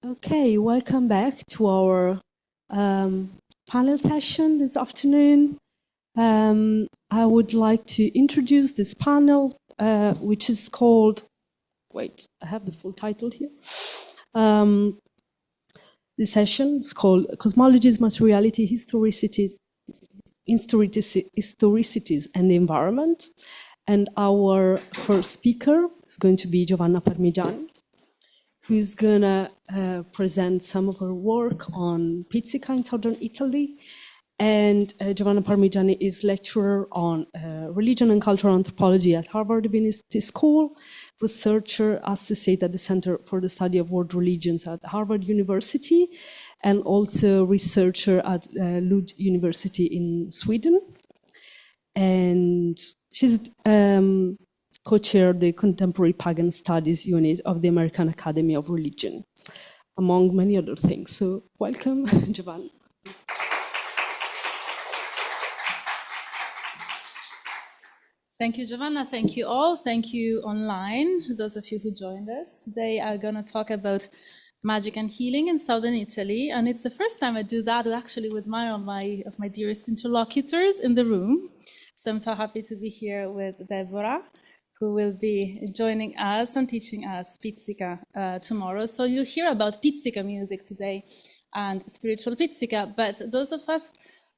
Okay, welcome back to our panel session this afternoon. I would like to introduce this panel, which is called, wait, I have the full title here. This session is called Cosmologies, Materiality, Historicities and the Environment. And our first speaker is going to be Giovanna Parmigiani, who's gonna present some of her work on Pizzica in southern Italy. And Giovanna Parmigiani is lecturer on religion and cultural anthropology at Harvard Divinity School, researcher associate at the Center for the Study of World Religions at Harvard University, and also researcher at Lund University in Sweden. And she's co-chaired the Contemporary Pagan Studies Unit of the American Academy of Religion, among many other things. So welcome, Giovanna. Thank you, Giovanna. Thank you all. Thank you online, those of you who joined us. Today I'm going to talk about magic and healing in southern Italy. And it's the first time I do that actually with one of my dearest interlocutors in the room. So I'm so happy to be here with Deborah, who will be joining us and teaching us Pizzica tomorrow. So you'll hear about Pizzica music today and spiritual Pizzica, but those of us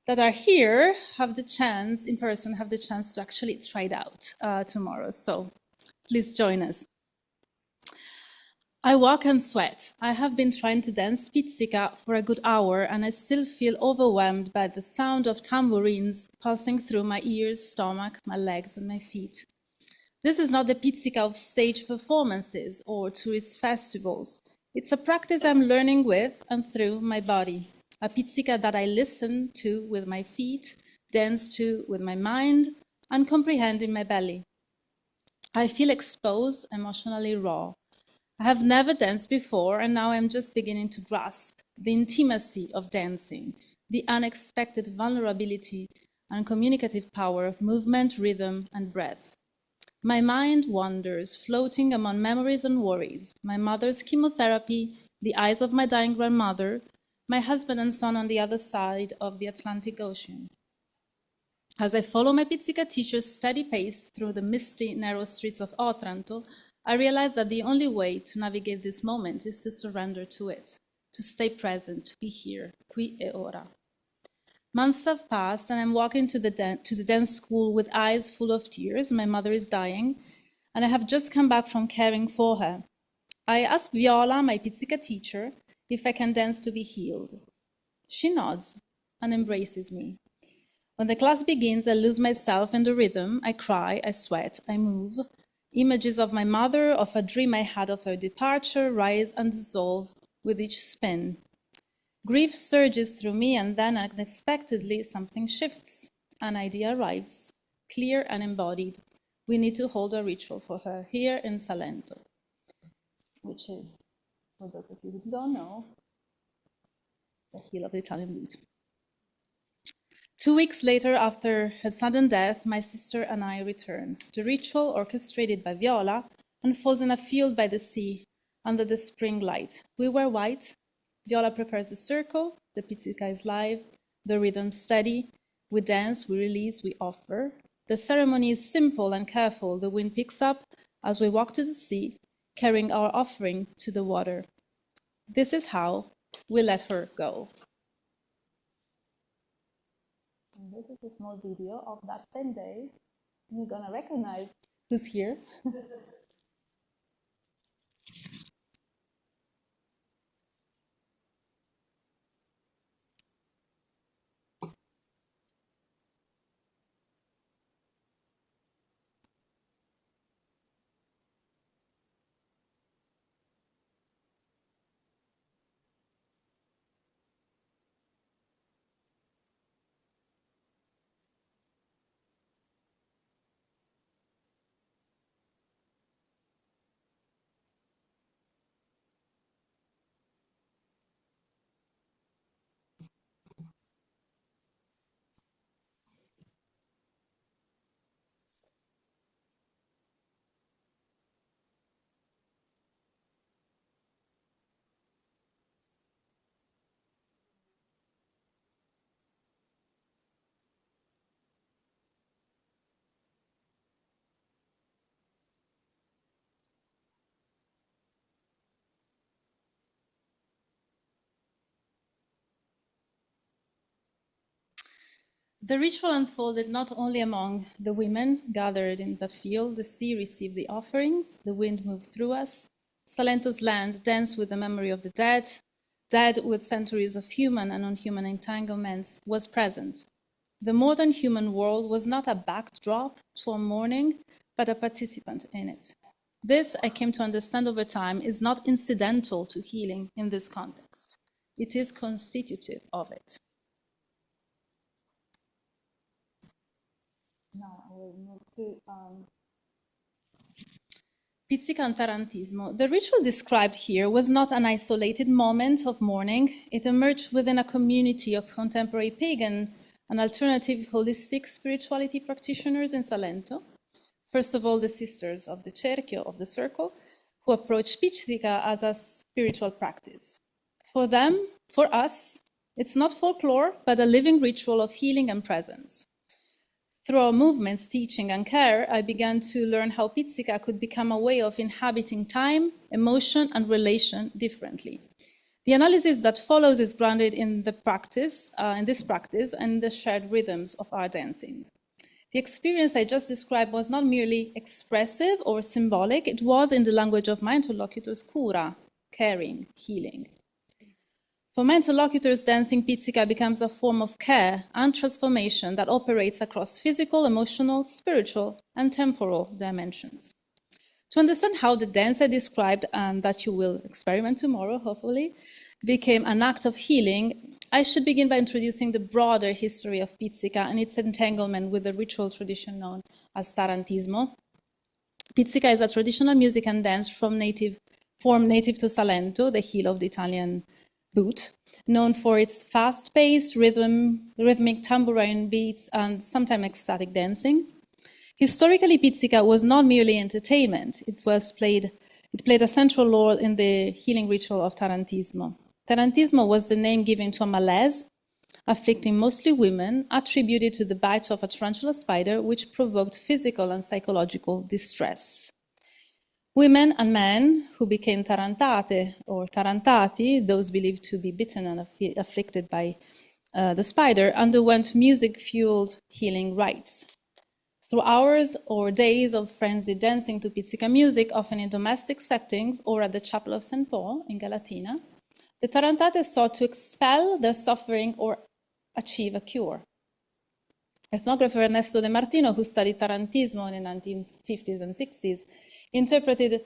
that are here have the chance, in person, have the chance to actually try it out tomorrow. So please join us. I walk and sweat. I have been trying to dance Pizzica for a good hour, and I still feel overwhelmed by the sound of tambourines pulsing through my ears, stomach, my legs, and my feet. This is not the Pizzica of stage performances or tourist festivals. It's a practice I'm learning with and through my body. A Pizzica that I listen to with my feet, dance to with my mind, and comprehend in my belly. I feel exposed, emotionally raw. I have never danced before, and now I'm just beginning to grasp the intimacy of dancing, the unexpected vulnerability and communicative power of movement, rhythm, and breath. My mind wanders, floating among memories and worries, my mother's chemotherapy, the eyes of my dying grandmother, my husband and son on the other side of the Atlantic Ocean. As I follow my Pizzica teacher's steady pace through the misty, narrow streets of Otranto, I realize that the only way to navigate this moment is to surrender to it, to stay present, to be here, qui e ora. Months have passed, and I'm walking to the dance school with eyes full of tears. My mother is dying, and I have just come back from caring for her. I ask Viola, my Pizzica teacher, if I can dance to be healed. She nods and embraces me. When the class begins, I lose myself in the rhythm. I cry, I sweat, I move. Images of my mother, of a dream I had of her departure, rise and dissolve with each spin. Grief surges through me, and then unexpectedly something shifts. An idea arrives, clear and embodied. We need to hold a ritual for her here in Salento, which is, for those of you who don't know, the heel of the Italian boot. 2 weeks later, after her sudden death, my sister and I return. The ritual, orchestrated by Viola, unfolds in a field by the sea, under the spring light. We wear white. Viola prepares a circle. The Pizzica is live. The rhythm steady. We dance, we release, we offer. The ceremony is simple and careful. The wind picks up as we walk to the sea, carrying our offering to the water. This is how we let her go. And this is a small video of that same day. You're gonna recognize who's here. The ritual unfolded not only among the women gathered in that field. The sea received the offerings, the wind moved through us. Salento's land danced with the memory of the dead, dead with centuries of human and non-human entanglements, was present. The modern human world was not a backdrop to a mourning, but a participant in it. This, I came to understand over time, is not incidental to healing in this context. It is constitutive of it. Now I will move to Pizzica and Tarantismo. The ritual described here was not an isolated moment of mourning. It emerged within a community of contemporary pagan and alternative holistic spirituality practitioners in Salento. First of all, the sisters of the Cerchio, of the Circle, who approached Pizzica as a spiritual practice. For them, for us, it's not folklore, but a living ritual of healing and presence. Through our movements, teaching, and care, I began to learn how Pizzica could become a way of inhabiting time, emotion, and relation differently. The analysis that follows is grounded in this practice, and the shared rhythms of our dancing. The experience I just described was not merely expressive or symbolic, it was, in the language of my interlocutors, cura, caring, healing. For my interlocutors, dancing Pizzica becomes a form of care and transformation that operates across physical, emotional, spiritual, and temporal dimensions. To understand how the dance I described, and that you will experiment tomorrow, hopefully, became an act of healing, I should begin by introducing the broader history of Pizzica and its entanglement with the ritual tradition known as Tarantismo. Pizzica is a traditional music and dance form native to Salento, the heel of the Italian boot, known for its fast-paced, rhythmic tambourine beats and sometimes ecstatic dancing. Historically, Pizzica was not merely entertainment. It played a central role in the healing ritual of Tarantismo. Tarantismo was the name given to a malaise afflicting mostly women, attributed to the bite of a tarantula spider, which provoked physical and psychological distress. Women and men who became tarantate or tarantati, those believed to be bitten and afflicted by the spider, underwent music-fueled healing rites. Through hours or days of frenzied dancing to Pizzica music, often in domestic settings or at the Chapel of St. Paul in Galatina, the tarantate sought to expel their suffering or achieve a cure. Ethnographer Ernesto De Martino, who studied Tarantismo in the 1950s and 60s, interpreted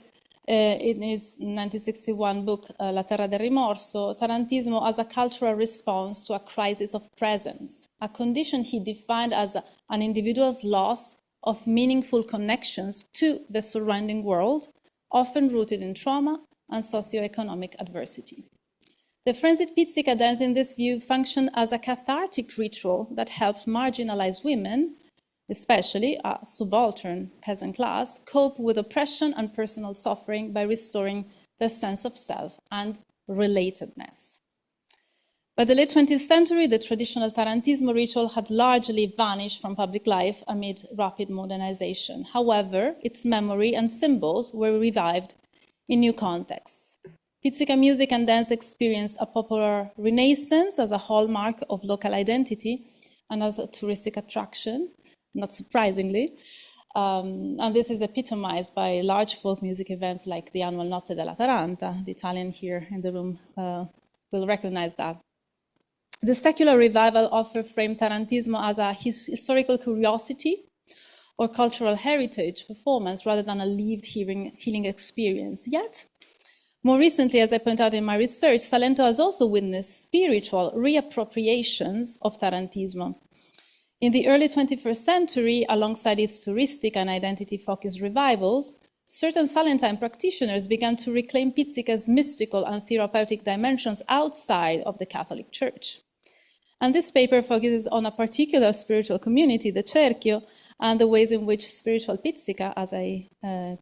in his 1961 book, La Terra del Rimorso, Tarantismo as a cultural response to a crisis of presence, a condition he defined as an individual's loss of meaningful connections to the surrounding world, often rooted in trauma and socioeconomic adversity. The frenzied Pizzica dance, in this view, functioned as a cathartic ritual that helped marginalized women, especially a subaltern peasant class, cope with oppression and personal suffering by restoring their sense of self and relatedness. By the late 20th century, the traditional Tarantismo ritual had largely vanished from public life amid rapid modernization. However, its memory and symbols were revived in new contexts. Pizzica music and dance experienced a popular renaissance as a hallmark of local identity and as a touristic attraction, not surprisingly. And this is epitomized by large folk music events like the annual Notte della Taranta. The Italian here in the room will recognize that. The secular revival often framed Tarantismo as a historical curiosity or cultural heritage performance rather than a lived healing experience. Yet, more recently, as I point out in my research, Salento has also witnessed spiritual reappropriations of Tarantismo. In the early 21st century, alongside its touristic and identity-focused revivals, certain Salentine practitioners began to reclaim Pizzica's mystical and therapeutic dimensions outside of the Catholic Church. And this paper focuses on a particular spiritual community, the Cerchio, and the ways in which spiritual Pizzica, as I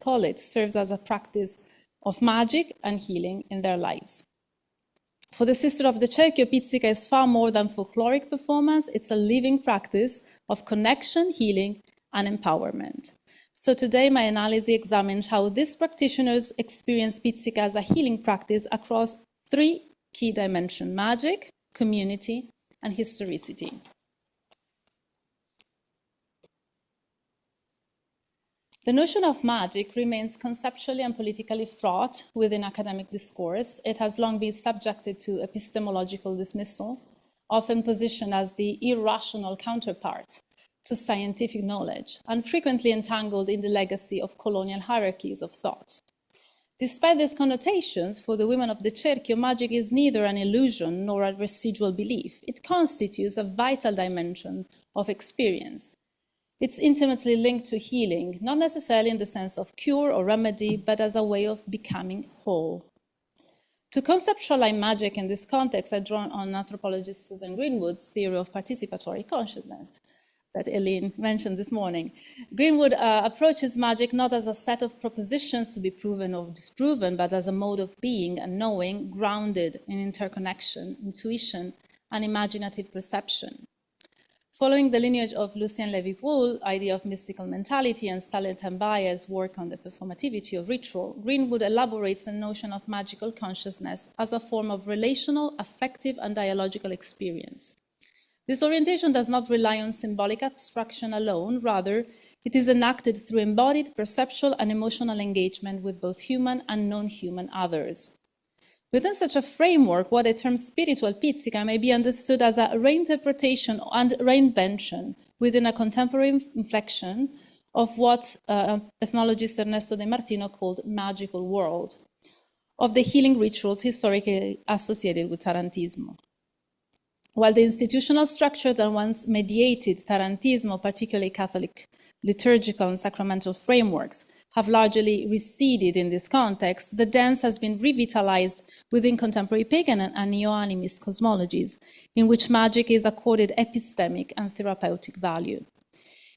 call it, serves as a practice of magic and healing in their lives. For the sister of the Cerchio, Pizzica is far more than folkloric performance. It's a living practice of connection, healing, and empowerment. So today, my analysis examines how these practitioners experience Pizzica as a healing practice across three key dimensions: magic, community, and historicity. The notion of magic remains conceptually and politically fraught within academic discourse. It has long been subjected to epistemological dismissal, often positioned as the irrational counterpart to scientific knowledge, and frequently entangled in the legacy of colonial hierarchies of thought. Despite these connotations, for the women of the Cerchio, magic is neither an illusion nor a residual belief. It constitutes a vital dimension of experience. It's intimately linked to healing, not necessarily in the sense of cure or remedy, but as a way of becoming whole. To conceptualize magic in this context, I draw on anthropologist Susan Greenwood's theory of participatory consciousness that Eileen mentioned this morning. Greenwood approaches magic not as a set of propositions to be proven or disproven, but as a mode of being and knowing grounded in interconnection, intuition, and imaginative perception. Following the lineage of Lucien Levy-Wool's idea of mystical mentality and Stanley Tambaya's work on the performativity of ritual, Greenwood elaborates the notion of magical consciousness as a form of relational, affective, and dialogical experience. This orientation does not rely on symbolic abstraction alone, rather, it is enacted through embodied perceptual and emotional engagement with both human and non-human others. Within such a framework, what I term spiritual pizzica may be understood as a reinterpretation and reinvention within a contemporary inflection of what ethnologist Ernesto De Martino called magical world, of the healing rituals historically associated with Tarantismo. While the institutional structure that once mediated Tarantismo, particularly Catholic liturgical and sacramental frameworks, have largely receded in this context, the dance has been revitalized within contemporary pagan and neo-animist cosmologies, in which magic is accorded epistemic and therapeutic value.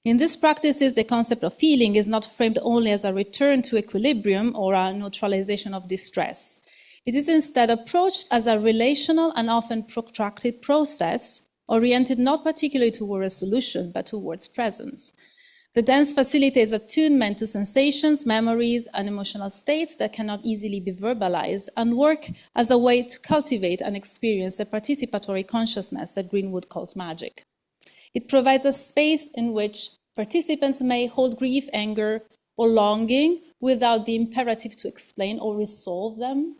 In these practices, the concept of healing is not framed only as a return to equilibrium or a neutralization of distress. It is instead approached as a relational and often protracted process, oriented not particularly toward a solution, but towards presence. The dance facilitates attunement to sensations, memories, and emotional states that cannot easily be verbalized, and work as a way to cultivate and experience the participatory consciousness that Greenwood calls magic. It provides a space in which participants may hold grief, anger, or longing without the imperative to explain or resolve them.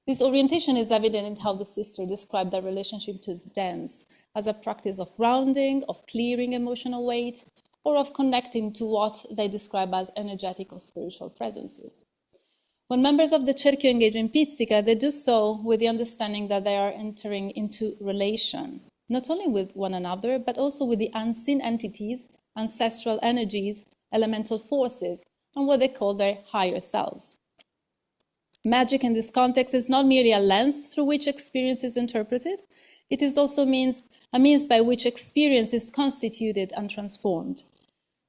This orientation is evident in how the sisters describe their relationship to dance as a practice of grounding, of clearing emotional weight, or of connecting to what they describe as energetic or spiritual presences. When members of the Cerchio engage in pizzica, they do so with the understanding that they are entering into relation, not only with one another, but also with the unseen entities, ancestral energies, elemental forces, and what they call their higher selves. Magic in this context is not merely a lens through which experience is interpreted, it is also a means by which experience is constituted and transformed.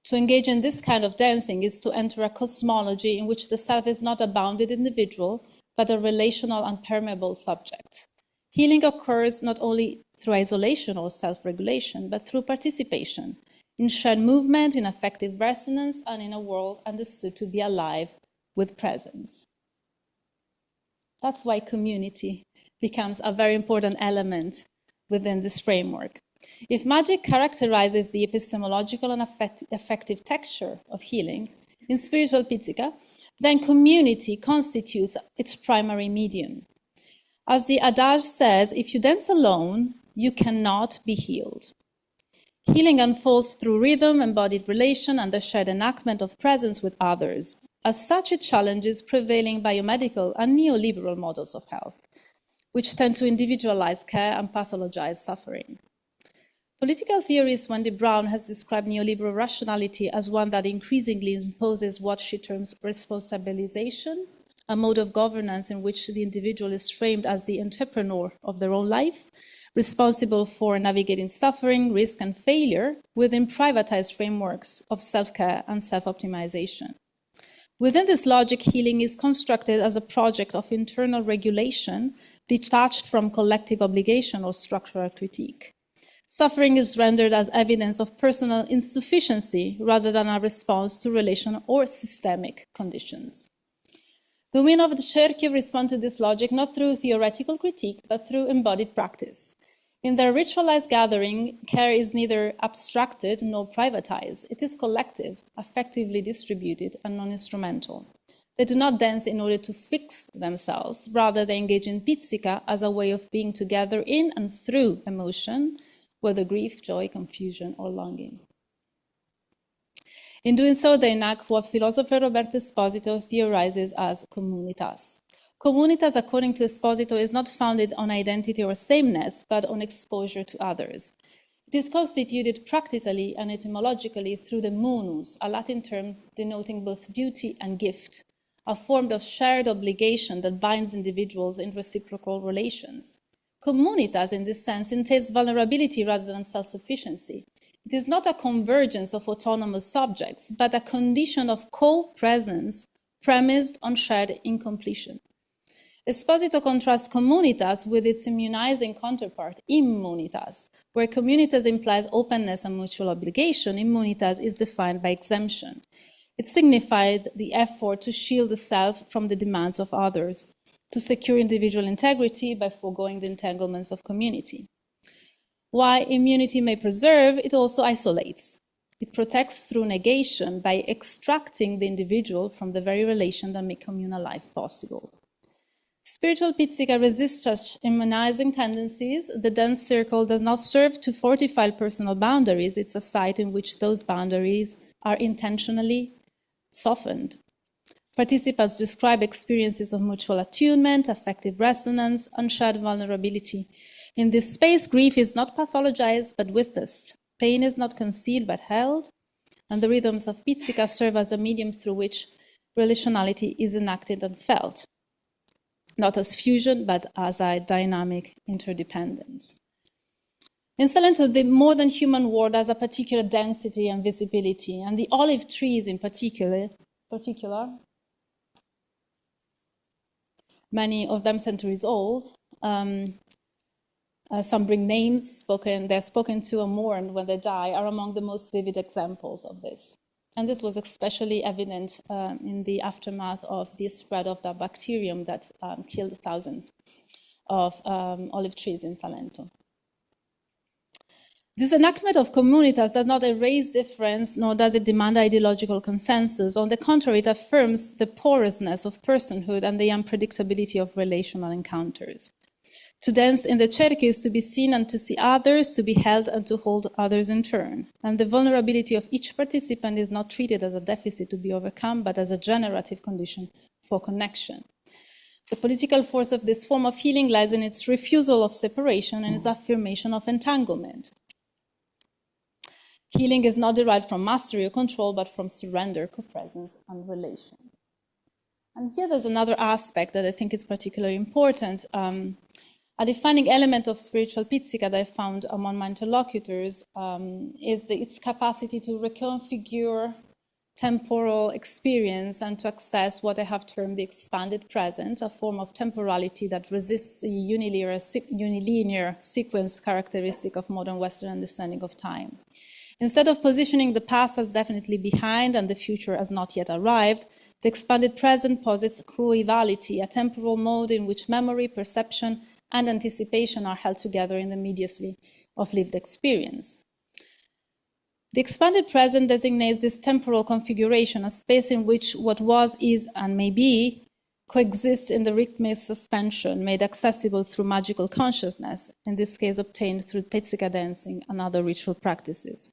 To engage in this kind of dancing is to enter a cosmology in which the self is not a bounded individual, but a relational and permeable subject. Healing occurs not only through isolation or self-regulation, but through participation, in shared movement, in affective resonance, and in a world understood to be alive with presence. That's why community becomes a very important element within this framework. If magic characterizes the epistemological and affective texture of healing in spiritual pizzica, then community constitutes its primary medium. As the adage says, if you dance alone, you cannot be healed. Healing unfolds through rhythm, embodied relation, and the shared enactment of presence with others. As such, it challenges prevailing biomedical and neoliberal models of health, which tend to individualize care and pathologize suffering. Political theorist Wendy Brown has described neoliberal rationality as one that increasingly imposes what she terms responsibilization, a mode of governance in which the individual is framed as the entrepreneur of their own life, responsible for navigating suffering, risk, and failure within privatized frameworks of self-care and self-optimization. Within this logic, healing is constructed as a project of internal regulation detached from collective obligation or structural critique. Suffering is rendered as evidence of personal insufficiency rather than a response to relational or systemic conditions. The women of the Cerchio respond to this logic not through theoretical critique, but through embodied practice. In their ritualized gathering, care is neither abstracted nor privatized. It is collective, affectively distributed, and non-instrumental. They do not dance in order to fix themselves. Rather, they engage in pizzica as a way of being together in and through emotion, whether grief, joy, confusion, or longing. In doing so, they enact what philosopher Roberto Esposito theorizes as communitas. Communitas, according to Esposito, is not founded on identity or sameness, but on exposure to others. It is constituted practically and etymologically through the munus, a Latin term denoting both duty and gift, a form of shared obligation that binds individuals in reciprocal relations. Communitas, in this sense, entails vulnerability rather than self-sufficiency. It is not a convergence of autonomous subjects, but a condition of co-presence premised on shared incompletion. Esposito contrasts communitas with its immunizing counterpart, immunitas, where communitas implies openness and mutual obligation. Immunitas is defined by exemption. It signified the effort to shield the self from the demands of others, to secure individual integrity by foregoing the entanglements of community. While immunity may preserve, it also isolates. It protects through negation by extracting the individual from the very relation that make communal life possible. Spiritual pizzica resists such immunizing tendencies. The dance circle does not serve to fortify personal boundaries. It's a site in which those boundaries are intentionally softened. Participants describe experiences of mutual attunement, affective resonance, and shared vulnerability. In this space, grief is not pathologized but witnessed. Pain is not concealed but held, and the rhythms of pizzica serve as a medium through which relationality is enacted and felt, not as fusion, but as a dynamic interdependence. In Salento, the more than human world has a particular density and visibility, and the olive trees in particular, many of them centuries old, some bring names, they're spoken to and mourned when they die, are among the most vivid examples of this. And this was especially evident in the aftermath of the spread of the bacterium that killed thousands of olive trees in Salento. This enactment of communitas does not erase difference, nor does it demand ideological consensus. On the contrary, it affirms the porousness of personhood and the unpredictability of relational encounters. To dance in the cerchio is to be seen and to see others, to be held and to hold others in turn. And the vulnerability of each participant is not treated as a deficit to be overcome, but as a generative condition for connection. The political force of this form of healing lies in its refusal of separation and its affirmation of entanglement. Healing is not derived from mastery or control, but from surrender, co-presence, and relation. And here there's another aspect that I think is particularly important. A defining element of spiritual pizzica that I found among my interlocutors is its capacity to reconfigure temporal experience and to access what I have termed the expanded present, a form of temporality that resists the unilinear sequence characteristic of modern Western understanding of time. Instead of positioning the past as definitely behind and the future as not yet arrived, the expanded present posits coevality, a temporal mode in which memory, perception, and anticipation are held together in the immediacy of lived experience. The expanded present designates this temporal configuration, a space in which what was, is, and may be coexist in the rhythmic suspension made accessible through magical consciousness, in this case obtained through pizzica dancing and other ritual practices.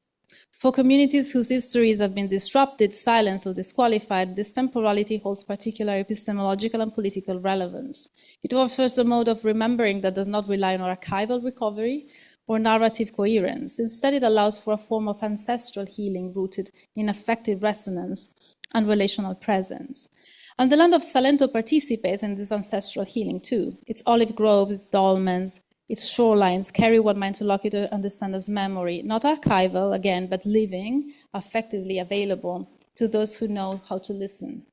For communities whose histories have been disrupted, silenced, or disqualified, this temporality holds particular epistemological and political relevance. It offers a mode of remembering that does not rely on archival recovery or narrative coherence. Instead, it allows for a form of ancestral healing rooted in affective resonance and relational presence. And the land of Salento participates in this ancestral healing too. Its olive groves, its dolmens, its shorelines carry what my interlocutor understands as memory, not archival, again, but living, affectively available to those who know how to listen.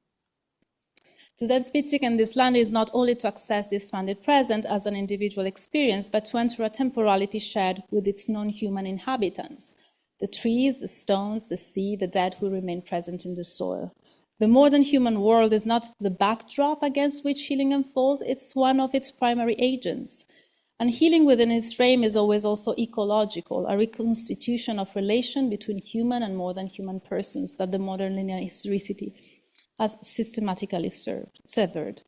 To dance pizzica in this land is not only to access the expanded present as an individual experience, but to enter a temporality shared with its non-human inhabitants, the trees, the stones, the sea, the dead who remain present in the soil. The more than human world is not the backdrop against which healing unfolds, it's one of its primary agents. And healing within his frame is always also ecological, a reconstitution of relation between human and more than human persons that the modern linear historicity has systematically severed.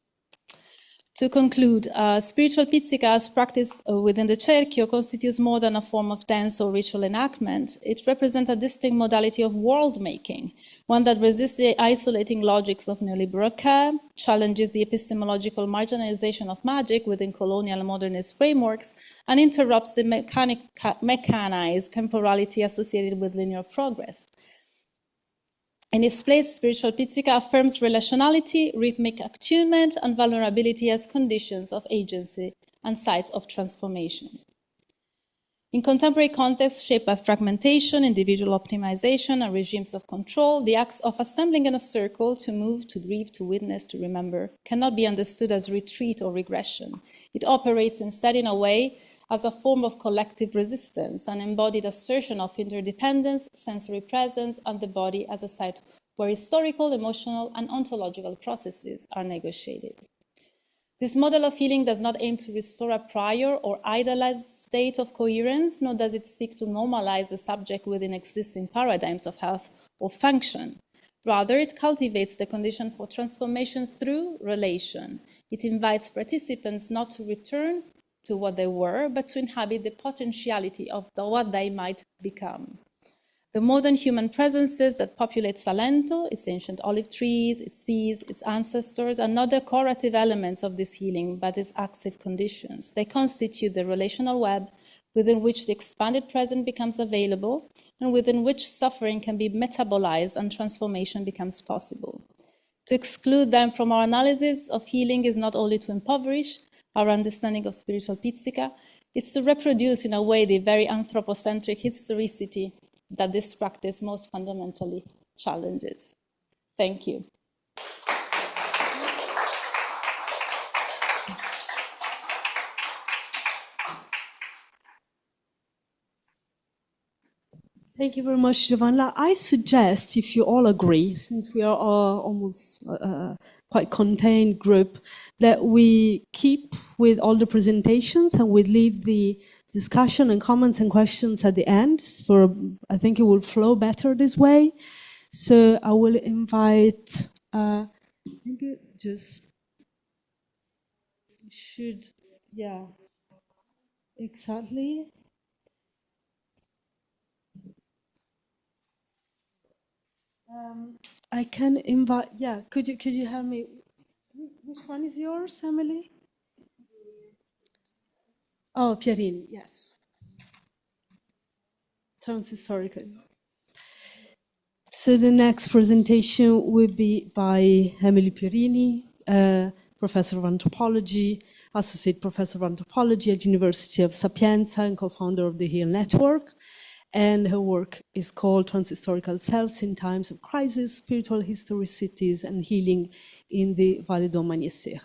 To conclude, spiritual pizzica as practiced within the Cerchio constitutes more than a form of dance or ritual enactment. It represents a distinct modality of world-making, one that resists the isolating logics of neoliberal care, challenges the epistemological marginalization of magic within colonial and modernist frameworks, and interrupts the mechanized temporality associated with linear progress. In its place, spiritual pizzica affirms relationality, rhythmic attunement, and vulnerability as conditions of agency and sites of transformation. In contemporary contexts shaped by fragmentation, individual optimization, and regimes of control, the acts of assembling in a circle to move, to grieve, to witness, to remember cannot be understood as retreat or regression. It operates instead in a way as a form of collective resistance, an embodied assertion of interdependence, sensory presence, and the body as a site where historical, emotional, and ontological processes are negotiated. This model of healing does not aim to restore a prior or idealized state of coherence, nor does it seek to normalize the subject within existing paradigms of health or function. Rather, it cultivates the condition for transformation through relation. It invites participants not to return to what they were, but to inhabit the potentiality of what they might become. The modern human presences that populate Salento, its ancient olive trees, its seas, its ancestors, are not decorative elements of this healing, but its active conditions. They constitute the relational web within which the expanded present becomes available and within which suffering can be metabolized and transformation becomes possible. To exclude them from our analysis of healing is not only to impoverish our understanding of spiritual pizzica, it's to reproduce in a way the very anthropocentric historicity that this practice most fundamentally challenges. Thank you. Thank you very much, Giovanna. I suggest, if you all agree, since we are almost quite contained group, that we keep with all the presentations and we leave the discussion and comments and questions at the end. I think it will flow better this way. So I will invite, yeah, exactly. I can invite, yeah, could you help me? Which one is yours, Emily? Oh, Pierini, yes. Trans-historical. So the next presentation will be by Emily Pierini, Professor of Anthropology, Associate Professor of Anthropology at University of Sapienza and co-founder of the Yale Network. And her work is called Transhistorical Selves in Times of Crisis, Spiritual Historicities and Healing in the Vallée d'Aumagne-Sire.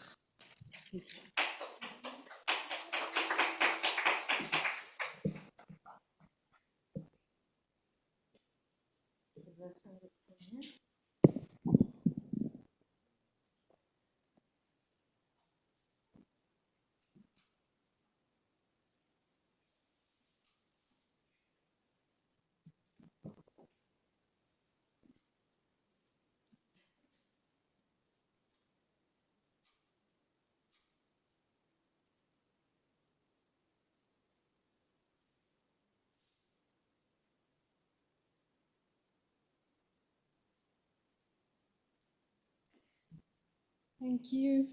Thank you.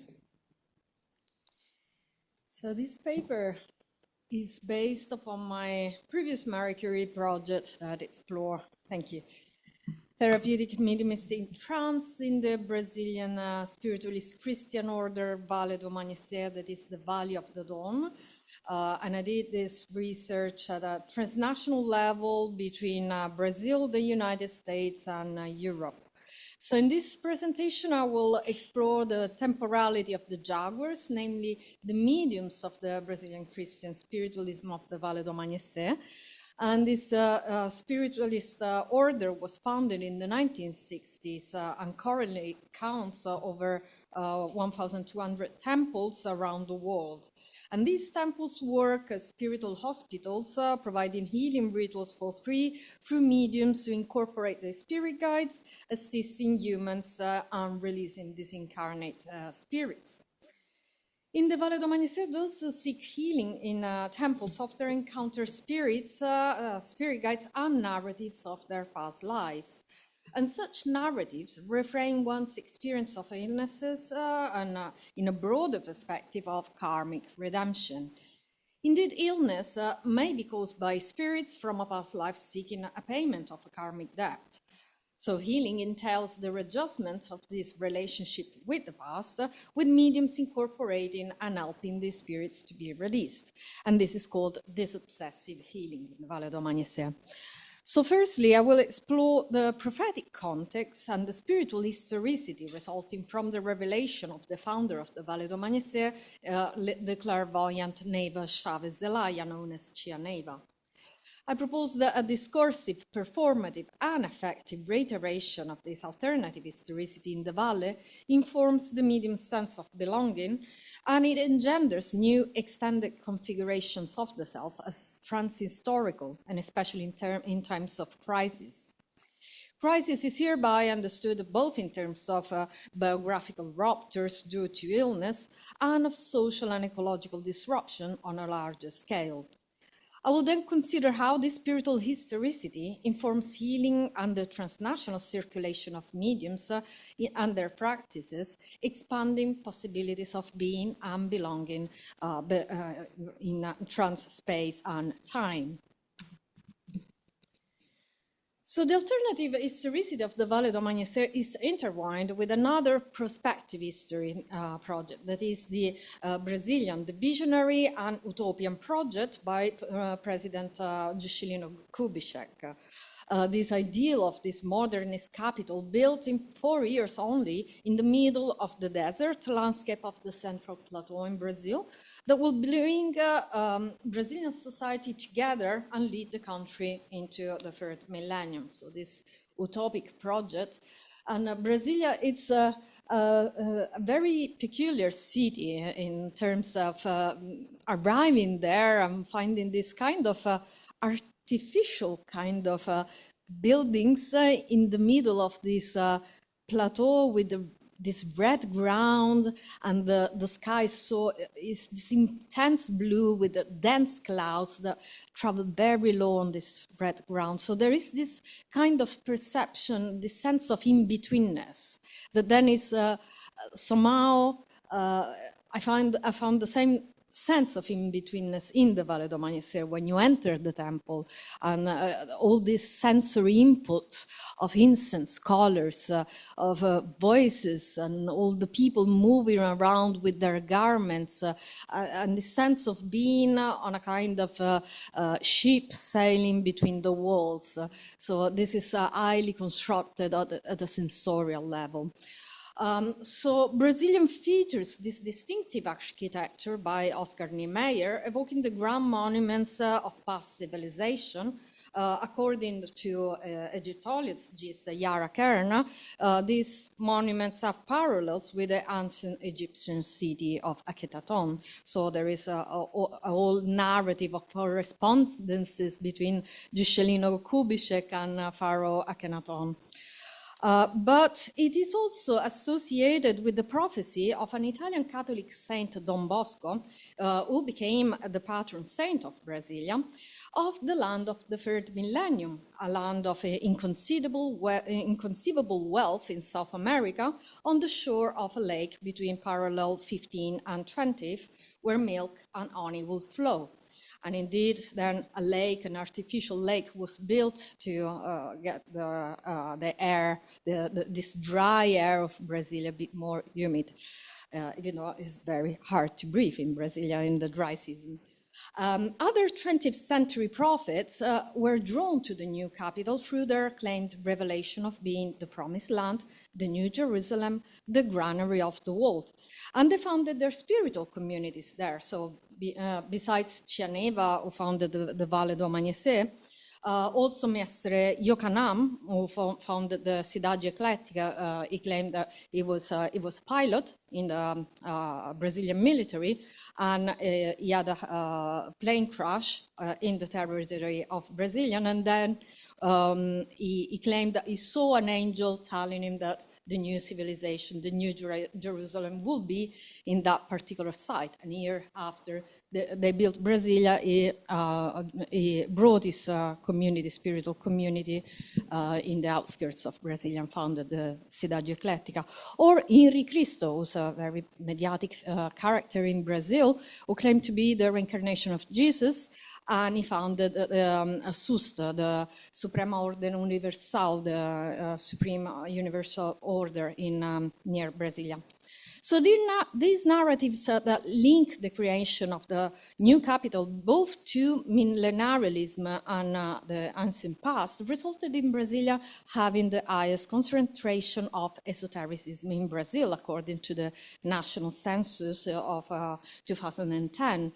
So this paper is based upon my previous Marie Curie project that explore, thank you, therapeutic mediumistic trance in the Brazilian spiritualist Christian order Vale do Amanhecer, that is the Valley of the Dawn. And I did this research at a transnational level between Brazil, the United States, and Europe. So in this presentation, I will explore the temporality of the jaguars, namely the mediums of the Brazilian Christian spiritualism of the Vale do Amanhecer. And this spiritualist order was founded in the 1960s and currently counts over 1,200 temples around the world. And these temples work as spiritual hospitals, providing healing rituals for free through mediums who incorporate the spirit guides, assisting humans and releasing disincarnate spirits. In the Valle d'Omagnese, those who seek healing in temples often encounter spirits, spirit guides, and narratives of their past lives. And such narratives reframe one's experience of illnesses and in a broader perspective of karmic redemption. Indeed, illness may be caused by spirits from a past life seeking a payment of a karmic debt. So healing entails the readjustment of this relationship with the past, with mediums incorporating and helping the spirits to be released. And this is called disobsessive healing in the Valle d'Omagnese. So firstly, I will explore the prophetic context and the spiritual historicity resulting from the revelation of the founder of the Valle d'Omagnese, the clairvoyant Neva Chavez Zelaya, known as Chia Neva. I propose that a discursive, performative, and effective reiteration of this alternative historicity in the Valle informs the medium's sense of belonging, and it engenders new extended configurations of the self as transhistorical, and especially in times of crisis. Crisis is hereby understood both in terms of biographical ruptures due to illness and of social and ecological disruption on a larger scale. I will then consider how this spiritual historicity informs healing and the transnational circulation of mediums and their practices, expanding possibilities of being and belonging in trans space and time. So the alternative historicity of the Valle d'Omagnese is intertwined with another prospective history project, that is the Brazilian, the visionary and utopian project by President Juscelino Kubitschek. This ideal of this modernist capital built in 4 years only in the middle of the desert landscape of the Central Plateau in Brazil that will bring Brazilian society together and lead the country into the third millennium. So this utopic project. And Brasilia, it's a very peculiar city in terms of arriving there and finding this kind of artificial kind of buildings in the middle of this plateau with this red ground, and the sky is this intense blue with the dense clouds that travel very low on this red ground. So there is this kind of perception, this sense of in-betweenness that then is somehow, I found the same sense of in-betweenness in the Valle d'Omagnese when you enter the temple, and all this sensory input of incense, colors, of voices, and all the people moving around with their garments, and the sense of being on a kind of ship sailing between the walls. So this is highly constructed at a sensorial level. So Brazilian features this distinctive architecture by Oscar Niemeyer, evoking the grand monuments of past civilization. According to Egyptologist Yara Kerna, these monuments have parallels with the ancient Egyptian city of Akhetaton. So there is a whole narrative of correspondences between Juscelino Kubitschek and Pharaoh Akhenaton. But it is also associated with the prophecy of an Italian Catholic saint, Don Bosco, who became the patron saint of Brasilia, of the land of the third millennium, a land of inconceivable wealth in South America, on the shore of a lake between parallel 15 and 20, where milk and honey will flow. And indeed, then a lake, an artificial lake, was built to get the air, this dry air of Brasilia a bit more humid, even though it's very hard to breathe in Brasilia in the dry season. Other 20th century prophets were drawn to the new capital through their claimed revelation of being the promised land, the New Jerusalem, the granary of the world. And they founded their spiritual communities there. So besides Chia Neva, who founded the Valle d'Omagnese, Also, Mestre Yokanam, who founded the Cidade Eclética, he claimed that he was a pilot in the Brazilian military, and he had a plane crash in the territory of Brazilian, and then he claimed that he saw an angel telling him that the new civilization, the new Jerusalem, would be in that particular site. And year after they built Brasilia, he brought his community, spiritual community, in the outskirts of Brasilia and founded the Cidade Eclética. Or Henri Cristo, who's a very mediatic character in Brazil, who claimed to be the reincarnation of Jesus, and he founded SUSTA, the Suprema Ordem Universal, the Supreme Universal Order in near Brasilia. So these narratives that link the creation of the new capital both to millenarianism and the ancient past resulted in Brasilia having the highest concentration of esotericism in Brazil, according to the national census of 2010.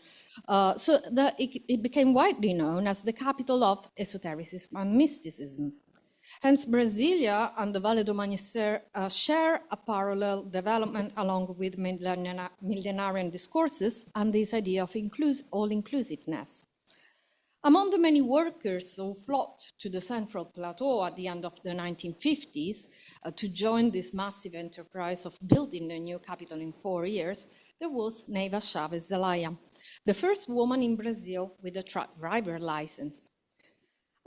So it became widely known as the capital of esotericism and mysticism. Hence, Brasilia and the Valle do Amanhecer share a parallel development along with millenarian discourses and this idea of all-inclusiveness. Among the many workers who flocked to the Central Plateau at the end of the 1950s to join this massive enterprise of building the new capital in 4 years, there was Neiva Chaves Zelaya, the first woman in Brazil with a truck driver license.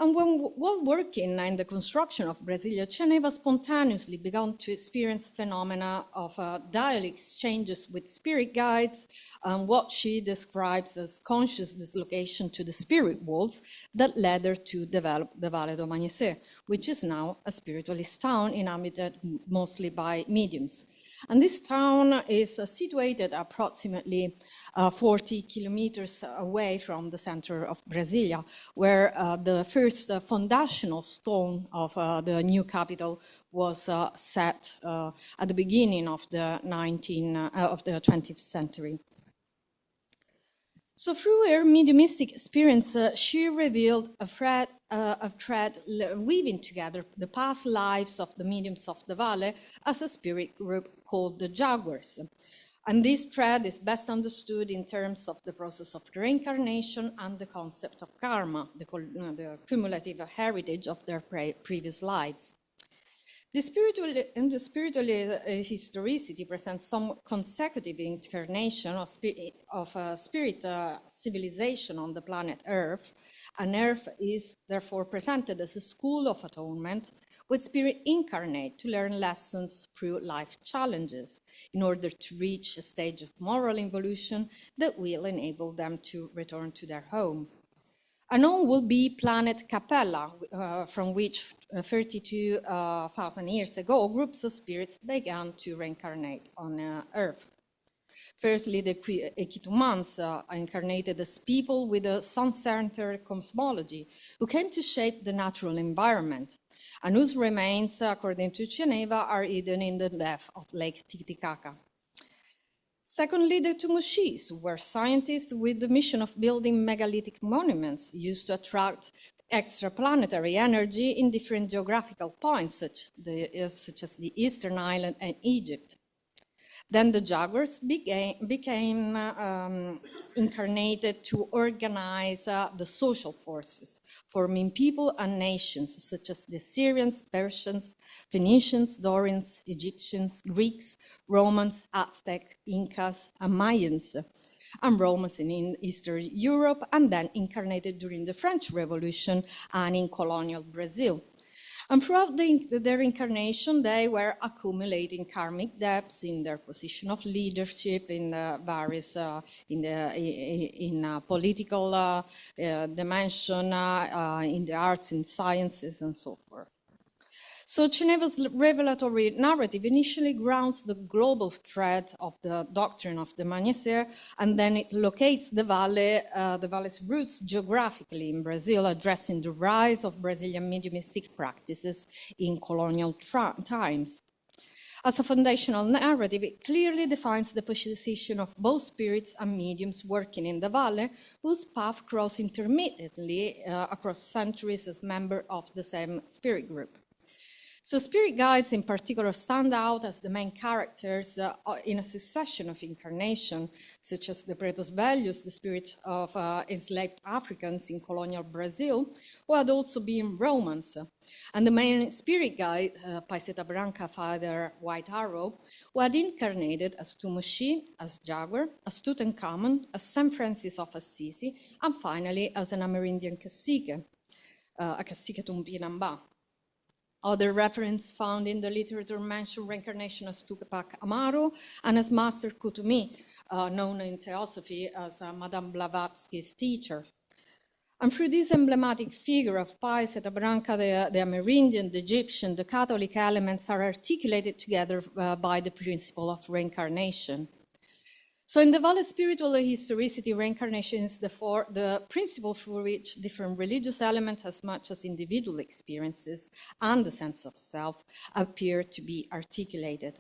And while working in the construction of Brasilia, Neiva spontaneously began to experience phenomena of dialogue exchanges with spirit guides and what she describes as conscious dislocation to the spirit worlds that led her to develop the Valle do Amanhecer, which is now a spiritualist town inhabited mostly by mediums. And this town is situated approximately 40 kilometers away from the center of Brasilia, where the first foundational stone of the new capital was set at the beginning of the 20th century. So through her mediumistic experience, she revealed a thread weaving together the past lives of the mediums of the Valley as a spirit group called the Jaguars. And this thread is best understood in terms of the process of reincarnation and the concept of karma, the cumulative heritage of their previous lives. The spiritual historicity presents some consecutive incarnation of spirit civilization on the planet Earth, and Earth is therefore presented as a school of atonement with spirit incarnate to learn lessons through life challenges in order to reach a stage of moral evolution that will enable them to return to their home. Anon will be planet Capella, from which 32,000 years ago, groups of spirits began to reincarnate on Earth. Firstly, the Equitumans incarnated as people with a sun-centered cosmology who came to shape the natural environment, and whose remains, according to Geneva, are hidden in the depth of Lake Titicaca. Secondly, the Tumushis were scientists with the mission of building megalithic monuments used to attract extraplanetary energy in different geographical points, such as the Eastern Island and Egypt. Then the Jaguars became incarnated to organize the social forces, forming people and nations such as the Syrians, Persians, Phoenicians, Dorians, Egyptians, Greeks, Romans, Aztec, Incas, and Mayans, and Romans in Eastern Europe, and then incarnated during the French Revolution and in colonial Brazil. And throughout their incarnation, they were accumulating karmic debts in their position of leadership in various, political dimension, in the arts and sciences, and so forth. So Geneva's revelatory narrative initially grounds the global thread of the doctrine of the Amanhecer, and then it locates the Valley's roots geographically in Brazil, addressing the rise of Brazilian mediumistic practices in colonial times. As a foundational narrative, it clearly defines the position of both spirits and mediums working in the Valley, whose paths cross intermittently across centuries as members of the same spirit group. So spirit guides in particular stand out as the main characters in a succession of incarnation, such as the Pretos Velhos, the spirit of enslaved Africans in colonial Brazil, who had also been Romans. And the main spirit guide, Paiseta Branca, Father White Arrow, who had incarnated as Tumushi, as Jaguar, as Tutankhamun, as Saint Francis of Assisi, and finally as an Amerindian cacique, a cacique Tumpinamba. Other reference found in the literature mention reincarnation as Tupac Amaru and as Master Kutumi, known in Theosophy as Madame Blavatsky's teacher. And through this emblematic figure of Paiseta Branca, the Amerindian, the Egyptian, the Catholic elements are articulated together by the principle of reincarnation. So in the Valley spiritual historicity, reincarnation is the principle through which different religious elements, as much as individual experiences and the sense of self, appear to be articulated.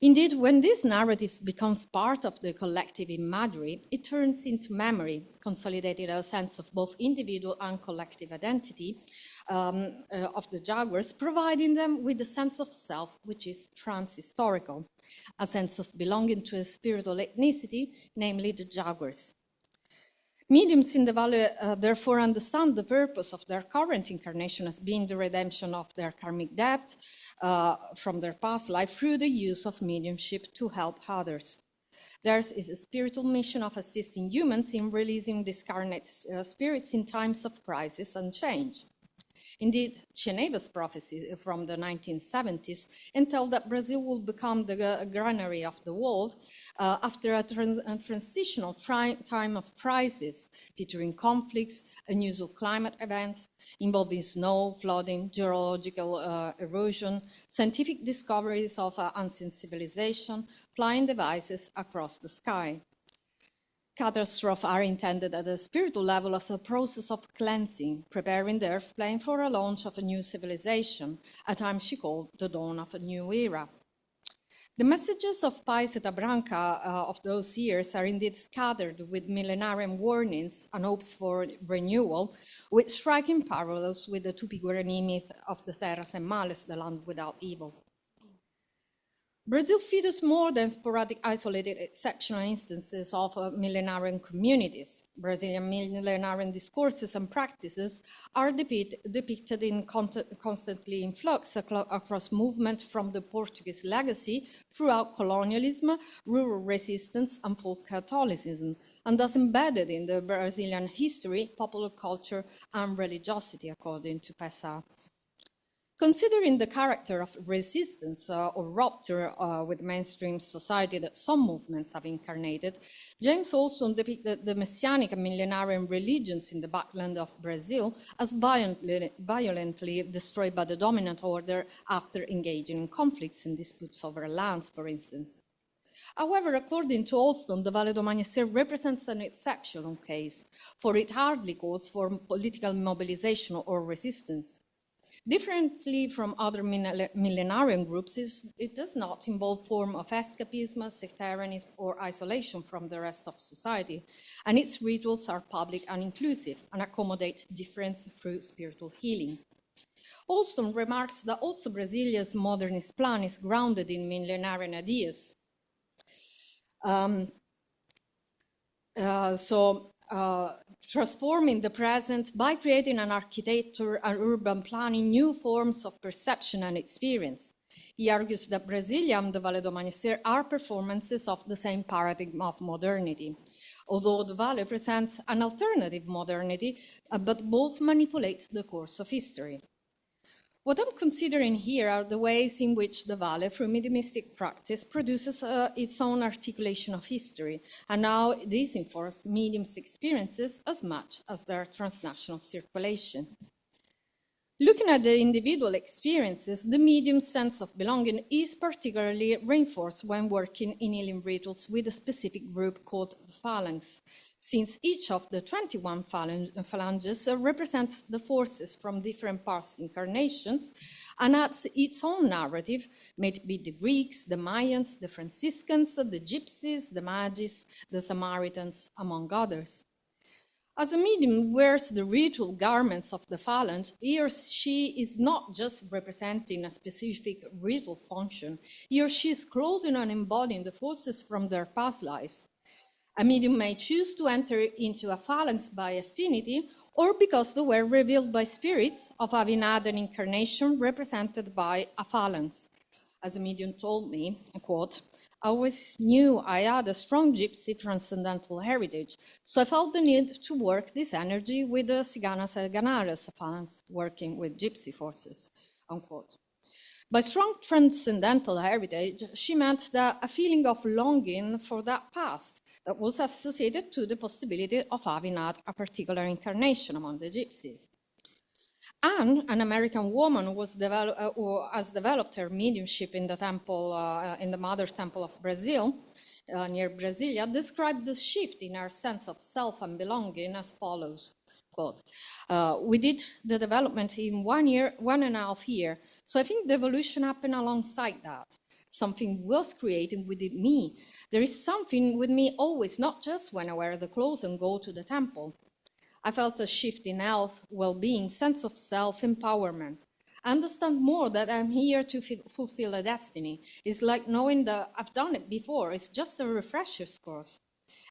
Indeed, when this narrative becomes part of the collective imagery, it turns into memory, consolidating a sense of both individual and collective identity of the Jaguars, providing them with a sense of self, which is trans-historical, a sense of belonging to a spiritual ethnicity, namely the Jaguars. Mediums in the Valley therefore understand the purpose of their current incarnation as being the redemption of their karmic debt from their past life through the use of mediumship to help others. Theirs is a spiritual mission of assisting humans in releasing discarnate spirits in times of crisis and change. Indeed, Cheneva's prophecy from the 1970s entailed that Brazil will become the granary of the world after a transitional time of crisis, featuring conflicts, unusual climate events involving snow, flooding, geological erosion, scientific discoveries of ancient civilization, flying devices across the sky. Catastrophes are intended at a spiritual level as a process of cleansing, preparing the earth plane for a launch of a new civilization, a time she called the dawn of a new era. The messages of Paiseta Branca of those years are indeed scattered with millenarian warnings and hopes for renewal, with striking parallels with the Tupi-Guarani myth of the Terra Sem Males, the land without evil. Brazil features more than sporadic, isolated, exceptional instances of millenarian communities. Brazilian millenarian discourses and practices are depicted in constantly in flux across movement from the Portuguese legacy throughout colonialism, rural resistance, and folk Catholicism, and thus embedded in the Brazilian history, popular culture, and religiosity, according to Pessa. Considering the character of resistance or rupture with mainstream society that some movements have incarnated, James also depicted the messianic and millenarian religions in the backland of Brazil as violently destroyed by the dominant order after engaging in conflicts and disputes over lands, for instance. However, according to Alston, the Vale do Amanhecer represents an exceptional case, for it hardly calls for political mobilization or resistance. Differently from other millenarian groups, it does not involve form of escapism, sectarianism, or isolation from the rest of society, and its rituals are public and inclusive and accommodate difference through spiritual healing. Alston remarks that also Brazilia's modernist plan is grounded in millenarian ideas. Transforming the present by creating an architecture and urban planning new forms of perception and experience. He argues that Brasilia and the Vale do Amanhecer are performances of the same paradigm of modernity, although the Vale presents an alternative modernity, but both manipulate the course of history. What I'm considering here are the ways in which the Vale, through mediumistic practice, produces its own articulation of history, and how this informs mediums' experiences as much as their transnational circulation. Looking at the individual experiences, the medium's sense of belonging is particularly reinforced when working in healing rituals with a specific group called the phalanx, since each of the 21 phalanges represents the forces from different past incarnations and adds its own narrative, may it be the Greeks, the Mayans, the Franciscans, the Gypsies, the Magis, the Samaritans, among others. As a medium wears the ritual garments of the phalange, he or she is not just representing a specific ritual function, he or she is clothing and embodying the forces from their past lives. A medium may choose to enter into a phalanx by affinity or because they were revealed by spirits of having had an incarnation represented by a phalanx. As a medium told me, I quote, "I always knew I had a strong gypsy transcendental heritage, so I felt the need to work this energy with the Siganas Ganares phalanx, working with gypsy forces," unquote. By strong transcendental heritage, she meant that a feeling of longing for that past that was associated to the possibility of having had a particular incarnation among the gypsies. Anne, an American woman who has developed her mediumship in the temple, in the Mother Temple of Brazil, near Brasilia, described the shift in her sense of self and belonging as follows. Quote, "We did the development in 1.5 years, so I think the evolution happened alongside that. Something was created within me. There is something with me always, not just when I wear the clothes and go to the temple. I felt a shift in health, well-being, sense of self, empowerment. I understand more that I'm here to fulfill a destiny. It's like knowing that I've done it before. It's just a refresher's course.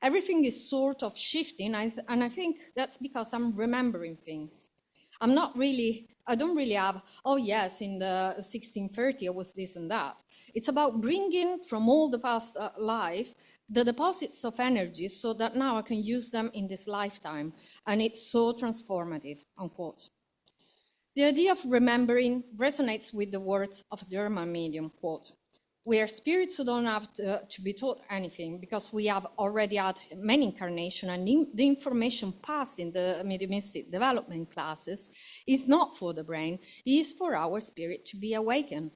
Everything is sort of shifting, and I think that's because I'm remembering things. I don't really have, oh yes, in the 1630 I was this and that. It's about bringing from all the past life the deposits of energy so that now I can use them in this lifetime, and it's so transformative," unquote. The idea of remembering resonates with the words of German medium, quote, "We are spirits who don't have to be taught anything because we have already had many incarnations, and the information passed in the mediumistic development classes is not for the brain, it is for our spirit to be awakened.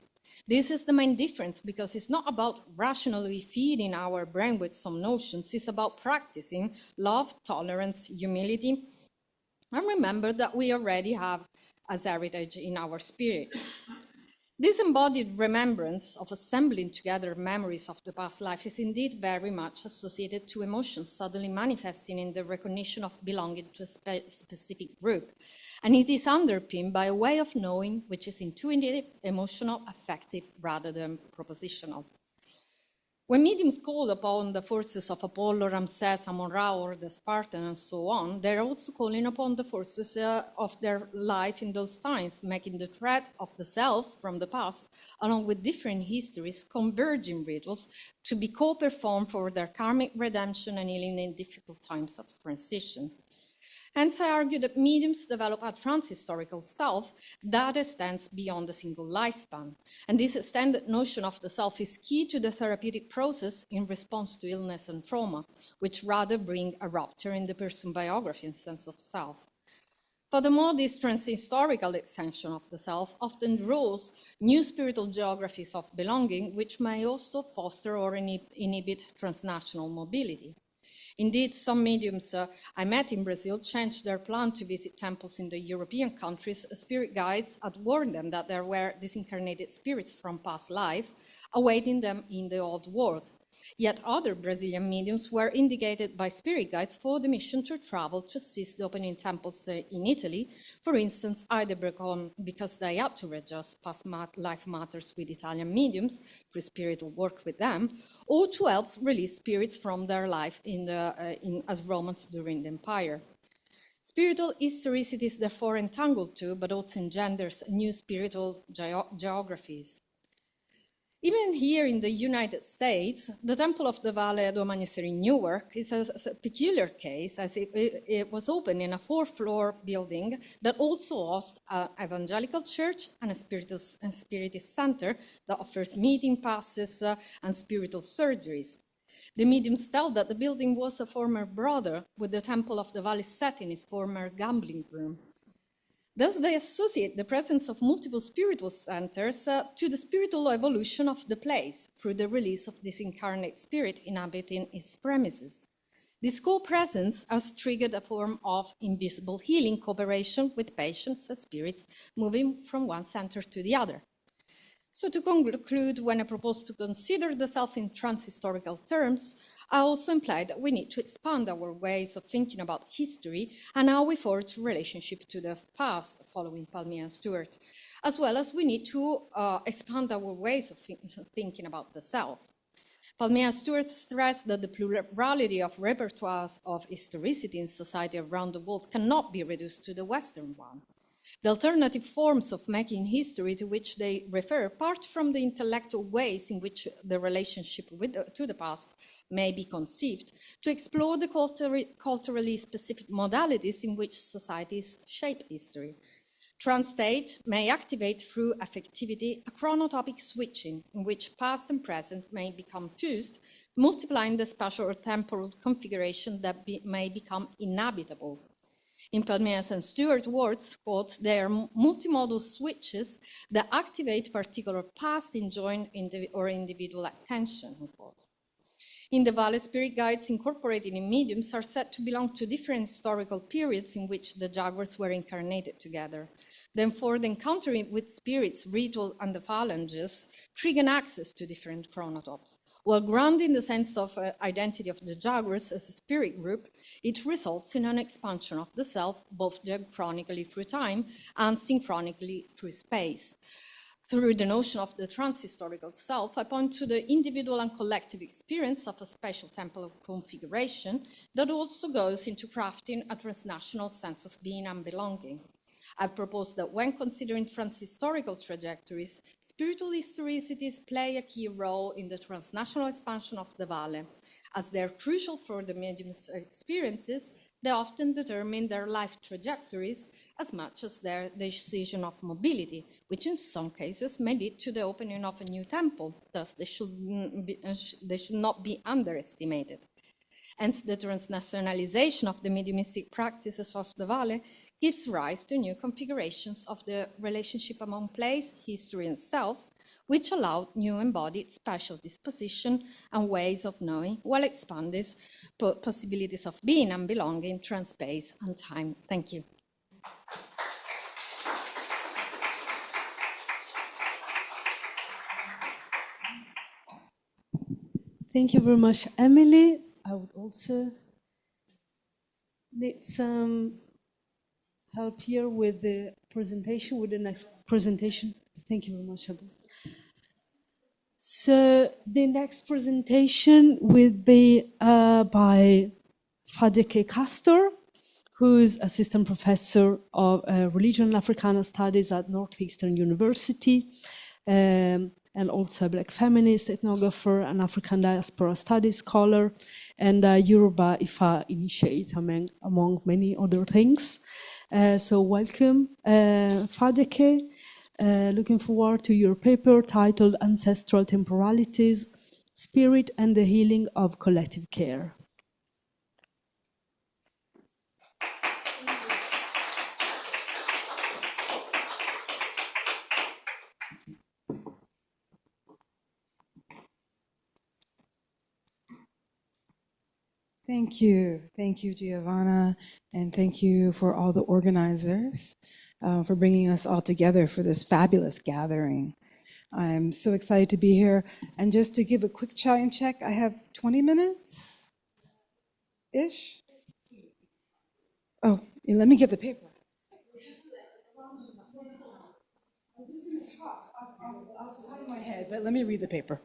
This is the main difference because it's not about rationally feeding our brain with some notions, it's about practicing love, tolerance, humility, and remember that we already have as heritage in our spirit. This embodied remembrance of assembling together memories of the past life is indeed very much associated to emotions suddenly manifesting in the recognition of belonging to a specific group. And it is underpinned by a way of knowing which is intuitive, emotional, affective, rather than propositional. When mediums call upon the forces of Apollo, Ramses, Amon-Ra, or the Spartan, and so on, they're also calling upon the forces of their life in those times, making the thread of the selves from the past, along with different histories, converging rituals to be co-performed for their karmic redemption and healing in difficult times of transition. Hence, I argue that mediums develop a transhistorical self that extends beyond a single lifespan. And this extended notion of the self is key to the therapeutic process in response to illness and trauma, which rather bring a rupture in the person biography and sense of self. Furthermore, this transhistorical extension of the self often draws new spiritual geographies of belonging, which may also foster or inhibit transnational mobility. Indeed, some mediums I met in Brazil changed their plan to visit temples in the European countries. Spirit guides had warned them that there were disincarnated spirits from past life awaiting them in the old world. Yet other Brazilian mediums were indicated by spirit guides for the mission to travel to assist the opening temples in Italy, for instance, either because they had to readjust past life matters with Italian mediums through spiritual work with them, or to help release spirits from their life as Romans during the empire. Spiritual historicities therefore entangle too, but also engenders new spiritual geographies. Even here in the United States, the Temple of the Valle do Amanhecer in Newark is a peculiar case, as it was open in a 4-floor building that also hosts an evangelical church and a spiritist center that offers meeting passes and spiritual surgeries. The mediums tell that the building was a former brother with the Temple of the Valle set in its former gambling room. Thus, they associate the presence of multiple spiritual centers to the spiritual evolution of the place through the release of this incarnate spirit inhabiting its premises. This co-presence has triggered a form of invisible healing cooperation with patients and spirits moving from one center to the other. So to conclude, when I propose to consider the self in trans-historical terms, I also implied that we need to expand our ways of thinking about history and how we forge relationship to the past, following Palmier and Stewart, as well as we need to expand our ways of thinking about the self. Palmier and Stewart stressed that the plurality of repertoires of historicity in society around the world cannot be reduced to the Western one. The alternative forms of making history to which they refer part from the intellectual ways in which the relationship to the past may be conceived, to explore the culturally specific modalities in which societies shape history. Transstate may activate through affectivity a chronotopic switching in which past and present may become fused, multiplying the spatial or temporal configuration that may become inhabitable. In Palmier's and Stewart's words, quote, they are multimodal switches that activate particular past enjoined or individual attention, unquote. In the Vale, spirit guides incorporated in mediums are said to belong to different historical periods in which the jaguars were incarnated together. Therefore, the encounter with spirits, ritual, and the phalanges trigger access to different chronotopes. While grounding the sense of identity of the jaguars as a spirit group, it results in an expansion of the self, both diachronically through time and synchronically through space. Through the notion of the trans-historical self, I point to the individual and collective experience of a spatial temporal configuration that also goes into crafting a transnational sense of being and belonging. I've proposed that when considering trans-historical trajectories, spiritual historicities play a key role in the transnational expansion of the Vale. As they're crucial for the medium's experiences, they often determine their life trajectories as much as their decision of mobility, which in some cases may lead to the opening of a new temple. Thus, they should not be underestimated. Hence, the transnationalization of the mediumistic practices of the Vale gives rise to new configurations of the relationship among place, history, and self, which allow new embodied spatial disposition and ways of knowing, while expanding possibilities of being and belonging trans space and time. Thank you. Thank you very much, Emily. I would also need some help here with the presentation, with the next presentation. Thank you very much, Abu. So the next presentation will be by Fadeke Castor, who is assistant professor of religion and Africana studies at Northeastern University, and also a Black feminist, ethnographer, and African diaspora studies scholar, and a Yoruba Ifa initiate, among many other things. So welcome, Fadeke. Looking forward to your paper titled Ancestral Temporalities, Spirit and the Healing of Collective Care. Thank you, Giovanna, and thank you for all the organizers for bringing us all together for this fabulous gathering. I'm so excited to be here, and just to give a quick time check, I have 20 minutes-ish. Oh, let me get the paper. I'm just going to talk off the top of my head, but let me read the paper.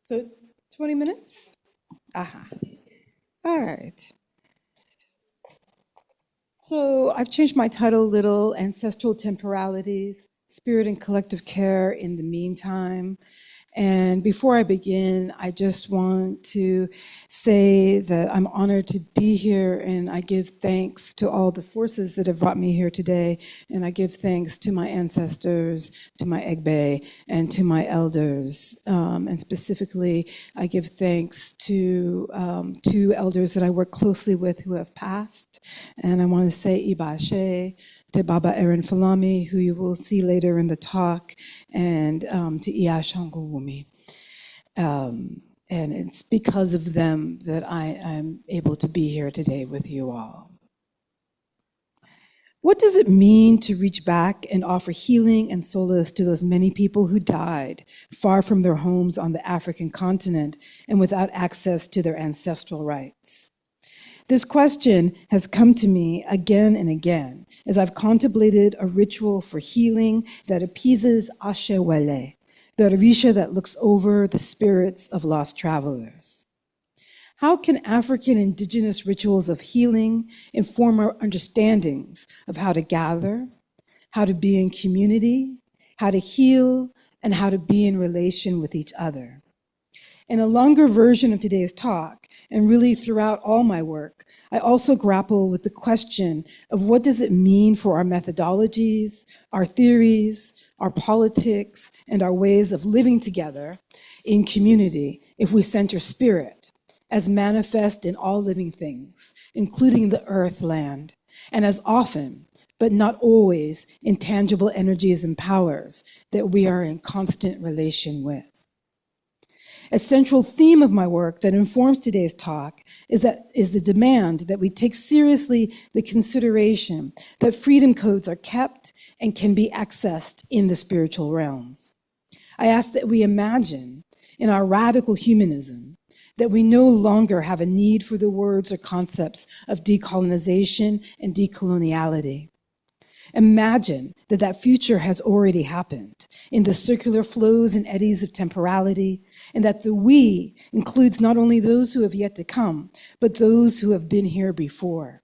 So 20 minutes? Aha. All right. So I've changed my title a little, Ancestral Temporalities, Spirit and Collective Care in the Meantime. And before I begin, I just want to say that I'm honored to be here, and I give thanks to all the forces that have brought me here today. And I give thanks to my ancestors, to my Egbe, and to my elders. And specifically, I give thanks to two elders that I work closely with who have passed. And I want to say Ibashe, to Baba Erin Falami, who you will see later in the talk, and to Iya Shangowumi. And it's because of them that I am able to be here today with you all. What does it mean to reach back and offer healing and solace to those many people who died far from their homes on the African continent and without access to their ancestral rights? This question has come to me again and again as I've contemplated a ritual for healing that appeases Ashewele, the Orisha that looks over the spirits of lost travelers. How can African indigenous rituals of healing inform our understandings of how to gather, how to be in community, how to heal, and how to be in relation with each other? In a longer version of today's talk, and really throughout all my work, I also grapple with the question of what does it mean for our methodologies, our theories, our politics, and our ways of living together in community if we center spirit as manifest in all living things, including the earth, land, and as often, but not always, intangible energies and powers that we are in constant relation with. A central theme of my work that informs today's talk is the demand that we take seriously the consideration that freedom codes are kept and can be accessed in the spiritual realms. I ask that we imagine in our radical humanism that we no longer have a need for the words or concepts of decolonization and decoloniality. Imagine that that future has already happened in the circular flows and eddies of temporality, and that the we includes not only those who have yet to come, but those who have been here before.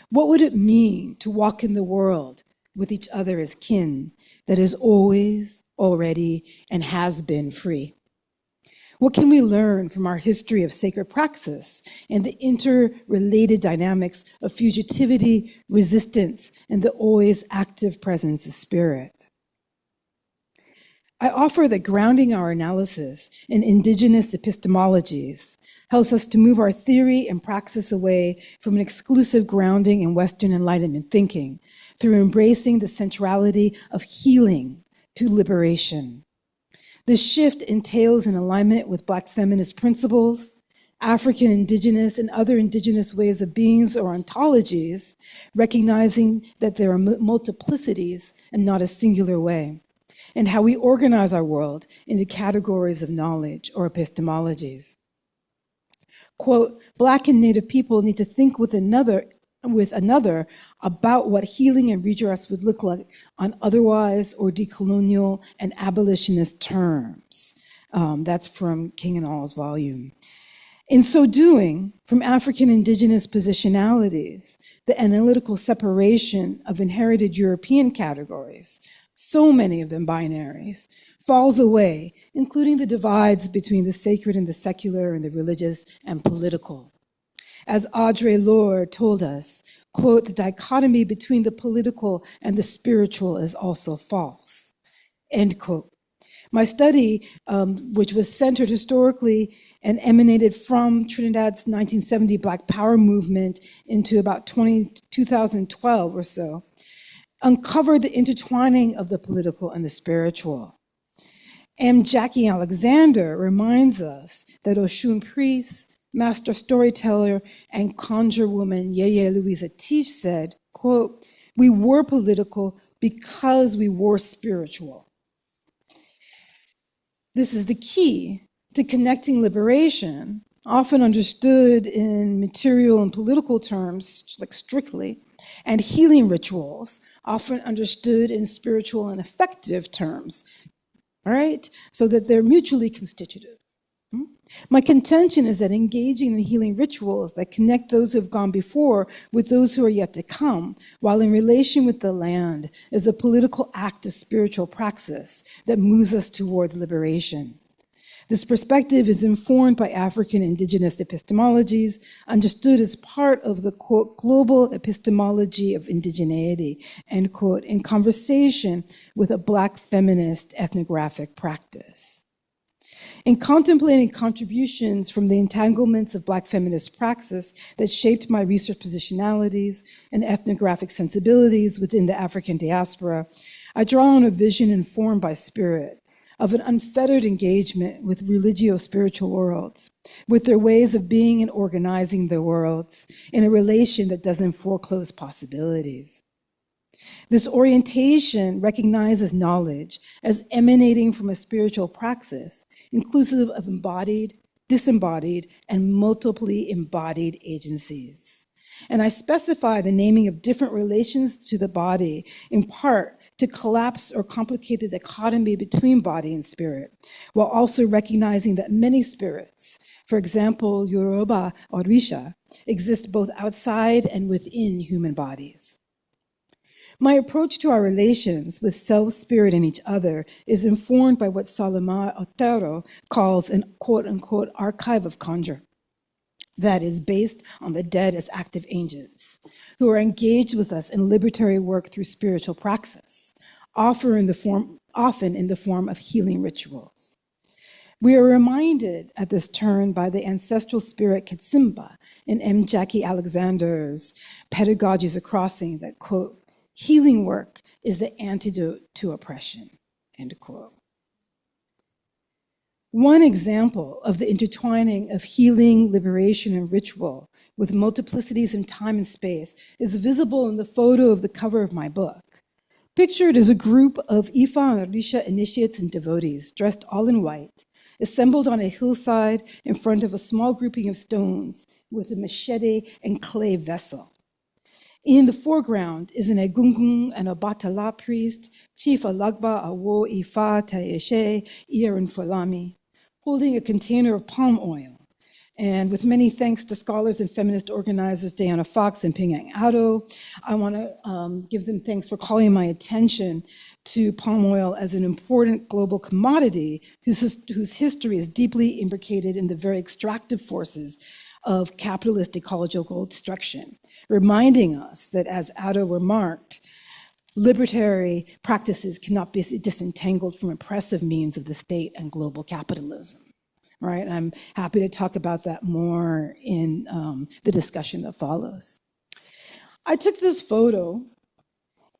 What would it mean to walk in the world with each other as kin that is always, already, and has been free? What can we learn from our history of sacred praxis and the interrelated dynamics of fugitivity, resistance, and the always active presence of spirit? I offer that grounding our analysis in indigenous epistemologies helps us to move our theory and praxis away from an exclusive grounding in Western Enlightenment thinking through embracing the centrality of healing to liberation. This shift entails an alignment with Black feminist principles, African indigenous and other indigenous ways of beings or ontologies, recognizing that there are multiplicities and not a singular way, and how we organize our world into categories of knowledge or epistemologies. Quote, Black and Native people need to think with another about what healing and redress would look like on otherwise or decolonial and abolitionist terms. That's from King and All's volume. In so doing, from African indigenous positionalities, the analytical separation of inherited European categories, so many of them binaries, falls away, including the divides between the sacred and the secular and the religious and political. As Audre Lorde told us, quote, the dichotomy between the political and the spiritual is also false, end quote. My study, which was centered historically and emanated from Trinidad's 1970 Black Power movement into about 2012 or so, uncovered the intertwining of the political and the spiritual. M. Jackie Alexander reminds us that Oshun priests, master storyteller, and conjure woman Yeye Louisa Teach said, quote, we were political because we were spiritual. This is the key to connecting liberation, often understood in material and political terms, like strictly, and healing rituals, often understood in spiritual and affective terms, all right? So that they're mutually constitutive. My contention is that engaging in healing rituals that connect those who have gone before with those who are yet to come, while in relation with the land, is a political act of spiritual praxis that moves us towards liberation. This perspective is informed by African indigenous epistemologies, understood as part of the, quote, global epistemology of indigeneity, end quote, in conversation with a Black feminist ethnographic practice. In contemplating contributions from the entanglements of Black feminist praxis that shaped my research positionalities and ethnographic sensibilities within the African diaspora, I draw on a vision informed by spirit, of an unfettered engagement with religio-spiritual worlds, with their ways of being and organizing their worlds in a relation that doesn't foreclose possibilities. This orientation recognizes knowledge as emanating from a spiritual praxis, inclusive of embodied, disembodied, and multiply embodied agencies. And I specify the naming of different relations to the body, in part to collapse or complicate the dichotomy between body and spirit, while also recognizing that many spirits, for example, Yoruba or Orisha, exist both outside and within human bodies. My approach to our relations with self, spirit, and each other is informed by what Salomar Otero calls an quote-unquote archive of conjure that is based on the dead as active agents who are engaged with us in liberatory work through spiritual praxis, often in the form of healing rituals. We are reminded at this turn by the ancestral spirit Kitsimba in M. Jackie Alexander's Pedagogies of Crossing that, quote, healing work is the antidote to oppression, end quote. One example of the intertwining of healing, liberation, and ritual with multiplicities in time and space is visible in the photo of the cover of my book. Pictured is a group of Ifa and Orisha initiates and devotees dressed all in white, assembled on a hillside in front of a small grouping of stones with a machete and clay vessel. In the foreground is an Egungun and a Batala priest, Chief Alagba Awo Ifa Taeshe Irin Folami, holding a container of palm oil. And with many thanks to scholars and feminist organizers Diana Fox and Pingyang Ado, I want to give them thanks for calling my attention to palm oil as an important global commodity whose history is deeply imbricated in the very extractive forces of capitalist ecological destruction, reminding us that, as Ado remarked, libertary practices cannot be disentangled from oppressive means of the state and global capitalism. Right? I'm happy to talk about that more in the discussion that follows. I took this photo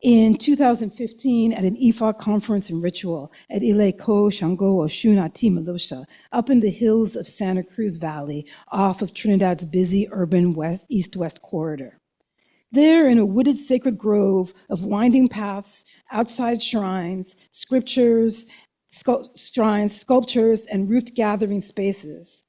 in 2015 at an Ifa conference and ritual at Ileko Shango Oshun Ati Malosha, up in the hills of Santa Cruz Valley, off of Trinidad's busy urban east-west corridor. There, in a wooded sacred grove of winding paths, outside shrines, scriptures, sculptures, and roofed gathering spaces.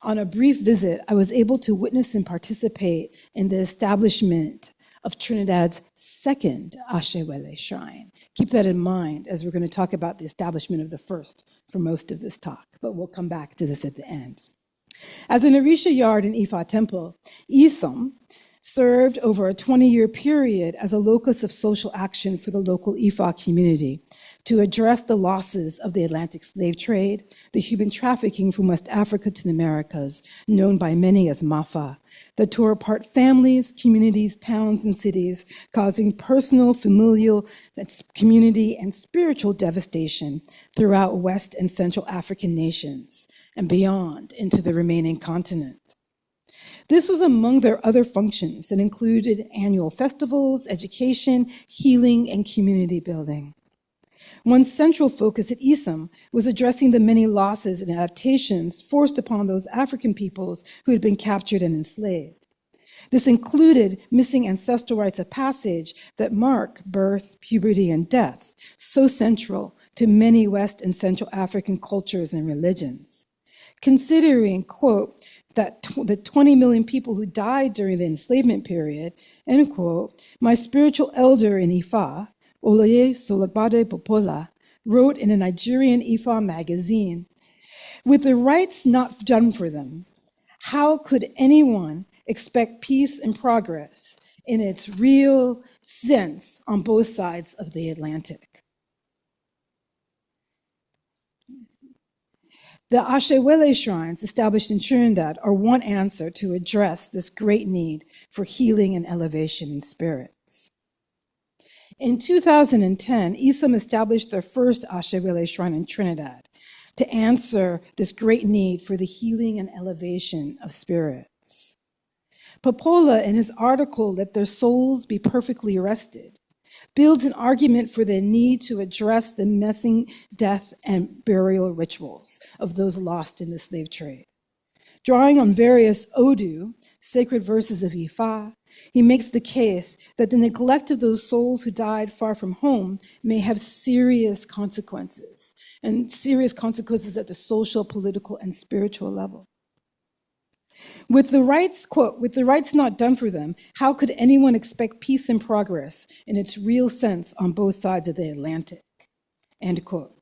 On a brief visit, I was able to witness and participate in the establishment of Trinidad's second Ashewele shrine. Keep that in mind as we're going to talk about the establishment of the first for most of this talk, but we'll come back to this at the end. As an Orisha yard and Ifa temple, Isom served over a 20-year period as a locus of social action for the local Ifa community to address the losses of the Atlantic slave trade, the human trafficking from West Africa to the Americas, known by many as Mafa, that tore apart families, communities, towns, and cities, causing personal, familial, community, and spiritual devastation throughout West and Central African nations and beyond into the remaining continent. This was among their other functions that included annual festivals, education, healing, and community building. One central focus at Isom was addressing the many losses and adaptations forced upon those African peoples who had been captured and enslaved. This included missing ancestral rites of passage that mark birth, puberty, and death, so central to many West and Central African cultures and religions. Considering, quote, that the 20 million people who died during the enslavement period, end quote, my spiritual elder in Ifa, Oloye Solagbade Popola, wrote in a Nigerian Ifa magazine, with the rights not done for them, how could anyone expect peace and progress in its real sense on both sides of the Atlantic? The Ashewele shrines established in Trinidad are one answer to address this great need for healing and elevation in spirits. In 2010, Isom established their first Ashewele shrine in Trinidad to answer this great need for the healing and elevation of spirits. Popola, in his article, Let Their Souls Be Perfectly Rested, builds an argument for the need to address the missing death and burial rituals of those lost in the slave trade. Drawing on various Odu, sacred verses of Ifa, he makes the case that the neglect of those souls who died far from home may have serious consequences, and serious consequences at the social, political, and spiritual level. With the rights, quote, with the rights not done for them, how could anyone expect peace and progress in its real sense on both sides of the Atlantic? End quote.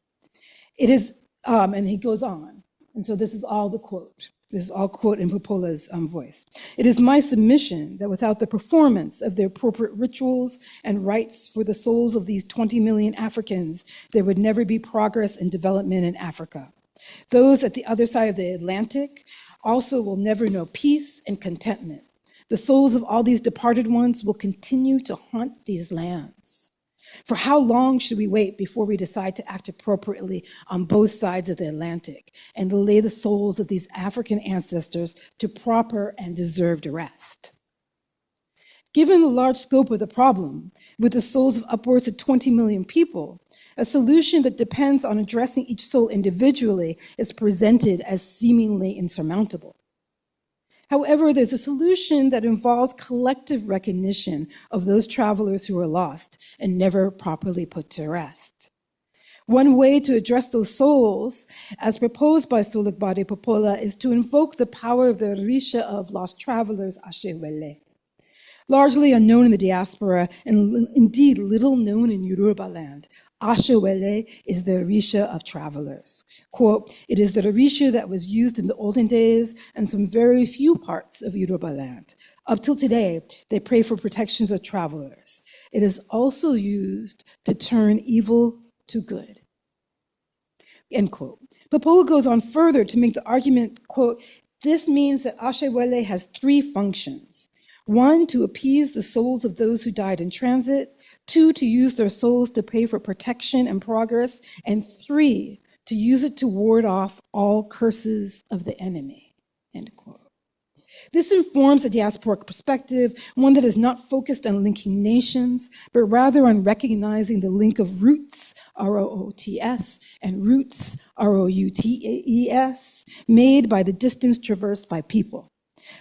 It is, and he goes on, and so this is all the quote. This is all quote in Popola's voice. It is my submission that without the performance of the appropriate rituals and rites for the souls of these 20 million Africans, there would never be progress and development in Africa. Those at the other side of the Atlantic also will never know peace and contentment. The souls of all these departed ones will continue to haunt these lands. For how long should we wait before we decide to act appropriately on both sides of the Atlantic and lay the souls of these African ancestors to proper and deserved rest? Given the large scope of the problem, with the souls of upwards of 20 million people, a solution that depends on addressing each soul individually is presented as seemingly insurmountable. However, there's a solution that involves collective recognition of those travelers who are lost and never properly put to rest. One way to address those souls, as proposed by Solugbade Popola, is to invoke the power of the Risha of lost travelers, Ashewele. Largely unknown in the diaspora and indeed little known in Yoruba land, Ashewele is the Orisha of travelers. Quote, it is the Orisha that was used in the olden days and some very few parts of Yoruba land. Up till today, they pray for protections of travelers. It is also used to turn evil to good. End quote. Popola goes on further to make the argument, quote, this means that Ashewele has three functions. One, to appease the souls of those who died in transit. Two, to use their souls to pay for protection and progress. And three, to use it to ward off all curses of the enemy, end quote. This informs a diasporic perspective, one that is not focused on linking nations, but rather on recognizing the link of roots, R-O-O-T-S, and roots, R-O-U-T-E-S, made by the distance traversed by people.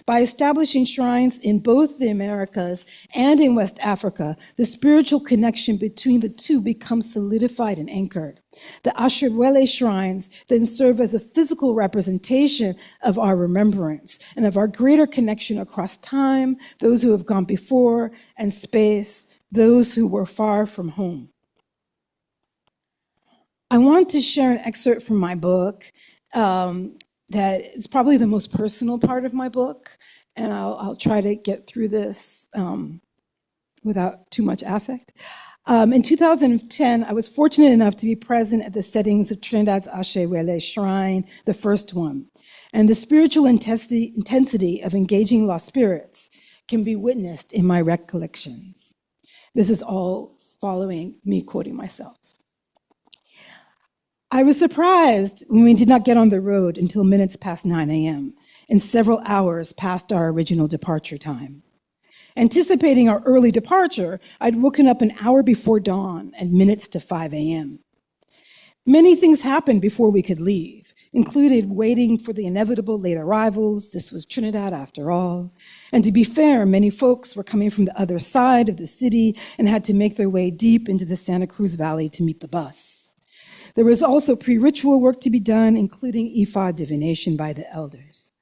By establishing shrines in both the Americas and in West Africa, the spiritual connection between the two becomes solidified and anchored. The Ashewele shrines then serve as a physical representation of our remembrance and of our greater connection across time, those who have gone before, and space, those who were far from home. I want to share an excerpt from my book. That is probably the most personal part of my book, and I'll try to get through this without too much affect. In 2010, I was fortunate enough to be present at the settings of Trinidad's Ashewele Shrine, the first one. And the spiritual intensity of engaging lost spirits can be witnessed in my recollections. This is all following me quoting myself. I was surprised when we did not get on the road until minutes past 9 a.m. and several hours past our original departure time. Anticipating our early departure, I'd woken up an hour before dawn and minutes to 5 a.m. Many things happened before we could leave, including waiting for the inevitable late arrivals. This was Trinidad after all. And to be fair, many folks were coming from the other side of the city and had to make their way deep into the Santa Cruz Valley to meet the bus. There was also pre-ritual work to be done, including Ifa divination by the elders.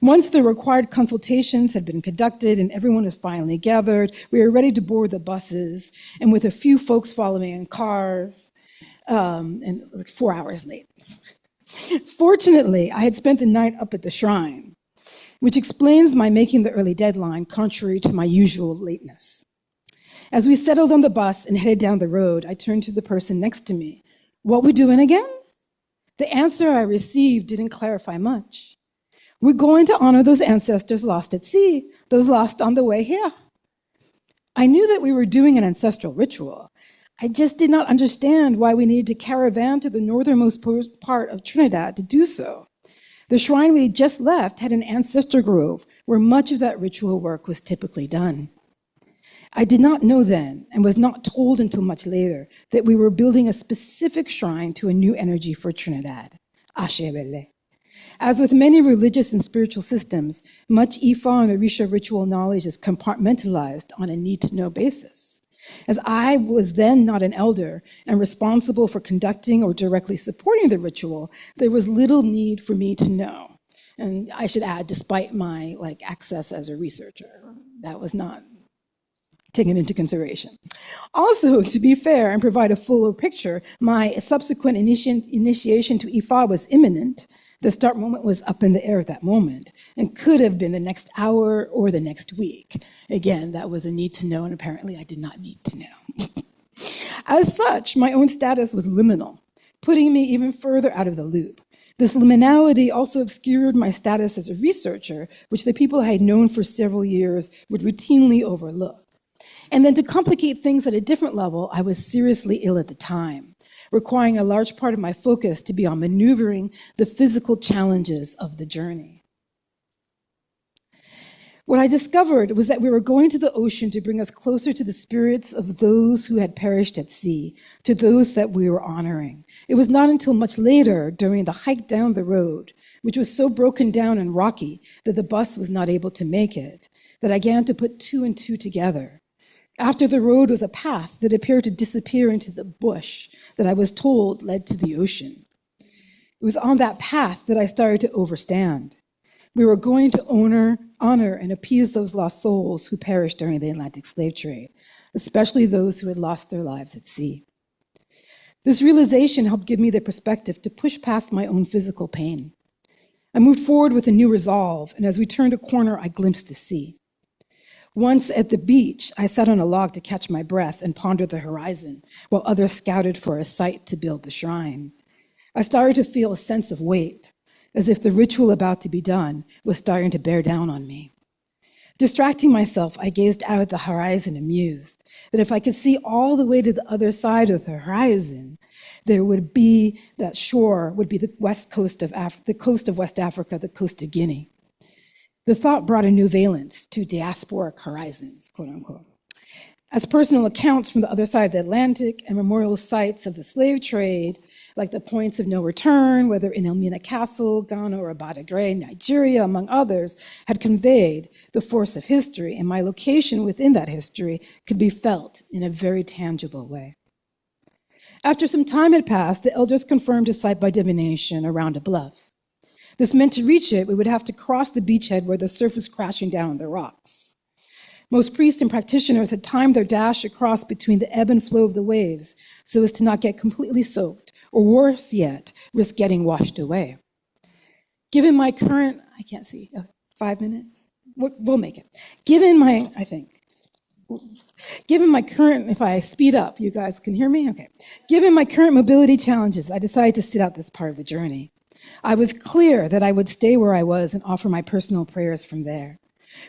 Once the required consultations had been conducted and everyone was finally gathered, we were ready to board the buses, and with a few folks following in cars, and it was like 4 hours late. Fortunately, I had spent the night up at the shrine, which explains my making the early deadline, contrary to my usual lateness. As we settled on the bus and headed down the road, I turned to the person next to me. What we doing again? The answer I received didn't clarify much. We're going to honor those ancestors lost at sea, those lost on the way here. I knew that we were doing an ancestral ritual. I just did not understand why we needed to caravan to the northernmost part of Trinidad to do so. The shrine we just left had an ancestor grove where much of that ritual work was typically done. I did not know then, and was not told until much later, that we were building a specific shrine to a new energy for Trinidad, Ashebele. As with many religious and spiritual systems, much Ifa and Orisha ritual knowledge is compartmentalized on a need-to-know basis. As I was then not an elder and responsible for conducting or directly supporting the ritual, there was little need for me to know. And I should add, despite my access as a researcher, that was not taken into consideration. Also, to be fair and provide a fuller picture, my subsequent initiation to Ifa was imminent. The start moment was up in the air at that moment and could have been the next hour or the next week. Again, that was a need to know, and apparently I did not need to know. As such, my own status was liminal, putting me even further out of the loop. This liminality also obscured my status as a researcher, which the people I had known for several years would routinely overlook. And then to complicate things at a different level, I was seriously ill at the time, requiring a large part of my focus to be on maneuvering the physical challenges of the journey. What I discovered was that we were going to the ocean to bring us closer to the spirits of those who had perished at sea, to those that we were honoring. It was not until much later, during the hike down the road, which was so broken down and rocky that the bus was not able to make it, that I began to put two and two together. After the road was a path that appeared to disappear into the bush that I was told led to the ocean. It was on that path that I started to overstand. We were going to honor and appease those lost souls who perished during the Atlantic slave trade, especially those who had lost their lives at sea. This realization helped give me the perspective to push past my own physical pain. I moved forward with a new resolve, and as we turned a corner, I glimpsed the sea. Once at the beach, I sat on a log to catch my breath and pondered the horizon, while others scouted for a site to build the shrine. I started to feel a sense of weight, as if the ritual about to be done was starting to bear down on me. Distracting myself, I gazed out at the horizon, amused that if I could see all the way to the other side of the horizon, there would be that shore would be the west coast of the coast of West Africa, the coast of Guinea. The thought brought a new valence to diasporic horizons, quote unquote. As personal accounts from the other side of the Atlantic and memorial sites of the slave trade, like the points of no return, whether in Elmina Castle, Ghana, or Badagry, Nigeria, among others, had conveyed the force of history, and my location within that history could be felt in a very tangible way. After some time had passed, the elders confirmed a site by divination around a bluff. This meant to reach it, we would have to cross the beachhead where the surf was crashing down on the rocks. Most priests and practitioners had timed their dash across between the ebb and flow of the waves so as to not get completely soaked, or worse yet, risk getting washed away. Given my current, 5 minutes? We'll make it. Given my current, if I speed up, you guys can hear me? Okay. Given my current mobility challenges, I decided to sit out this part of the journey. I was clear that I would stay where I was and offer my personal prayers from there.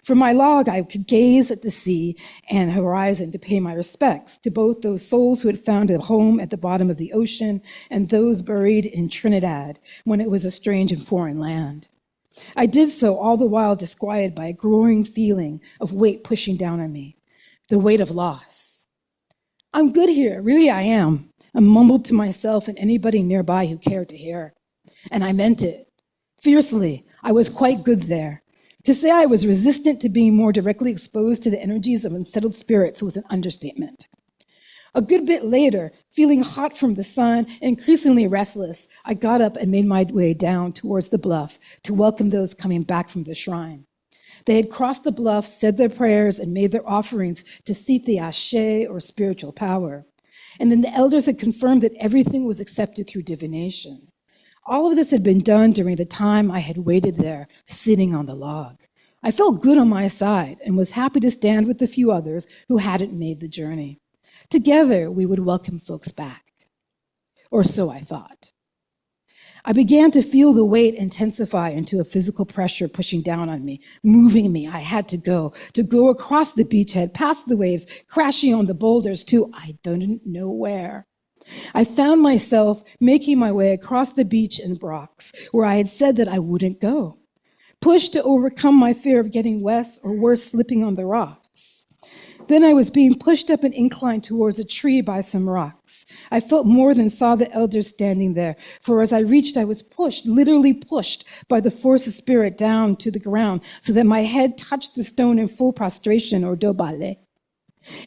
From my log, I could gaze at the sea and horizon to pay my respects to both those souls who had found a home at the bottom of the ocean and those buried in Trinidad when it was a strange and foreign land. I did so all the while disquieted by a growing feeling of weight pushing down on me, the weight of loss. I'm good here, really I am, I mumbled to myself and anybody nearby who cared to hear. And I meant it. Fiercely, I was quite good there. To say I was resistant to being more directly exposed to the energies of unsettled spirits was an understatement. A good bit later, feeling hot from the sun, increasingly restless, I got up and made my way down towards the bluff to welcome those coming back from the shrine. They had crossed the bluff, said their prayers, and made their offerings to seek the ashe, or spiritual power. And then the elders had confirmed that everything was accepted through divination. All of this had been done during the time I had waited there, sitting on the log. I felt good on my side and was happy to stand with the few others who hadn't made the journey. Together, we would welcome folks back. Or so I thought. I began to feel the weight intensify into a physical pressure pushing down on me, moving me. I had to go across the beachhead, past the waves, crashing on the boulders to I don't know where. I found myself making my way across the beach in rocks where I had said that I wouldn't go, pushed to overcome my fear of getting wet or worse, slipping on the rocks. Then I was being pushed up an incline towards a tree by some rocks. I felt more than saw the elders standing there, for as I reached, I was pushed, literally pushed by the force of spirit down to the ground so that my head touched the stone in full prostration or dobale.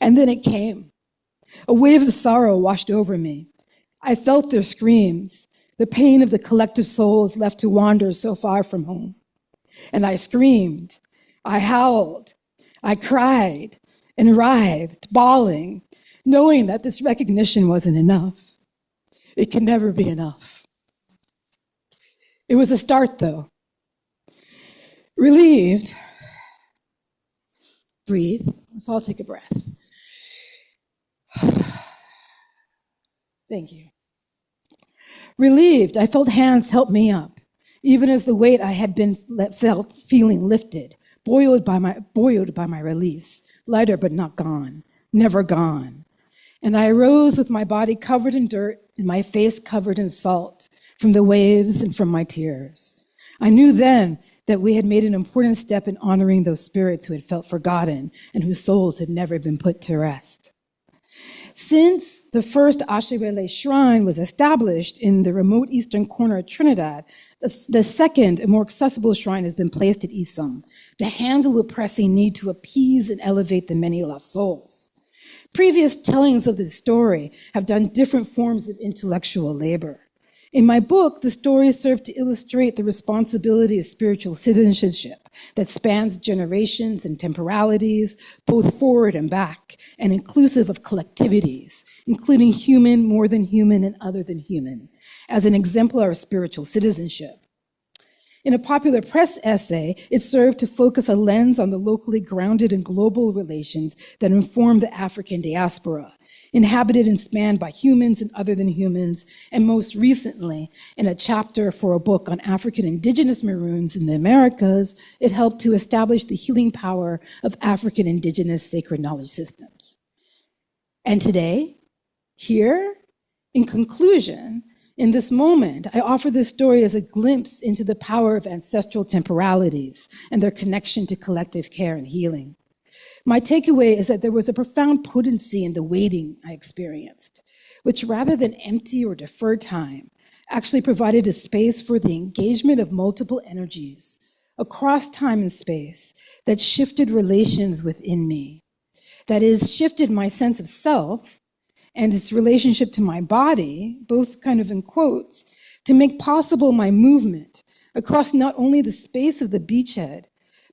And then it came. A wave of sorrow washed over me. I felt their screams, the pain of the collective souls left to wander so far from home. And I screamed, I howled, I cried, and writhed, bawling, knowing that this recognition wasn't enough. It can never be enough. It was a start, though. Relieved, breathe. Let's all take a breath. Thank you. Relieved, I felt hands help me up, even as the weight I had been felt feeling lifted, buoyed by my release, lighter but not gone, never gone. And I arose with my body covered in dirt and my face covered in salt from the waves and from my tears. I knew then that we had made an important step in honoring those spirits who had felt forgotten and whose souls had never been put to rest. Since the first Ashewele shrine was established in the remote eastern corner of Trinidad, the second, a more accessible shrine has been placed at Isam to handle the pressing need to appease and elevate the many lost souls. Previous tellings of this story have done different forms of intellectual labor. In my book, the stories serve to illustrate the responsibility of spiritual citizenship that spans generations and temporalities, both forward and back, and inclusive of collectivities, including human, more than human, and other than human, as an exemplar of spiritual citizenship. In a popular press essay, it served to focus a lens on the locally grounded and global relations that inform the African diaspora, inhabited and spanned by humans and other than humans, and most recently, in a chapter for a book on African indigenous Maroons in the Americas, it helped to establish the healing power of African indigenous sacred knowledge systems. And today, here, in conclusion, in this moment, I offer this story as a glimpse into the power of ancestral temporalities and their connection to collective care and healing. My takeaway is that there was a profound potency in the waiting I experienced, which rather than empty or defer time, actually provided a space for the engagement of multiple energies across time and space that shifted relations within me. That is, shifted my sense of self and its relationship to my body, both kind of in quotes, to make possible my movement across not only the space of the beachhead,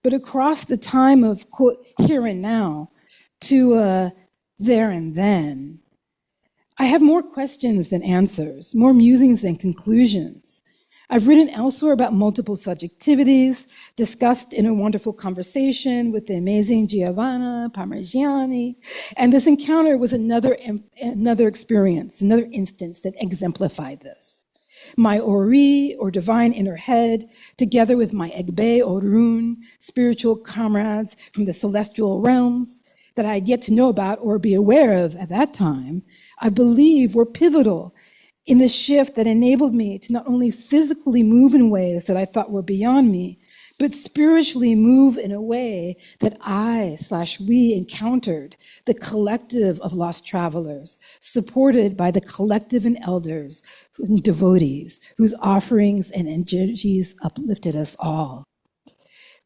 but across the time of, quote, here and now, to there and then. I have more questions than answers, more musings than conclusions. I've written elsewhere about multiple subjectivities, discussed in a wonderful conversation with the amazing Giovanna Parmigiani, and this encounter was another experience, another instance that exemplified this. My Ori, or divine inner head, together with my Egbe Orun, spiritual comrades from the celestial realms that I had yet to know about or be aware of at that time, I believe were pivotal in the shift that enabled me to not only physically move in ways that I thought were beyond me, but spiritually move in a way that we encountered the collective of lost travelers, supported by the collective and elders and devotees whose offerings and energies uplifted us all.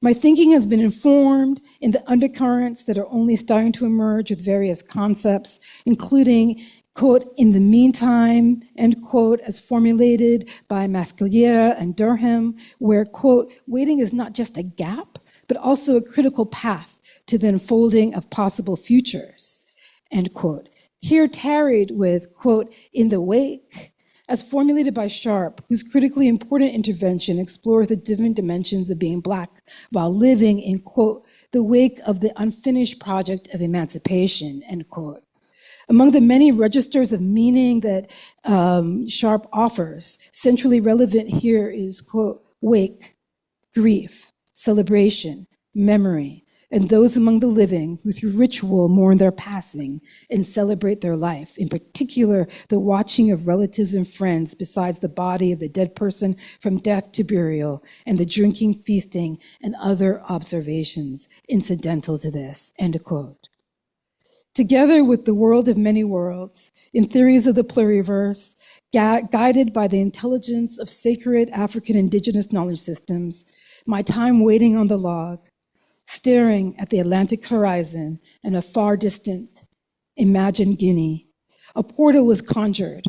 My thinking has been informed in the undercurrents that are only starting to emerge with various concepts, including, quote, in the meantime, end quote, as formulated by Mascalier and Durham, where, quote, waiting is not just a gap, but also a critical path to the unfolding of possible futures, end quote. Here tarried with, quote, in the wake, as formulated by Sharp, whose critically important intervention explores the different dimensions of being Black while living in, quote, the wake of the unfinished project of emancipation, end quote. Among the many registers of meaning that Sharp offers, centrally relevant here is, quote, wake, grief, celebration, memory, and those among the living who through ritual mourn their passing and celebrate their life, in particular, the watching of relatives and friends besides the body of the dead person from death to burial, and the drinking, feasting, and other observations incidental to this, end quote. Together with the world of many worlds, in theories of the pluriverse, guided by the intelligence of sacred African indigenous knowledge systems, my time waiting on the log, staring at the Atlantic horizon and a far distant, imagined Guinea, a portal was conjured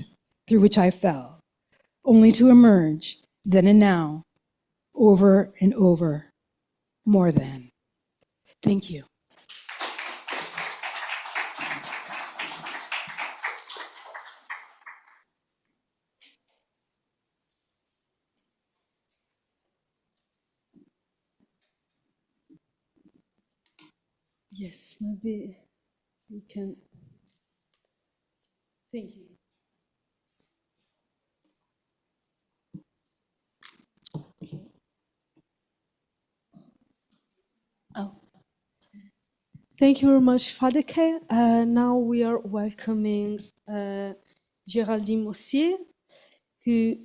through which I fell, only to emerge then and now, over and over, more than. Thank you. Yes, maybe we can. Thank you. Oh. Thank you very much, Fadeke. Now we are welcoming Géraldine Mossier, who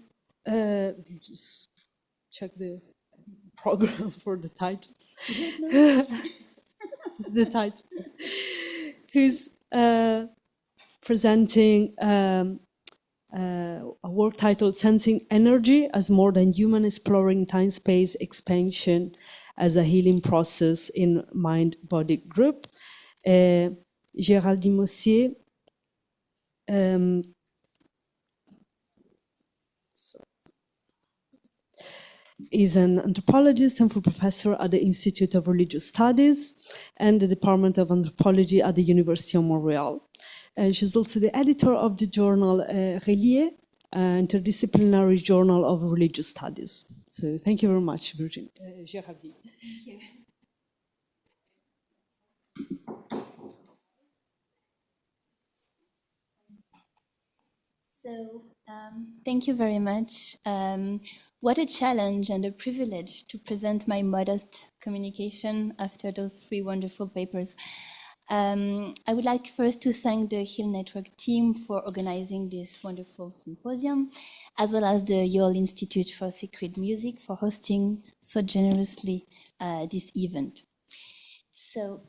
just check the program for the title. It's the title. Who's presenting a work titled Sensing Energy as More Than Human, Exploring Time-Space Expansion as a Healing Process in Mind-Body Group. Géraldine Mossier is an anthropologist and full professor at the Institute of Religious Studies and the Department of Anthropology at the University of Montreal. She's also the editor of the journal Relié, interdisciplinary journal of religious studies. So thank you very much, Géraldine. Thank you. So, thank you very much. What a challenge and a privilege to present my modest communication after those 3 wonderful papers. I would like first to thank the Hill Network team for organizing this wonderful symposium, as well as the Yale Institute for Sacred Music for hosting so generously this event. So,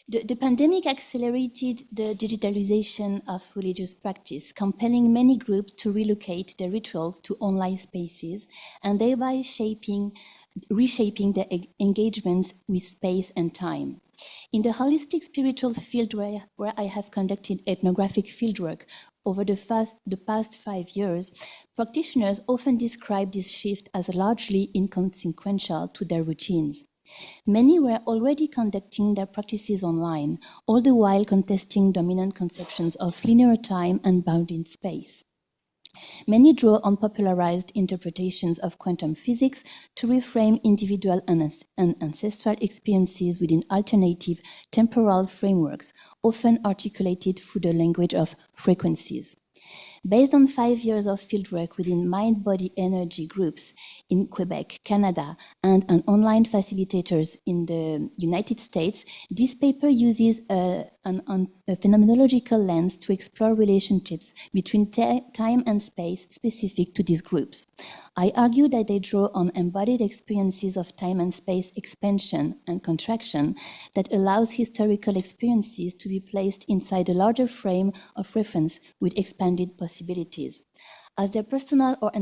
the pandemic accelerated the digitalization of religious practice, compelling many groups to relocate their rituals to online spaces and thereby reshaping their engagements with space and time. In the holistic spiritual field where I have conducted ethnographic fieldwork over the past 5 years, practitioners often describe this shift as largely inconsequential to their routines. Many were already conducting their practices online, all the while contesting dominant conceptions of linear time and bounded space. Many draw on popularized interpretations of quantum physics to reframe individual and ancestral experiences within alternative temporal frameworks, often articulated through the language of frequencies. Based on 5 years of fieldwork within mind-body energy groups in Quebec, Canada, and an online facilitators in the United States, this paper uses a phenomenological lens to explore relationships between time and space specific to these groups. I argue that they draw on embodied experiences of time and space expansion and contraction that allows historical experiences to be placed inside a larger frame of reference with expanded possibilities. As their personal or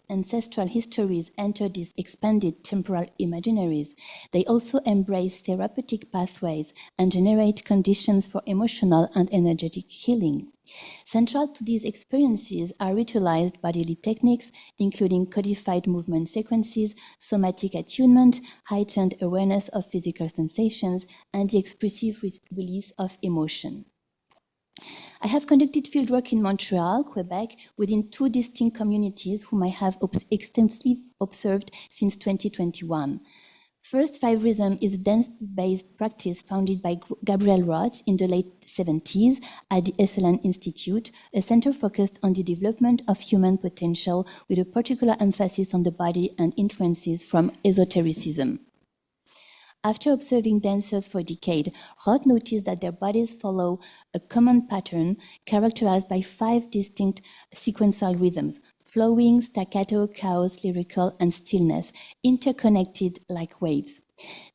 ancestral histories enter these expanded temporal imaginaries, they also embrace therapeutic pathways and generate conditions for emotional and energetic healing. Central to these experiences are ritualized bodily techniques, including codified movement sequences, somatic attunement, heightened awareness of physical sensations, and the expressive release of emotion. I have conducted fieldwork in Montreal, Quebec, within 2 distinct communities whom I have extensively observed since 2021. First, Vibrism is a dance-based practice founded by Gabriel Roth in the late 70s at the Esalen Institute, a center focused on the development of human potential with a particular emphasis on the body and influences from esotericism. After observing dancers for a decade, Roth noticed that their bodies follow a common pattern characterized by 5 distinct sequential rhythms: flowing, staccato, chaos, lyrical, and stillness, interconnected like waves.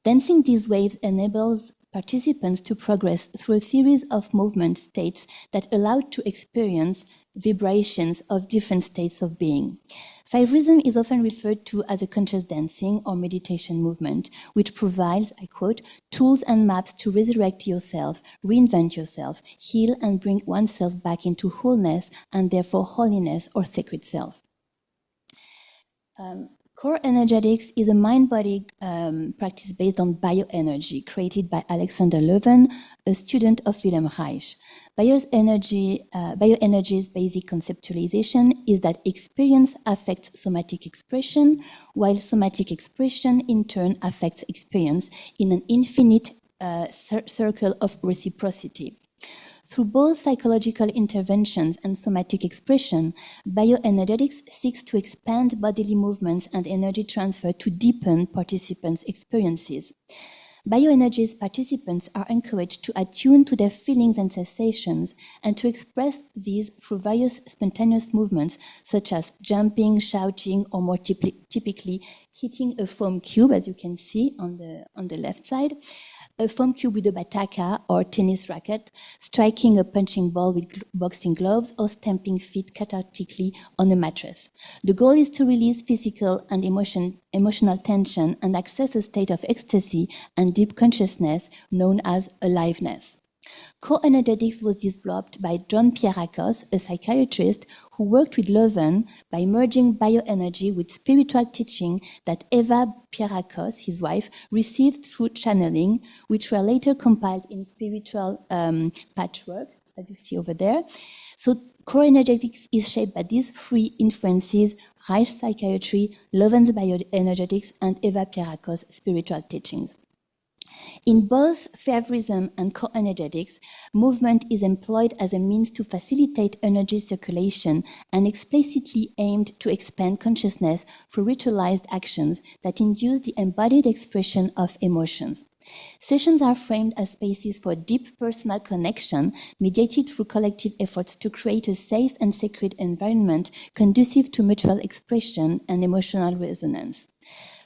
Dancing these waves enables participants to progress through a series of movement states that allowed to experience vibrations of different states of being. 5 Rhythm is often referred to as a conscious dancing or meditation movement, which provides, I quote, tools and maps to resurrect yourself, reinvent yourself, heal and bring oneself back into wholeness and therefore holiness or sacred self. Core energetics is a mind-body practice based on bioenergy created by Alexander Leuven, a student of Wilhelm Reich. Bioenergy's basic conceptualization is that experience affects somatic expression, while somatic expression in turn affects experience in an infinite circle of reciprocity. Through both psychological interventions and somatic expression, bioenergetics seeks to expand bodily movements and energy transfer to deepen participants' experiences. Bioenergy's participants are encouraged to attune to their feelings and sensations and to express these through various spontaneous movements such as jumping, shouting, or more typically hitting a foam cube, as you can see on the left side, a foam cube with a bataka or tennis racket, striking a punching ball with boxing gloves, or stamping feet cathartically on a mattress. The goal is to release physical and emotional tension and access a state of ecstasy and deep consciousness known as aliveness. Co-energetics was developed by John Pierrakos, a psychiatrist who worked with Leuven by merging bioenergy with spiritual teaching that Eva Pierrakos, his wife, received through channeling, which were later compiled in spiritual patchwork, as you see over there. So co-energetics is shaped by these 3 influences: Reich's psychiatry, Leuven's bioenergetics, and Eva Pierrakos' spiritual teachings. In both 5 Rhythm and co-energetics, movement is employed as a means to facilitate energy circulation and explicitly aimed to expand consciousness through ritualized actions that induce the embodied expression of emotions. Sessions are framed as spaces for deep personal connection, mediated through collective efforts to create a safe and sacred environment conducive to mutual expression and emotional resonance.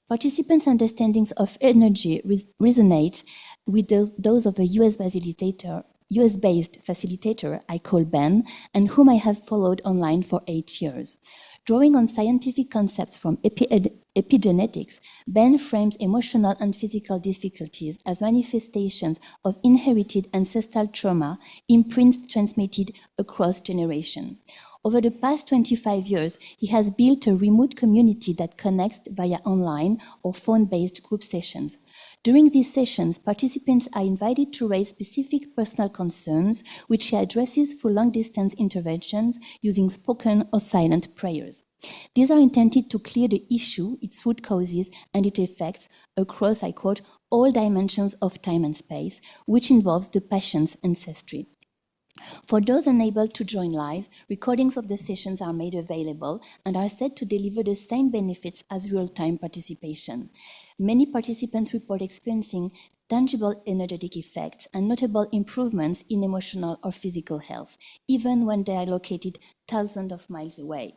Participants' understandings of energy resonate with those of a US-based facilitator I call Ben, and whom I have followed online for 8 years. Drawing on scientific concepts from epigenetics, Ben frames emotional and physical difficulties as manifestations of inherited ancestral trauma, imprints transmitted across generations. Over the past 25 years, he has built a remote community that connects via online or phone-based group sessions. During these sessions, participants are invited to raise specific personal concerns, which he addresses through long-distance interventions using spoken or silent prayers. These are intended to clear the issue, its root causes, and its effects across, I quote, all dimensions of time and space, which involves the patient's ancestry. For those unable to join live, recordings of the sessions are made available and are said to deliver the same benefits as real-time participation. Many participants report experiencing tangible energetic effects and notable improvements in emotional or physical health, even when they are located thousands of miles away.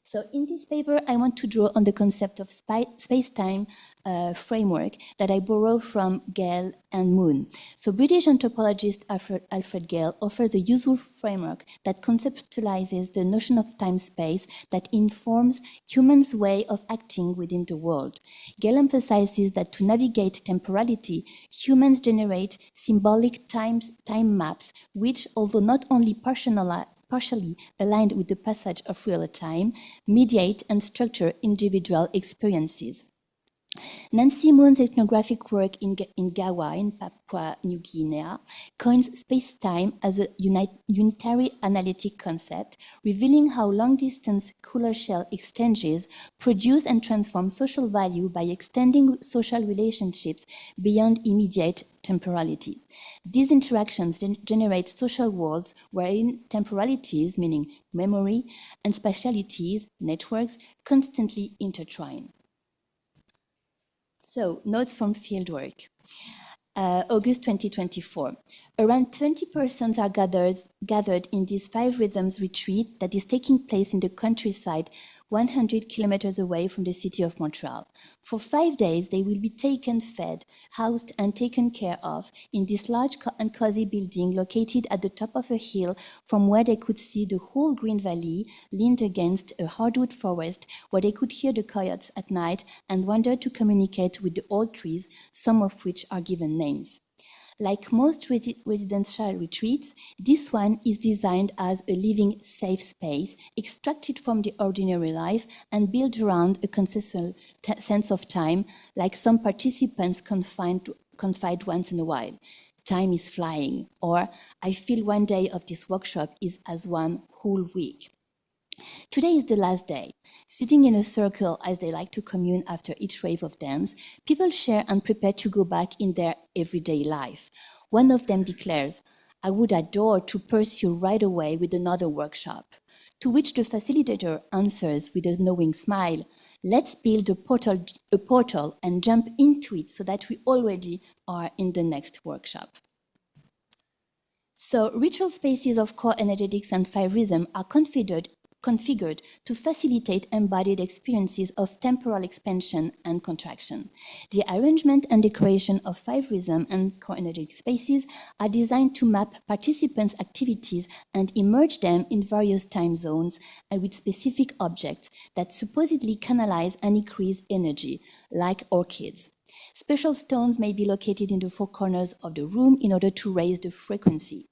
So in this paper, I want to draw on the concept of space-time framework that I borrow from Gale and Moon. So British anthropologist Alfred Gale offers a useful framework that conceptualizes the notion of time-space that informs humans' way of acting within the world. Gale emphasizes that to navigate temporality, humans generate symbolic time maps, which, although not only partially aligned with the passage of real time, mediate and structure individual experiences. Nancy Moon's ethnographic work in Gawa, in Papua New Guinea, coins space-time as a unitary analytic concept, revealing how long-distance cooler shell exchanges produce and transform social value by extending social relationships beyond immediate temporality. These interactions generate social worlds wherein temporalities, meaning memory, and spatialities, networks, constantly intertwine. So, notes from fieldwork. August 2024. Around 20 persons are gathered in this 5 Rhythms retreat that is taking place in the countryside 100 kilometers away from the city of Montreal. For 5 days, they will be taken, fed, housed, and taken care of in this large and cozy building located at the top of a hill from where they could see the whole Green Valley leaned against a hardwood forest where they could hear the coyotes at night and wander to communicate with the old trees, some of which are given names. Like most residential retreats, this one is designed as a living, safe space, extracted from the ordinary life and built around a consensual sense of time, like some participants confide once in a while. Time is flying, or I feel one day of this workshop is as one whole week. Today is the last day. Sitting in a circle as they like to commune after each wave of dance, people share and prepare to go back in their everyday life. One of them declares, I would adore to pursue right away with another workshop. To which the facilitator answers with a knowing smile, let's build a portal and jump into it so that we already are in the next workshop. So ritual spaces of core energetics and 5 rhythm are configured to facilitate embodied experiences of temporal expansion and contraction. The arrangement and decoration of 5 rhythm and core energetic spaces are designed to map participants' activities and immerse them in various time zones and with specific objects that supposedly canalize and increase energy, like orchids. Special stones may be located in the 4 corners of the room in order to raise the frequency.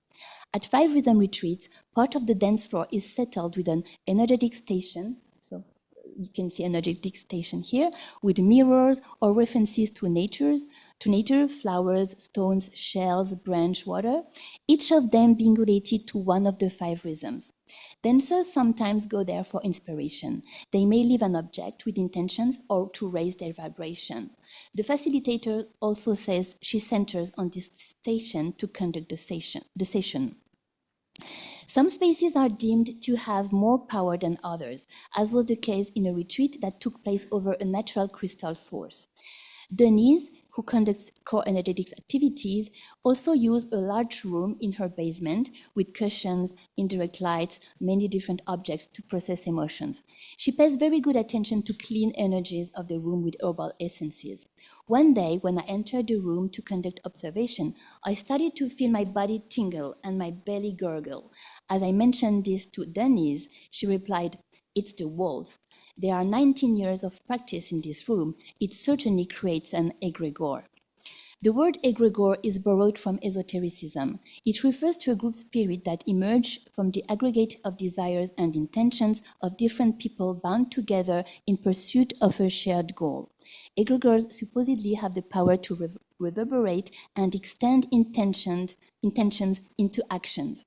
At 5 rhythm retreats, part of the dance floor is settled with an energetic station. So you can see energetic station here with mirrors or references to nature, flowers, stones, shells, branch, water, each of them being related to one of the 5 rhythms. Dancers sometimes go there for inspiration. They may leave an object with intentions or to raise their vibration. The facilitator also says she centers on this station to conduct the session. Some spaces are deemed to have more power than others, as was the case in a retreat that took place over a natural crystal source. Denise, who conducts core energetics activities, also used a large room in her basement with cushions, indirect lights, many different objects to process emotions. She pays very good attention to clean energies of the room with herbal essences. One day, when I entered the room to conduct observation, I started to feel my body tingle and my belly gurgle. As I mentioned this to Denise, she replied, "It's the walls. There are 19 years of practice in this room. It certainly creates an egregore." The word egregore is borrowed from esotericism. It refers to a group spirit that emerged from the aggregate of desires and intentions of different people bound together in pursuit of a shared goal. Egregores supposedly have the power to reverberate and extend intentions into actions.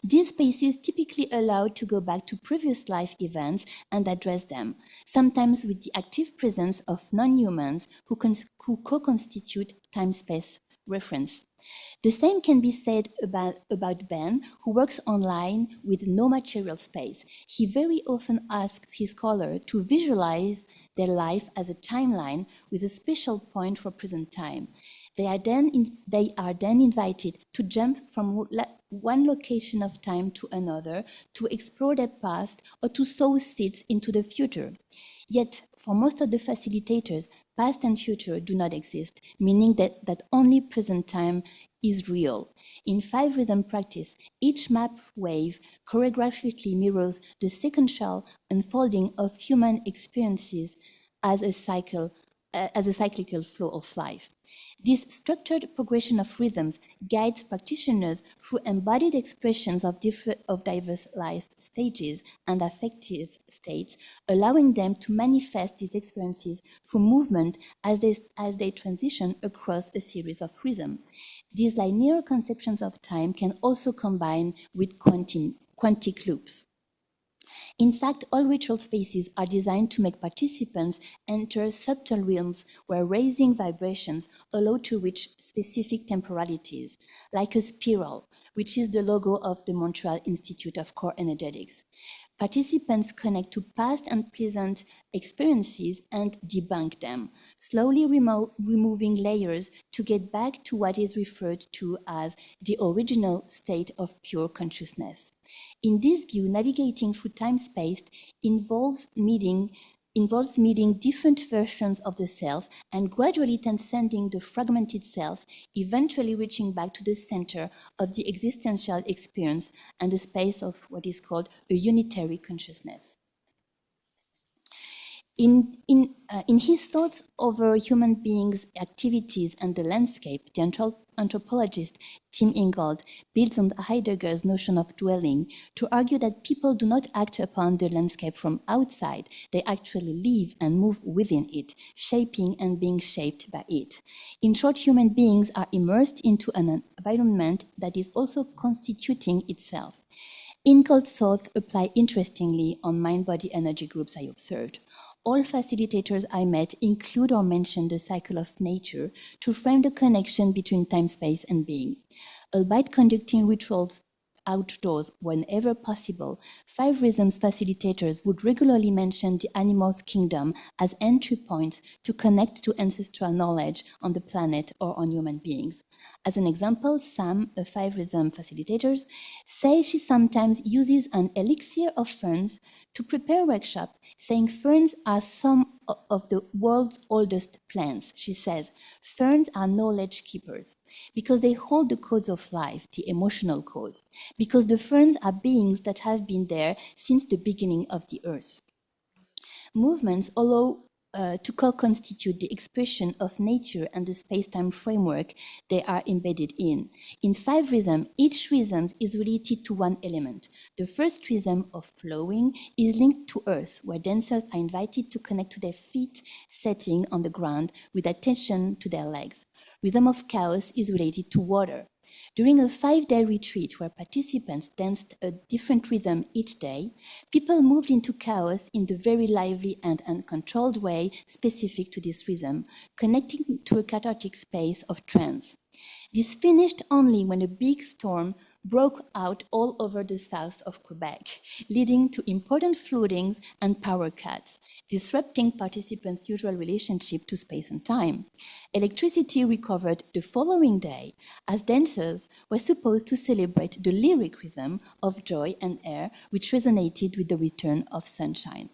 These spaces typically allow to go back to previous life events and address them, sometimes with the active presence of non-humans who co-constitute time-space reference. The same can be said about Ben, who works online with no material space. He very often asks his scholar to visualize their life as a timeline with a special point for present time. They are then invited to jump from one location of time to another, to explore their past, or to sow seeds into the future. Yet, for most of the facilitators, past and future do not exist, meaning that only present time is real. In 5 rhythm practice, each map wave choreographically mirrors the sequential unfolding of human experiences as a cyclical flow of life. This structured progression of rhythms guides practitioners through embodied expressions of diverse life stages and affective states, allowing them to manifest these experiences through movement as they transition across a series of rhythms. These linear conceptions of time can also combine with quantic loops. In fact, all ritual spaces are designed to make participants enter subtle realms where raising vibrations allow to reach specific temporalities, like a spiral, which is the logo of the Montreal Institute of Core Energetics. Participants connect to past and present experiences and debunk them. slowly removing layers to get back to what is referred to as the original state of pure consciousness. In this view, navigating through time-space involves meeting different versions of the self and gradually transcending the fragmented self, eventually reaching back to the center of the existential experience and the space of what is called a unitary consciousness. In his thoughts over human beings' activities and the landscape, the anthropologist Tim Ingold builds on Heidegger's notion of dwelling to argue that people do not act upon the landscape from outside, they actually live and move within it, shaping and being shaped by it. In short, human beings are immersed into an environment that is also constituting itself. Ingold's thoughts apply interestingly on mind-body energy groups I observed. All facilitators I met include or mention the cycle of nature to frame the connection between time, space, and being. Albeit conducting rituals outdoors whenever possible, Five Rhythms facilitators would regularly mention the animal's kingdom as entry points to connect to ancestral knowledge on the planet or on human beings. As an example, Sam, a Five Rhythm facilitator, says she sometimes uses an elixir of ferns to prepare a workshop, saying ferns are some of the world's oldest plants. She says, ferns are knowledge keepers because they hold the codes of life, the emotional codes, because the ferns are beings that have been there since the beginning of the earth. Movements allow to co-constitute the expression of nature and the space-time framework they are embedded in. In Five Rhythms, each rhythm is related to one element. The first rhythm of flowing is linked to earth, where dancers are invited to connect to their feet setting on the ground with attention to their legs. Rhythm of chaos is related to water. During a 5-day retreat where participants danced a different rhythm each day, people moved into chaos in the very lively and uncontrolled way specific to this rhythm, connecting to a cathartic space of trance. This finished only when a big storm broke out all over the south of Quebec, leading to important floodings and power cuts, disrupting participants' usual relationship to space and time. Electricity recovered the following day, as dancers were supposed to celebrate the lyric rhythm of joy and air, which resonated with the return of sunshine.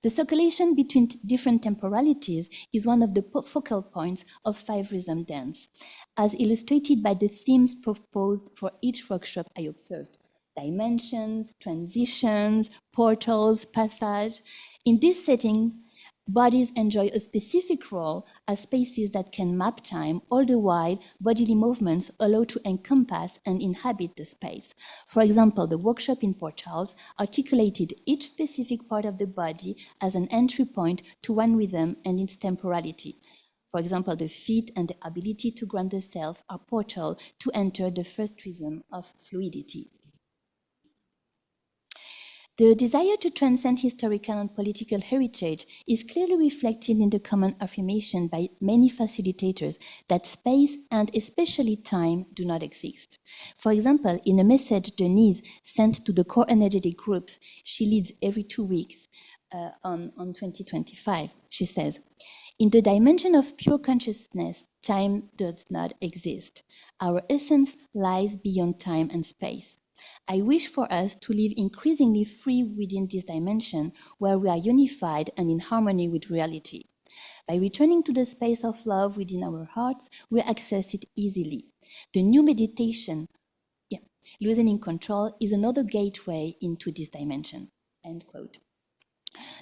The circulation between different temporalities is one of the focal points of Five Rhythm dance, as illustrated by the themes proposed for each workshop I observed. Dimensions, transitions, portals, passage. In these settings, bodies enjoy a specific role as spaces that can map time, all the while bodily movements allow to encompass and inhabit the space. For example, the workshop in Portals articulated each specific part of the body as an entry point to one rhythm and its temporality. For example, the feet and the ability to ground the self are portal to enter the first rhythm of fluidity. The desire to transcend historical and political heritage is clearly reflected in the common affirmation by many facilitators that space and especially time do not exist. For example, in a message Denise sent to the core energetic groups she leads every 2 weeks on 2025, she says, "In the dimension of pure consciousness, time does not exist. Our essence lies beyond time and space. I wish for us to live increasingly free within this dimension where we are unified and in harmony with reality. By returning to the space of love within our hearts, we access it easily. The new meditation, loosening control, is another gateway into this dimension." End quote.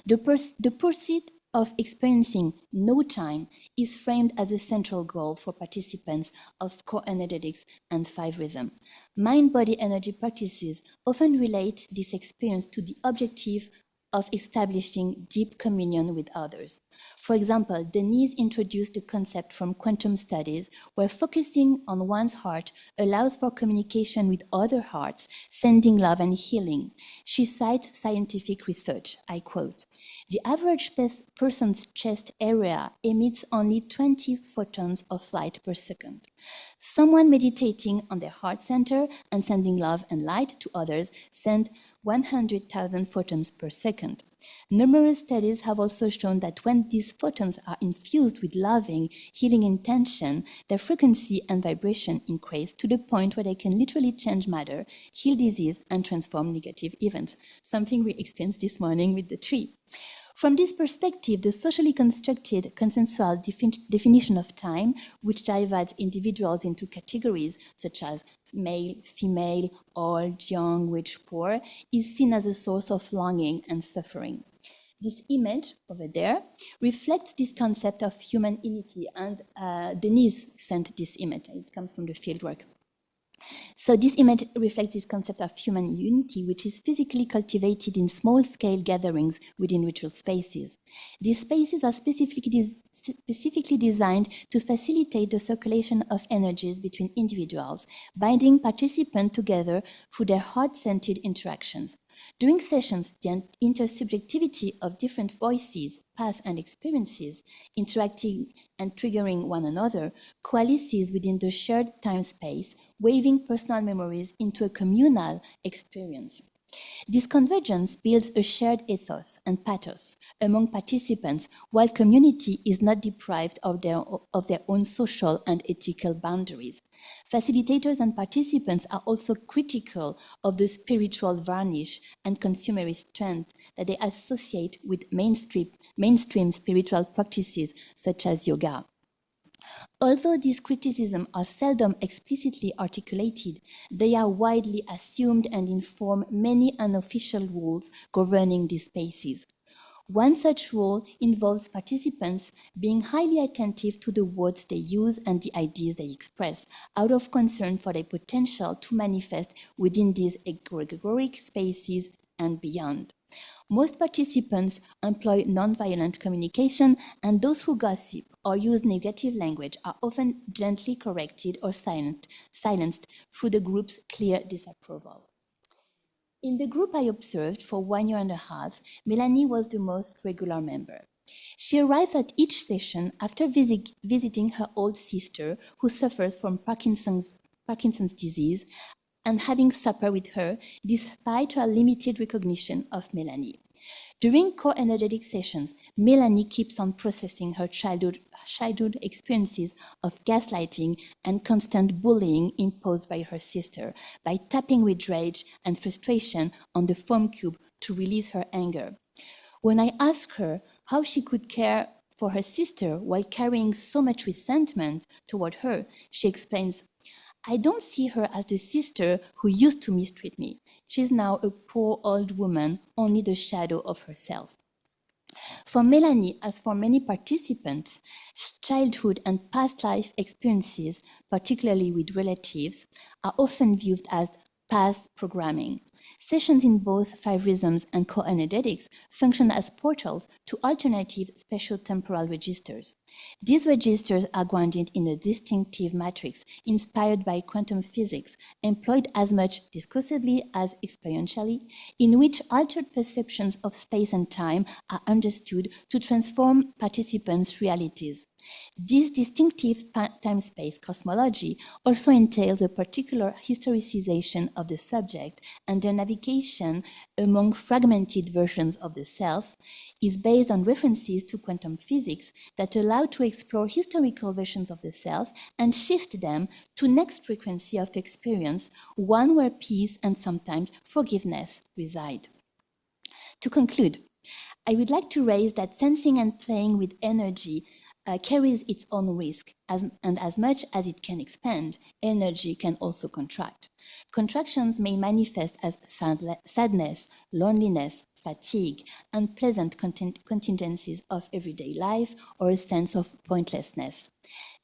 The pursuit of experiencing no time is framed as a central goal for participants of core energetics and Five Rhythm. Mind-body energy practices often relate this experience to the objective of establishing deep communion with others. For example, Denise introduced the concept from quantum studies where focusing on one's heart allows for communication with other hearts, sending love and healing. She cites scientific research, I quote, "The average person's chest area emits only 20 photons of light per second. Someone meditating on their heart center and sending love and light to others send 100,000 photons per second. Numerous studies have also shown that when these photons are infused with loving, healing intention, their frequency and vibration increase to the point where they can literally change matter, heal disease, and transform negative events, something we experienced this morning with the tree. From this perspective, the socially constructed consensual definition of time, which divides individuals into categories such as male, female, old, young, rich, poor, is seen as a source of longing and suffering. This image over there reflects this concept of human unity, and Denise sent this image. It comes from the fieldwork. So this image reflects this concept of human unity, which is physically cultivated in small-scale gatherings within ritual spaces. These spaces are specifically designed to facilitate the circulation of energies between individuals, binding participants together through their heart-centered interactions. During sessions, the intersubjectivity of different voices, paths, and experiences interacting and triggering one another coalesces within the shared time-space, weaving personal memories into a communal experience. This convergence builds a shared ethos and pathos among participants, while community is not deprived of their own social and ethical boundaries. Facilitators and participants are also critical of the spiritual varnish and consumerist trend that they associate with mainstream spiritual practices such as yoga. Although these criticisms are seldom explicitly articulated, they are widely assumed and inform many unofficial rules governing these spaces. One such rule involves participants being highly attentive to the words they use and the ideas they express, out of concern for their potential to manifest within these egregoric spaces and beyond. Most participants employ nonviolent communication, and those who gossip or use negative language are often gently corrected or silenced through the group's clear disapproval. In the group I observed for 1.5 years, Melanie was the most regular member. She arrives at each session after visiting her old sister, who suffers from Parkinson's disease, and having supper with her, despite her limited recognition of Melanie. During core energetic sessions, Melanie keeps on processing her childhood experiences of gaslighting and constant bullying imposed by her sister, by tapping with rage and frustration on the foam cube to release her anger. When I ask her how she could care for her sister while carrying so much resentment toward her, she explains, "I don't see her as the sister who used to mistreat me. She's now a poor old woman, only the shadow of herself." For Melanie, as for many participants, childhood and past life experiences, particularly with relatives, are often viewed as past programming. Sessions in both 5 rhythms and co-energetics function as portals to alternative spatio-temporal registers. These registers are grounded in a distinctive matrix inspired by quantum physics, employed as much discursively as experientially, in which altered perceptions of space and time are understood to transform participants' realities. This distinctive time-space cosmology also entails a particular historicization of the subject, and their navigation among fragmented versions of the self is based on references to quantum physics that allow to explore historical versions of the self and shift them to next frequency of experience, one where peace and sometimes forgiveness reside. To conclude, I would like to raise that sensing and playing with energy carries its own risk, and as much as it can expand, energy can also contract. Contractions may manifest as sadness, loneliness, fatigue, unpleasant contingencies of everyday life, or a sense of pointlessness.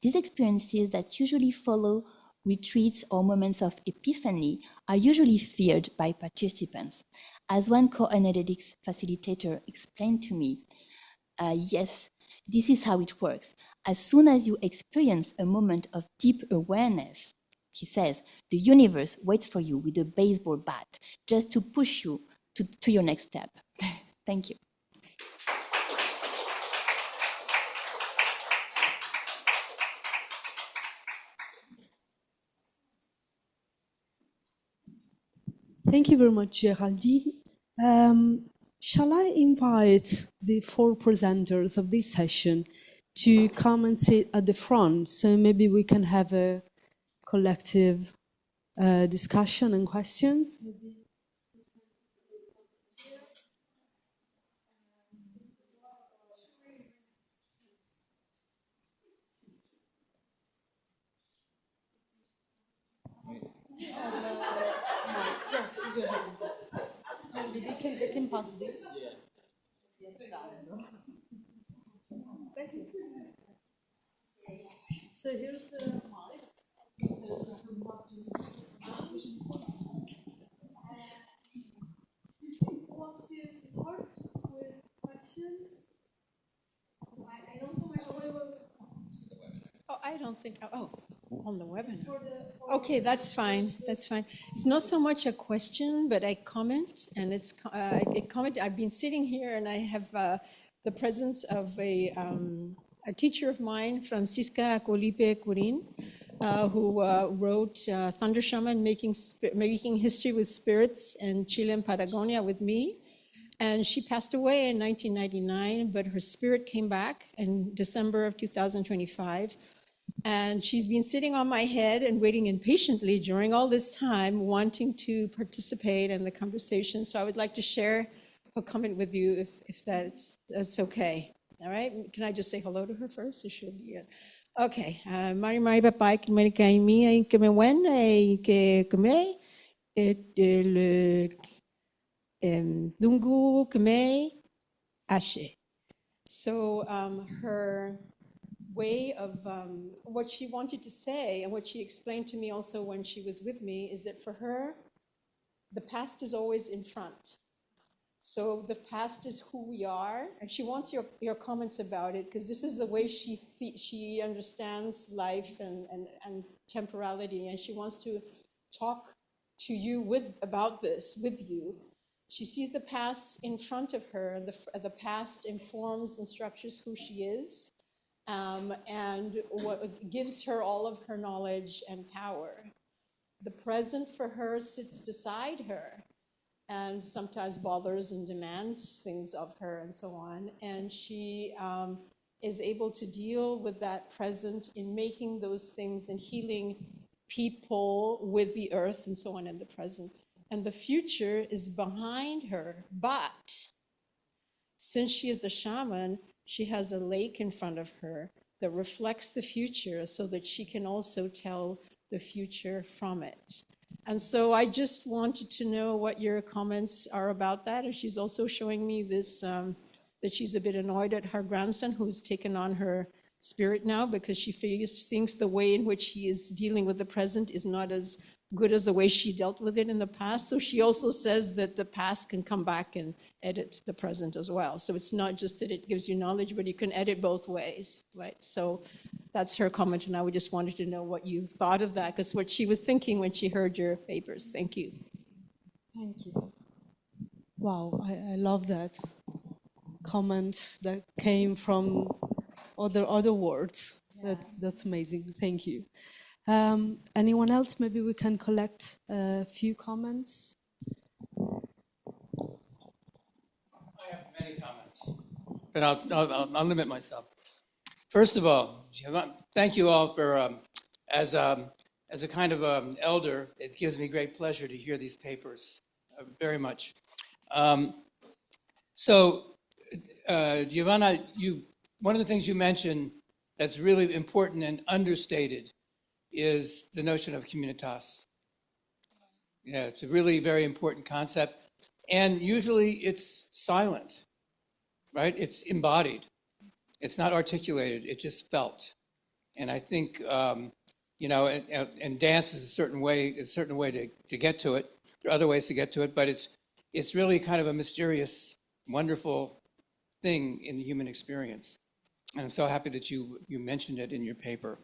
These experiences that usually follow retreats or moments of epiphany are usually feared by participants. As one co-energetics facilitator explained to me, yes, this is how it works. As soon as you experience a moment of deep awareness, he says, the universe waits for you with a baseball bat just to push you to your next step. Thank you. Thank you very much, Geraldine. Shall I invite the 4 presenters of this session to come and sit at the front, so maybe we can have a collective discussion and questions? Yes, you go ahead. So maybe they can pass this. Thank you. So here's the mic. Who wants to support with questions? I know so much. Oh, I don't think, on the webinar. Okay, that's fine, that's fine. It's not so much a question, but a comment, and it's a comment. I've been sitting here and I have the presence of a teacher of mine, Francisca Colipe Curin, who wrote Thunder Shaman, Making History with Spirits in Chile and Patagonia with me. And she passed away in 1999, but her spirit came back in December of 2025. And she's been sitting on my head and waiting impatiently during all this time, wanting to participate in the conversation. So I would like to share her comment with you if that's okay. All right? Can I just say hello to her first? It should be it. Okay. Mari papai que me caimia e que me wena e que come le dungu que me ashe. So her way of what she wanted to say and what she explained to me also when she was with me is that for her, the past is always in front. So the past is who we are, and she wants your comments about it, because this is the way she understands life and temporality, and she wants to talk to you about this with you. She sees the past in front of her, and the past informs and structures who she is. And what gives her all of her knowledge and power. The present for her sits beside her and sometimes bothers and demands things of her and so on. And she is able to deal with that present in making those things and healing people with the earth and so on in the present. And the future is behind her, but since she is a shaman, she has a lake in front of her that reflects the future so that she can also tell the future from it. And so I just wanted to know what your comments are about that. And she's also showing me this, that she's a bit annoyed at her grandson who's taken on her spirit now because she thinks the way in which he is dealing with the present is not as good as the way she dealt with it in the past. So she also says that the past can come back and edit the present as well. So it's not just that it gives you knowledge, but you can edit both ways, right? So that's her comment, and I just wanted to know what you thought of that, because what she was thinking when she heard your papers. Thank you. Thank you. Wow, I love that comment that came from other words. Yeah. That's amazing. Thank you. Anyone else? Maybe we can collect a few comments. I have many comments, but I'll limit myself. First of all, thank you all for, as a kind of elder, it gives me great pleasure to hear these papers, very much. Giovanna, one of the things you mentioned that's really important and understated is the notion of communitas. Yeah, it's a really very important concept. And usually it's silent, right? It's embodied. It's not articulated, it's just felt. And I think, and dance is a certain way to get to it. There are other ways to get to it, but it's really kind of a mysterious, wonderful thing in the human experience. And I'm so happy that you mentioned it in your paper.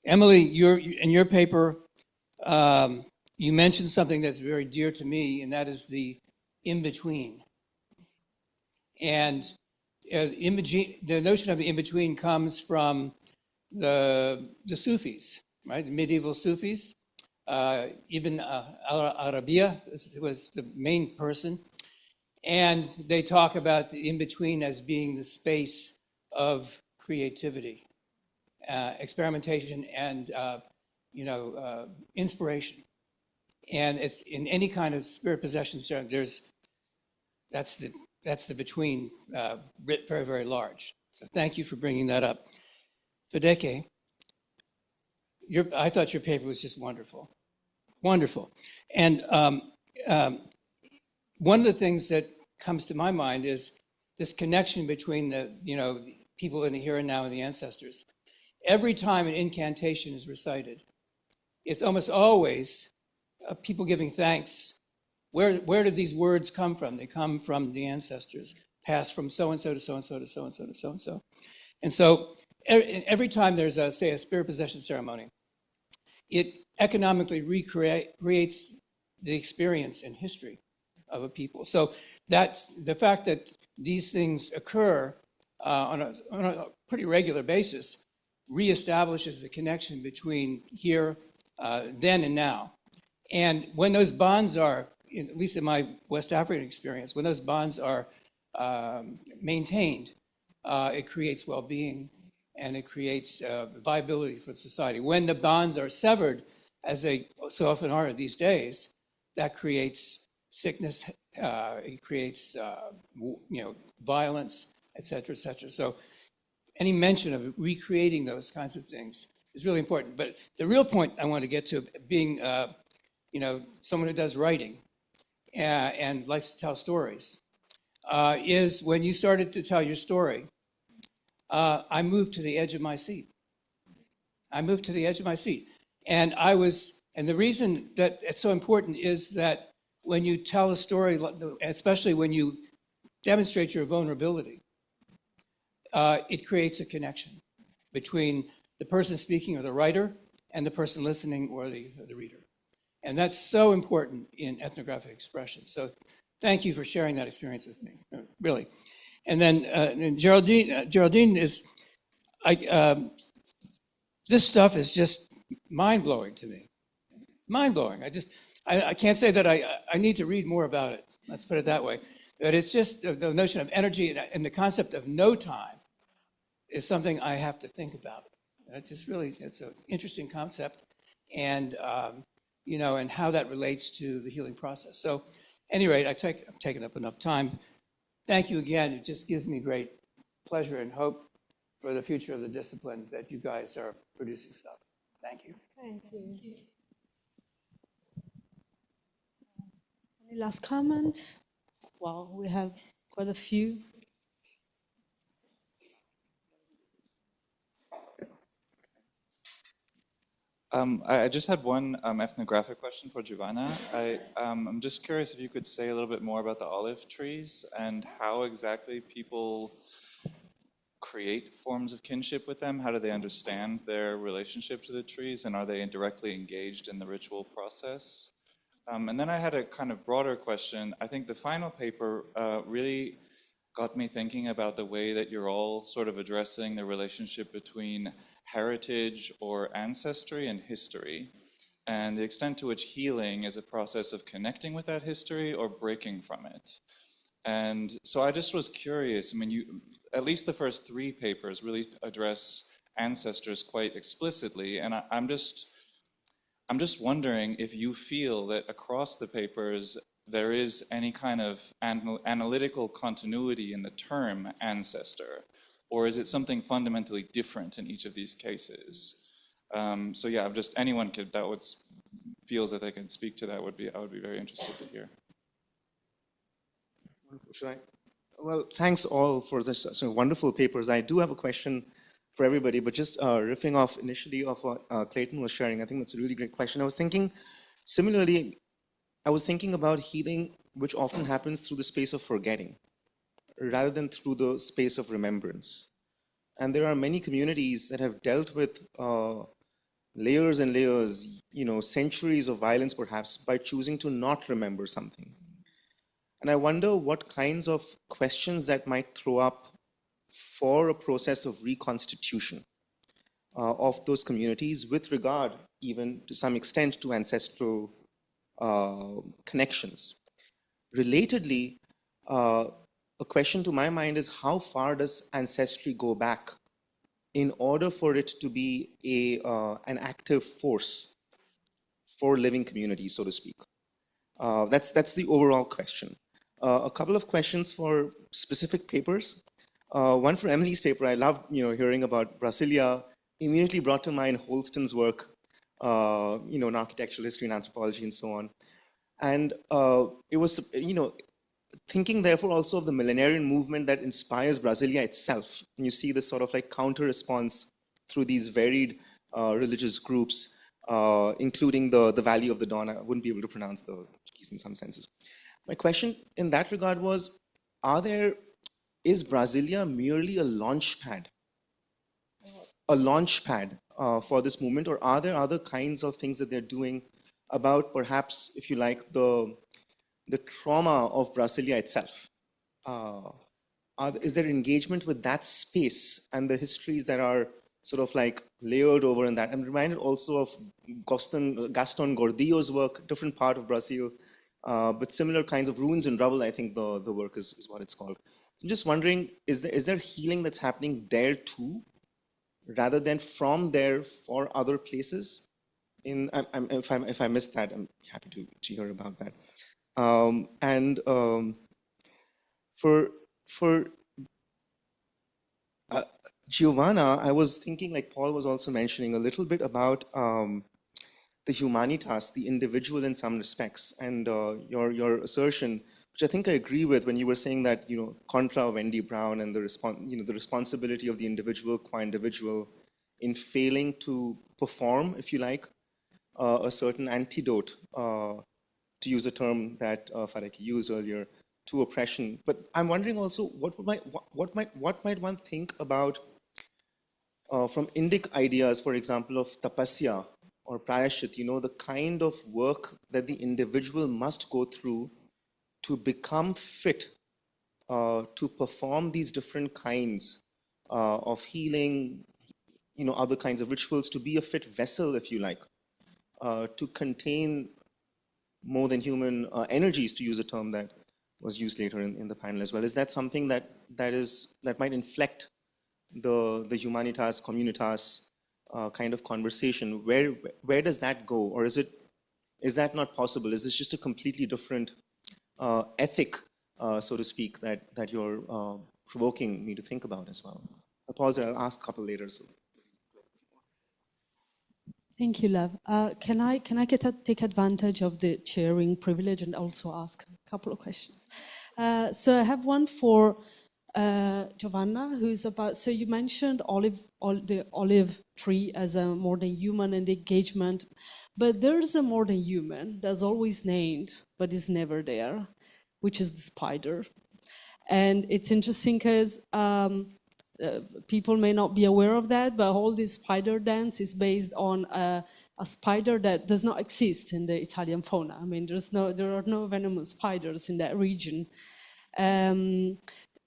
Emily, in your paper, you mentioned something that's very dear to me, and that is the in-between. And the notion of the in-between comes from the Sufis, right? The medieval Sufis. Ibn Arabiya was the main person. And they talk about the in-between as being the space of creativity, experimentation, and inspiration. And it's in any kind of spirit possession, that's the between writ very, very large. So thank you for bringing that up. Fedeke, I thought your paper was just wonderful. Wonderful. And one of the things that comes to my mind is this connection between the people in the here and now and the ancestors. Every time an incantation is recited, it's almost always people giving thanks. Where did these words come from? They come from the ancestors, passed from so-and-so to so-and-so to so-and-so to so-and-so. And so every time there's, a spirit possession ceremony, it economically recreates the experience and history of a people. So that's the fact that these things occur on a pretty regular basis reestablishes the connection between here, then and now. And when those bonds are, at least in my West African experience, when those bonds are maintained, it creates well-being and it creates viability for society. When the bonds are severed, as they so often are these days, that creates sickness, it creates violence, et cetera, et cetera. So any mention of recreating those kinds of things is really important. But the real point I want to get to, being someone who does writing and likes to tell stories, is when you started to tell your story, I moved to the edge of my seat. And the reason that it's so important is that when you tell a story, especially when you demonstrate your vulnerability, it creates a connection between the person speaking or the writer and the person listening or the reader. And that's so important in ethnographic expression. So thank you for sharing that experience with me, really. And then Geraldine is, this stuff is just mind-blowing to me. Mind-blowing. I can't say that I need to read more about it. Let's put it that way. But it's just the notion of energy and the concept of no time is something I have to think about. It's an interesting concept, and and how that relates to the healing process. So, at any rate, I've taken up enough time. Thank you again. It just gives me great pleasure and hope for the future of the discipline that you guys are producing stuff. Thank you. Thank you. Any last comments? Well, we have quite a few. I just had one ethnographic question for Giovanna. I'm just curious if you could say a little bit more about the olive trees and how exactly people create forms of kinship with them. How do they understand their relationship to the trees, and are they directly engaged in the ritual process? And then I had a kind of broader question. I think the final paper really got me thinking about the way that you're all sort of addressing the relationship between heritage or ancestry and history, and the extent to which healing is a process of connecting with that history or breaking from it. And so I just was curious, at least the first three papers really address ancestors quite explicitly, and I'm just wondering if you feel that across the papers there is any kind of analytical continuity in the term ancestor, or is it something fundamentally different in each of these cases? So yeah, anyone feels that they can speak to that I would be very interested to hear. Should I? Well, thanks all for some wonderful papers. I do have a question for everybody, but just riffing off initially of what Clayton was sharing, I think that's a really great question. I was thinking about healing, which often happens through the space of forgetting, rather than through the space of remembrance. And there are many communities that have dealt with layers and layers, centuries of violence perhaps, by choosing to not remember something. And I wonder what kinds of questions that might throw up for a process of reconstitution of those communities with regard even to some extent to ancestral connections. Relatedly, a question to my mind is how far does ancestry go back in order for it to be an active force for living communities, so to speak? That's the overall question. A couple of questions for specific papers. One for Emily's paper, I loved hearing about Brasilia. Immediately brought to mind Holston's work, in architectural history and anthropology and so on. And it was, thinking therefore also of the millenarian movement that inspires Brasilia itself. And you see this sort of like counter response through these varied religious groups, including the Valley of the Dawn. I wouldn't be able to pronounce the keys in some senses. My question in that regard was, is Brasilia merely a launch pad for this movement, or are there other kinds of things that they're doing about perhaps, if you like, the trauma of Brasilia itself? Is there engagement with that space and the histories that are sort of like layered over in that? I'm reminded also of Gaston Gordillo's work, different part of Brazil, but similar kinds of ruins and rubble, I think the work is what it's called. So I'm just wondering, is there healing that's happening there too, rather than from there for other places? If I missed that, I'm happy to hear about that. For Giovanna, I was thinking, like Paul was also mentioning, a little bit about the humanitas, the individual in some respects, and your assertion, which I think I agree with, when you were saying that contra Wendy Brown and the responsibility of the individual qua individual in failing to perform, if you like, a certain antidote, to use a term that Faraki used earlier, to oppression. But I'm wondering also, what might one think about from Indic ideas, for example, of tapasya or prayashit, the kind of work that the individual must go through to become fit to perform these different kinds of healing, other kinds of rituals, to be a fit vessel, if you like, to contain more than human energies, to use a term that was used later in the panel as well. Is that something that might inflect the humanitas, communitas kind of conversation? Where does that go? Or is that not possible? Is this just a completely different ethic, so to speak, that you're provoking me to think about as well? I'll pause there. I'll ask a couple later. So. Thank you, Lev. Can I take advantage of the chairing privilege and also ask a couple of questions? So I have one for Giovanna, who's about. So you mentioned the olive tree as a more than human and engagement, but there's a more than human that's always named but is never there, which is the spider. And it's interesting because people may not be aware of that, but all this spider dance is based on a spider that does not exist in the Italian fauna. I mean, there are no venomous spiders in that region.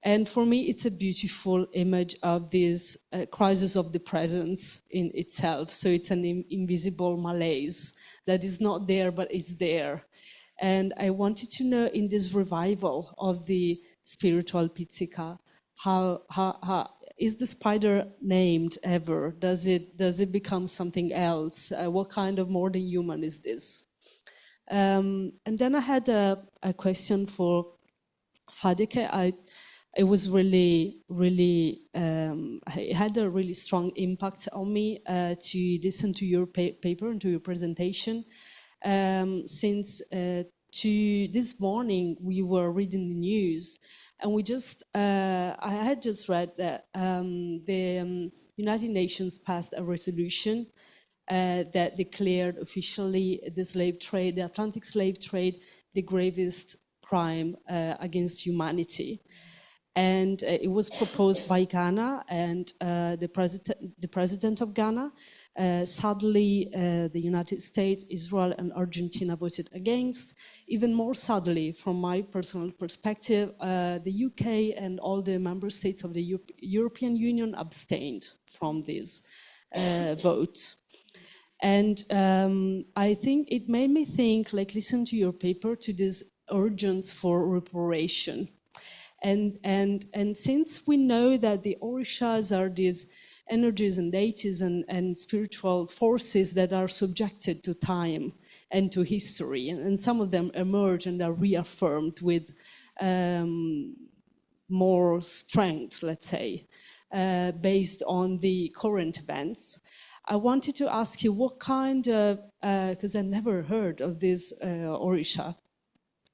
And for me, it's a beautiful image of this crisis of the presence in itself. So it's an invisible malaise that is not there, but is there. And I wanted to know, in this revival of the spiritual pizzica, how is the spider named ever? Does it become something else? What kind of more than human is this? And then I had a question for Fadike. It was really, it had a really strong impact on me to listen to your paper and to your presentation. Since this morning we were reading the news, and I had just read that the United Nations passed a resolution that declared officially the Atlantic slave trade, the gravest crime against humanity. And it was proposed by Ghana and the president of Ghana. Sadly, the United States, Israel, and Argentina voted against. Even more sadly, from my personal perspective, the UK and all the member states of the European Union abstained from this vote. And I think it made me think, like, listen to your paper, to this urgence for reparation. And since we know that the orishas are these energies and deities and spiritual forces that are subjected to time and to history, and some of them emerge and are reaffirmed with more strength, let's say, based on the current events. I wanted to ask you what kind of, because I never heard of this orisha,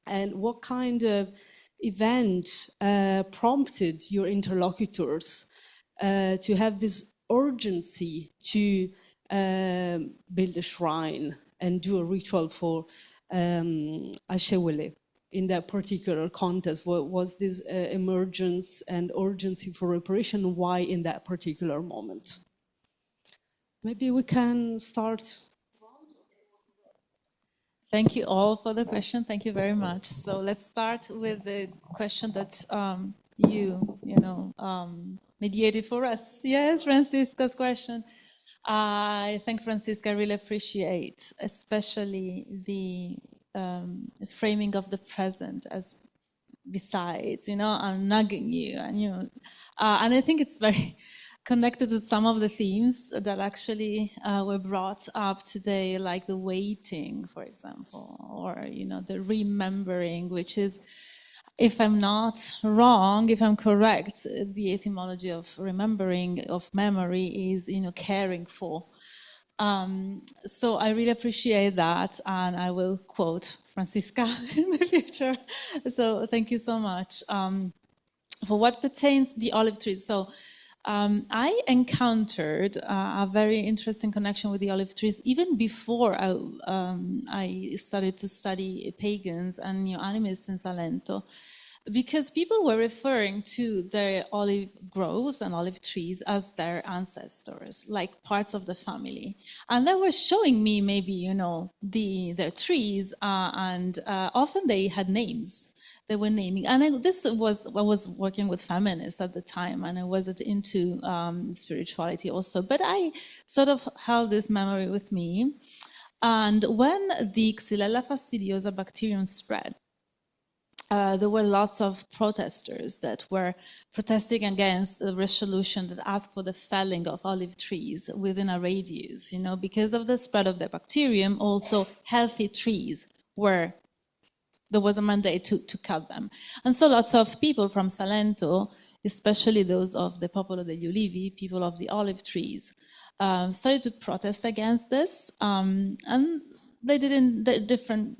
and what kind of event prompted your interlocutors to have this urgency to build a shrine and do a ritual for Ashewele in that particular context? What was this emergence and urgency for reparation? Why in that particular moment? Maybe we can start. Thank you all for the question. Thank you very much. So let's start with the question that you mediated for us. Yes, Francisca's question. I think Francisca, I really appreciate, especially the framing of the present as besides, I'm nagging you, and I think it's very connected with some of the themes that actually were brought up today, like the waiting, for example, or the remembering, which is, if I'm not wrong, if I'm correct, the etymology of remembering, of memory, is caring for. So I really appreciate that, and I will quote Francisca in the future. So thank you so much. For what pertains the olive trees, so I encountered a very interesting connection with the olive trees even before I started to study pagans and neo-animists in Salento, because people were referring to the olive groves and olive trees as their ancestors, like parts of the family. And they were showing me maybe, their trees, and often they had names. They were naming, and I was working with feminists at the time, and I wasn't into spirituality also, but I sort of held this memory with me. And when the Xylella fastidiosa bacterium spread, there were lots of protesters that were protesting against the resolution that asked for the felling of olive trees within a radius, because of the spread of the bacterium. Also, healthy trees there was a mandate to cut them. And so lots of people from Salento, especially those of the Popolo degli Ulivi, people of the olive trees, started to protest against this. And they did in different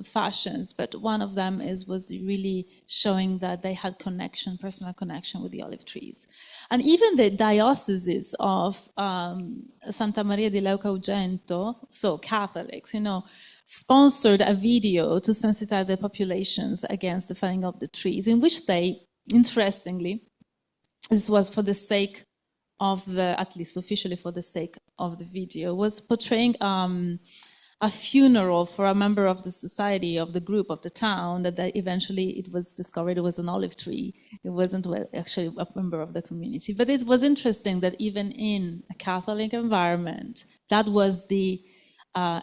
fashions, but one of them was really showing that they had personal connection with the olive trees. And even the dioceses of Santa Maria di Leuca Ugento, so Catholics, sponsored a video to sensitize the populations against the felling of the trees, in which they, interestingly, this was for the sake of at least officially for the sake of the video, was portraying a funeral for a member of the society, of the group, of the town, that eventually it was discovered it was an olive tree. It wasn't actually a member of the community. But it was interesting that even in a Catholic environment, that was the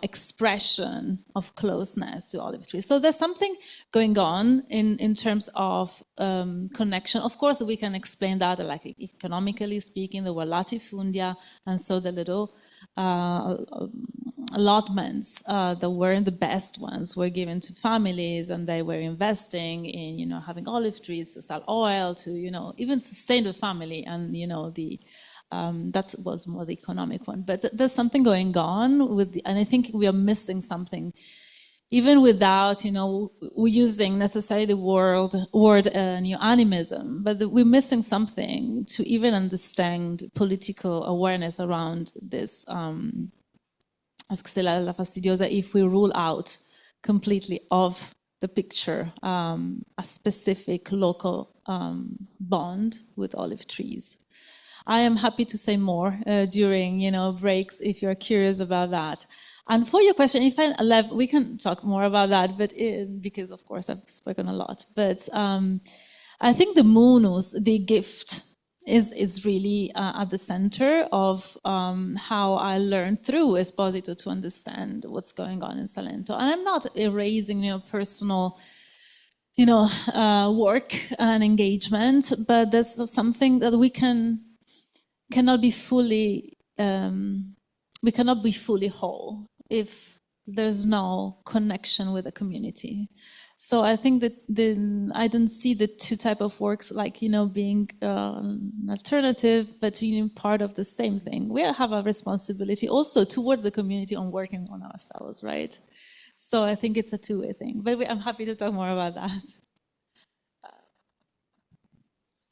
expression of closeness to olive trees. So there's something going on in terms of connection. Of course, we can explain that, like economically speaking, there were latifundia, and so the little allotments that weren't the best ones were given to families, and they were investing in having olive trees to sell oil, to even sustain the family, and that was more the economic one. But there's something going on and I think we are missing something, even without we're using necessarily the word neo-animism, but we're missing something to even understand political awareness around this Xylella fastidiosa, if we rule out completely of the picture a specific local bond with olive trees. I am happy to say more during breaks if you're curious about that. And for your question, if I left, we can talk more about that, but because of course I've spoken a lot. But I think the munus, the gift, is really at the center of how I learned through Esposito to understand what's going on in Salento. And I'm not erasing, personal, work and engagement, but there's something that cannot be fully whole if there's no connection with the community. So I think that I don't see the two type of works like, being an alternative, but part of the same thing. We have a responsibility also towards the community on working on ourselves, right? So I think it's a two-way thing, but I'm happy to talk more about that.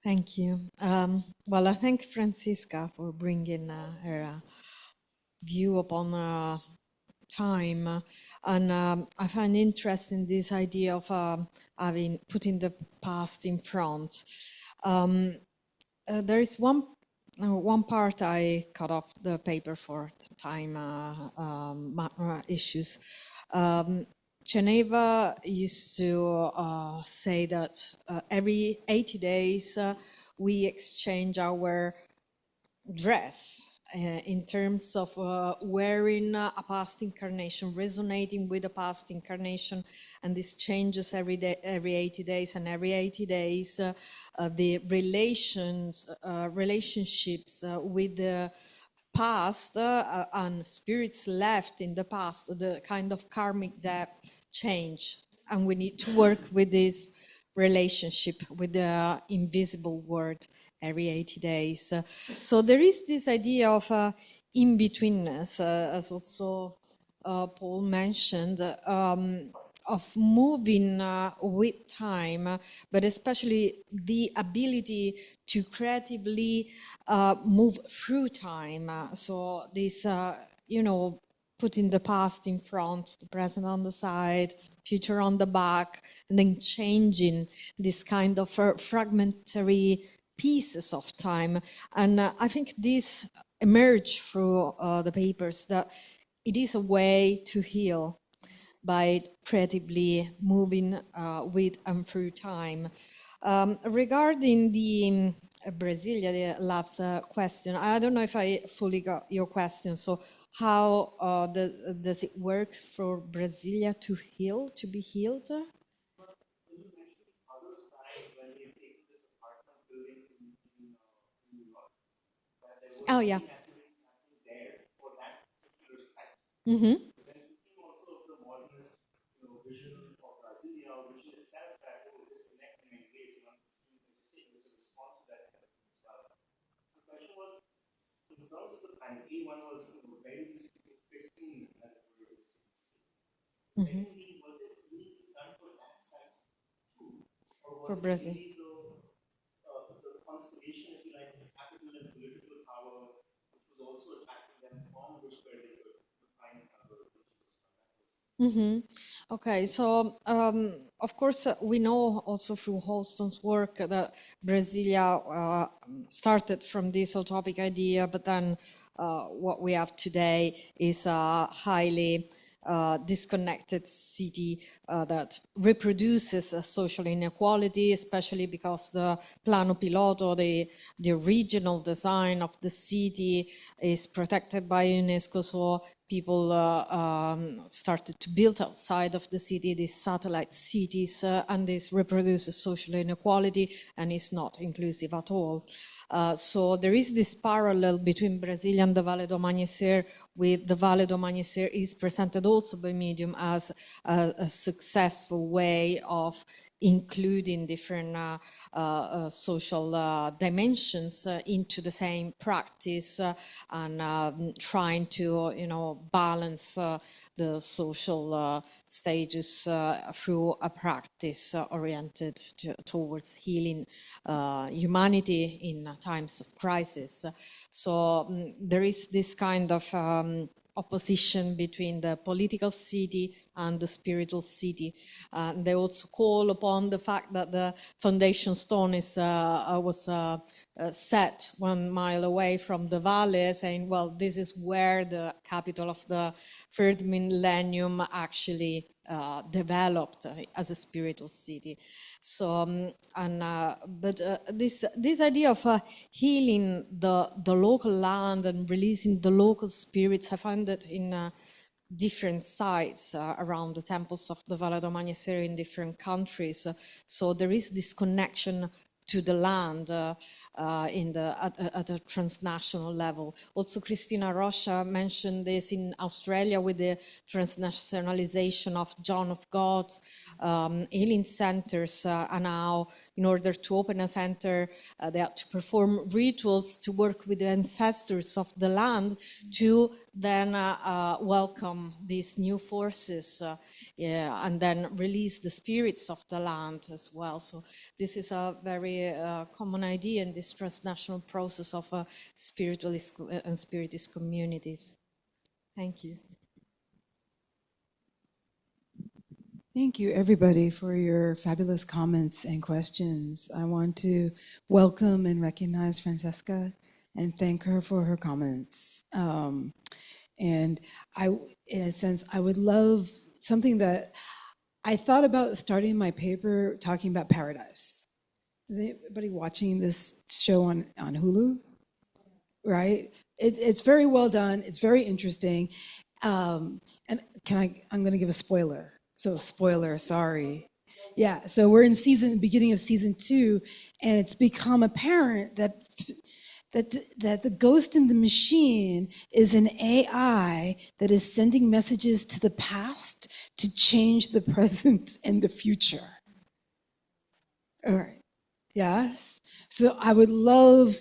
Thank you. Well, I thank Francisca for bringing her view upon time, and I find interesting this idea of putting the past in front. There is one part I cut off the paper for time issues. Geneva used to say that every 80 days we exchange our dress in terms of wearing a past incarnation, resonating with a past incarnation, and this changes every day, every 80 days, and every 80 days the relationships with the past and spirits left in the past, the kind of karmic debt change, and we need to work with this relationship with the invisible world every 80 days. So there is this idea of in-betweenness, as also Paul mentioned, of moving with time, but especially the ability to creatively move through time. So this, putting the past in front, the present on the side, future on the back, and then changing this kind of fragmentary pieces of time. And I think this emerged through the papers, that it is a way to heal by creatively moving with and through time. Regarding the Brasilia, the last question, I don't know if I fully got your question. So how does it work for Brasilia to heal, to be healed? Oh, yeah. Mm-hmm. Mm-hmm. For Brazil. Mm-hmm. Okay, so of course we know also through Holston's work that Brasilia started from this utopic idea, but then what we have today is a highly disconnected city that reproduces social inequality, especially because the Plano Piloto, the original design of the city, is protected by UNESCO. So people started to build outside of the city these satellite cities, and this reproduces social inequality and is not inclusive at all. So there is this parallel between Brasilia and the Vale do Amanhecer, with the Vale do Amanhecer is presented also by Medium as a successful way of including different social dimensions into the same practice, and trying to, balance the social stages through a practice oriented towards healing humanity in times of crisis. So there is this kind of opposition between the political city and the spiritual city. They also call upon the fact that the foundation stone was set 1 mile away from the valley, saying, well, this is where the capital of the third millennium actually developed as a spiritual city. So, this idea of healing the local land and releasing the local spirits, I find that in different sites around the temples of the Valle d'Omagna Serio in different countries. So there is this connection to the land at a transnational level. Also, Christina Rocha mentioned this in Australia with the transnationalization of John of God. Healing centers are now, in order to open a center, they have to perform rituals to work with the ancestors of the land to then welcome these new forces and then release the spirits of the land as well. So this is a very common idea in this transnational process of spiritualist and spiritist communities. Thank you. Thank you, everybody, for your fabulous comments and questions. I want to welcome and recognize Francesca and thank her for her comments. And in a sense, I would love something that I thought about starting my paper talking about paradise. Is anybody watching this show on Hulu? Right? It's very well done. It's very interesting. And I'm going to give a spoiler. So spoiler, sorry. Yeah, so we're in beginning of season 2, and it's become apparent that the ghost in the machine is an AI that is sending messages to the past to change the present and the future. All right. Yes. So I would love,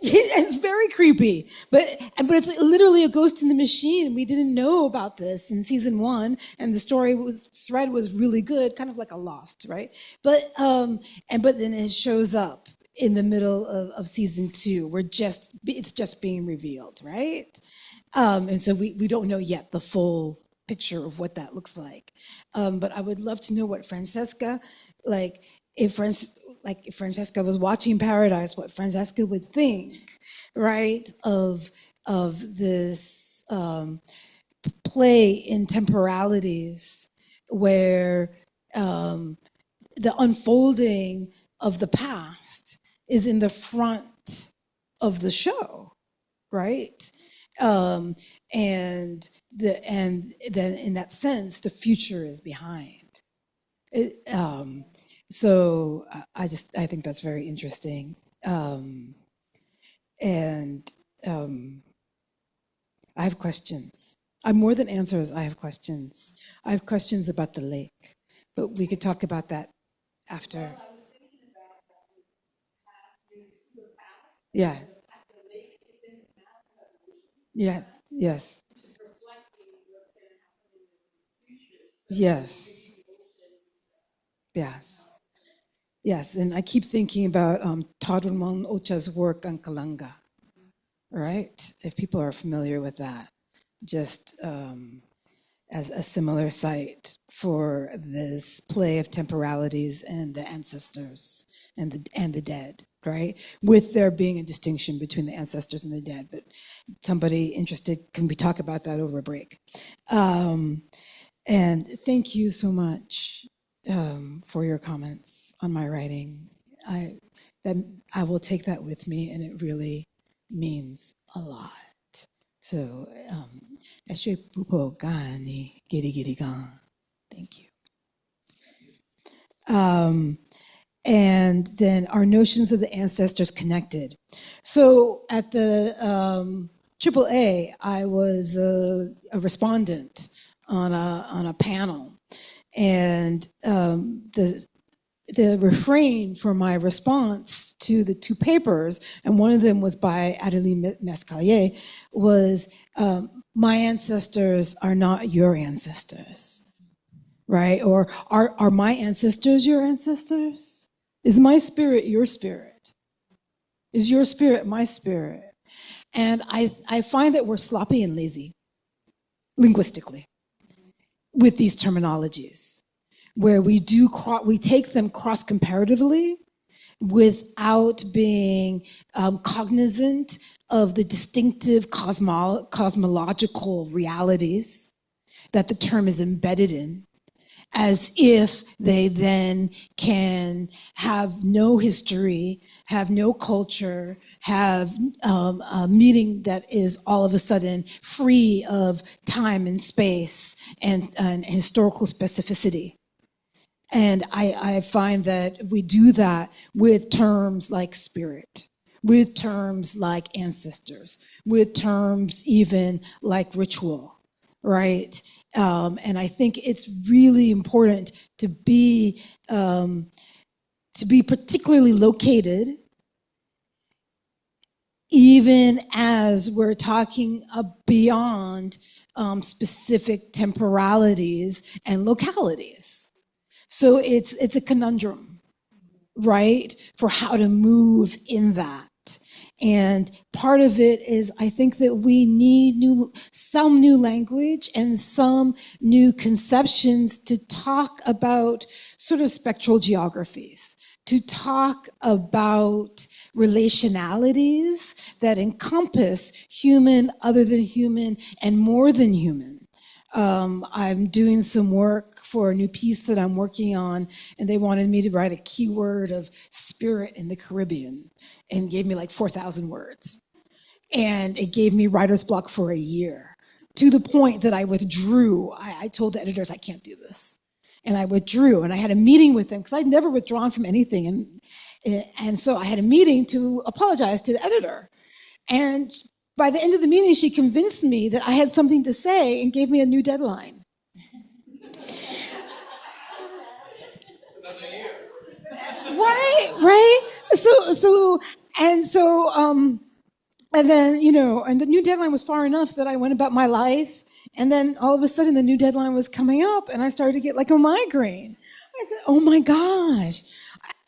it's very creepy, but it's literally a ghost in the machine. We didn't know about this in season 1, and the thread was really good, kind of like a Lost, right? But then it shows up in the middle of season 2. It's just being revealed, right? And so we don't know yet the full picture of what that looks like. But I would love to know what Francesca, if Francesca was watching Paradise, what Francesca would think, right, of this play in temporalities where the unfolding of the past is in the front of the show, right? And then in that sense, the future is behind. So I think that's very interesting. I have questions. I'm more than answers, I have questions. I have questions about the lake, but we could talk about that after. Yeah. Yeah, yes. Yes. Yes. Yes, and I keep thinking about Todd Ramon Ocha's work on Kalanga, right? If people are familiar with that, just as a similar site for this play of temporalities and the ancestors and the dead, right? With there being a distinction between the ancestors and the dead. But somebody interested, can we talk about that over a break? And thank you so much for your comments on my writing. I will take that with me, and it really means a lot. So, Eshe Pupo Gani Giri Giri Gan. Thank you. And then our notions of the ancestors connected. So at the AAA, I was a respondent on a panel, and the refrain for my response to the 2 papers, and one of them was by Adeline Mescalier, was my ancestors are not your ancestors, right? Or are my ancestors your ancestors? Is my spirit your spirit? Is your spirit my spirit? And I find that we're sloppy and lazy linguistically with these terminologies, where we take them cross-comparatively without being cognizant of the distinctive cosmological realities that the term is embedded in, as if they then can have no history, have no culture, have a meaning that is all of a sudden free of time and space and historical specificity. And I find that we do that with terms like spirit, with terms like ancestors, with terms even like ritual, right? And I think it's really important to be particularly located, even as we're talking beyond specific temporalities and localities. So it's a conundrum, right, for how to move in that. And part of it is, I think that we need some new language and some new conceptions to talk about sort of spectral geographies, to talk about relationalities that encompass human, other than human, and more than human. I'm doing some work for a new piece that I'm working on, and they wanted me to write a keyword of spirit in the Caribbean, and gave me like 4,000 words. And it gave me writer's block for a year, to the point that I withdrew. I told the editors, I can't do this. And I withdrew, and I had a meeting with them, because I'd never withdrawn from anything. And so I had a meeting to apologize to the editor. And by the end of the meeting, she convinced me that I had something to say and gave me a new deadline. Right. And then, and the new deadline was far enough that I went about my life. And then all of a sudden, the new deadline was coming up, and I started to get like a migraine. I said, "Oh my gosh,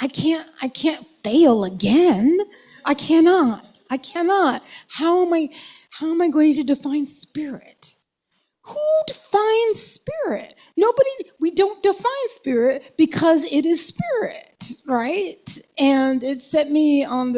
I can't fail again. I cannot. How am I going to define spirit? Who defines spirit? Nobody. We don't define spirit because it is spirit, right? And it set me down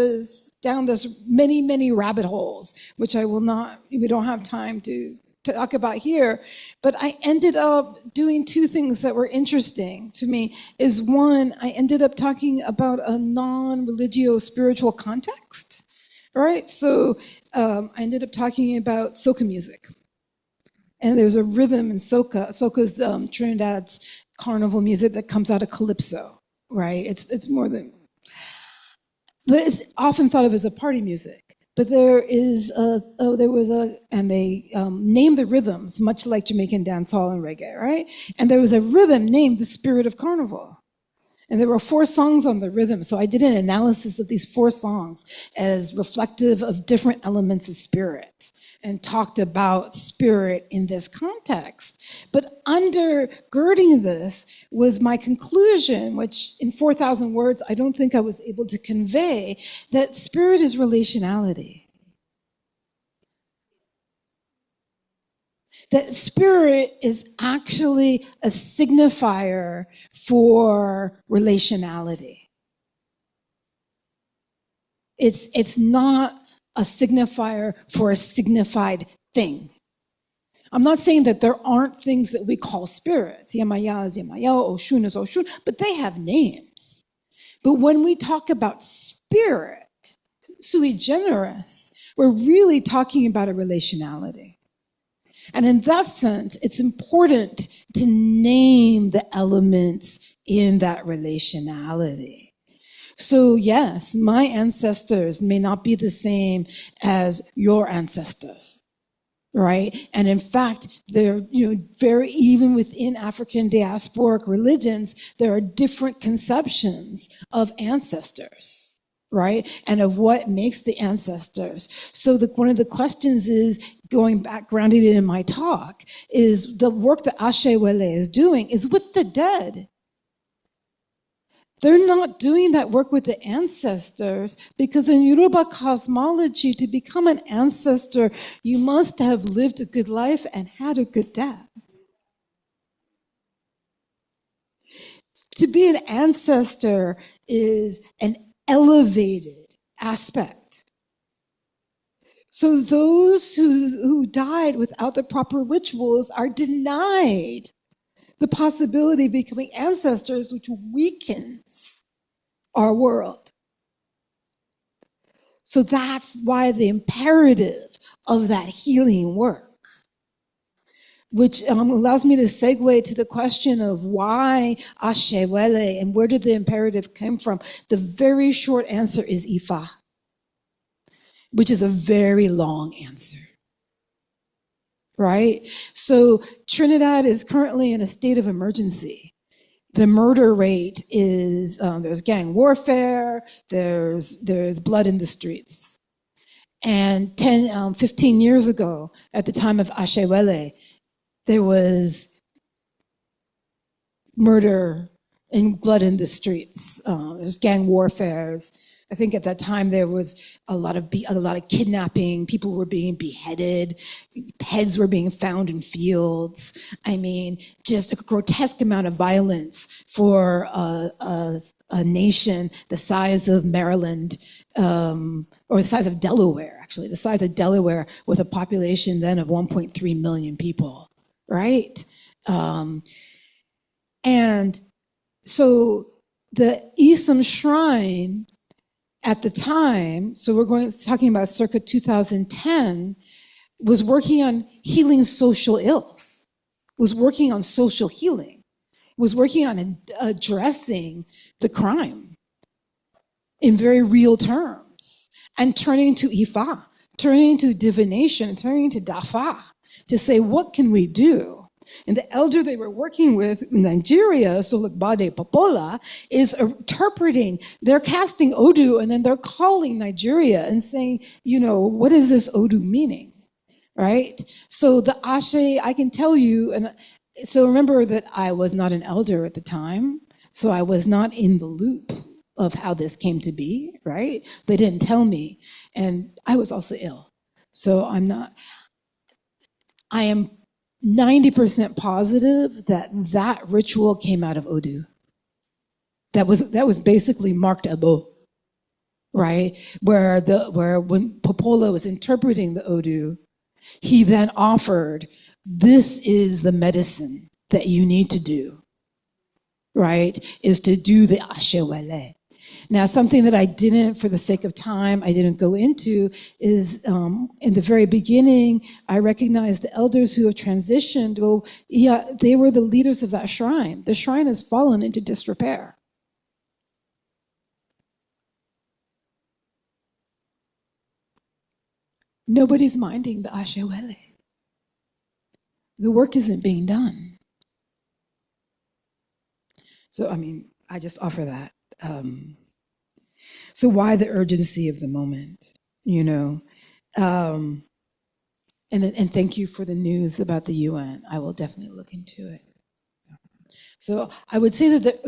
this many rabbit holes, which we don't have time to talk about here. But I ended up doing two things that were interesting to me. Is one, I ended up talking about a non-religio spiritual context. Right, so I ended up talking about soca music. And there's a rhythm in soca. Soca is Trinidad's carnival music that comes out of calypso, right? It's more than, but it's often thought of as a party music. But and they named the rhythms, much like Jamaican dancehall and reggae, right? And there was a rhythm named the Spirit of Carnival. And there were 4 songs on the rhythm. So I did an analysis of these 4 songs as reflective of different elements of spirit, and talked about spirit in this context. But undergirding this was my conclusion, which in 4,000 words, I don't think I was able to convey, that spirit is relationality. That spirit is actually a signifier for relationality. It's not a signifier for a signified thing. I'm not saying that there aren't things that we call spirits. Yemaya is Yemaya, Oshun is Oshun, but they have names. But when we talk about spirit, sui generis, we're really talking about a relationality. And in that sense, it's important to name the elements in that relationality. So yes, my ancestors may not be the same as your ancestors, right? And in fact, even within African diasporic religions, there are different conceptions of ancestors, right? And of what makes the ancestors. So one of the questions is, going back, grounded in my talk, is the work that Ashe Wele is doing is with the dead. They're not doing that work with the ancestors, because in Yoruba cosmology, to become an ancestor, you must have lived a good life and had a good death. To be an ancestor is an elevated aspect. So those who died without the proper rituals are denied the possibility of becoming ancestors, which weakens our world. So that's why the imperative of that healing work, which allows me to segue to the question of why Ashewele and where did the imperative come from? The very short answer is Ifa, which is a very long answer. Right? So Trinidad is currently in a state of emergency. The murder rate is, there's gang warfare, there's blood in the streets. And 15 years ago, at the time of Ashewele, there was murder and blood in the streets. There's gang warfares. I think at that time there was a lot of kidnapping. People were being beheaded. Heads were being found in fields. I mean, just a grotesque amount of violence for a nation the size of Maryland, or the size of Delaware, actually, the size of Delaware, with a population then of 1.3 million people, right? And so the Isam Shrine at the time, so we're talking about circa 2010, was working on healing social ills, was working on social healing, was working on addressing the crime in very real terms, and turning to Ifa, turning to divination, turning to Dafa, to say, what can we do? And the elder they were working with in Nigeria, Solugbade Popola, is interpreting. They're casting Odu, and then they're calling Nigeria and saying, what is this Odu meaning, right? So the Ashe, I can tell you, and so remember that I was not an elder at the time, so I was not in the loop of how this came to be, right? They didn't tell me, and I was also ill. So I am 90% positive that ritual came out of Odu. That was basically marked Abo, right? Where when Popola was interpreting the Odu, he then offered, this is the medicine that you need to do, right? Is to do the Ashewele. Now, something that I didn't, for the sake of time, I didn't go into is in the very beginning, I recognized the elders who have transitioned. Well, yeah, they were the leaders of that shrine. The shrine has fallen into disrepair. Nobody's minding the Ashewele. The work isn't being done. So, I just offer that. So why the urgency of the moment, And thank you for the news about the UN. I will definitely look into it. So I would say that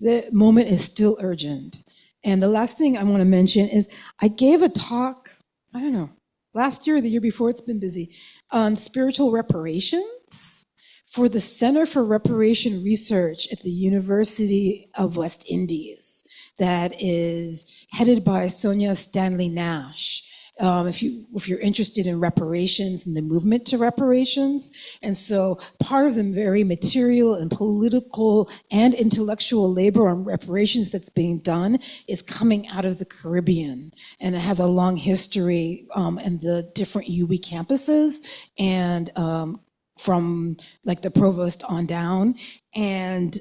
the moment is still urgent. And the last thing I want to mention is I gave a talk, I don't know, last year or the year before, it's been busy, on spiritual reparations for the Center for Reparation Research at the University of West Indies. That is headed by Sonia Stanley Nash. If you're interested in reparations and the movement to reparations, and so part of the very material and political and intellectual labor on reparations that's being done is coming out of the Caribbean, and it has a long history in the different UWI campuses and from like the provost on down, and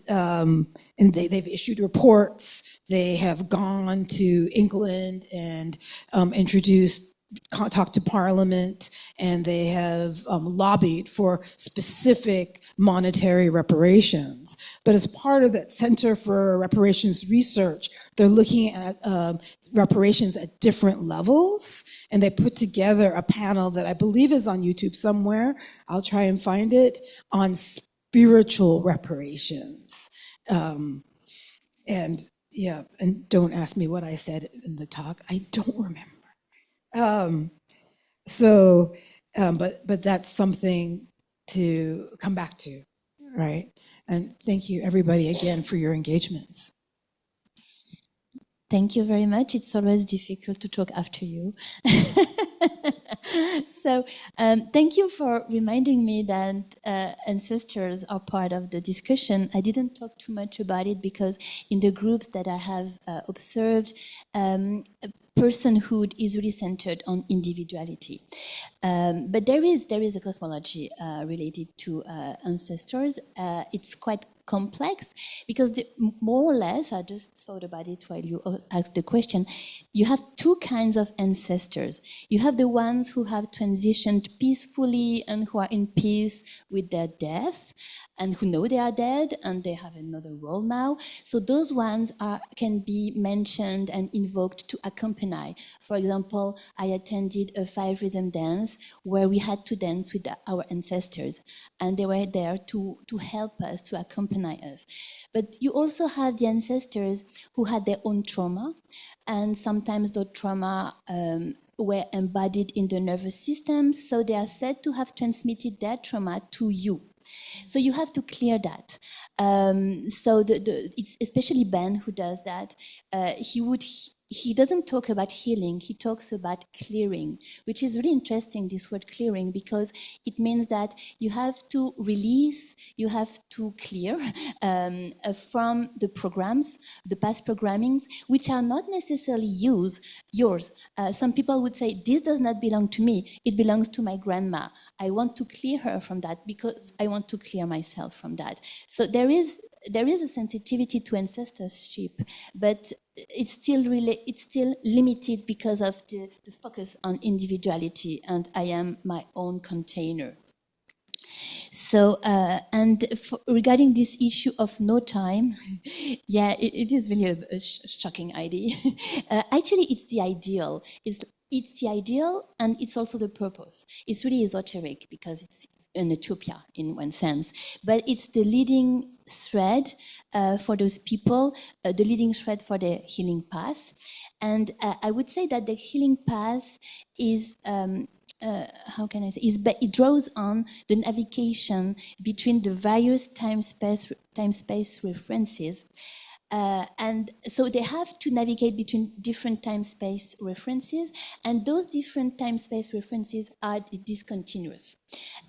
they've issued reports. They have gone to England and talked to Parliament, and they have lobbied for specific monetary reparations. But as part of that Center for Reparations Research, they're looking at reparations at different levels, and they put together a panel that I believe is on YouTube somewhere. I'll try and find it, on spiritual reparations. And don't ask me what I said in the talk. I don't remember. But that's something to come back to, right? And thank you, everybody, again, for your engagements. Thank you very much. It's always difficult to talk after you. So thank you for reminding me that ancestors are part of the discussion. I didn't talk too much about it because in the groups that I have observed, personhood is really centered on individuality. But there is a cosmology related to ancestors. It's quite complex because more or less, I just thought about it while you asked the question, you have two kinds of ancestors. You have the ones who have transitioned peacefully and who are in peace with their death and who know they are dead and they have another role now. So those ones can be mentioned and invoked to accompany. For example, I attended a 5-rhythm dance where we had to dance with our ancestors and they were there to help us, to accompany us. But you also have the ancestors who had their own trauma, and sometimes the trauma were embodied in the nervous system, so they are said to have transmitted their trauma to you. So you have to clear that. So it's especially Ben who does that. He doesn't talk about healing, he talks about clearing, which is really interesting, this word clearing, because it means that you have to release, you have to clear from the programs, the past programmings, which are not necessarily yours. Some people would say, this does not belong to me, it belongs to my grandma. I want to clear her from that because I want to clear myself from that. So there is a sensitivity to ancestorship, but it's still limited because of the focus on individuality, and I am my own container. So, regarding this issue of no time, yeah, it is really a shocking idea. Actually, it's the ideal. It's the ideal, and it's also the purpose. It's really esoteric because it's an utopia in one sense, but it's the leading thread for those people, the leading thread for the healing path. And I would say that the healing path is, how can I say, it draws on the navigation between the various time-space references. And so they have to navigate between different time-space references, and those different time-space references are discontinuous.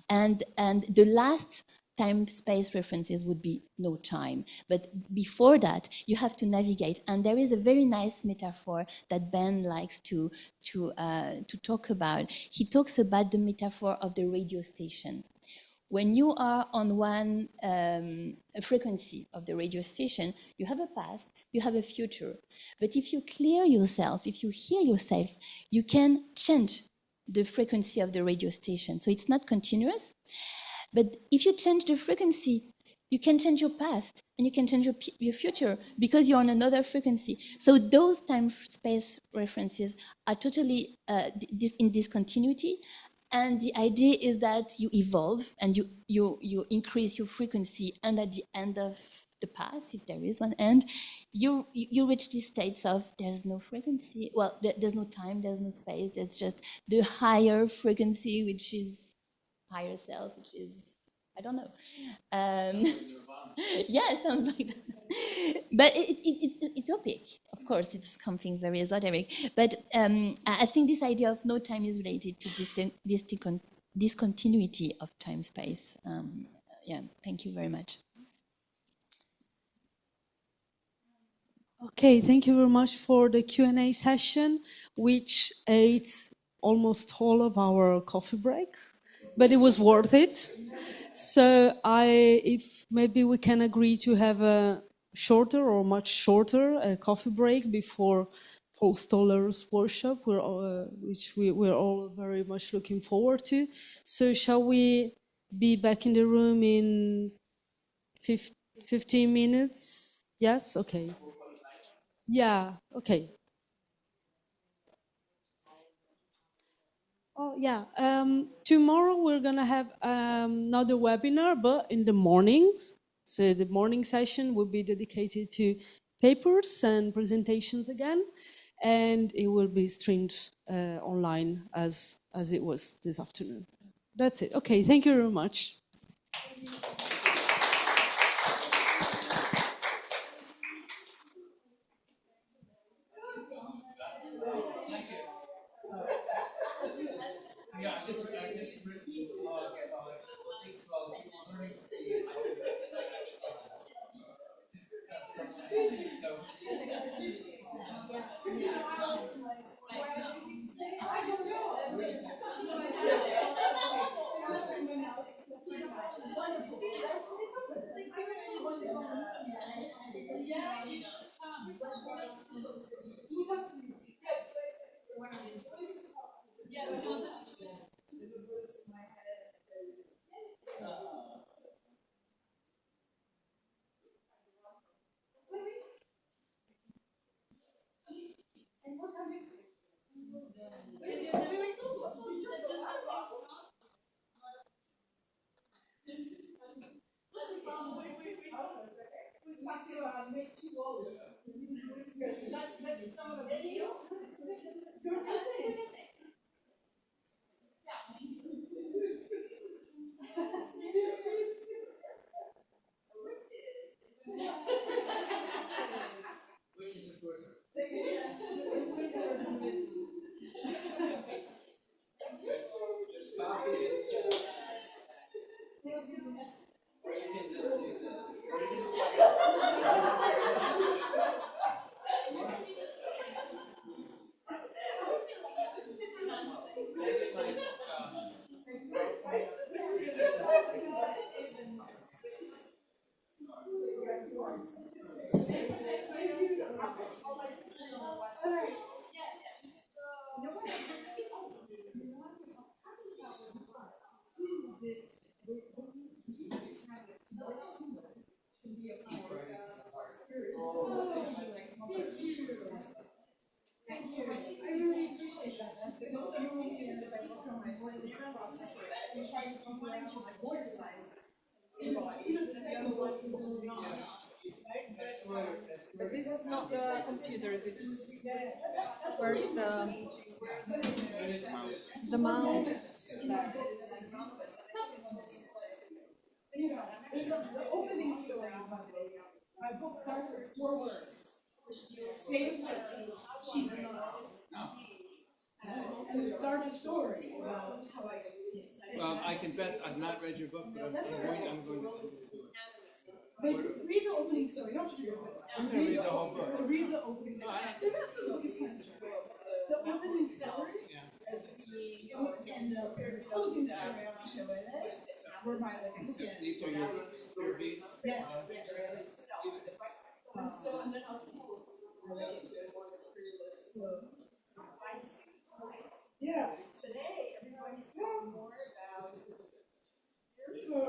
And the last time-space references would be no time. But before that, you have to navigate. And there is a very nice metaphor that Ben likes to talk about. He talks about the metaphor of the radio station. When you are on one frequency of the radio station, you have a past, you have a future. But if you clear yourself, if you heal yourself, you can change the frequency of the radio station. So it's not continuous. But if you change the frequency, you can change your past and you can change your future because you're on another frequency. So those time-space references are totally in discontinuity. And the idea is that you evolve and you increase your frequency, and at the end of the path, if there is one end, you reach these states of there's no frequency, well, there's no time, there's no space, there's just the higher frequency, which is higher self, which is, I don't know. Yeah, it sounds like that. But it's utopic. Of course, it's something very esoteric. But I think this idea of no time is related to discontinuity of time-space. Yeah, thank you very much. Okay, thank you very much for the Q&A session, which ate almost all of our coffee break, but it was worth it. So if maybe we can agree to have a shorter or much shorter coffee break before Paul Stoller's workshop, which we're all very much looking forward to. So shall we be back in the room in 15 minutes? Yes? Okay. Yeah, okay. Oh, yeah. Tomorrow we're going to have another webinar, but in the mornings. So the morning session will be dedicated to papers and presentations again, and it will be streamed online as it was this afternoon. That's it. Okay, thank you very much. Yeah, this But this is not the computer. This is first the mouse. There's the opening story about my book starts with 4 words. Same person, she's not. And it starts a story about how I get this. Well, I confess I've not read your book, but I'm going to. But read the opening story, you don't have to read the book. I'm going to read the whole book. Read the opening story. The rest of the book is kind of short. The opening story and the closing story of were my like These are your beats? Yes. And so, and then I'll yeah. Today, everybody's talking more about. So,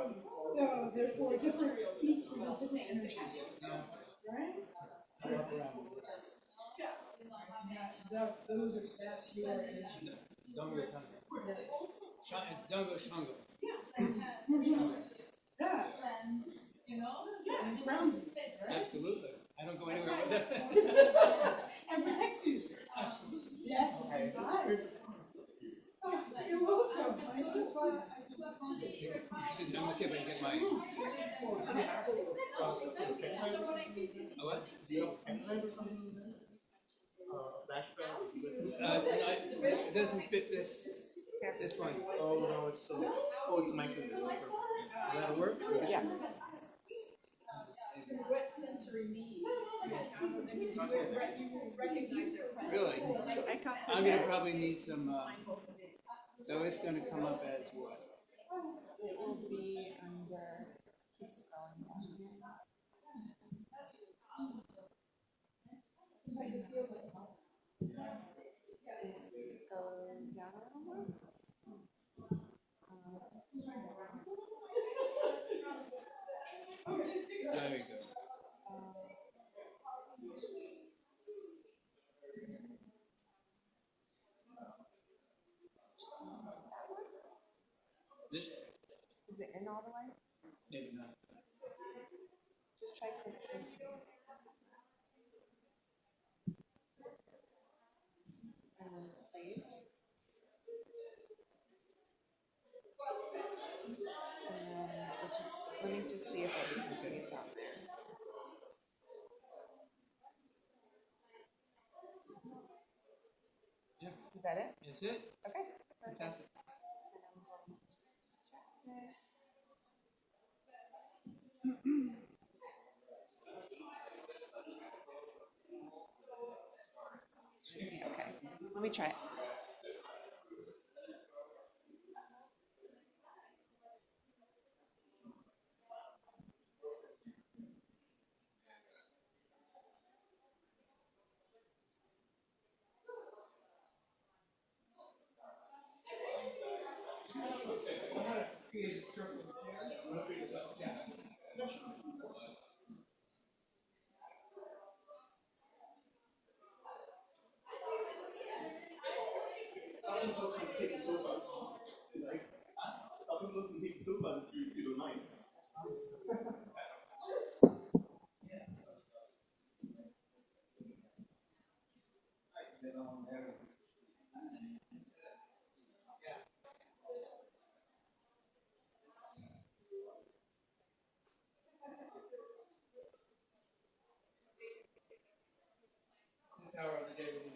therefore, different teachers with different energy. Right? Those are, that's your energy. Dongo Shango. Yeah. And grounds you, right? Absolutely. I don't go anywhere with that. And protects you. Absolutely. Yeah. Oh, you're welcome. I should I'm going to see if I can get my. What? It doesn't fit this one. Oh, no, it's it's a micro. That'll work? Yeah. What sensory needs? Really? I'm going to probably need some. So it's going to come up as what? It will be under, keep scrolling down. Go down a little more. There we go. Is it in all the way? Maybe not. Just try clicking. And then save. And then let me just see if I can see it down there. Yeah. Is that it? That's it. Okay. Fantastic. Let me try it. This hour of the day will be.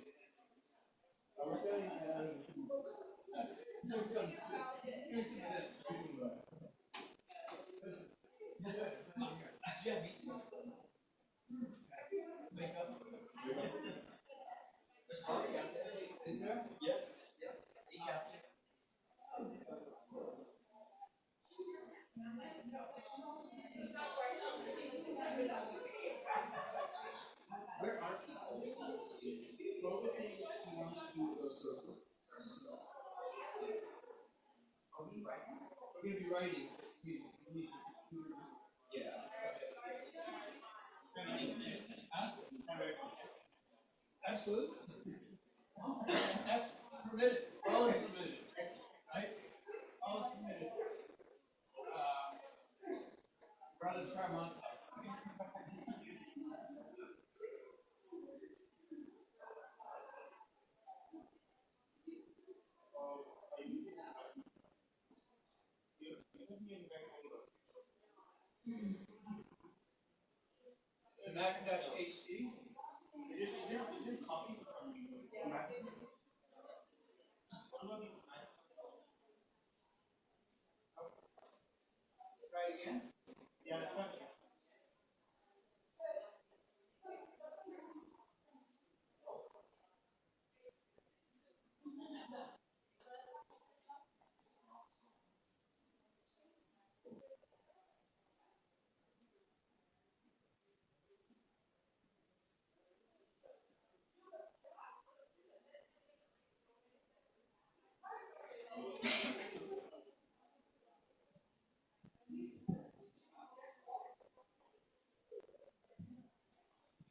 We're going to be writing. Absolutely. That's permitted. All is permitted. Right? All is permitted. Brothers Paramount. The Macintosh HD. Try again.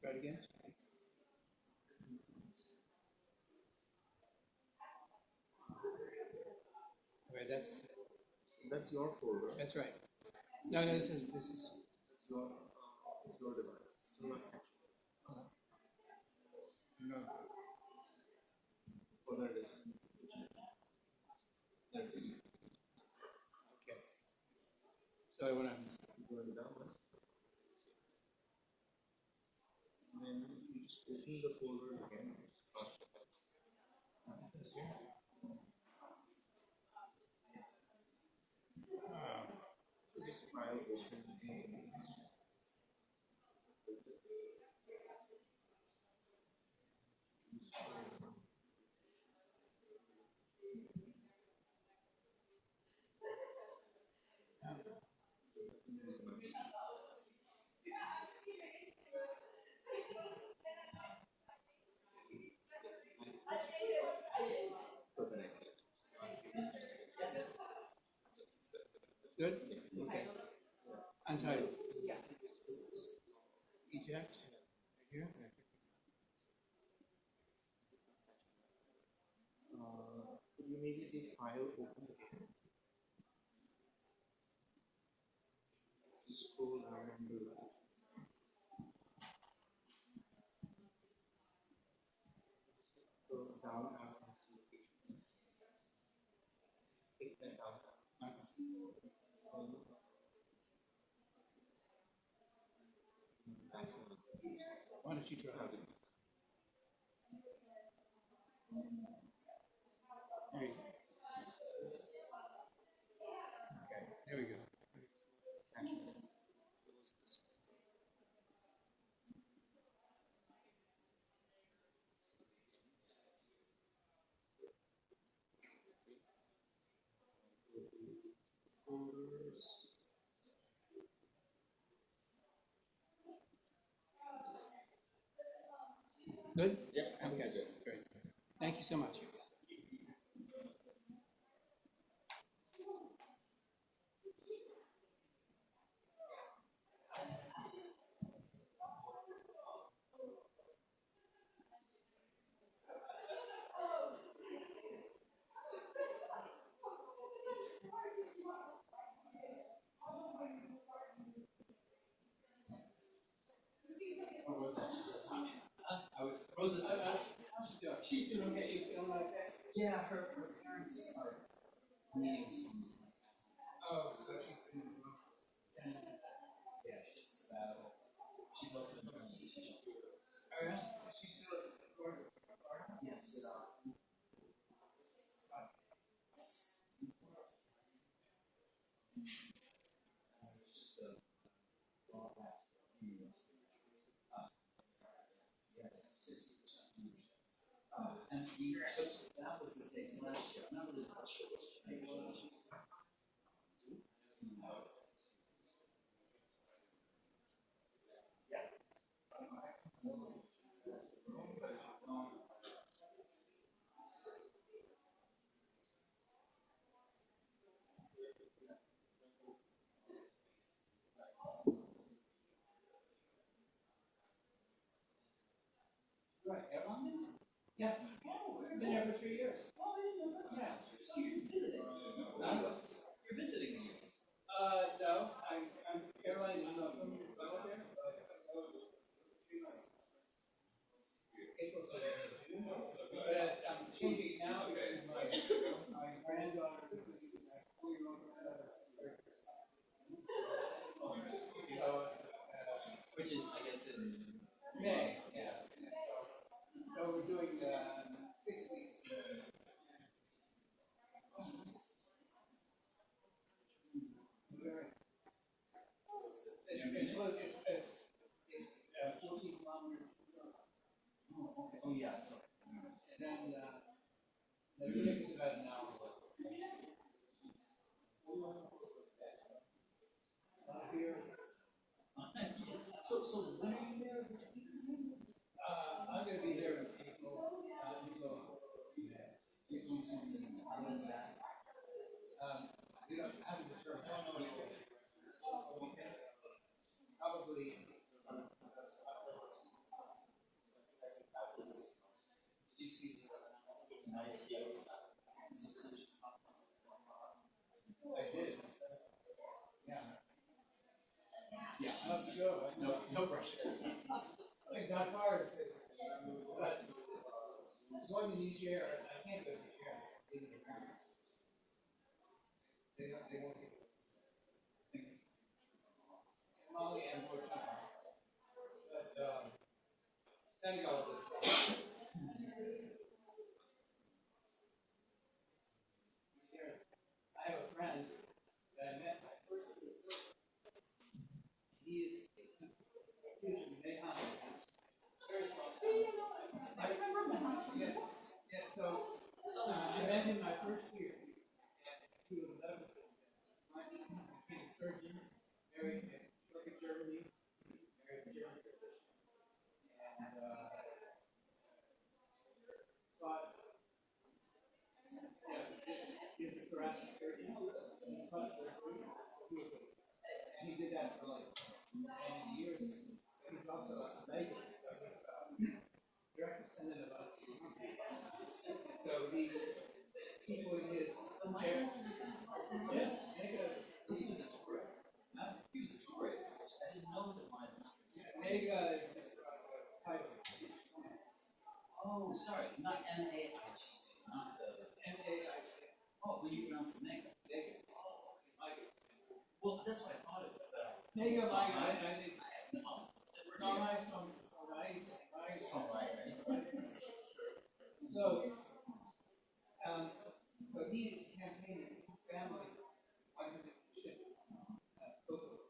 Try it again. Okay, that's your folder. That's right. No, this is your device. No. Oh, there it is. There it is. Okay. So when I'm going down, then you just open the folder again. This here. This file open. Good? Okay. Untitled. Eject. Right here. Could you make the file open again? Scroll down and do that. Go down and take that down. Why don't you try it? There you go. Okay, there we go. Good? Yeah. Okay, good. Great. Thank you so much. She's doing okay. You feeling okay? Yeah, her parents are needing some. Oh, so she's been. Yeah, she's also trying to teach. Oh, yeah? She's still at Florida? Yes. Just a law last few months. Yeah, 60%. And that was the case last year. I'm not really sure what's changed. Right, yeah. I've been there for 3 years. Yeah. So you're visiting? You're visiting me? No, I'm Caroline. I'm not from there. But I'm changing now because my granddaughter is 4-year-old. Which is, I guess, in May. Yeah. So we're doing 6 weeks. It's 14 kilometers. Oh, okay. Oh, yeah. So, and then the trip is about an hour. Here. So when are you there? I'm going to be there in April. We don't have a return. Probably. Did you see the nice I did. Yeah. Yeah, I have to go. No pressure. Like that far is going to each year. I can't go to each year. They won't get Molly and Burkina. But Senegal is I have a friend that I met. He's from Mayhan. Very small town. I remember Mayhan. Yeah, so I met him my first year. He was a medical student. He became a surgeon, married in Germany, married a German physician. And taught, he was a thoracic surgeon. He taught surgery. And he did that for like many years. He's also a medical. Direct descendant of us. So people in his care. Yes, because he was a tourist. He was a tourist. I didn't know that mine was. Mega is title. Oh, sorry, not N-A-I-G, not the N-A-I-G. Oh, but you pronounce it Mega. Mega. Oh, okay. Well, that's what I thought it was. Mega, I think. No. So he is campaigning his family wanted to ship cocoa.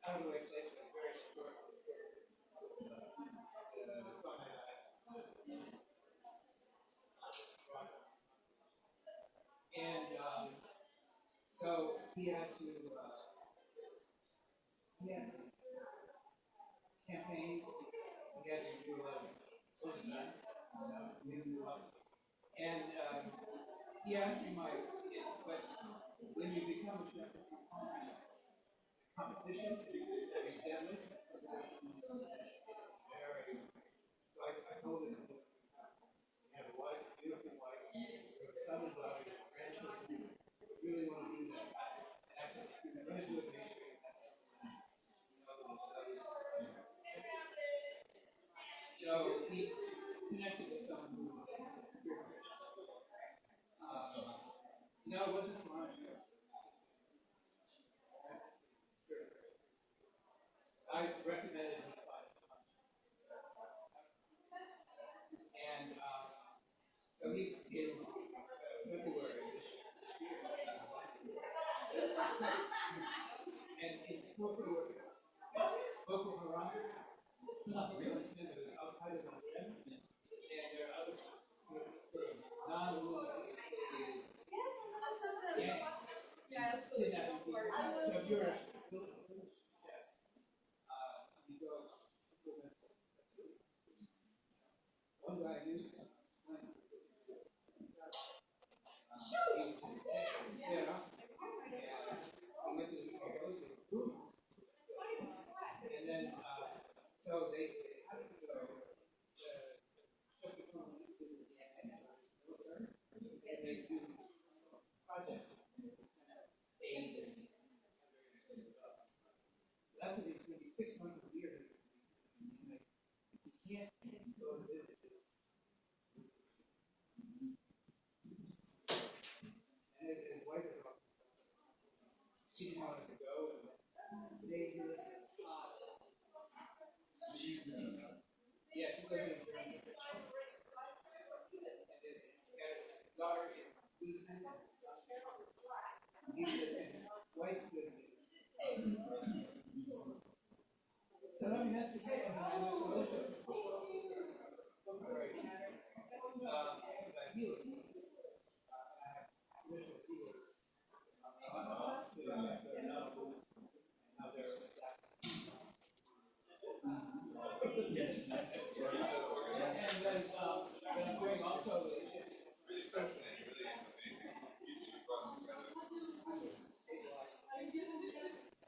Out of the way place, but very short. And So he had to campaign. He had to do and he asked me but when you become a chef, competition is deadly. So I told him, you have a wife, beautiful wife, you have a son and daughter, grandchildren, you really want to do that. And I said, if you're going to do it, make sure you have So he connected with someone who was spiritual. No, it wasn't mine. I recommended him and so he in February and in Boko Haram, not really, Al Qaeda and there are other non-religious gangs kidnapping people. So if you're a you go one guy used and then so they had to go and they do projects aid and that's what it's going to be 6 months of the year. You can't go and visit this. And his wife is she didn't want to go and stay here. So she's living in yeah, she's living in Germany. And his daughter in Houston. His wife lives in so I mean that's the thing. I know solution. Yes. And then I'm doing also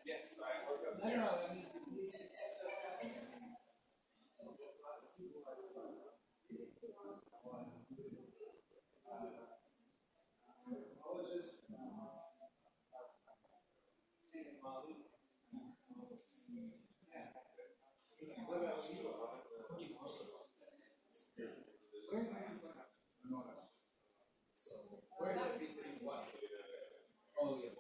yes. I don't know. I mean, where is it between what? Oh yeah,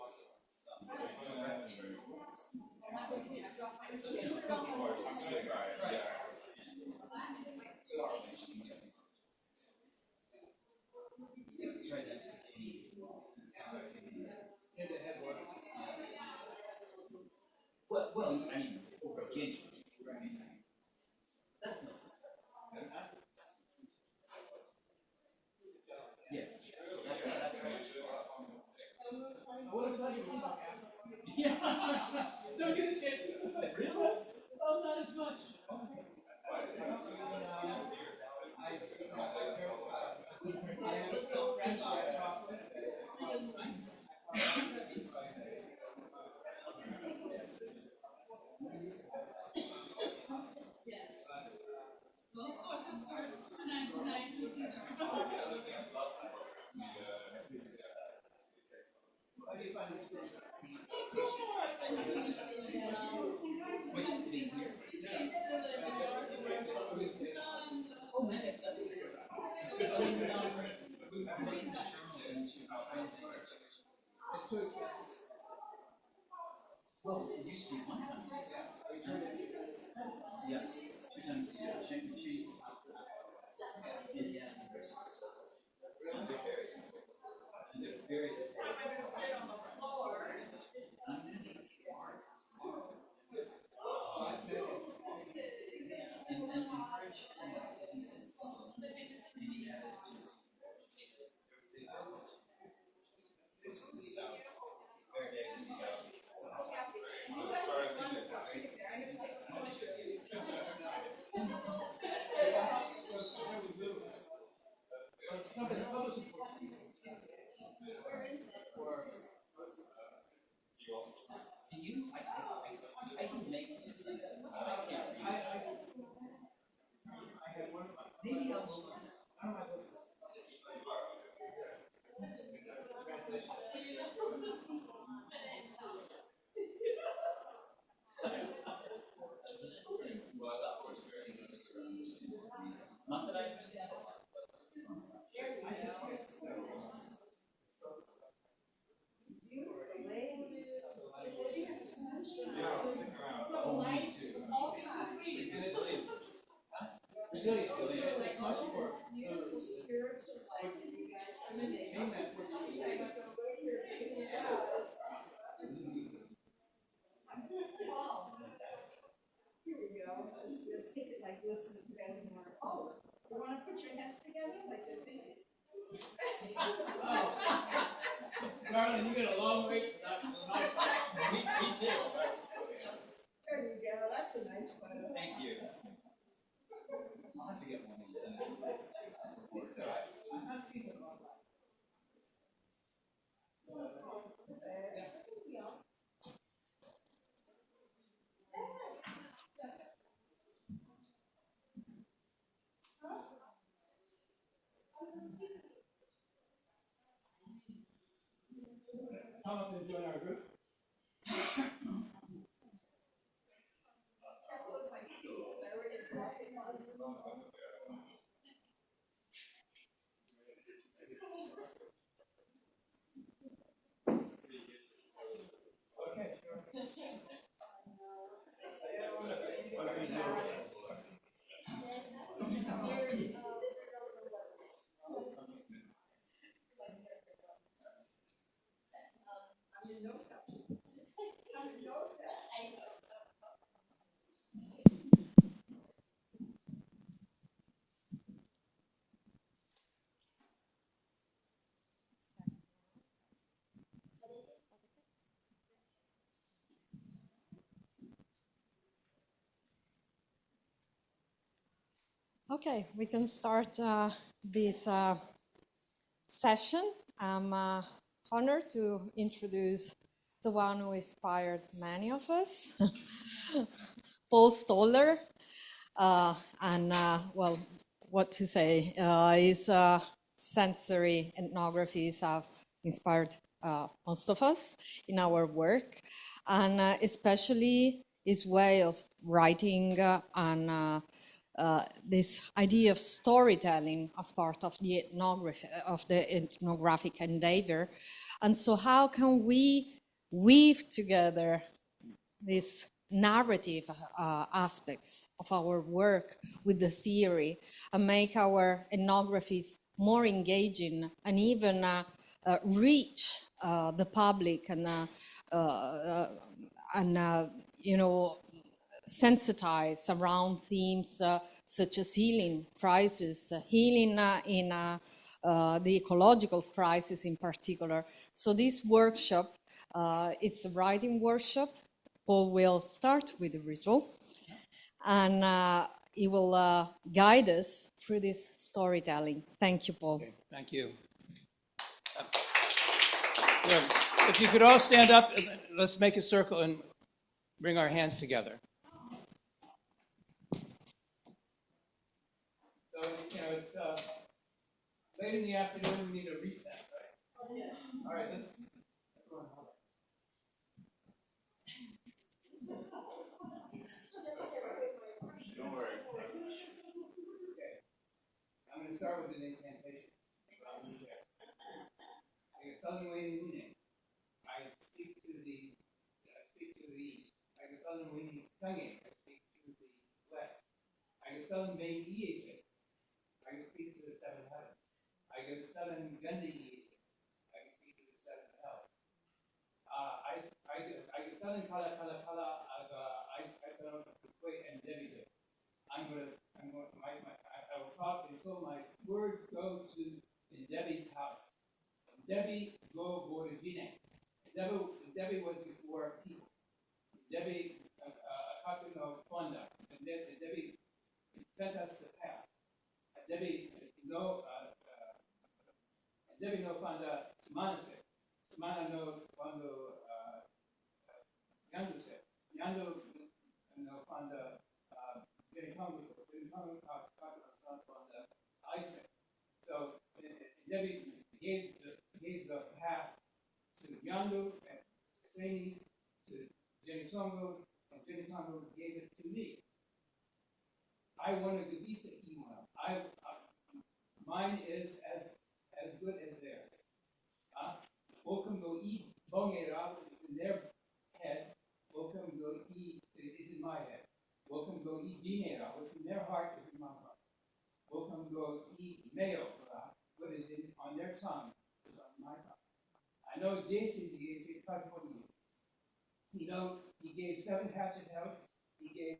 Well, I mean, Guinea. That's no fun. Yes. So that's yeah. Don't get a chance to Really? oh, not as much. Wait, being here. Oh, nice. Putting the journal into translate. Well, it used to be one time a year. Yes, 2 times a year. Change the top. Indiana universities. And they're very simple. And they're very simple. I'm thinking hard. And encourage if he's interested. Maybe have it. Not that I understand a lot. Here we go. Let's just take it like this, and you guys are more. Oh, you want to put your hands together like you're thinking? Darling, you got a long way. Me too. There you go. That's a nice photo. Thank you. I'll have to get one and send it to you. I'm not seeing it. Come up and join our group. Okay, we can start this session. I'm honored to introduce the one who inspired many of us, Paul Stoller. Well, what to say? His sensory ethnographies have inspired most of us in our work, and especially his way of writing and this idea of storytelling as part of the ethnographic endeavor. And so how can we weave together these narrative aspects of our work with the theory and make our ethnographies more engaging and even reach the public and you know, sensitize around themes such as healing crisis, healing in the ecological crisis in particular. So this workshop, it's a writing workshop. Paul will start with the ritual, and he will guide us through this storytelling. Thank you, Paul. Okay, thank you. If you could all stand up, let's make a circle and bring our hands together. So it's late in the afternoon. We need a reset, right? Yeah. All right, let's go on. Don't worry. Okay. I'm going to start with an incantation. Southern way in the I speak to the east. I go southern way in I speak to the west. I go southern way east. I can speak to the seven heavens. I go southern Gandhi east. I can speak to the seven hells. I go southern kala. I southern Kukwe and Devi. I will talk until my words go to Devi's house. Devi go Borigine. Devi was before people. Devi Akatuno Fonda. And Devi sent us the path. Devi no Fonda Sumanase. Sumana no Fondo Yanduse. Yando no Debbie gave the path to Yandu and Sani to Jenny Tongo, and Jenny Tongo gave it to me. I wanted to be email. Mine is as good as theirs. Welcome go eat bongera is in their head. Welcome go eat is in my head. Welcome go eat binera, what's in their heart is in my heart. Welcome go eat mayo, what is on their tongue is on my tongue. I know Jason gave California. You know, he gave 7 hatchet house. He gave.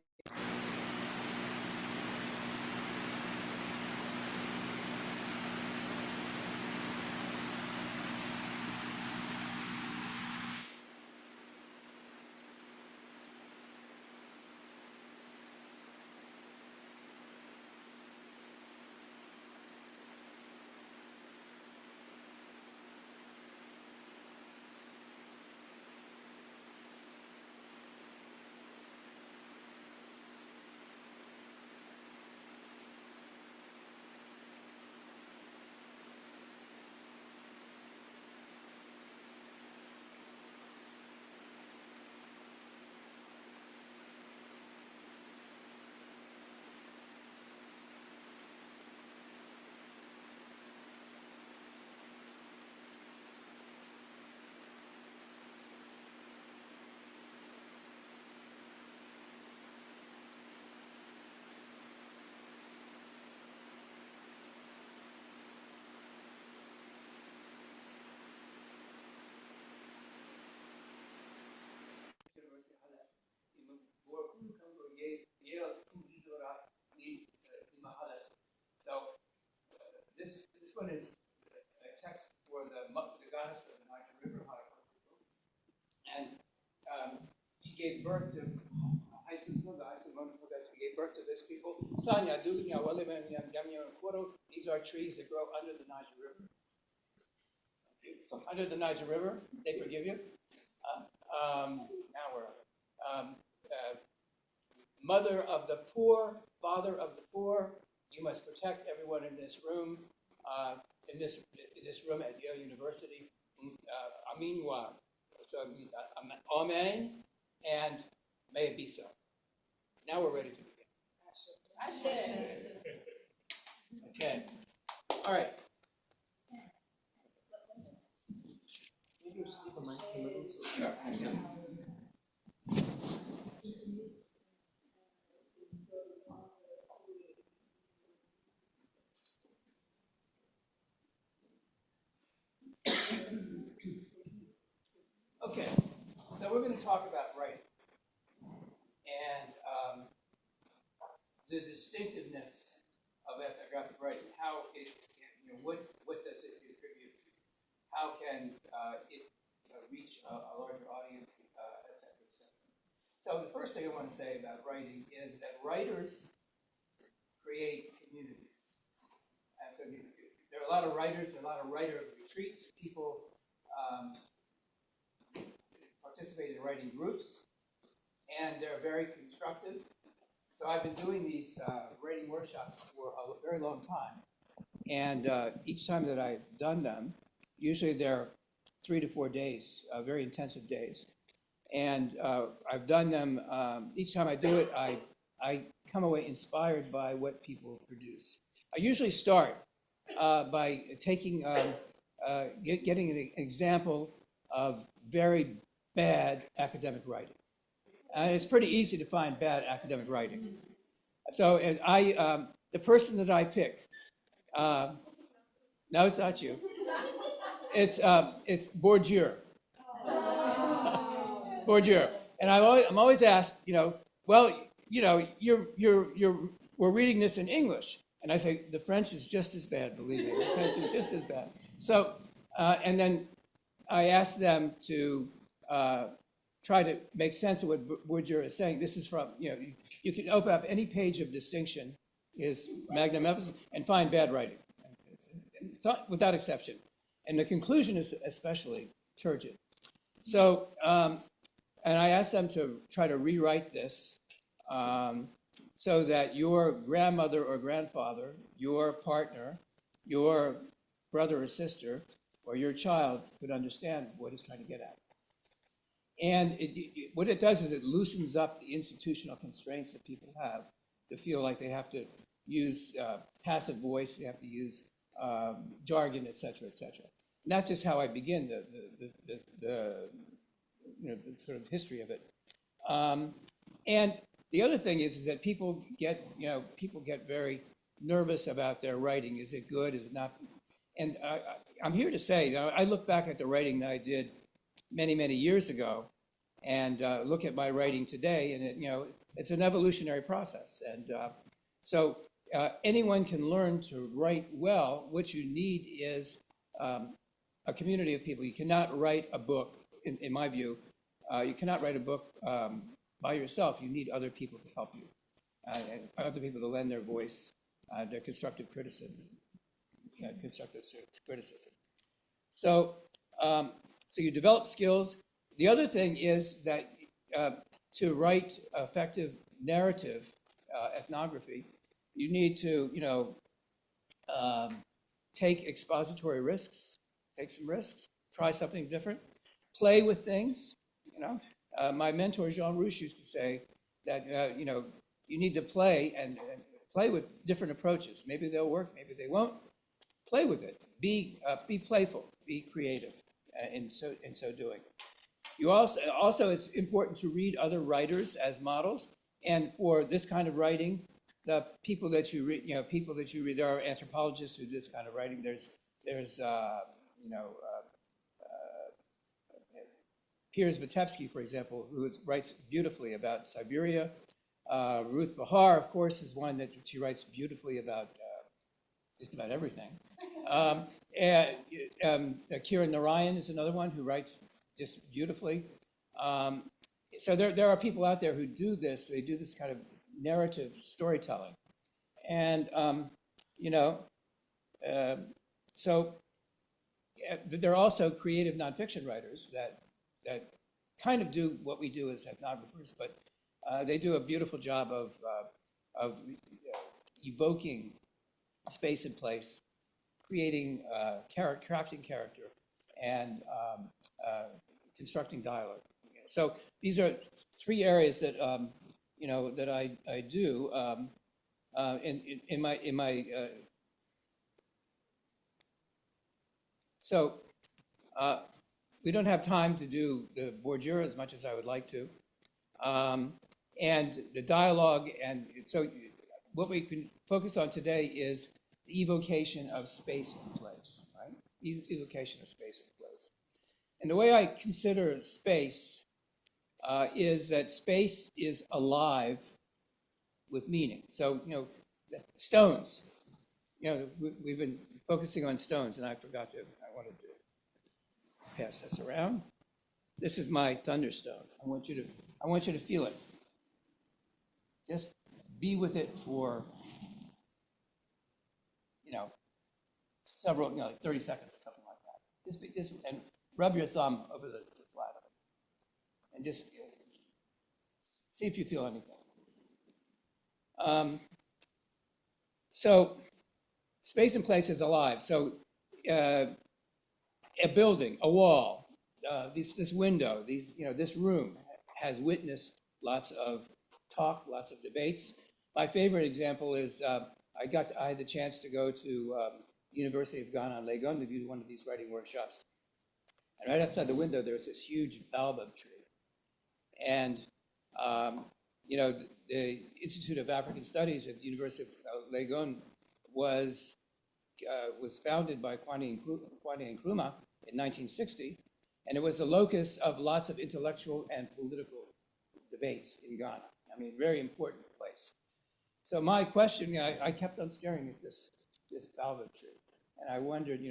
Yale So this one is a text for the goddess of the Niger River, and she gave birth to she gave birth to this people. These are trees that grow under the Niger River. So under the Niger River, they forgive you. Now we're mother of the poor, father of the poor. You must protect everyone in this room. In this room at Yale University. Aminwa. So amen, and may it be so. Now we're ready to begin. Okay. All right. Okay, so we're going to talk about writing and the distinctiveness of ethnographic writing. How it, what does it contribute? How can it reach a larger audience, et cetera, et cetera. So the first thing I want to say about writing is that writers create communities. And so there are a lot of writers, there are a lot of writer retreats. People participate in writing groups, and they're very constructive. So I've been doing these writing workshops for a very long time, and each time that I've done them, usually they're 3 to 4 days, very intensive days. And I've done them, each time I do it, I come away inspired by what people produce. I usually start by taking, getting an example of very bad academic writing. It's pretty easy to find bad academic writing. So the person that I pick, no, it's not you. It's Bourdieu. Bourdieu. And I'm always asked, we're reading this in English. And I say, the French is just as bad, believe me. The French is just as bad. So, and then I ask them to try to make sense of what Bourdieu is saying. This is from, you can open up any page of distinction, his magnum opus, and find bad writing. It's not, without exception. And the conclusion is especially turgid. So, and I asked them to try to rewrite this so that your grandmother or grandfather, your partner, your brother or sister or your child could understand what he's trying to get at. And what it does is it loosens up the institutional constraints that people have to feel like they have to use passive voice, they have to use jargon, et cetera, et cetera. And that's just how I begin the sort of history of it. And the other thing is that people get very nervous about their writing. Is it good? Is it not? And I'm here to say, I look back at the writing that I did many, many years ago, and look at my writing today, and it's an evolutionary process. And so anyone can learn to write well. What you need is a community of people. You cannot write a book, in my view, you cannot write a book by yourself. You need other people to help you, and other people to lend their voice, their constructive criticism. So you develop skills. The other thing is that to write effective narrative ethnography, you need to, take expository risks, take some risks, try something different, play with things. My mentor Jean Rouch used to say that you need to play and play with different approaches. Maybe they'll work, maybe they won't. Play with it. Be playful. Be creative. In so doing, you also it's important to read other writers as models. And for this kind of writing, the people that you read, there are anthropologists who do this kind of writing. There's Piers Vitebsky, for example, who writes beautifully about Siberia. Ruth Behar, of course, is one that she writes beautifully about just about everything. Kiran Narayan is another one who writes just beautifully. So there are people out there who do this. They do this kind of narrative storytelling. And, so there are also creative nonfiction writers that kind of do what we do as ethnographers, but they do a beautiful job of evoking space and place, creating crafting character, and constructing dialogue. So these are three areas that that I do in my. So we don't have time to do the Bourdieu as much as I would like to, and the dialogue, and so what we can focus on today is the evocation of space and place, right? Evocation of space and place. And the way I consider space is that space is alive with meaning. So, stones, we've been focusing on stones, and I wanted to pass this around. This is my thunderstone. I want you to feel it. Just be with it for several, like 30 seconds or something like that. Just and rub your thumb over the flat of it, and just see if you feel anything. So space and place is alive. So a building, a wall, this window, this room has witnessed lots of talk, lots of debates. My favorite example is I had the chance to go to University of Ghana in Legon to do one of these writing workshops. And right outside the window, there's this huge baobab tree. And, the Institute of African Studies at the University of Legon was founded by Kwame Nkrumah in 1960. And it was the locus of lots of intellectual and political debates in Ghana. I mean, very important place. So my question, I kept on staring at this baobab tree, and I wondered,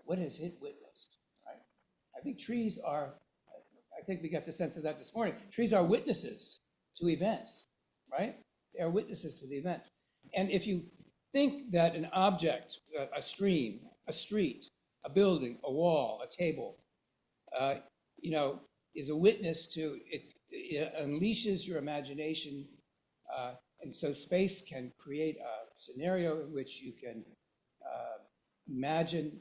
what has it witnessed, right? I think trees are, I think we got the sense of that this morning. Trees are witnesses to events, right? They are witnesses to the event. And if you think that an object, a stream, a street, a building, a wall, a table, is a witness to it, it unleashes your imagination. And so space can create a scenario in which you can imagine,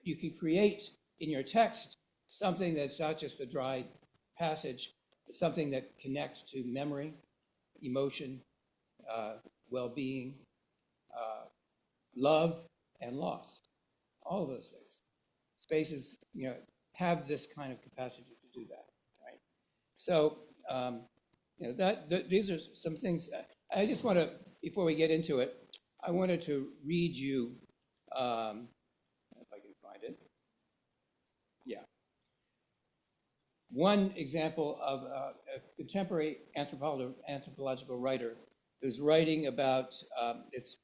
you can create in your text something that's not just a dry passage, something that connects to memory, emotion, well-being, love, and loss. All of those things. Spaces, have this kind of capacity to do that, right? So, these are some things. I just want to, before we get into it, I wanted to read you, if I can find it. Yeah. One example of a contemporary anthropological writer who's writing about, it's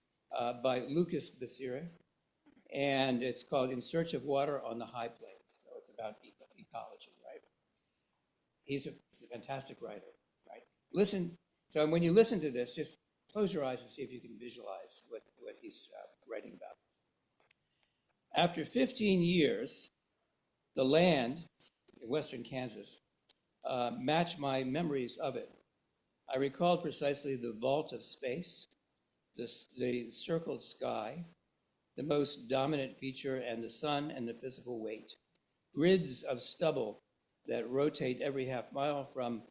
by Lucas Basire, and it's called In Search of Water on the High Plains. So it's about ecology, right? He's a fantastic writer, right? Listen, so when you listen to this, just close your eyes and see if you can visualize what he's writing about. After 15 years, the land in western Kansas matched my memories of it. I recalled precisely the vault of space, the circled sky, the most dominant feature, and the sun and the physical weight. Grids of stubble that rotate every half mile from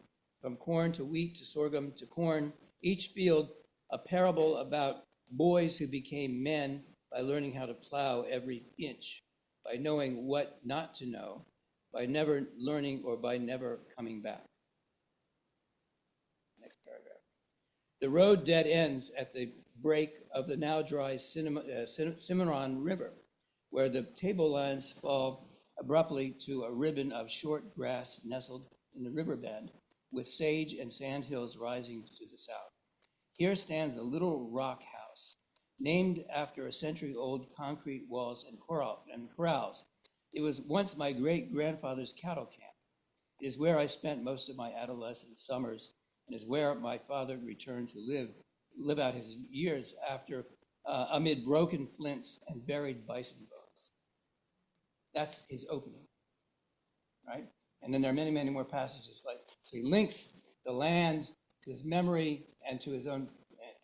corn to wheat to sorghum to corn, each field a parable about boys who became men by learning how to plow every inch, by knowing what not to know, by never learning or by never coming back. Next paragraph. The road dead ends at the break of the now dry Cimarron River, where the tablelands fall abruptly to a ribbon of short grass nestled in the riverbed, with sage and sandhills rising to the south. Here stands a little rock house, named after a century-old concrete walls and corrals. It was once my great-grandfather's cattle camp. It is where I spent most of my adolescent summers, and is where my father returned to live out his years after, amid broken flints and buried bison bones. That's his opening, right? And then there are many, many more passages. So he links the land to his memory and to his own,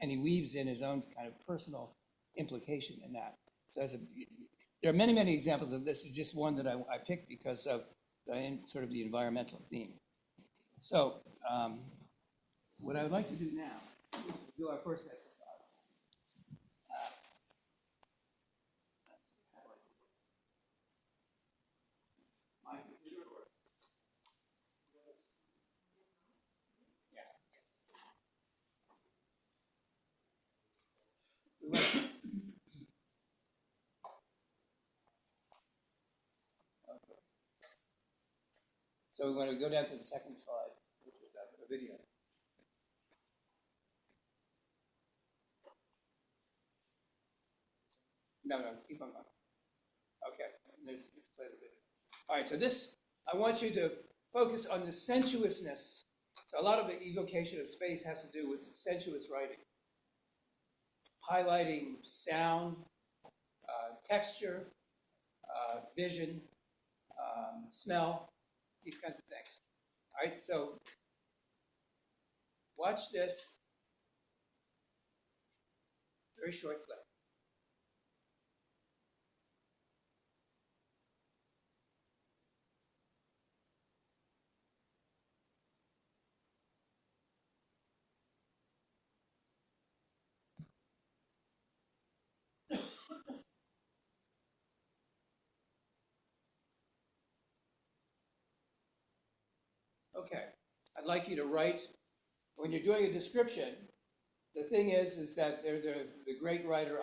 and he weaves in his own kind of personal implication in that. So there are many, many examples of this. Is just one that I picked because of sort of the environmental theme. So what I would like to do now is do our first exercise. So we want to go down to the second slide, which is a video. No, keep on going. Okay, let's play the video. All right, so this, I want you to focus on the sensuousness. So a lot of the evocation of space has to do with sensuous writing. Highlighting sound, texture, vision, smell, these kinds of things. All right, so watch this very short clip. Okay, I'd like you to write, when you're doing a description, the thing is that the great writer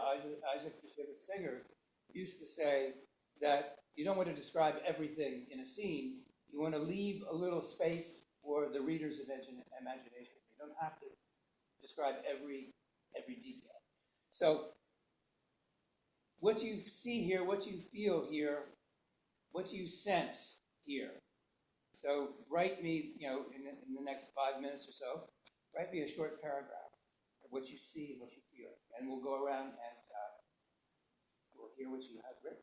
Isaac Bashevis Singer used to say that you don't want to describe everything in a scene. You want to leave a little space for the reader's imagination. You don't have to describe every detail. So what you see here, what you feel here, what you sense here. So write me, in the next 5 minutes or so, write me a short paragraph of what you see and what you feel. And we'll go around and we'll hear what you have written.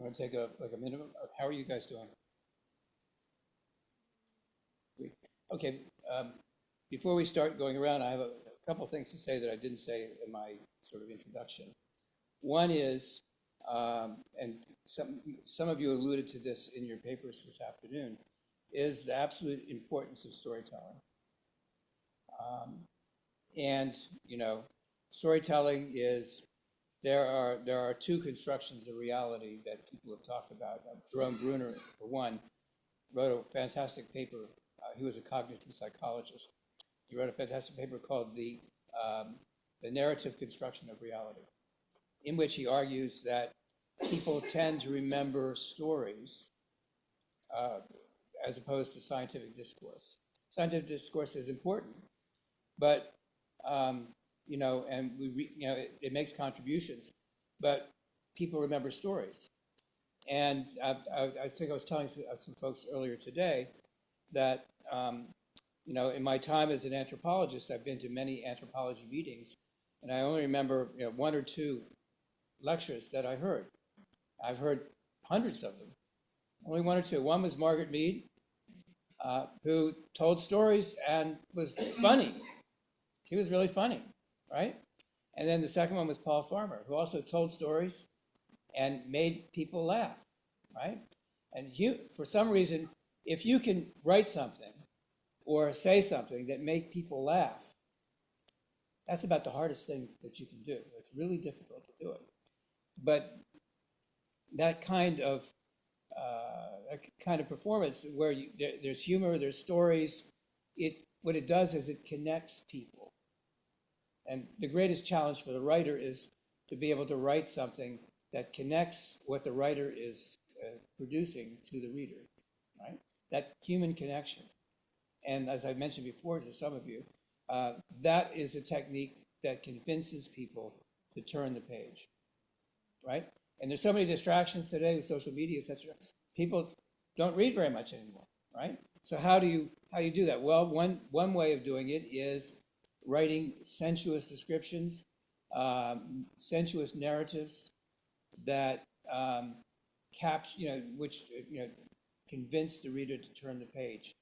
Want to take a minute? How are you guys doing? Okay. Before we start going around, I have a couple things to say that I didn't say in my sort of introduction. One is, and some of you alluded to this in your papers this afternoon, is the absolute importance of storytelling. And storytelling is, there are two constructions of reality that people have talked about. Jerome Bruner, for one, wrote a fantastic paper. He was a cognitive psychologist. He wrote a fantastic paper called the narrative construction of reality, in which he argues that people tend to remember stories as opposed to scientific discourse. Scientific discourse is important, but and it makes contributions, but people remember stories. And I think I was telling some folks earlier today that in my time as an anthropologist, I've been to many anthropology meetings, and I only remember one or two lectures that I heard. I've heard hundreds of them, only one or two. One was Margaret Mead, who told stories and was funny. She was really funny, right? And then the second one was Paul Farmer, who also told stories and made people laugh, right? And for some reason, if you can write something or say something that make people laugh, that's about the hardest thing that you can do. It's really difficult to do it. But that kind of performance where there's humor, there's stories, what it does is it connects people. And the greatest challenge for the writer is to be able to write something that connects what the writer is producing to the reader, right? That human connection. And as I mentioned before to some of you, that is a technique that convinces people to turn the page, right? And there's so many distractions today with social media, etc. People don't read very much anymore, right? So how do you do that? Well, one way of doing it is writing sensuous descriptions, sensuous narratives that which convince the reader to turn the page.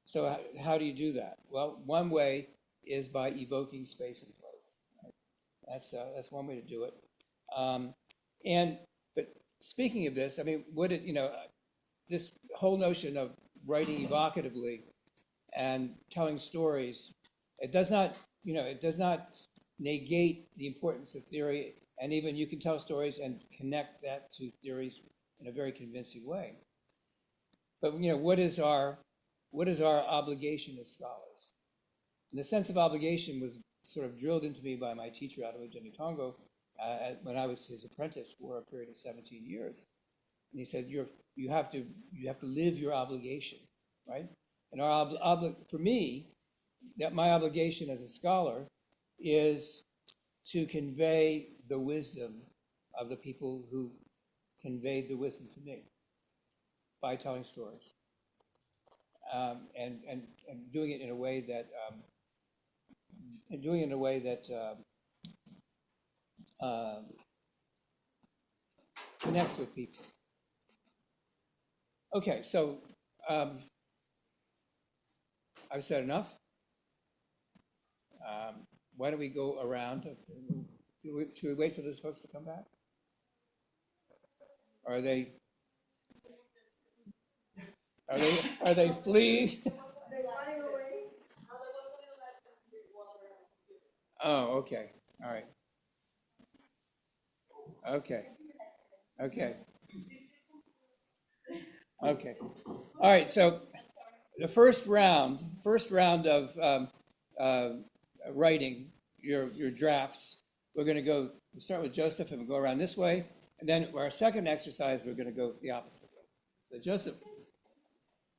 So how do you do that? Well, one way is by evoking space and place. Right? That's one way to do it. But speaking of this, I mean, this whole notion of writing evocatively and telling stories, it does not negate the importance of theory, and even you can tell stories and connect that to theories in a very convincing way. But what is our obligation as scholars? And the sense of obligation was sort of drilled into me by my teacher, Adewale Tongo, when I was his apprentice for a period of 17 years. And he said, you have to live your obligation, right? And for me, that my obligation as a scholar is to convey the wisdom of the people who conveyed the wisdom to me by telling stories, and doing it in a way that connects with people. Okay, so I've said enough. Why don't we go around? Should we wait for those folks to come back? Are they fleeing? Oh, okay. All right. Okay. All right. So the first round of writing your drafts, we're going to start with Joseph, and we'll go around this way. And then our second exercise, we're going to go the opposite way. So Joseph.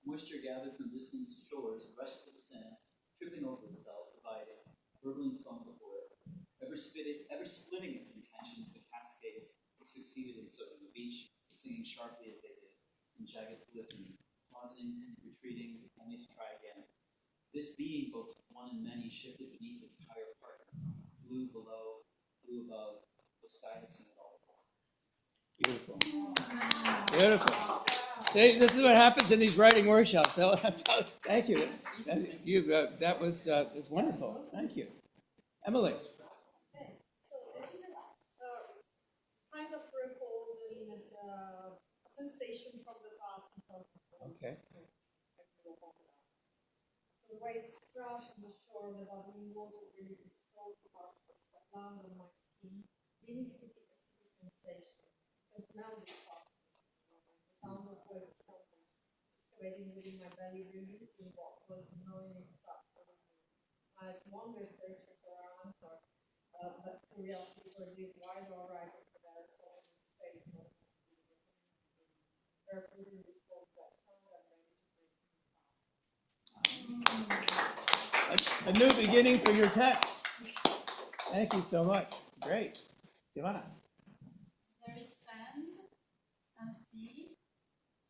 Moisture gathered from distant shores rushed to the sand, tripping over itself, dividing, burbling foam before it. Ever splitting its intentions, the cascades succeeded in soaking the beach, singing sharply as they did, in jagged polyphony, pausing, retreating, only to try again. This being, both one and many, shifted beneath its higher part, blue below, blue above, the sky had seen it all before. Beautiful. Beautiful. See, this is what happens in these writing workshops. So, thank you. That was it's wonderful. Thank you. Emily. Kind of recall the image, sensation from the past. Okay. So the waves crash on the shore, the bubbling water releases salty particles that land on my skin, giving sticky sensation. The smell of particles, the sound of waves excavating within my belly, releasing what was knowingly stuck within me. My eyes wander searching for our answer, but curiosity for this wide horizon that is all in space, not in speed. Therefore, in this world, that sound I'm ready to face me. A new beginning for your tests. Thank you so much. Great. Giovanna. There is sand and sea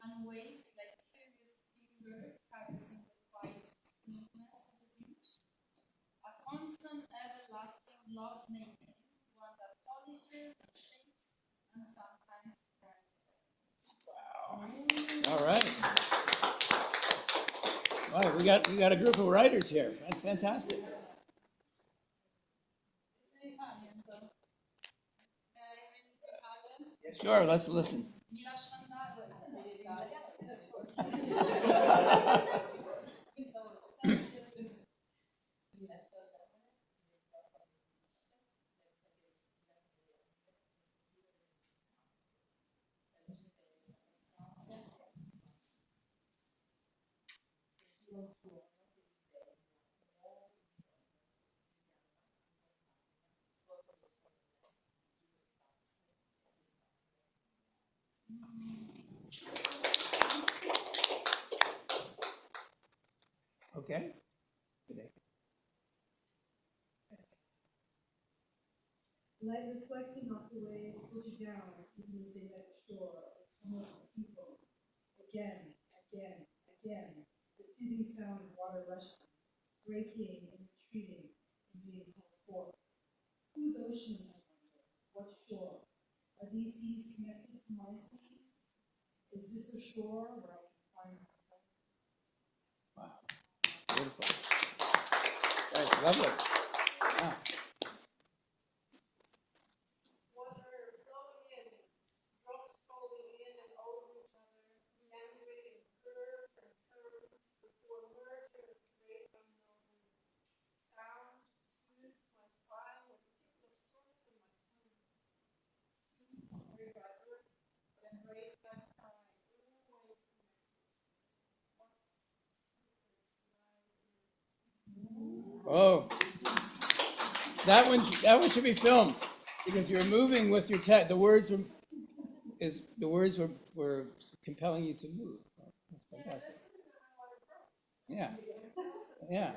and waves like curious fingers caressing the quiet smoothness of the beach. A constant, everlasting love making, one that polishes and shapes and sometimes burns. All right. Wow, we got a group of writers here. That's fantastic. Sure, let's listen. Okay. Like reflecting off the waves, pushing down, even as they left shore, the tumult of sea foam. Again, again, again, the soothing sound of water rushing, breaking and retreating and being called forth. Whose ocean, I wonder? What shore? Are these seas connected to my seas? Is this a shore where I can find myself? Wow. Beautiful. That's lovely. Wow. Water flowing in, drops falling in and over each other, meandering in curves and curves before merging with great unknown. Sound soothes my spine with a tickle of salt in my tongue. Sea, very vibrant, but embraced by sky, always connected. What secrets lie in? Oh, that one should be filmed because you're moving with your text. The words were compelling you to move. That's fantastic. Yeah, yeah,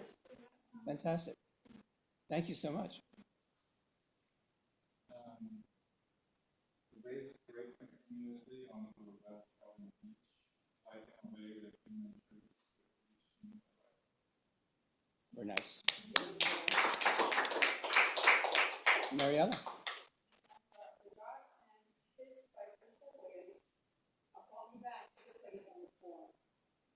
fantastic. Thank you so much. The waves break continuously onto the left on the beach, hiding away the human truths with each new Very nice. Mariella. The dark sands kissed by crystal waves, upon me back to the place on the floor.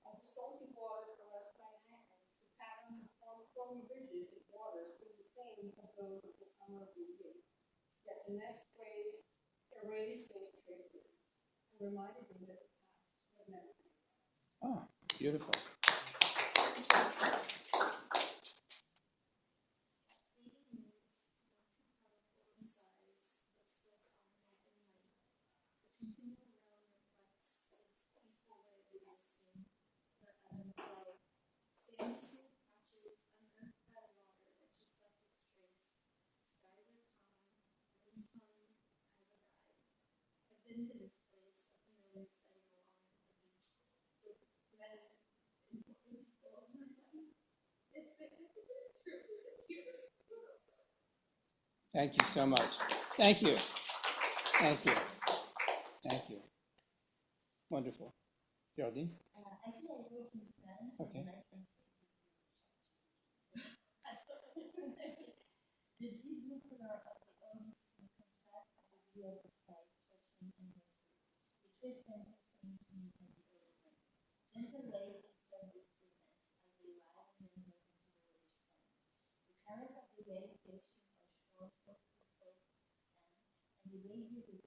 Of the salty water caressed my ankles, the patterns of foamy bridges in water stood the same as those of the summer of the year. Yet the next wave erased those traces and reminded me that the past had never been. Oh, beautiful. Thank you so much. Thank you. Thank you. Thank you. Wonderful. Geraldine? Actually, I wrote in French, Okay. and I translated the deep blue color of the ocean contrasts with the blue of the sky stretching in the spirit fences seem to meet at the open. Gentle waves disturb the stillness as they rise and then drop into the reddish sand. The current of the waves direction or shore starts to soak sand, and the lazy the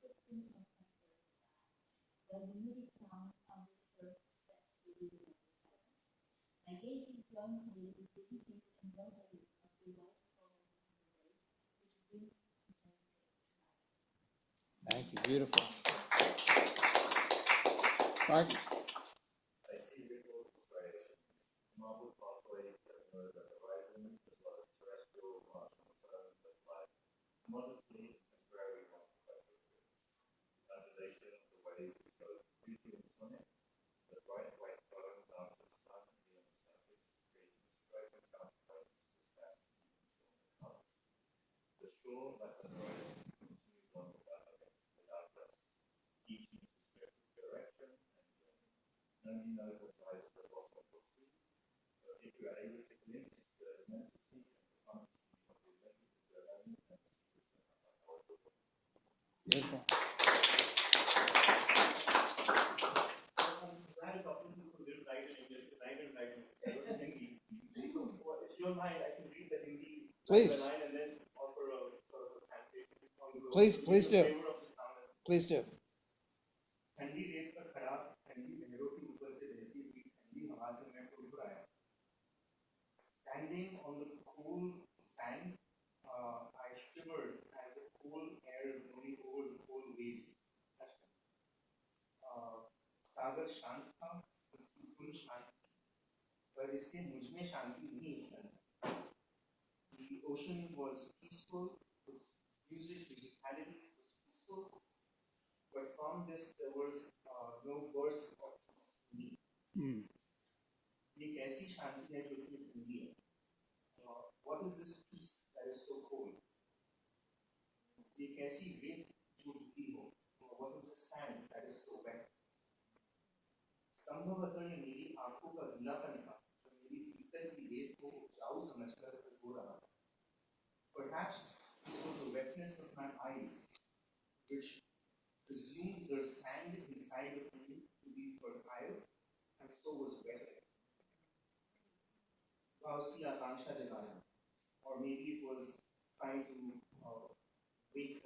footprints of transparent flag, while the music sound of the surf sets the rhythm of the silence. My gaze is drawn to the repetitive embroidery of the white foam on the waves, which brings this landscape to life. Thank you. Beautiful. Mark? I see rituals and striations, marble pathways that emerge at the horizon, as well as terrestrial marginal zones that lie modestly and temporarily on the surface. The undulation of the waves is both beauty and sonic. The bright white foam dances silently on the surface, creating a striking counterpoint to the sad schemes of the colors. The shore, like the horizon, continues on without rest, each in its respective direction and journey. Nobody knows what lies at the bottom of the sea, but if you are able to glimpse the immensity and profundity of the inevitable journey and the secrets that are unfolded. Beautiful. I'm glad you're talking to people who didn't write in English, write in Hindi. So, if you don't mind, I can read the Hindi Please. line and then offer a sort of a translation on the Please do. flavor of the sound. Please do. ठंडी रेत पर खड़ा ठंडी लहरों के ऊपर से बहती हुई ठंडी हवा से मैं मुस्कुराया. Standing on the cool sand, I shivered as the cool air blowing over the cold waves touched me. सागर शांत था, उसकी धुन शांत थी, पर इससे मुझ में शांति नहीं निकली. The ocean was peaceful, its musicality was peaceful, but from this there was no birth of peace in me. ये कैसी शांति है जो इतनी ठंडी है? What is this peace that is so cold? ये कैसी रेत जो डूबी हो? What is the sand that is so wet? संभवतः ये मेरी आंखों का गीलापन था जो मेरी भीतर की रेत को उपजाऊ समझकर हो रहा था. Perhaps this was the wetness of my eyes, which presumed the sand inside of me to be fertile, and so was wet. उसकी आकांक्षा जगाना, or maybe it was trying to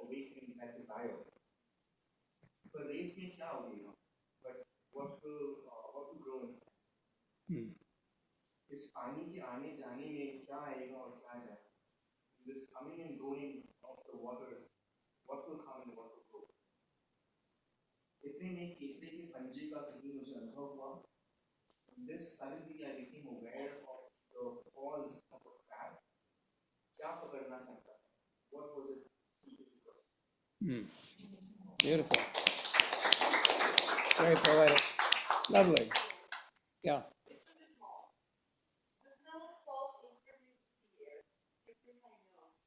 awaken that desire. पर रेत में क्या उगेगा? But what will grow inside? इस पानी के आने जाने में क्या आएगा और क्या जाएगा? This coming and going of the waters, what will come and what will go? इतने में केकड़े के पंजे का कहीं मुझे अनुभव हुआ. This suddenly I became aware of the cause of a crab. क्या पकड़ना चाहता था? What was it seeking first? Beautiful. Very poetic. Lovely. Yeah. The smell of salt impermeates the air, prickling my nose,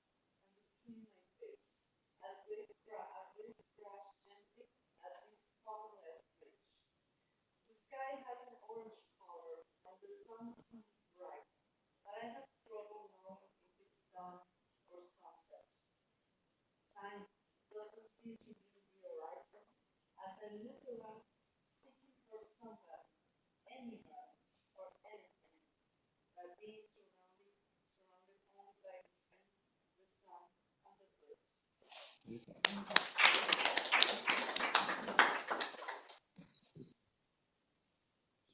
and the skin my face, as winds scratch gently at this colorless bridge. The sky has an orange color, and the sun seems bright, but I have trouble knowing if it's dawn or sunset. Time doesn't seem to be the horizon, as I look around, seeking for somebody, anyone, or anything, but being surrounded only by the scent, the sun, and the birds.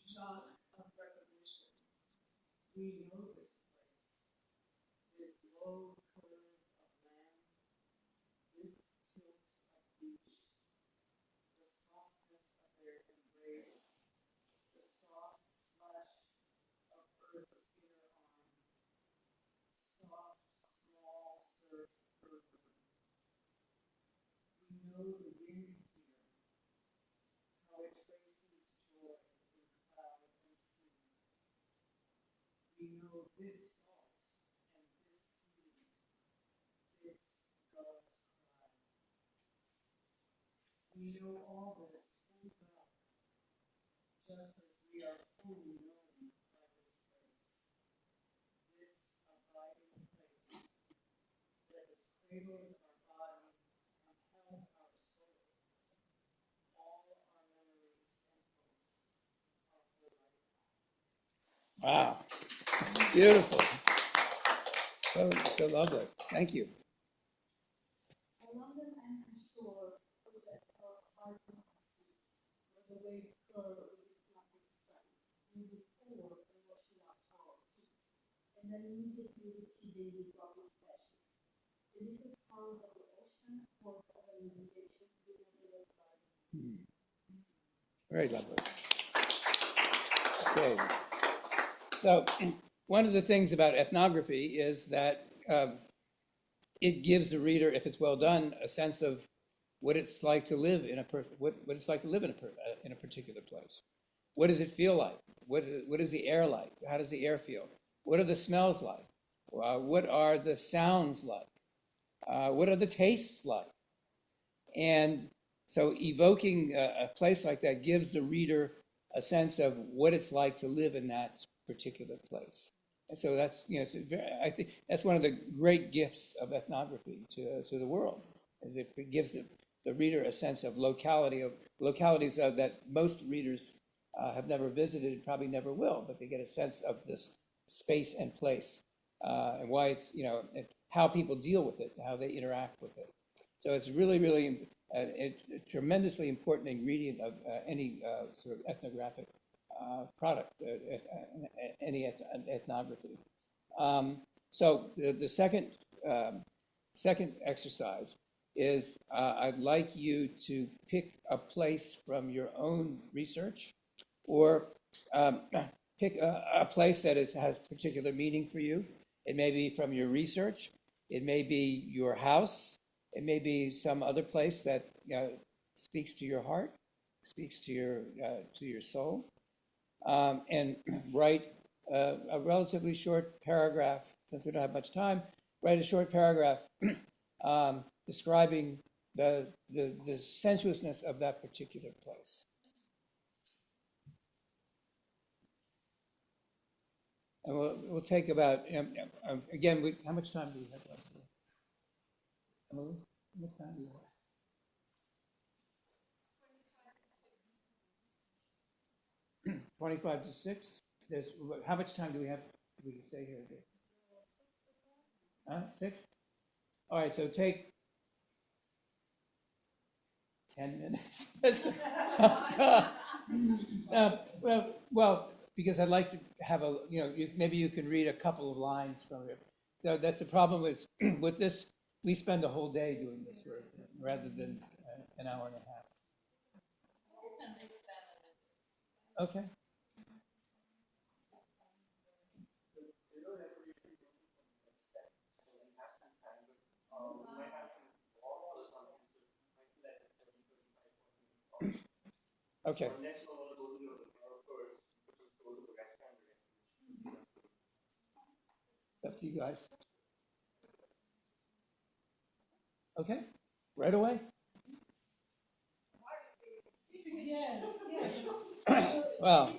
Shock of recognition. We know this place, this low curve of land, this tilt of beach, the softness of their embrace, the soft flesh of Earth's inner arm, soft, small surf urban. We know the wind here, how it traces joy in cloud and sea. We know this salt and this seaweed, this God's cry. We know all this full well, just as we are fully known by this place, this abiding place that has cradled our body and held our soul, Wow, beautiful. So lovely. Thank you. Very lovely. Okay. So one of the things about ethnography is that it gives the reader, if it's well done, a sense of what it's like to live in what it's like to live in a particular place. What does it feel like? What is the air like? How does the air feel? What are the smells like? What are the sounds like? What are the tastes like? And so evoking a place like that gives the reader a sense of what it's like to live in that particular place. And so that's, I think that's one of the great gifts of ethnography to the world. Is it gives the reader a sense of localities that most readers have never visited and probably never will, but they get a sense of this space and place and why it's, and how people deal with it, how they interact with it. So it's really, really a tremendously important ingredient of any sort of ethnographic product, any ethnography. So the second exercise is I'd like you to pick a place from your own research, or pick a place that has particular meaning for you. It may be from your research. It may be your house. It may be some other place that speaks to your heart, speaks to your soul, and write a relatively short paragraph. Since we don't have much time, write a short paragraph describing the sensuousness of that particular place. And we'll take about again. How much time do we have left? Emily, how much time do we have? 25 to 6. How much time do we have? We can stay here. 6? All right, so take 10 minutes. Well, because I'd like to have maybe you can read a couple of lines from it. So that's the problem with this. We spend a whole day doing this sort of thing rather than an hour and a half. Okay. Okay. Up to you guys. Okay. Right away. Well.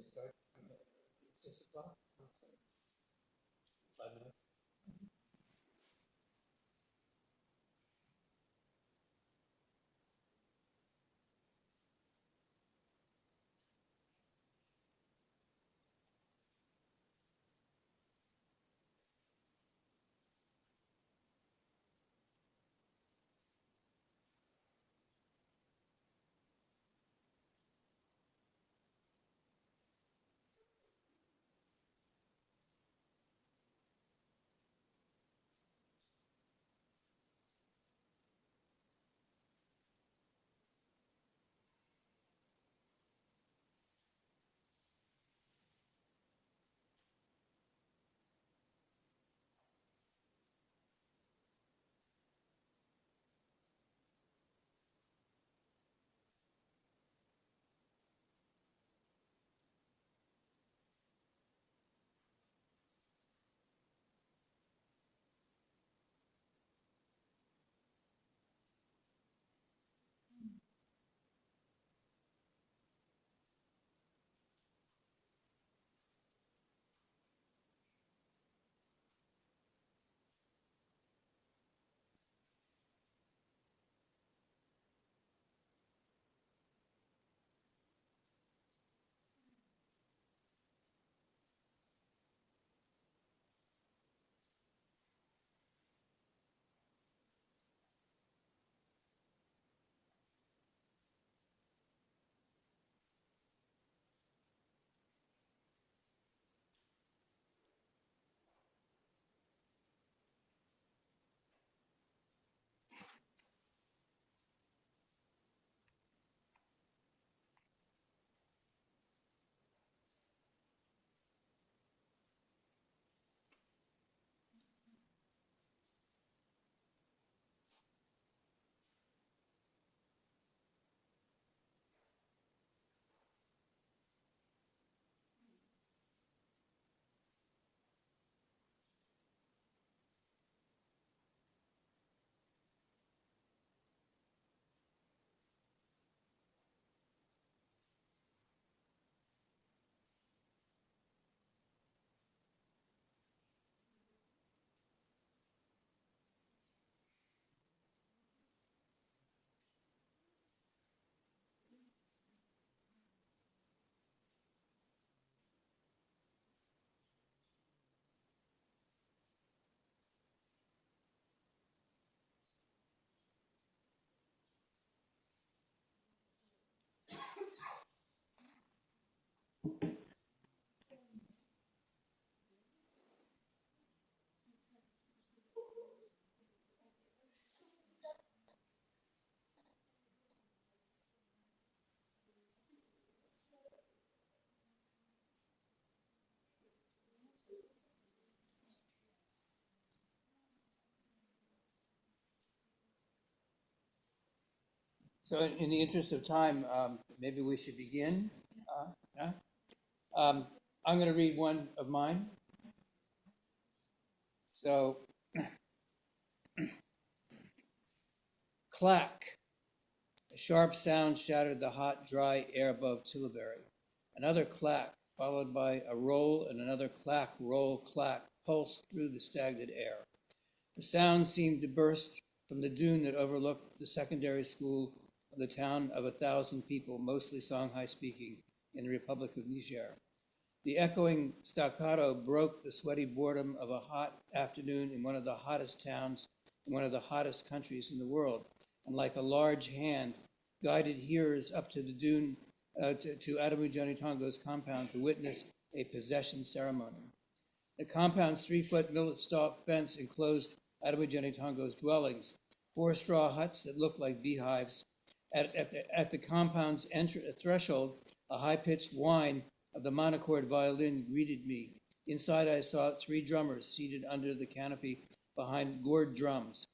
we start? 6 o'clock? 5 minutes? So in the interest of time, maybe we should begin. Yeah? I'm going to read one of mine. So, clack. A sharp sound shattered the hot, dry air above Tillbury. Another clack, followed by a roll and another clack, roll, clack, pulsed through the stagnant air. The sound seemed to burst from the dune that overlooked the secondary school of the town of 1,000 people, mostly Songhai speaking, in the Republic of Niger. The echoing staccato broke the sweaty boredom of a hot afternoon in one of the hottest towns in one of the hottest countries in the world, and like a large hand, guided hearers up to the dune, to Adamu Janitongo's compound to witness a possession ceremony. The compound's 3-foot millet stalk fence enclosed Adamu Janitongo's dwellings, 4 straw huts that looked like beehives. At the compound's threshold, a high-pitched whine of the monochord violin greeted me. Inside, I saw 3 drummers seated under the canopy behind gourd drums.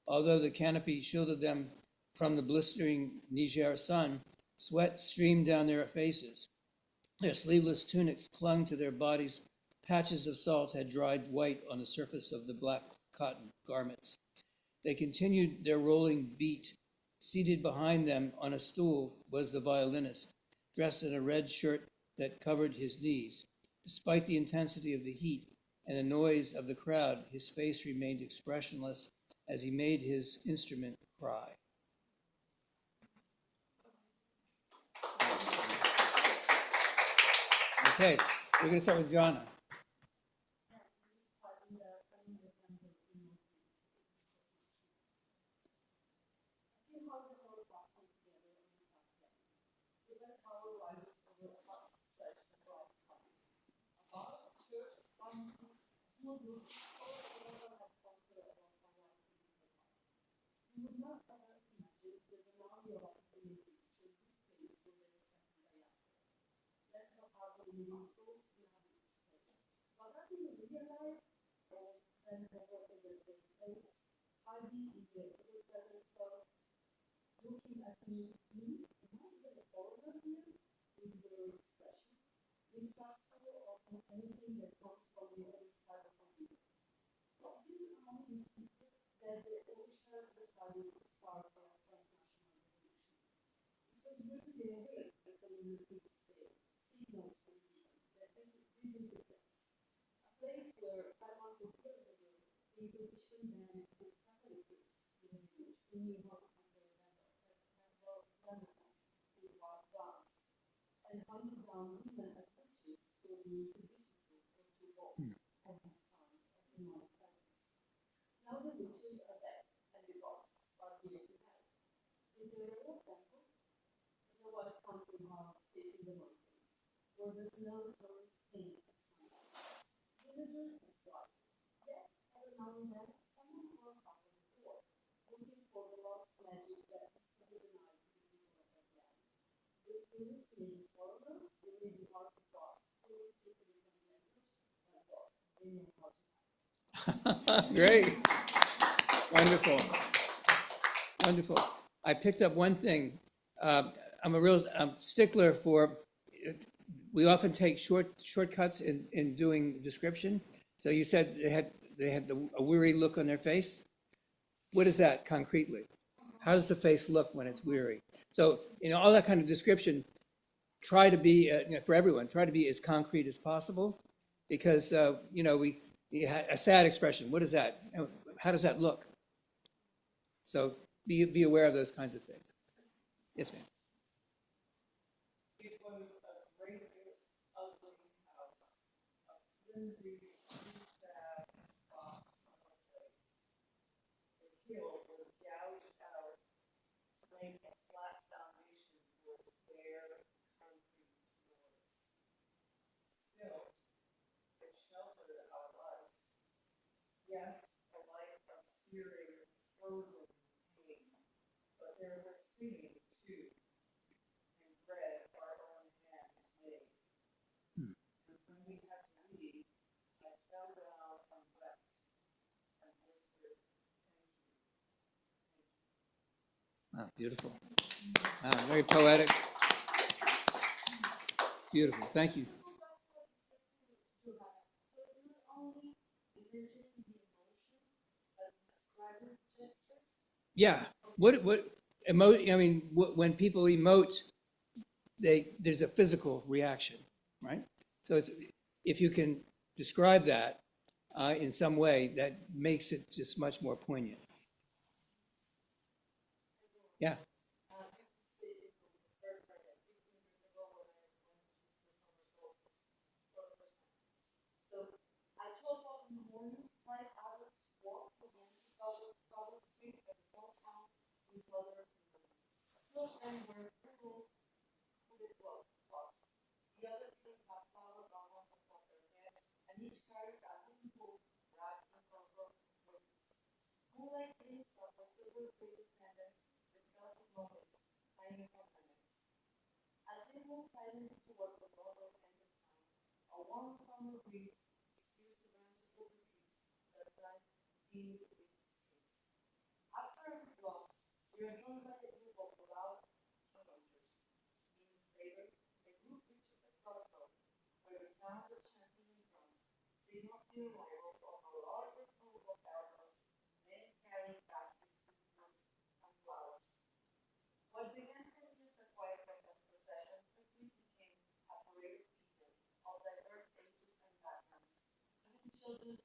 Although the canopy shielded them from the blistering Niger sun, sweat streamed down their faces. Their sleeveless tunics clung to their bodies. Patches of salt had dried white on the surface of the black cotton garments. They continued their rolling beat. Seated behind them on a stool was the violinist, dressed in a red shirt that covered his knees. Despite the intensity of the heat and the noise of the crowd, his face remained expressionless as he made his instrument cry. Okay, we're going to start with Jana. Great. Wonderful. Wonderful. I picked up one thing. I'm a real stickler for, we often take shortcuts in doing description. So you said they had a weary look on their face. What is that concretely? How does the face look when it's weary? So, all that kind of description, try to be, for everyone, try to be as concrete as possible, because, we had a sad expression. What is that? How does that look? So be aware of those kinds of things. Yes, ma'am. It was a racist, ugly house, a flimsy, sad box on the place. The hill was gouged out to make a flat foundation for its bare concrete floors. Still, it sheltered our life. Yes, a life of searing, frozen pain, but there was singing too, and bread our own hands made. And when we had to leave, I fell down and wept and whispered, Wow, beautiful. Wow, very poetic. Beautiful. Thank you. Yeah. When people emote, there's a physical reaction, right? So if you can describe that in some way, that makes it just much more poignant. Yeah.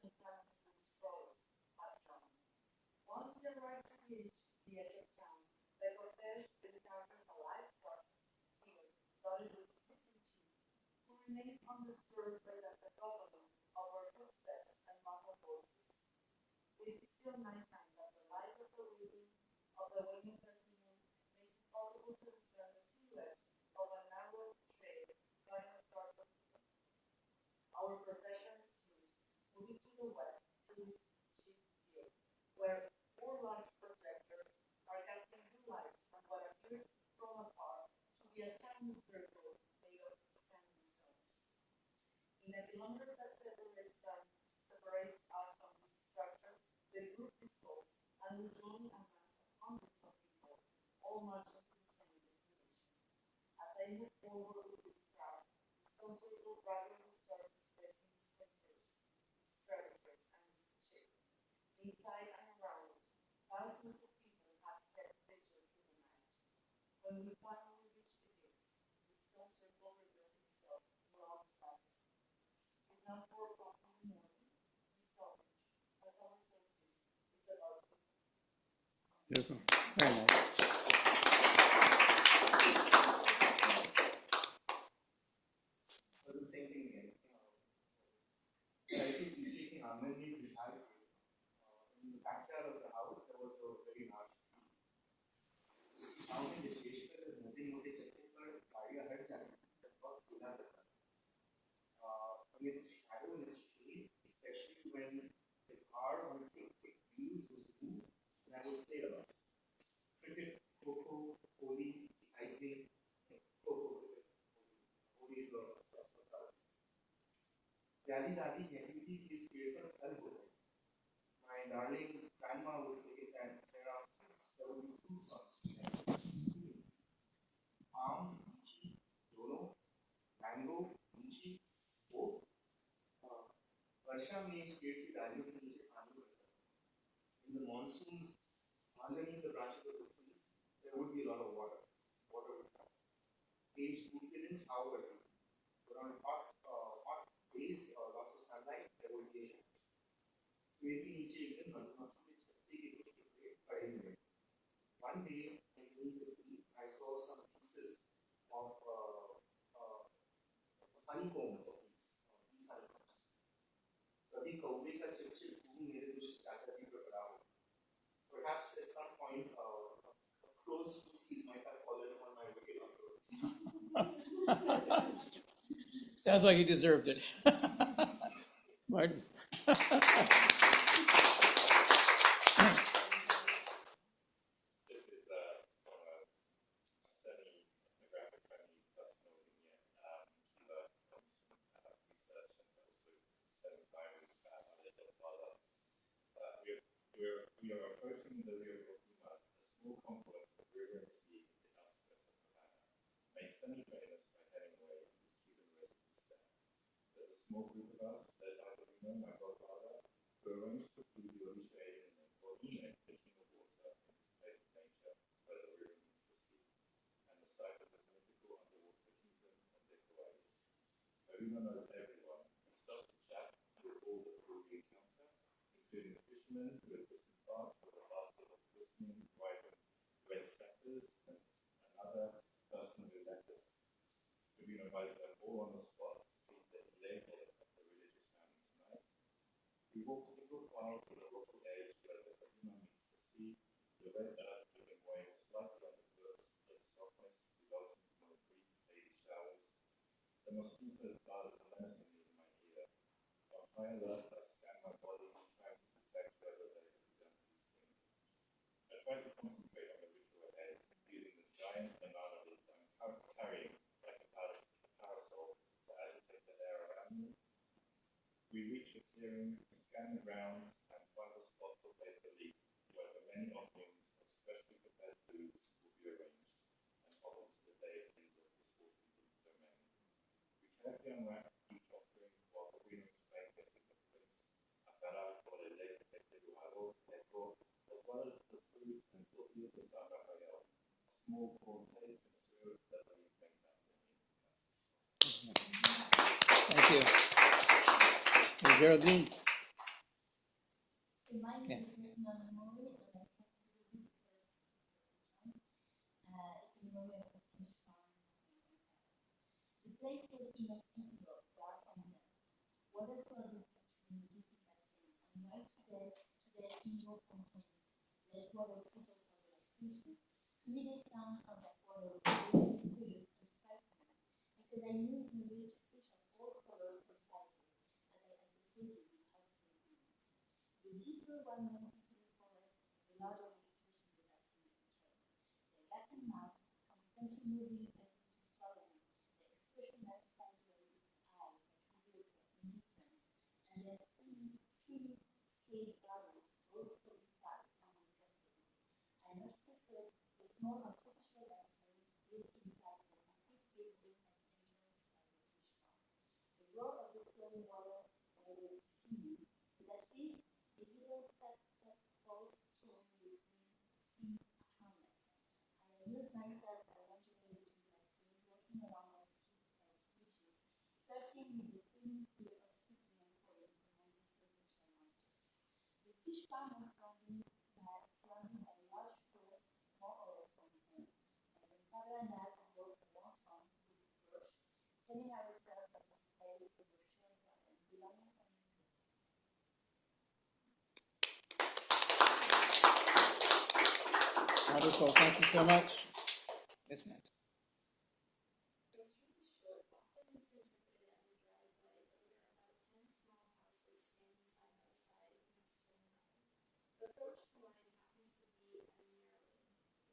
sometimes with strolls at dawn. Once we arrived to reach the edge of town, the cortege encounters a livestock field dotted with sleeping sheep, who remain undisturbed by the cacophony of our footsteps and muffled voices. It is still nighttime, but the light of the weaving of the waning persimmon makes it possible to discern the silhouette of a narrow trail going across the field. Our procession resumes, moving to the west through sheep field, where four large projectors are casting blue lights on what appears from afar to be a tiny circle made of standing stones. In the kilometers that separates us from this structure, the group dissolves, and we join a mass of hundreds of people, all marching to the same destination. As I move forward with this crowd, the stone circle gradually starts displacing its specters, its crevices, and its shape. Inside and around it, thousands of people have kept vigil through the night. When we finally reach the gates, the stone circle reveals itself in all its majesty. It's now 4 o'clock in the morning, we stop as our solstice is about to begin. Beautiful. Very nice. But the same thing again. I think you see harmony with in the backyard of the house, there was a very large tree. उसकी छांव में विशेषकर मोटे-मोटे चक्के पर गाड़ियां हट जाती हैं, तब बहुत खुला रहता है. And its shadow and its shade, especially when the car on quick wheels was moved, and I would play a lot. Cricket, Coco, Holi, cycling, Coco, Holi is the प्यारी दादी कहती थी कि इस पेड़ पर फल होते हैं. My darling grandma would say that there will be fruits on it. Palm, lychee, dono, mango, lychee, both. वर्षा में इस पेड़ की डालियों के नीचे पानी पड़ता है. In the monsoons, underneath the branches of the trees, there would be a lot of water. Water would come. Age didn't shower, but on hot days or lots of sunlight, there would be a shade. पेड़ के नीचे एक दिन मधुमक्खी के छत्ते के कुछ टुकड़े पड़े हुए. One day, in Italy, I saw some pieces of honeycomb of these honeycombs. कभी कौवे का चिपचिप घूम मेरे दुष्ट चाचा जी पर पड़ा हो. Perhaps at some point, a close species might have fallen on my way on the road. Sounds like he deserved it. Martin. This is from a semi-ethnographic, semi-personal linear Cuba comes from research and also spending time with my little father. We are approaching the Rio Boquima, a small confluence of river and sea in the outskirts of Havana, made semi-famous by Hemingway and his Cuban residence there. There's a small group of us, led by Domino, my godfather, who arranged to do the originating in Borneo, the king of water, in this place of nature where the river meets the sea, and the site of this mythical underwater kingdom of the Hawaii. Domino knows everyone and starts to chat with all the crew we encounter, including the fishermen who had disembarked with a basket of glistening, vibrant red scatters and another person who left us. We invited them all on the spot to feed the label of the religious family tonight. We walked single file to the local edge where the Boquima meets the sea, the red earth giving way slightly underfoot, its softness resulting from the brief daily showers. The mosquitoes buzz menacingly in my ear. On high alert, I scan my body, trying to detect whether they have begun to be sting. I try to concentrate on the ritual ahead, using the giant banana leaf I'm carrying like a parasol to agitate the air around me. We reach a clearing, scan the ground, and find a spot to place the leaf, where the many offerings of specially prepared foods will be arranged and offered to the deities of this fortunate domain. We carefully unwrap each offering while the queen explains their significance, Akara, Olele, Eteluago, Eco, as well as the fruit and tortillas de San Rafael, small corn cakes and syrup that we make that Thank you. Hey, Geraldine. written on a memory, and I can't read it because it's a memory of a fish farm. The places in a festival dark on them, waterfall between difficult things, and right today, indoor fountains, let water trickle for relaxation. To me, they sound from that water was serious and frightening, because I knew it would reach a fish of all colors precisely, as I associated with hostile beings. The deeper one went into the forest, the larger the fish in the vaccines became. Their Latin mouth, constantly moving as if to swallow me, their expression that sanctuary its eyes that revealed their indifference, and their skinny, scaled bodies, both fully fat and disgusting. I much preferred the small artificial vessels built inside the concrete building at the entrance of the fish farm. The roar of the flowing water always few, but at least the little tap falls stream between sea hamlets. I amused myself by wandering between my scenes, walking along my steep-edged beaches, flirting with the fleeting fear of slipping and falling among these potential monsters. The fish farm was surrounded by a large forest, more or less untamed, and my father and I would walk along with the brush, telling ourselves that this place was a shelter and belonging only to us. Wonderful. Thank you so much. Yes, ma'am. It's really short, often it's interpreted as a driveway, but there are about 10 small houses standing side by side next to one another. The approach to mine happens to be a narrow lane,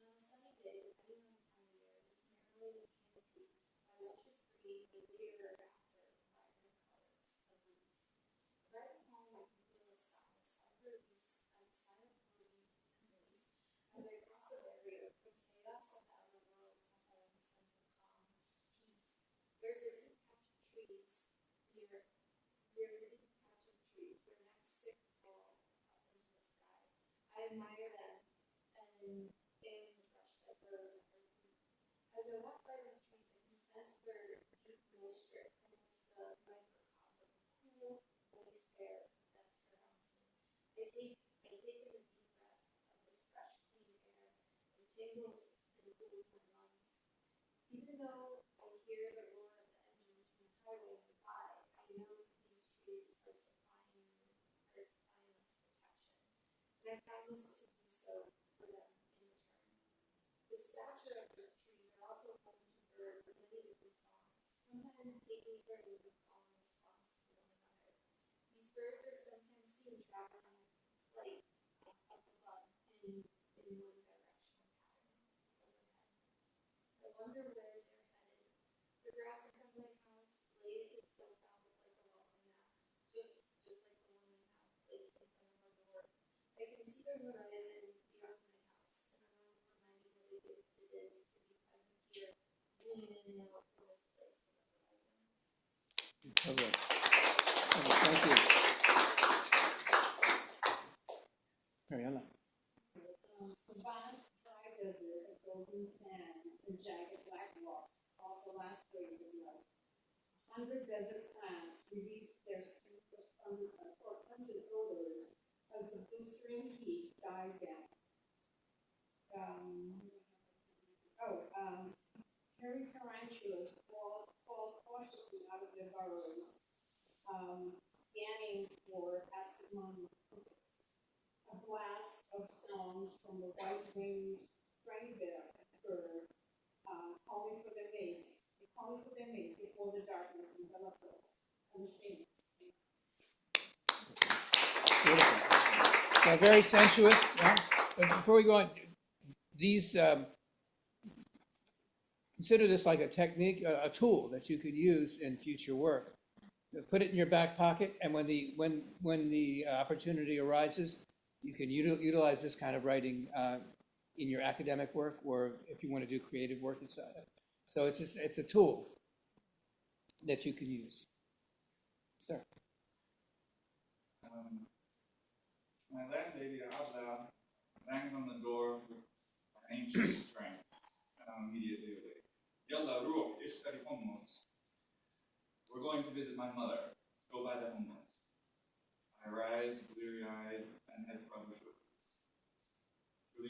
and on a sunny day, depending on the time of year, this narrow lane is canopied by luscious green with later after vibrant colors of leaves. Driving home, I can feel a sigh of release outside of worry and release as I cross a barrier from chaos of the outer world to home, a sense of calm, peace. There's a deep patch of trees near a deep patch of trees. Their necks stick tall up into the sky. I admire them and fan the brush that grows at their feet. As I walk by these trees, I can sense their deep moisture, almost the microcosm of cool, moist air that surrounds me. I take in a deep breath of this fresh, clean air. It tingles and cools my lungs. Even though I hear the roar of the engines from the highway nearby, I know that these trees are supplying us protection. And I promise to do so for them in return. The stature of those trees are also home to birds of many different songs, sometimes taking turns with call and response to one another. These birds are sometimes seen traveling flight up above in one directional pattern overhead. I wonder where they're headed. The grass in front of my house lays itself out like a welcome mat, just like the one we have placed in front of our door. I can see the horizon beyond my house, and I'm reminded what a gift it is to be present here, zooming in and out from this place to the horizon. Lovely. Thank you. Mariana. The vast dry desert of golden sands and jagged black rocks off the last waves of life. 100 desert plants release their sweet or pungent odors as the blistering heat died down. Hairy tarantulas fall cautiously out of their burrows, scanning for absent-minded crickets. A blast of songs from the white-winged gray bird calling for their mates. They calling for their mates before the darkness enveloped us. Unashamed. Beautiful. Yeah, very sensuous. Yeah. But before we go on, these consider this like a technique, a tool that you could use in future work. Put it in your back pocket, and when the opportunity arises, you can utilize this kind of writing in your academic work, or if you want to do creative work inside it. So it's a tool that you can use. Sir. My landlady, Abla, bangs on the door with ancient strength, and I'm immediately awake. Yalla, ruh, ishtari hummus. We're going to visit my mother. Go buy the hummus. I rise, bleary-eyed, and head for the shul.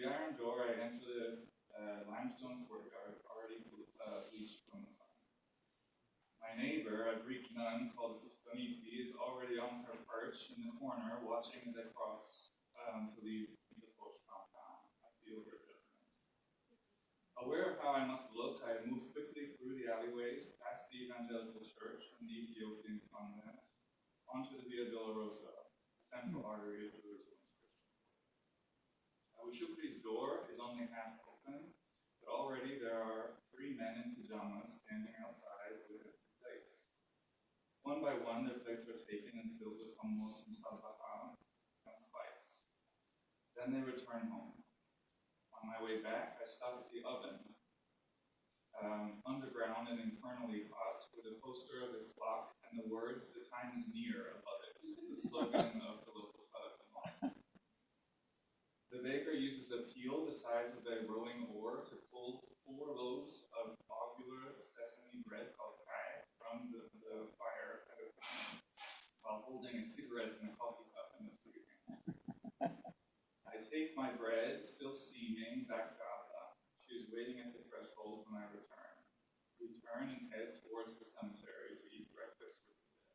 the iron door, I enter the limestone courtyard, already bleached from the sun. My neighbor, a Greek nun called Historicities, is already on her perch in the corner, watching as I cross to leave the Posh compound. I feel her judgment. Aware of how I must look, I move quickly through the alleyways, past the evangelical church and the Ethiopian convent, onto the Via Dolorosa, the central artery of Jerusalem's Christian. Awushukri's door is only half open, but already there are 3 men in pajamas standing outside with plates. One by one, their plates are taken and filled with hummus, musabaha, and spice. Then they return home. On my way back, I stop at the oven, underground and infernally hot, with a poster of the clock and the words, "The time is near," above it, the slogan of the local Southern mosque. The baker uses a peel the size of a rowing oar to pull 4 loaves of ovular sesame bread called kai from the fire at a time, while holding a cigarette and a coffee cup in his free hand. I take my bread, still steaming, back to Abba. She is waiting at the threshold when I return. We turn and head towards the cemetery to eat breakfast with the dead.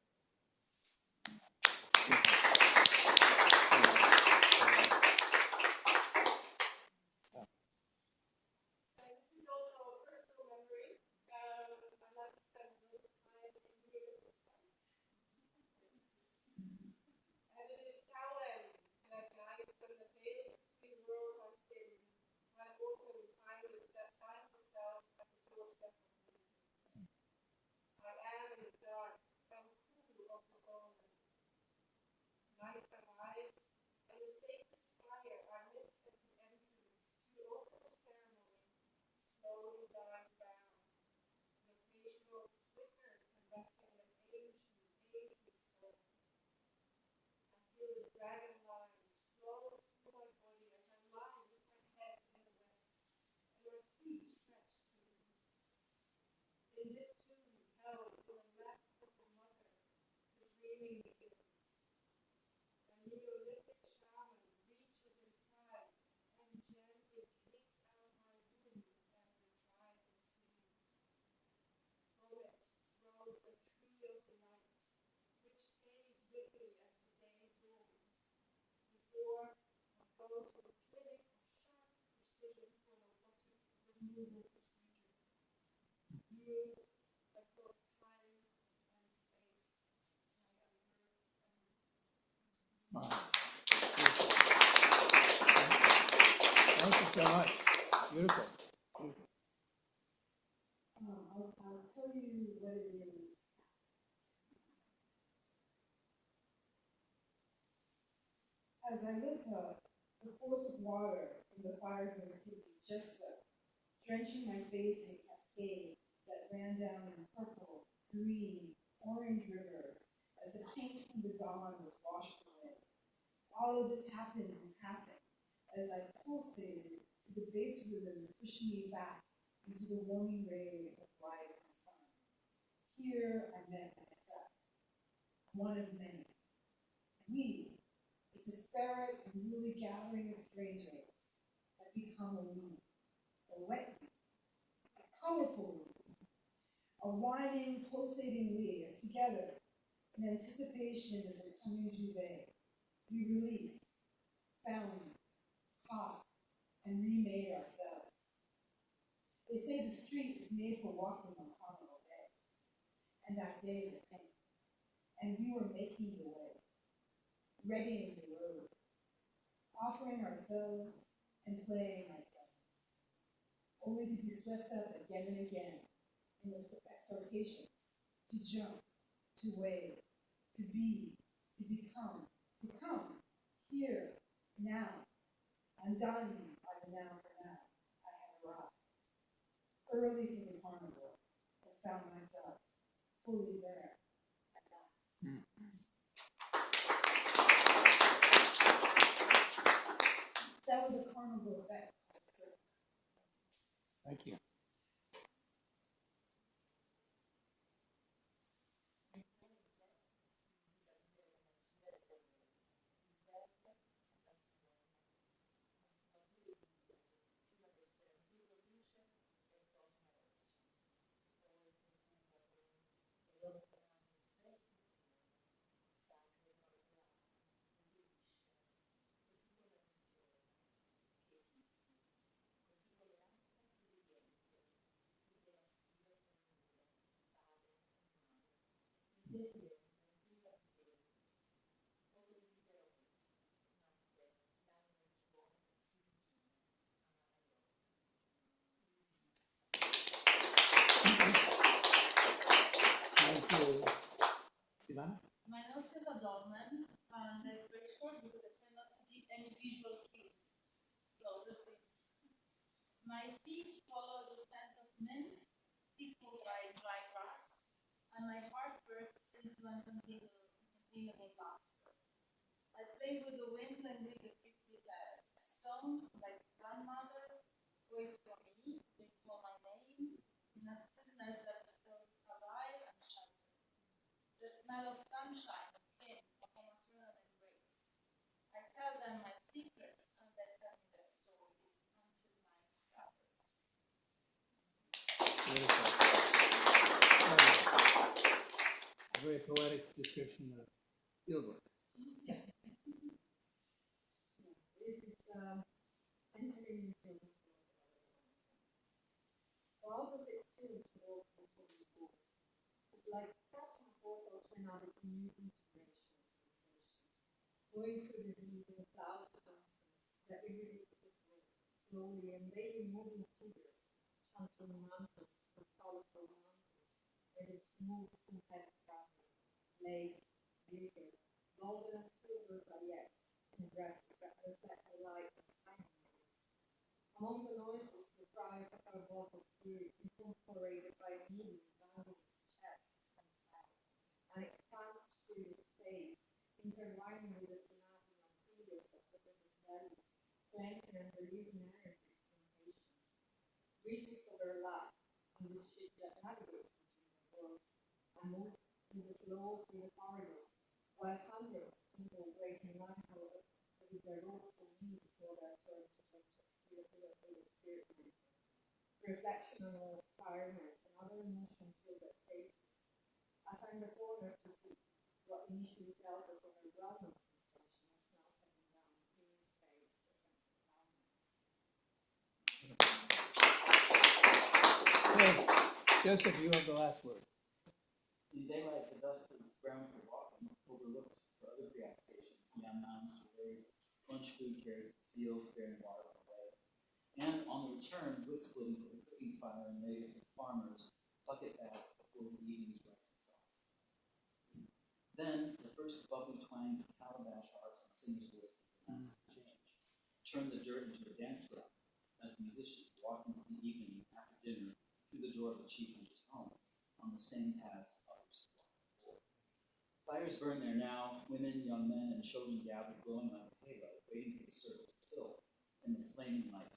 This is also a personal memory. I like to spend a little time in beautiful sites. And it is Salem that night when the veil between worlds are thin, when autumn finds itself at the doorstep of winter. I am in the dark and cool of the dawn. Night arrives, and the sacred fire I lit at the entrance to open the ceremony slowly dies down. The occasional flicker convexing an ancient stone. I feel the dragon lines flow through my body as I lie with my head in the west and my feet stretched to the east. In this tomb held in a lap of the mother, the dreaming begins. A Neolithic shaman reaches inside and gently takes out my womb as the tribe is singing. From it grows a tree of delight, which stays with me as the day dawns, before I go to the clinic of sharp precision for robotic removal procedure. Viewed across time and space, I am hurt. Thank you so much. Beautiful. I'll tell you what it is. As I looked up, the force of water from the fire hose hit me just so, drenching my face in a cascade that ran down in purple, green, orange rivers as the paint from the dawn was washed away. All of this happened in passing as I pulsated to the bass rhythms pushing me back into the warming rays of rising sun. Here I met myself, one of many. We, a disparate and newly gathering of strangers, had become a we, a wet we, a colorful we, a whining, pulsating we, as together, in anticipation of the coming Juve, we released, found, caught, and remade ourselves. They say the street is made for walking on Carnival Day, and that day was came, and we were making the way, readying the road, offering ourselves and playing ourselves, only to be swept up again and again in the exhortations to jump, to wave, to be, to become, to come, here, now, undone by the now for now. I had arrived early for the carnival and found myself fully there at last. That was a carnival effect. Thank you. dolmen, and that's very short because I try not to give any visual cue. So listen. My feet follow the scent of mint, tickled by dry grass, and my heart bursts into uncontainable laughter. I play with the wind and with the fifty stones like grandmothers wait for me, they call my name, in a stillness that the stones arrive and shelter. The smell of sunshine, of kin, of a maternal embrace. I tell them my secrets, and they tell me their stories until night gathers. A very poetic description of fieldwork. This is entering into so how does it feel to walk into the books? It's like crossing a portal to another new integration sensations, going through the reading clouds of answers that reveals the flow, slowly and daily moving figures, chanting mantras with colorful mantras, that is smooth synthetic fabric, lace, glitter, golden and silver paillettes, and dresses that reflect the light as tiny mirrors. Among the noises, the cry of a vocal spirit incorporated by a medium bounding its chest stands out and expands through the space, intertwining with the sonatic and figures of the Buddhist values, cleansing and releasing energies from patience. Bridges overlap on this ship that navigates between the worlds and moves through the flow through the corridors, while hundreds of people wait in line with their ropes and needs for their turn to the spirit mentor. Reflection on all tiredness and other emotions filled their faces. I find the corner to see what initially felt as overwhelming sensation is now settling down in space to sense of calmness. Joseph, you have the last word. In daylight, the dust is brown for walking, overlooked for other preoccupations, young mounds to raise, lunch food carried to the fields, bearing water on the way. And on the return, wood splitting for the cooking fire and native farmers, bucket baths before the evening's rice and sauce. Then, the first bubbly twangs of calabash harps and singers' voices announced the change, turned the dirt into a dance ground, as the musicians walked into the evening after dinner through the door of the chief hunter's home, on the same paths others walked before. Fires burn there now, women, young men, and children gather glowing like a halo, waiting for the circle to fill in the flaming light,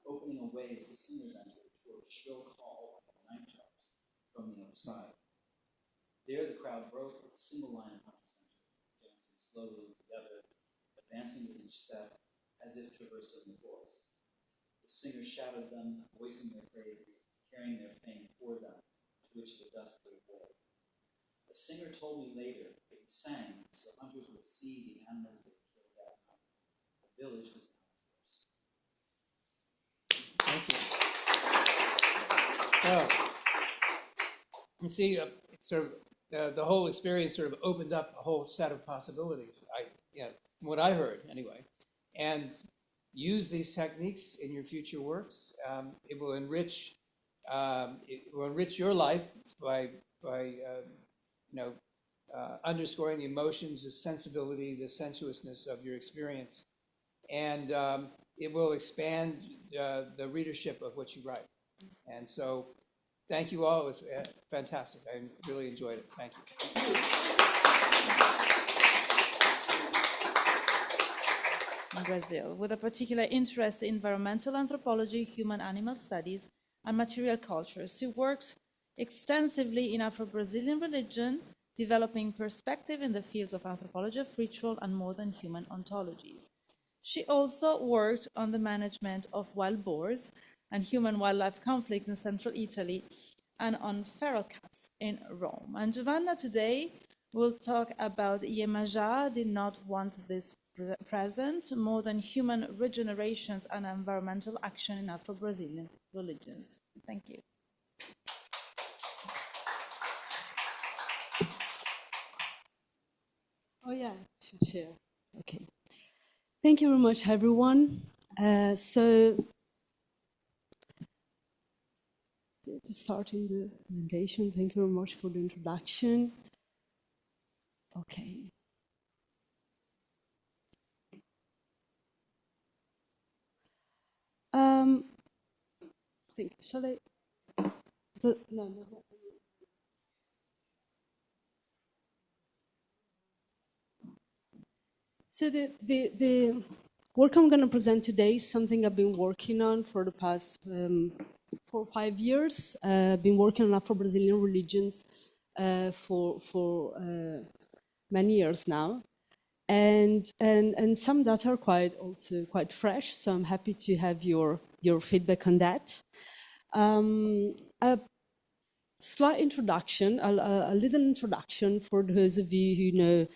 opening a way as the singers enter to a shrill call of night jars from the other side. There the crowd broke with a single line of hunters entered, dancing slowly together, advancing with each step, as if traversing the forest. The singers shouted them, voicing their praises, carrying their fame for them, to which the dust gave way. A singer told me later that he sang so hunters would see the animals they killed that night. The village was now forced. Thank you. So, you see, sort of the whole experience sort of opened up a whole set of possibilities. From what I heard anyway, and use these techniques in your future works. It will enrich your life by underscoring the emotions, the sensibility, the sensuousness of your experience, and it will expand the readership of what you write. And so, thank you all. It was fantastic. I really enjoyed it. Thank you. In Brazil, with a particular interest in environmental anthropology, human animal studies, and material culture. She worked extensively in Afro-Brazilian religion, developing perspective in the fields of anthropology of ritual and modern human ontologies. She also worked on the management of wild boars and human-wildlife conflicts in central Italy and on feral cats in Rome. And Giovanna today will talk about Iemanjá did not want this present, more than human regenerations and environmental action in Afro-Brazilian religions. Thank you. Oh yeah, should share. Okay. Thank you very much, everyone. Just starting the presentation. Thank you very much for the introduction. Okay. think, shall I? No, no, no. So the work I'm going to present today is something I've been working on for the past 4 or 5 years. I've been working on Afro-Brazilian religions for many years now. And some data are quite fresh, so I'm happy to have your feedback on that. A slight introduction, a little introduction for those of you who know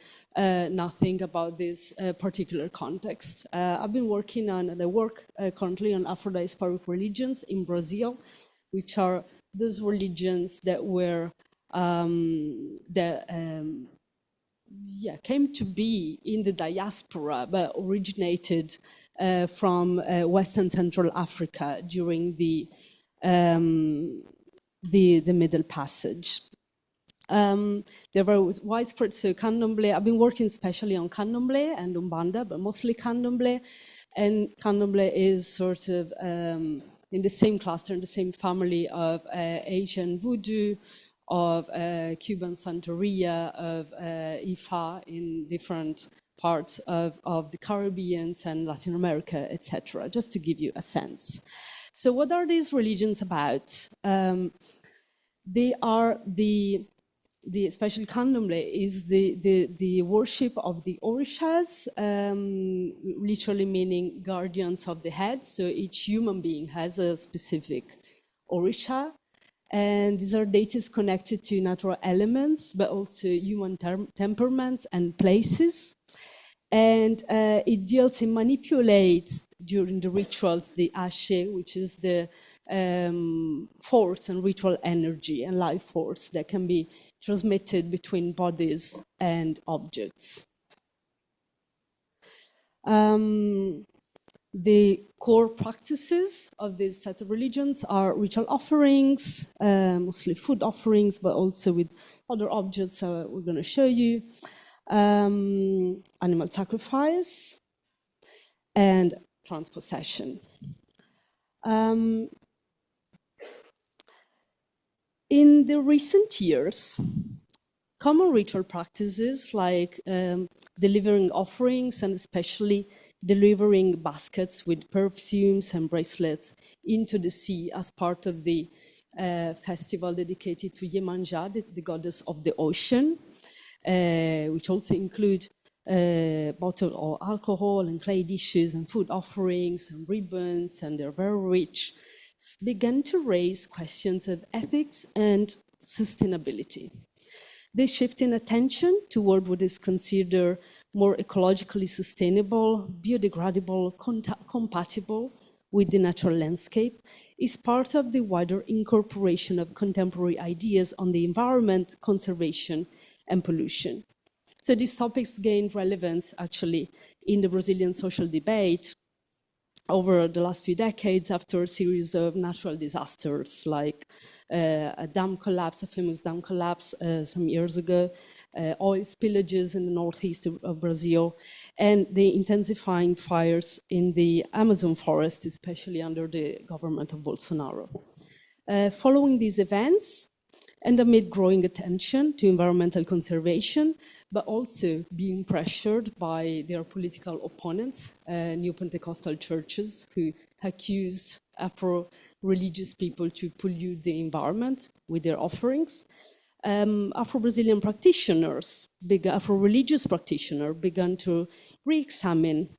nothing about this particular context. I've been working on, and I work currently on Afro-diasporic religions in Brazil, which are those religions that were came to be in the diaspora, but originated from West and Central Africa during the Middle Passage. There were widespread, so Candomblé, I've been working especially on Candomblé and Umbanda, but mostly Candomblé. And Candomblé is sort of in the same cluster, in the same family of Asian Voodoo, of Cuban Santeria, of Ifa in different parts of the Caribbean and Latin America, etc., just to give you a sense. So what are these religions about? They are especially Candomblé is the worship of the orishas, literally meaning guardians of the head. So each human being has a specific orisha. And these are deities connected to natural elements, but also human temperaments and places. And it deals and manipulates during the rituals the ashe, which is the force and ritual energy and life force that can be transmitted between bodies and objects. The core practices of this set of religions are ritual offerings, mostly food offerings, but also with other objects we're going to show you, animal sacrifice, and transpossession. In the recent years, common ritual practices like delivering offerings and especially delivering baskets with perfumes and bracelets into the sea as part of the festival dedicated to Yemanja, the goddess of the ocean, which also include bottled or alcohol and clay dishes and food offerings and ribbons, and they're very rich, began to raise questions of ethics and sustainability. This shift in attention toward what is considered more ecologically sustainable, biodegradable, compatible with the natural landscape is part of the wider incorporation of contemporary ideas on the environment, conservation, and pollution. So these topics gained relevance actually in the Brazilian social debate over the last few decades after a series of natural disasters like a dam collapse, a famous dam collapse some years ago, oil spillages in the northeast of Brazil, and the intensifying fires in the Amazon forest, especially under the government of Bolsonaro. Following these events, and amid growing attention to environmental conservation, but also being pressured by their political opponents, new Pentecostal churches who accused Afro-religious people to pollute the environment with their offerings. Afro-Brazilian practitioners, Afro-religious practitioners began to re-examine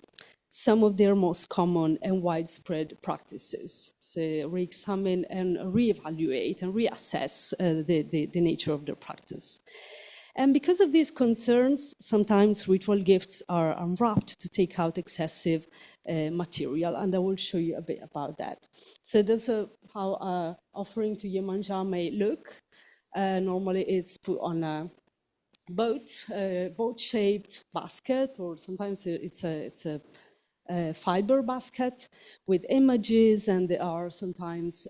some of their most common and widespread practices. So re-examine and re-evaluate and reassess the nature of their practice. And because of these concerns, sometimes ritual gifts are unwrapped to take out excessive material, and I will show you a bit about that. So that's how an offering to Yemanja may look. Normally it's put on a boat-shaped basket, or sometimes it's a fiber basket with images, and there are sometimes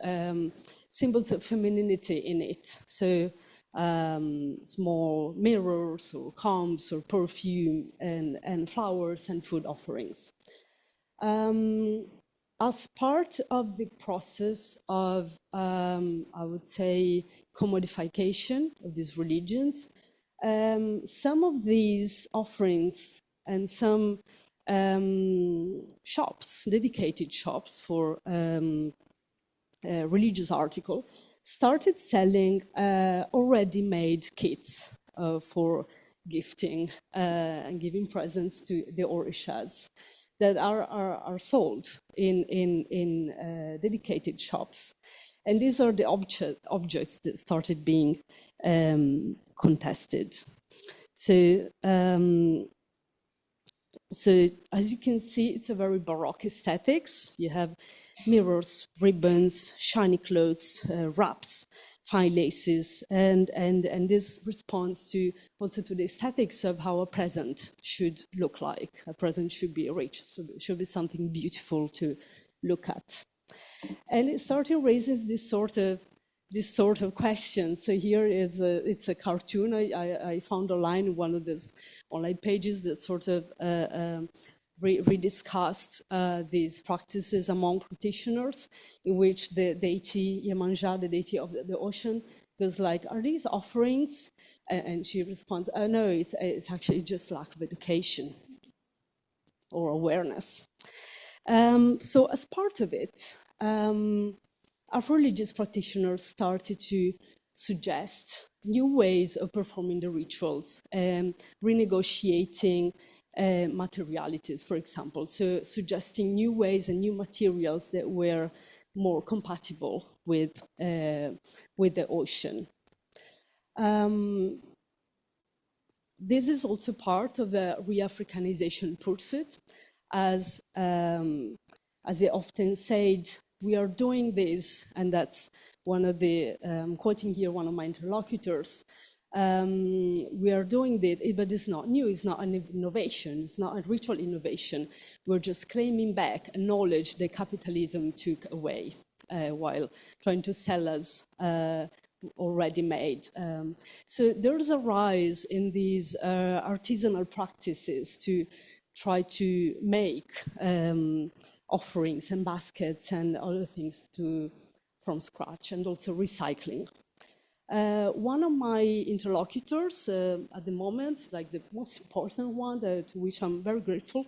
symbols of femininity in it. So small mirrors or combs or perfume and flowers and food offerings. as part of the process of, I would say, commodification of these religions, some of these offerings and some shops, dedicated shops for religious article, started selling already made kits for gifting and giving presents to the orishas that are sold in dedicated shops. And these are the objects that started being contested. So, so as you can see, it's a very Baroque aesthetics. You have mirrors, ribbons, shiny clothes, wraps, fine laces, and this responds to also to the aesthetics of how a present should look like. A present should be rich, so it should be something beautiful to look at. And it started raises this sort of question. So here it's a cartoon I found online in one of these online pages that sort of rediscussed these practices among practitioners, in which the deity Yemanja, the deity of the ocean, goes like, "Are these offerings?" And she responds, "Oh no, it's actually just lack of education or awareness." So as part of it, our religious practitioners started to suggest new ways of performing the rituals, renegotiating materialities, for example, so suggesting new ways and new materials that were more compatible with the ocean. This is also part of the re-Africanization pursuit, as they often said, we are doing this, and that's one of the, quoting here one of my interlocutors, we are doing this, but it's not new, it's not an innovation, it's not a ritual innovation. We're just claiming back a knowledge that capitalism took away while trying to sell us already made. So there's a rise in these artisanal practices to try to make offerings and baskets and other things from scratch, and also recycling. One of my interlocutors at the moment, like the most important one, to which I'm very grateful,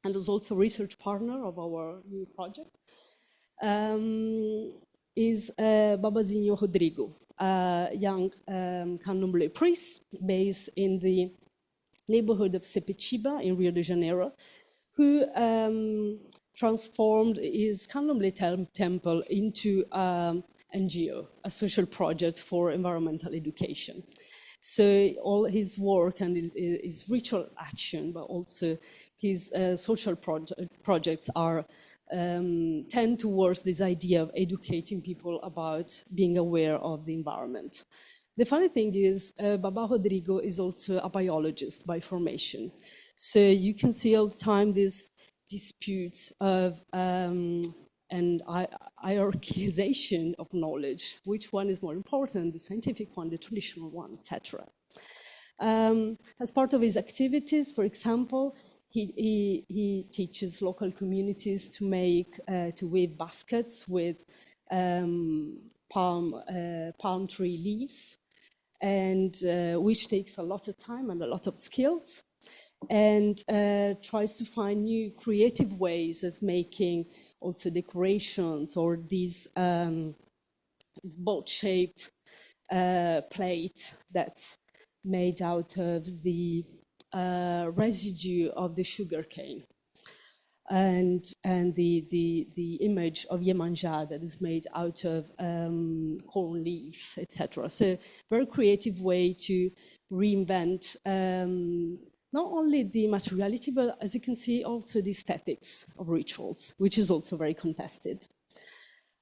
and was also a research partner of our new project, is Babazinho Rodrigo, a young candomblé priest based in the neighborhood of Sepetiba in Rio de Janeiro, who transformed his candomblé temple into an NGO, a social project for environmental education. So all his work and his ritual action, but also his social projects are tend towards this idea of educating people about being aware of the environment. The funny thing is, Baba Rodrigo is also a biologist by formation. So you can see all the time this dispute of and hierarchization of knowledge. Which one is more important, the scientific one, the traditional one, etc. As part of his activities, for example, he teaches local communities to make, to weave baskets with palm tree leaves, and which takes a lot of time and a lot of skills, and tries to find new creative ways of making also decorations or these boat-shaped plate that's made out of the residue of the sugar cane, and the image of Yemanja that is made out of corn leaves, etc. So very creative way to reinvent not only the materiality, but as you can see, also the aesthetics of rituals, which is also very contested.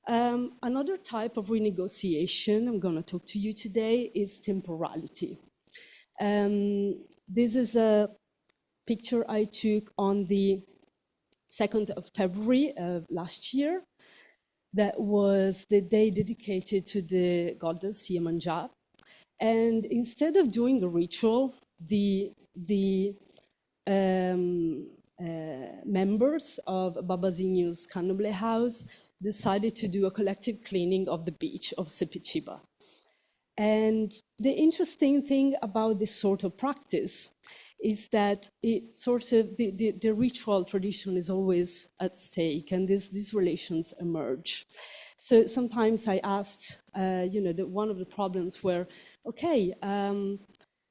Another type of renegotiation I'm going to talk to you today is temporality. This is a picture I took on the 2nd of February of last year. That was the day dedicated to the goddess Yemanja. And instead of doing a ritual, the members of Babazinho's Candomblé house decided to do a collective cleaning of the beach of Sepetiba. And the interesting thing about this sort of practice is that it sort of, the ritual tradition is always at stake, and these relations emerge. So sometimes I asked, one of the problems were, okay,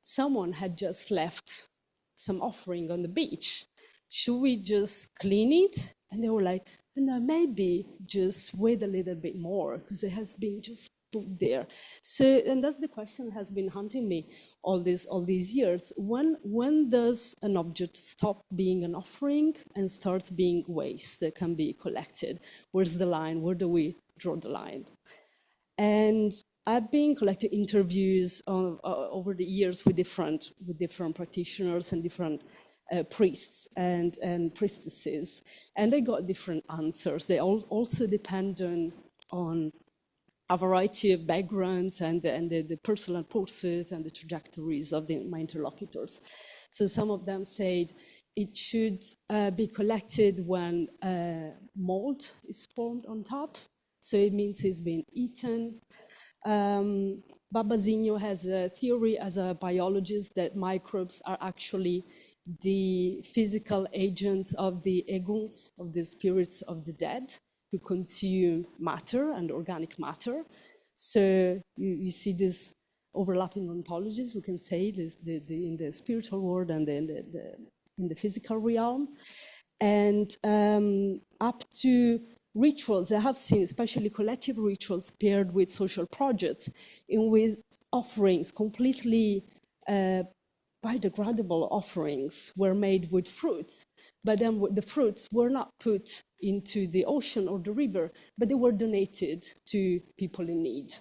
someone had just left some offering on the beach. Should we just clean it? And they were like, no, maybe just wait a little bit more because it has been just put there. So, and that's the question that has been haunting me all these years. When does an object stop being an offering and starts being waste that can be collected? Where's the line? Where do we draw the line? And I've been collecting interviews over the years with different practitioners and different priests and priestesses, and I got different answers. They also depend on a variety of backgrounds and the personal pursuits and the trajectories of my interlocutors. So some of them said it should be collected when mold is formed on top. So it means it's been eaten. Babazinho has a theory as a biologist that microbes are actually the physical agents of the eguns, of the spirits of the dead, who consume matter and organic matter. So you see this overlapping ontologies, we can say, this, in the spiritual world and in the physical realm. And up to rituals, I have seen, especially collective rituals paired with social projects, in which offerings, completely biodegradable offerings, were made with fruits, but then the fruits were not put into the ocean or the river, but they were donated to people in need.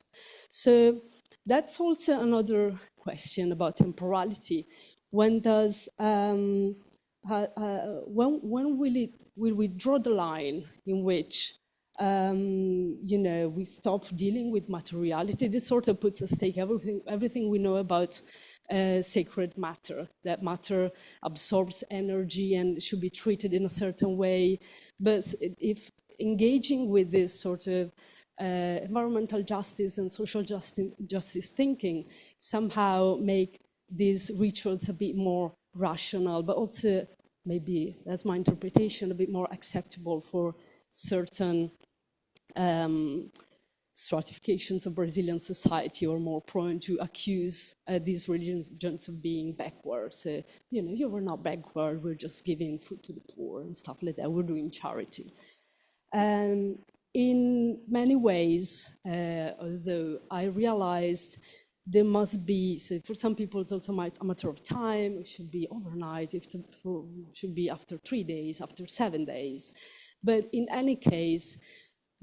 So that's also another question about temporality. When does when will we draw the line in which we stop dealing with materiality? This sort of puts at stake everything we know about sacred matter, that matter absorbs energy and should be treated in a certain way. But if engaging with this sort of environmental justice and social justice thinking somehow make these rituals a bit more rational, but also maybe, that's my interpretation, a bit more acceptable for certain stratifications of Brazilian society, or more prone to accuse these religions of being backwards. You were not backward, we're just giving food to the poor and stuff like that. We're doing charity. In many ways, although I realized there must be, so for some people it's also a matter of time, it should be overnight, it should be after 3 days, after 7 days. But in any case,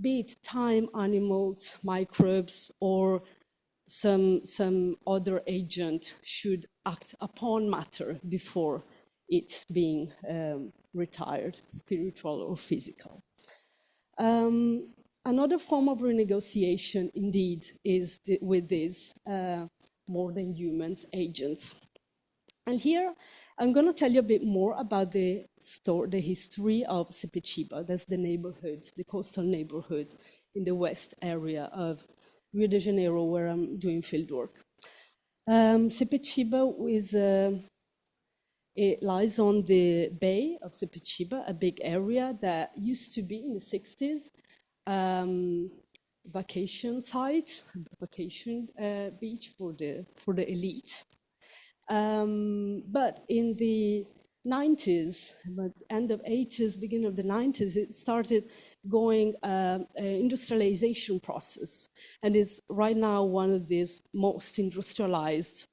be it time, animals, microbes, or some other agent should act upon matter before it being retired, spiritual or physical. Another form of renegotiation, indeed, is with these more than humans agents. And here, I'm going to tell you a bit more about the history of Sepetiba. That's the neighborhood, the coastal neighborhood in the west area of Rio de Janeiro, where I'm doing fieldwork. Sepetiba it lies on the bay of Sepetiba, a big area that used to be in the 60s vacation site, vacation beach for the elite. But in the 90s, end of 80s, beginning of the 90s, it started going industrialization process. And it's right now one of these most industrialized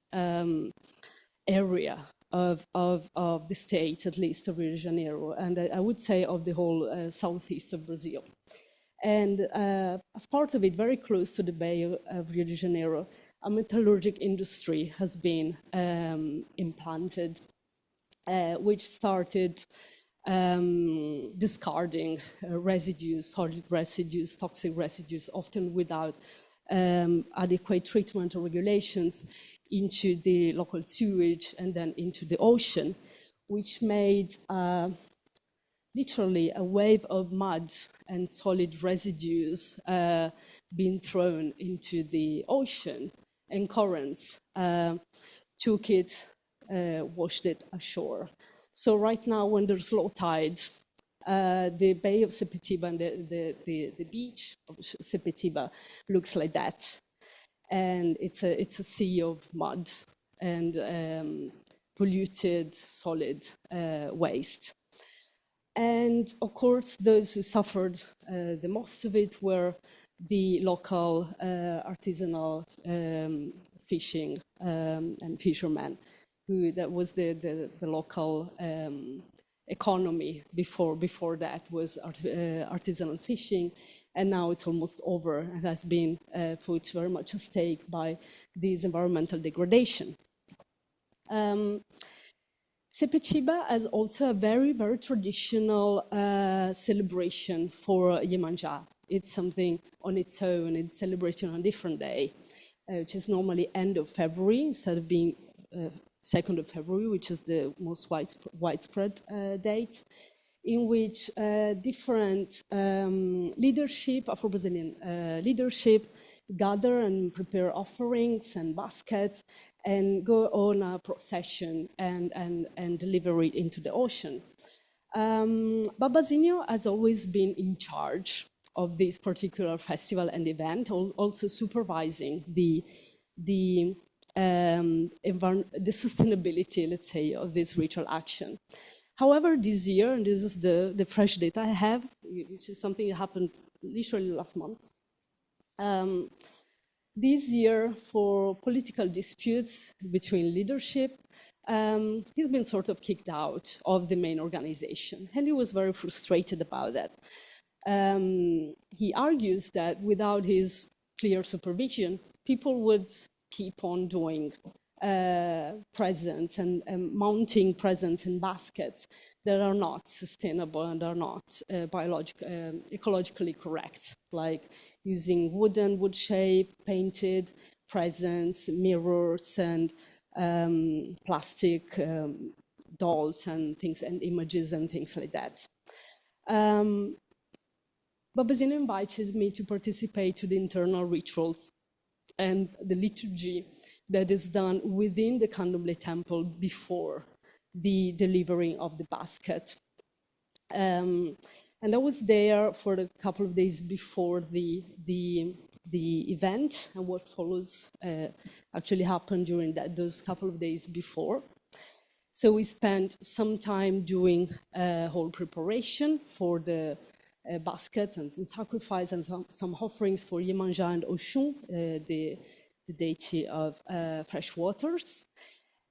area of the state, at least of Rio de Janeiro, and I would say of the whole southeast of Brazil. And as part of it, very close to the Bay of Rio de Janeiro, a metallurgic industry has been implanted, which started discarding residues, solid residues, toxic residues, often without adequate treatment or regulations, into the local sewage and then into the ocean, which made literally a wave of mud and solid residues being thrown into the ocean, and currents took it, washed it ashore. So right now, when there's low tide, the Bay of Sepetiba and the beach of Sepetiba looks like that. And it's a sea of mud and polluted solid waste. And of course, those who suffered the most of it were the local artisanal fishing and fishermen, who that was the local economy before that was artisanal fishing, and now it's almost over and has been put very much at stake by this environmental degradation. Sepetiba has also a very, very traditional celebration for Yemanja. It's something on its own. It's celebrated on a different day, which is normally end of February instead of being 2nd of February, which is the most widespread date, in which different leadership, Afro-Brazilian leadership, gather and prepare offerings and baskets and go on a procession and deliver it into the ocean. Babazinho has always been in charge of this particular festival and event, also supervising the sustainability, let's say, of this ritual action. However, this year, and this is the fresh data I have, which is something that happened literally last month, this year, for political disputes between leadership, he's been sort of kicked out of the main organization, and he was very frustrated about that. He argues that without his clear supervision, people would keep on doing presents and mounting presents in baskets that are not sustainable and are not ecologically correct, like using wood shape, painted presents, mirrors, and plastic dolls and things, and images and things like that. Babazinho invited me to participate to the internal rituals and the liturgy that is done within the Candomblé temple before the delivering of the basket. And I was there for a couple of days before the event, and what follows actually happened during those couple of days before. So we spent some time doing whole preparation for the baskets and some sacrifice and some offerings for Yemanja and Oshun, the deity of fresh waters.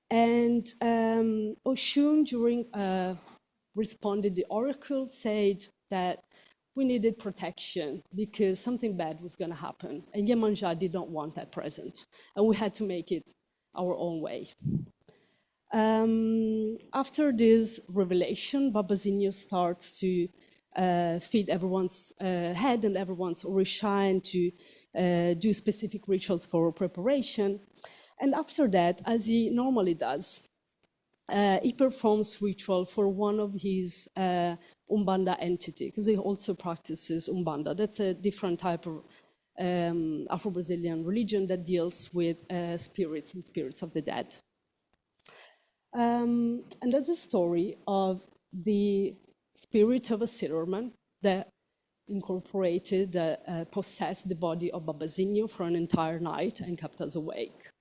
And Oshun, during responded, the oracle said that we needed protection because something bad was going to happen. And Yemanja did not want that present. And we had to make it our own way. After this revelation, Babazinho starts to feed everyone's head and everyone's orisha and to do specific rituals for preparation. And after that, as he normally does, he performs ritual for one of his Umbanda entity, because he also practices Umbanda. That's a different type of Afro-Brazilian religion that deals with spirits and spirits of the dead. And that's the story of the spirit of a Silverman that incorporated, possessed the body of Babazinho for an entire night and kept us awake.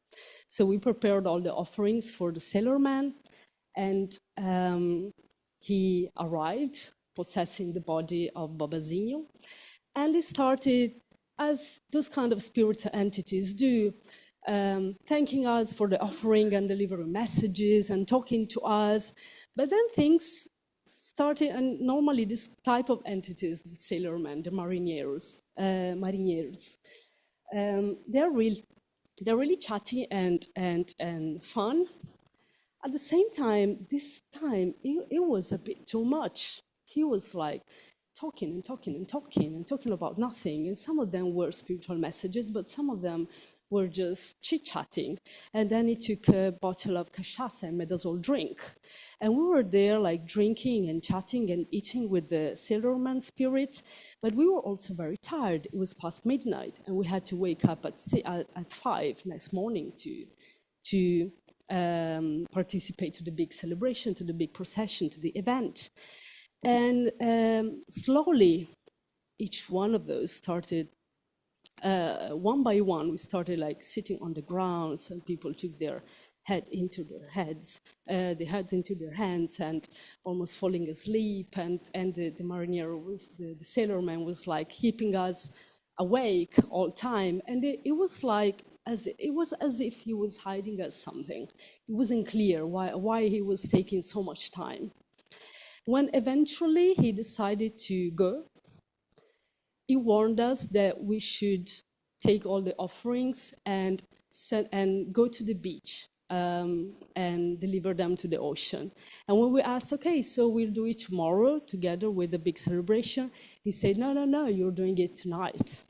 So we prepared all the offerings for the Sailorman, and he arrived possessing the body of Babazinho. And he started, as those kind of spiritual entities do, thanking us for the offering and delivering messages and talking to us. But then things started, and normally this type of entities, the sailormen, the mariners, they're really chatty and fun. At the same time, this time, it was a bit too much. He was like talking and talking and talking and talking about nothing. And some of them were spiritual messages, but some of them were just chit-chatting. And then he took a bottle of cachaça and made us all drink. And we were there like drinking and chatting and eating with the sailorman spirit, but we were also very tired. It was past midnight and we had to wake up at 5 next morning to participate to the big celebration, to the big procession, to the event. And slowly, each one of those started, one by one, we started like sitting on the ground. Some people took their head into their heads, the heads into their hands, and almost falling asleep. And the mariner was, the sailorman was like keeping us awake all time. And it was like, it was as if he was hiding us something. It wasn't clear why he was taking so much time. When eventually he decided to go, he warned us that we should take all the offerings and go to the beach and deliver them to the ocean. And when we asked, okay, so we'll do it tomorrow together with the big celebration, he said, no, you're doing it tonight.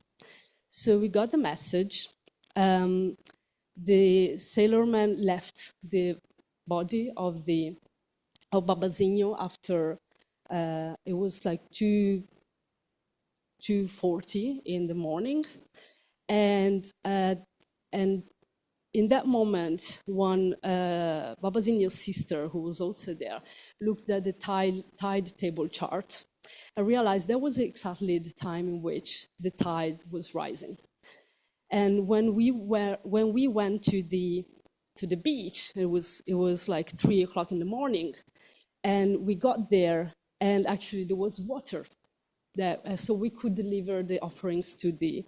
So we got the message. The sailorman left the body of Babazinho after it was like 2:40 in the morning, and in that moment, one Babazinho's sister, who was also there, looked at the tide table chart and realized that was exactly the time in which the tide was rising. And when we went to the beach, it was like 3 o'clock in the morning, and we got there, and actually there was water, so we could deliver the offerings to the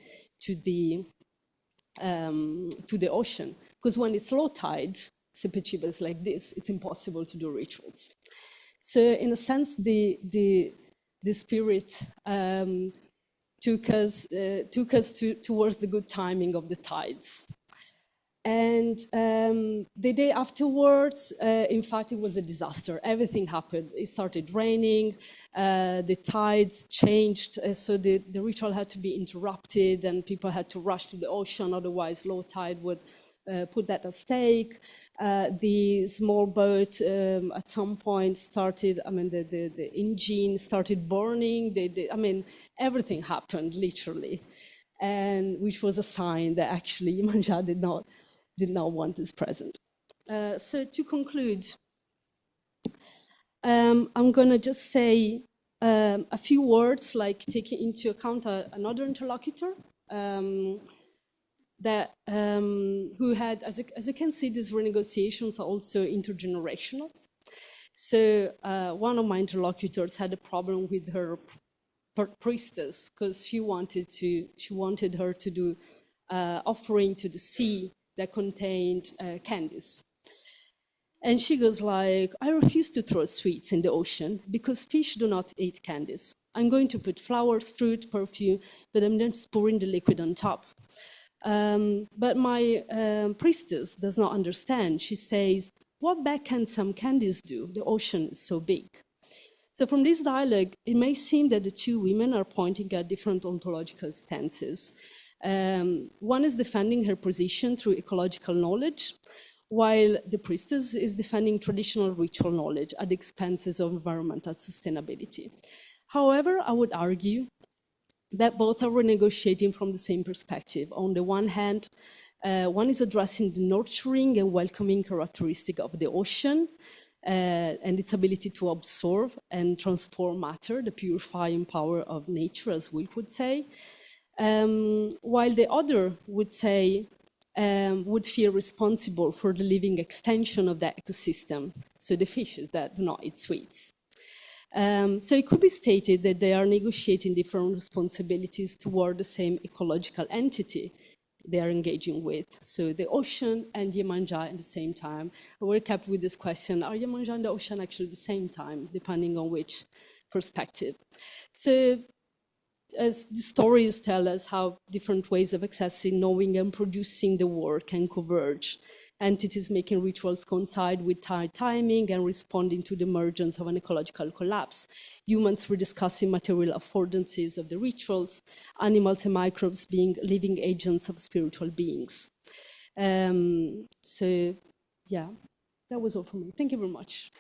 ocean. Because when it's low tide, Sepetiba like this, it's impossible to do rituals. So in a sense, the spirit took us towards the good timing of the tides. And the day afterwards, in fact, it was a disaster. Everything happened. It started raining, the tides changed, so the ritual had to be interrupted and people had to rush to the ocean, otherwise low tide would put that at stake. The small boat at some point started, the engine started burning. Everything happened, literally, and which was a sign that actually Iemanjá did not want us present. So to conclude, I'm going to just say a few words, like taking into account another interlocutor who had, as you can see, these renegotiations are also intergenerational. So one of my interlocutors had a problem with her priestess because she wanted her to do offering to the sea that contained candies. And she goes like, I refuse to throw sweets in the ocean because fish do not eat candies. I'm going to put flowers, fruit, perfume, but I'm just pouring the liquid on top. But my priestess does not understand. She says, what bad can some candies do? The ocean is so big. So from this dialogue, it may seem that the two women are pointing at different ontological stances. One is defending her position through ecological knowledge, while the priestess is defending traditional ritual knowledge at the expenses of environmental sustainability. However, I would argue that both are renegotiating from the same perspective. On the one hand, one is addressing the nurturing and welcoming characteristic of the ocean and its ability to absorb and transform matter, the purifying power of nature, as we would say, while the other would say, would feel responsible for the living extension of that ecosystem, so the fishes that do not eat sweets. So it could be stated that they are negotiating different responsibilities toward the same ecological entity they are engaging with. So the ocean and Iemanjá at the same time. We're kept with this question, are Iemanjá and the ocean actually at the same time, depending on which perspective? So as the stories tell us how different ways of accessing, knowing, and producing the work can converge entities making rituals coincide with timing and responding to the emergence of an ecological collapse, humans rediscussing material affordances of the rituals, animals and microbes being living agents of spiritual beings. So, yeah, that was all for me. Thank you very much.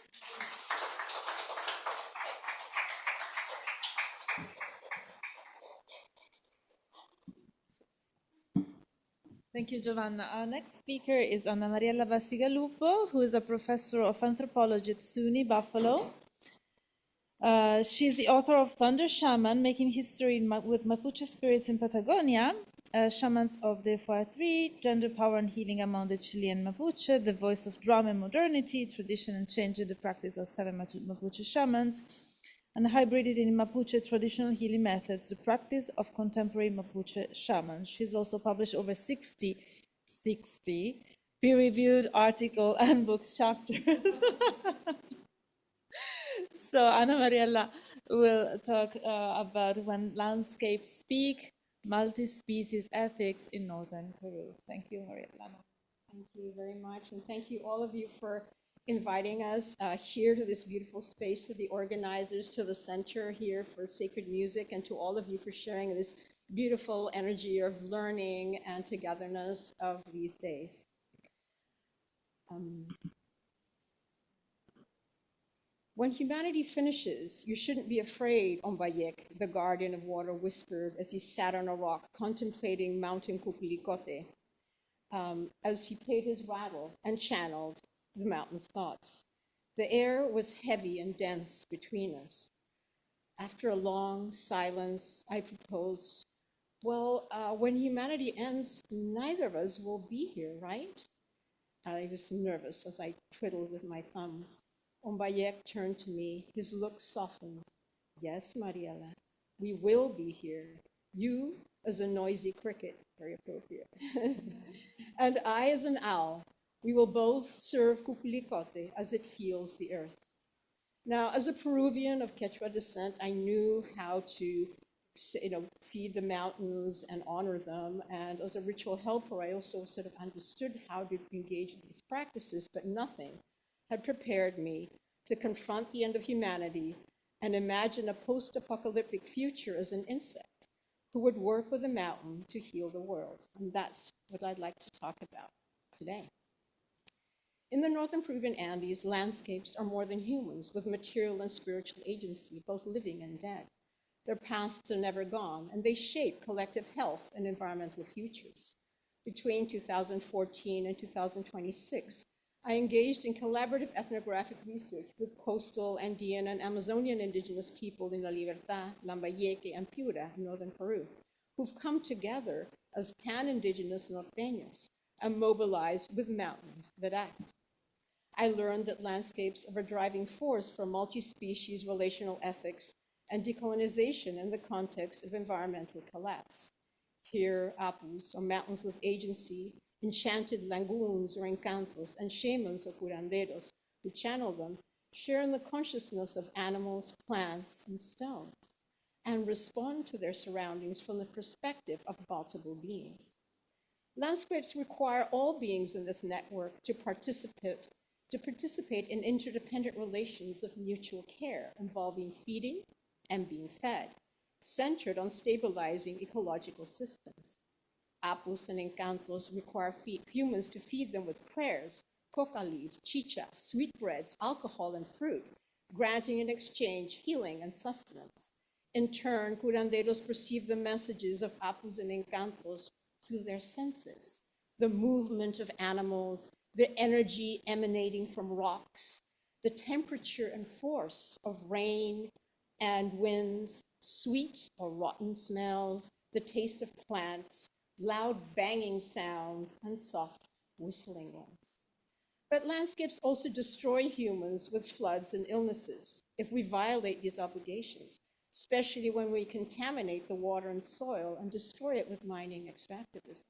Thank you, Giovanna. Our next speaker is Anna Mariella Bassigalupo, who is a professor of anthropology at SUNY Buffalo. She's the author of Thunder Shaman, Making History with Mapuche Spirits in Patagonia, Shamans of the FR3, Gender, Power and Healing Among the Chilean Mapuche, The Voice of Drum and Modernity, Tradition and Change in the Practice of 7 Mapuche Shamans, and Hybrided in Mapuche Traditional Healing Methods, the Practice of Contemporary Mapuche Shamans. She's also published over 60 peer-reviewed article and books chapters. So Anna Mariella will talk about when landscapes speak, multi-species ethics in northern Peru. Thank you, Mariella. Thank you very much, and thank you all of you for inviting us here to this beautiful space, to the organizers, to the Center here for Sacred Music, and to all of you for sharing this beautiful energy of learning and togetherness of these days. When humanity finishes, you shouldn't be afraid, Ombayek, the guardian of water, whispered as he sat on a rock contemplating Mountain Cuculicote, as he played his rattle and channeled the mountain's thoughts. The air was heavy and dense between us. After a long silence, I proposed, well, when humanity ends, neither of us will be here, right? I was nervous as I twiddled with my thumbs. Ombayek turned to me, his look softened. Yes, Mariela, we will be here. You as a noisy cricket, very appropriate. And I as an owl. We will both serve Cuculicote as it heals the earth. Now, as a Peruvian of Quechua descent, I knew how to feed the mountains and honor them. And as a ritual helper, I also sort of understood how to engage in these practices, but nothing had prepared me to confront the end of humanity and imagine a post-apocalyptic future as an insect who would work with a mountain to heal the world. And that's what I'd like to talk about today. In the northern Peruvian Andes, landscapes are more than humans with material and spiritual agency, both living and dead. Their pasts are never gone, and they shape collective health and environmental futures. Between 2014 and 2026, I engaged in collaborative ethnographic research with coastal, Andean, and Amazonian indigenous people in La Libertad, Lambayeque, and Piura in northern Peru, who've come together as pan-indigenous norteños and mobilized with mountains that act. I learned that landscapes are a driving force for multi-species relational ethics and decolonization in the context of environmental collapse. Here, apus, or mountains with agency, enchanted lagoons or encantos, and shamans or curanderos who channel them, share in the consciousness of animals, plants, and stones, and respond to their surroundings from the perspective of multiple beings. Landscapes require all beings in this network to participate in interdependent relations of mutual care involving feeding and being fed, centered on stabilizing ecological systems. Apus and encantos require humans to feed them with prayers, coca leaves, chicha, sweetbreads, alcohol, and fruit, granting in exchange healing and sustenance. In turn, curanderos perceive the messages of apus and encantos through their senses, the movement of animals, the energy emanating from rocks, the temperature and force of rain and winds, sweet or rotten smells, the taste of plants, loud banging sounds, and soft whistling ones. But landscapes also destroy humans with floods and illnesses if we violate these obligations, especially when we contaminate the water and soil and destroy it with mining extractivism.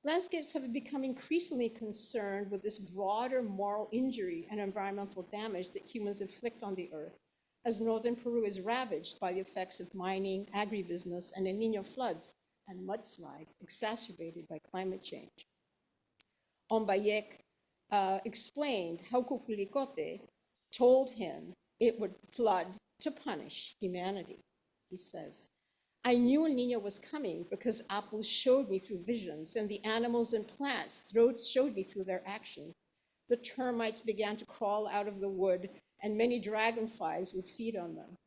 Landscapes have become increasingly concerned with this broader moral injury and environmental damage that humans inflict on the earth, as northern Peru is ravaged by the effects of mining, agribusiness, and El Niño floods and mudslides exacerbated by climate change. Ombayek explained how Kukulikote told him it would flood to punish humanity. He says, I knew El Niño was coming because Apu showed me through visions, and the animals and plants showed me through their action. The termites began to crawl out of the wood, and many dragonflies would feed on them.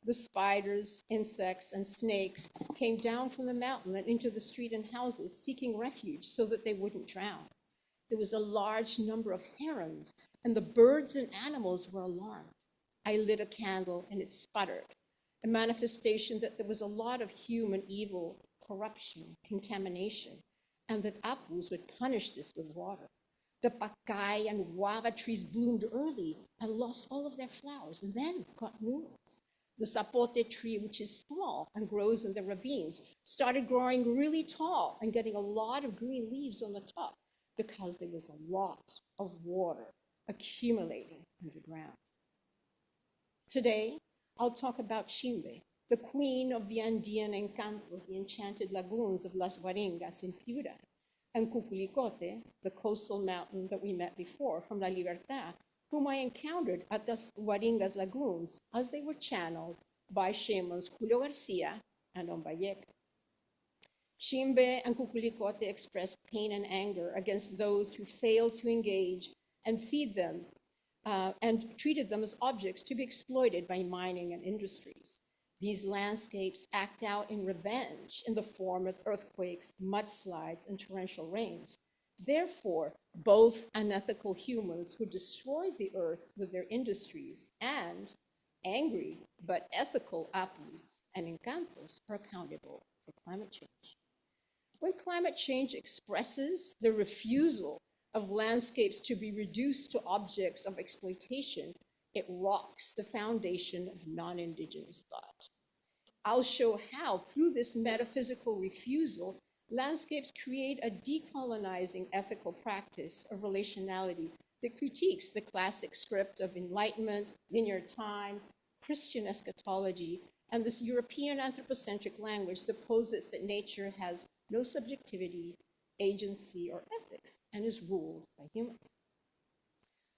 The spiders, insects, and snakes came down from the mountain and into the street and houses, seeking refuge so that they wouldn't drown. There was a large number of herons, and the birds and animals were alarmed. I lit a candle, and it sputtered, a manifestation that there was a lot of human evil, corruption, contamination, and that Apus would punish this with water. The pacay and guava trees bloomed early and lost all of their flowers, and then got new ones. The sapote tree, which is small and grows in the ravines, started growing really tall and getting a lot of green leaves on the top because there was a lot of water accumulating underground. Today, I'll talk about Chimbe, the queen of the Andean encantos, the enchanted lagoons of Las Guaringas in Piura, and Cuculicote, the coastal mountain that we met before from La Libertad, whom I encountered at the Guaringas lagoons as they were channeled by shamans Julio Garcia and Ombayek. Chimbe and Cuculicote expressed pain and anger against those who failed to engage and feed them and treated them as objects to be exploited by mining and industries. These landscapes act out in revenge in the form of earthquakes, mudslides, and torrential rains. Therefore, both unethical humans who destroy the earth with their industries and angry but ethical apus and encantos are accountable for climate change. When climate change expresses the refusal of landscapes to be reduced to objects of exploitation, it rocks the foundation of non-Indigenous thought. I'll show how, through this metaphysical refusal, landscapes create a decolonizing ethical practice of relationality that critiques the classic script of Enlightenment, linear time, Christian eschatology, and this European anthropocentric language that posits that nature has no subjectivity, agency, or ethics, and is ruled by humans.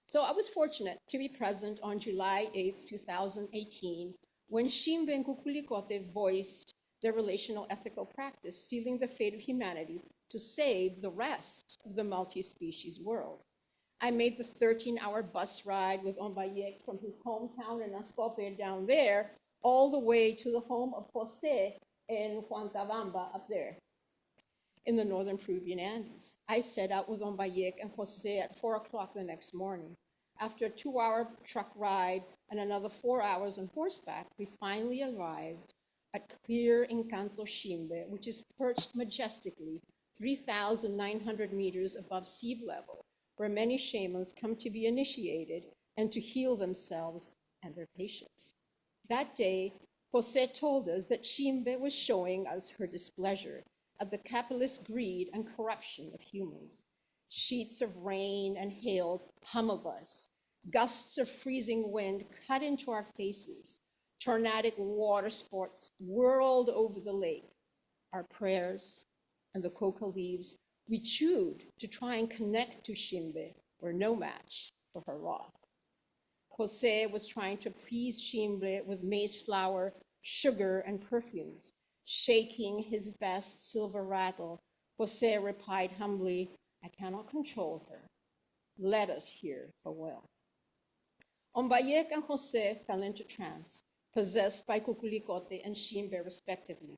So I was fortunate to be present on July 8th, 2018, when Chimbe and Cuculicote voiced their relational ethical practice, sealing the fate of humanity to save the rest of the multi-species world. I made the 13-hour bus ride with Ombayek from his hometown in Ascope down there, all the way to the home of Jose in Huantabamba up there in the northern Peruvian Andes. I set out with Ombayek and Jose at 4 o'clock the next morning. After a 2-hour truck ride and another 4 hours on horseback, we finally arrived at clear Encanto Chimbe, which is perched majestically 3,900 meters above sea level, where many shamans come to be initiated and to heal themselves and their patients. That day, Jose told us that Chimbe was showing us her displeasure at the capitalist greed and corruption of humans. Sheets of rain and hail pummeled us. Gusts of freezing wind cut into our faces. Tornadic water sports whirled over the lake. Our prayers and the coca leaves we chewed to try and connect to Chimbe were no match for her wrath. Jose was trying to appease Chimbe with maize flour, sugar, and perfumes. Shaking his best silver rattle, Jose replied humbly, I cannot control her. Let us hear her will. Ombayek and Jose fell into trance, possessed by Cuculicote and Chimbe respectively.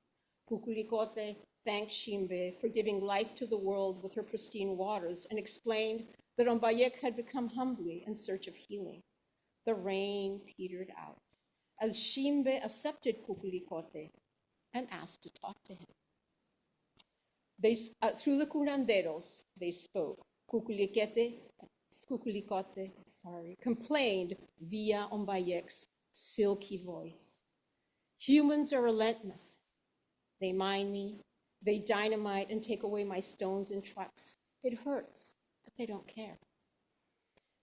Cuculicote thanked Chimbe for giving life to the world with her pristine waters and explained that Ombayek had become humbly in search of healing. The rain petered out as Chimbe accepted Cuculicote and asked to talk to him. Through the curanderos, they spoke. Cuculicote complained via Ombayek's silky voice. Humans are relentless. They mine me, they dynamite and take away my stones in trucks. It hurts, but they don't care.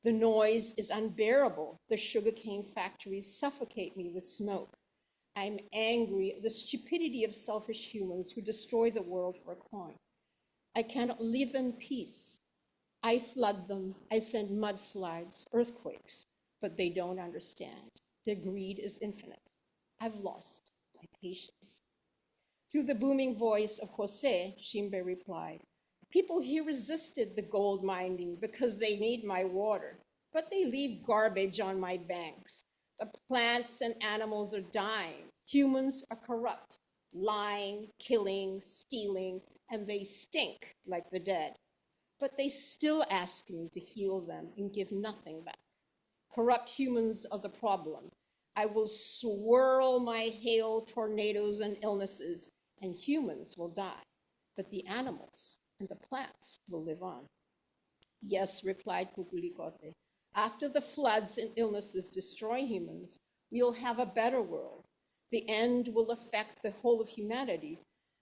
The noise is unbearable. The sugarcane factories suffocate me with smoke. I'm angry at the stupidity of selfish humans who destroy the world for a coin. I cannot live in peace I flood them, I send mudslides, earthquakes, but they don't understand. Their greed is infinite. I've lost my patience. Through the booming voice of Jose, Shimbe replied, people here resisted the gold mining because they need my water, but they leave garbage on my banks. The plants and animals are dying. Humans are corrupt, lying, killing, stealing, and they stink like the dead. But they still ask me to heal them and give nothing back. Corrupt humans are the problem. I will swirl my hail, tornadoes, and illnesses, and humans will die. But the animals and the plants will live on. Yes, replied Kukulikote. After the floods and illnesses destroy humans, we'll have a better world. The end will affect the whole of humanity,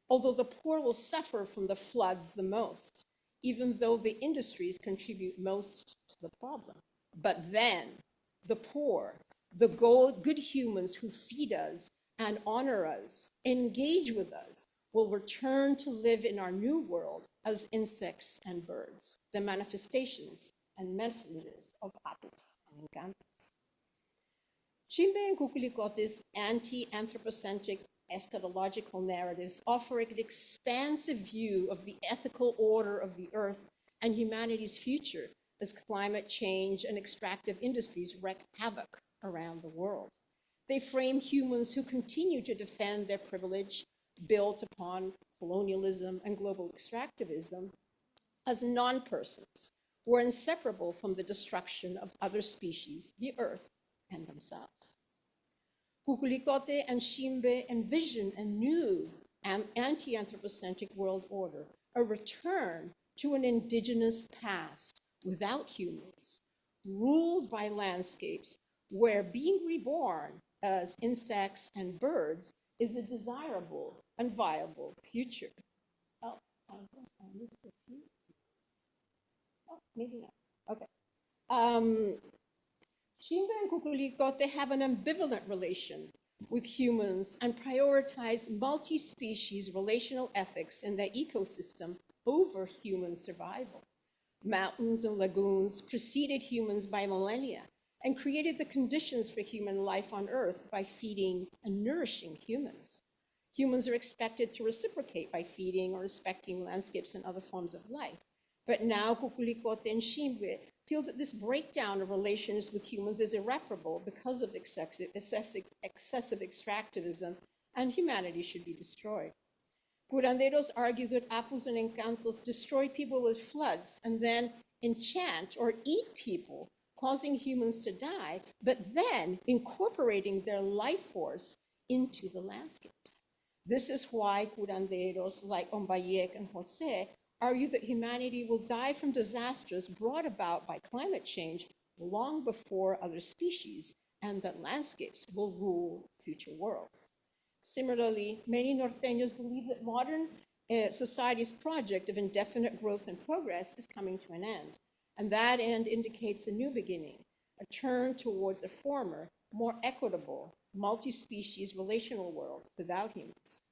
although the poor will suffer from the floods the most, even though the industries contribute most to the problem. But then the poor, the good humans who feed us and honor us, engage with us, will return to live in our new world as insects and birds, the manifestations and messengers of Apus and Encantos. Shimbe and Kukulikote's anti-anthropocentric eschatological narratives offer an expansive view of the ethical order of the earth and humanity's future as climate change and extractive industries wreak havoc around the world. They frame humans who continue to defend their privilege built upon colonialism and global extractivism as non-persons who are inseparable from the destruction of other species, the earth, and themselves. Kukulikote and Shimbe envision a new anti-anthropocentric world order, a return to an indigenous past without humans, ruled by landscapes where being reborn as insects and birds is a desirable and viable future. Oh, I missed a few. Oh, maybe not. Okay. Shimbe and Kukulikote have an ambivalent relation with humans and prioritize multi-species relational ethics in their ecosystem over human survival. Mountains and lagoons preceded humans by millennia and created the conditions for human life on Earth by feeding and nourishing humans. Humans are expected to reciprocate by feeding or respecting landscapes and other forms of life. But now Kukulikote and Shimbe feel that this breakdown of relations with humans is irreparable because of excessive extractivism, and humanity should be destroyed. Curanderos argue that Apus and Encantos destroy people with floods and then enchant or eat people, causing humans to die, but then incorporating their life force into the landscapes. This is why curanderos like Ombayek and Jose argue that humanity will die from disasters brought about by climate change long before other species, and that landscapes will rule future worlds. Similarly, many Norteños believe that modern society's project of indefinite growth and progress is coming to an end, and that end indicates a new beginning, a turn towards a former, more equitable, multi-species relational world without humans.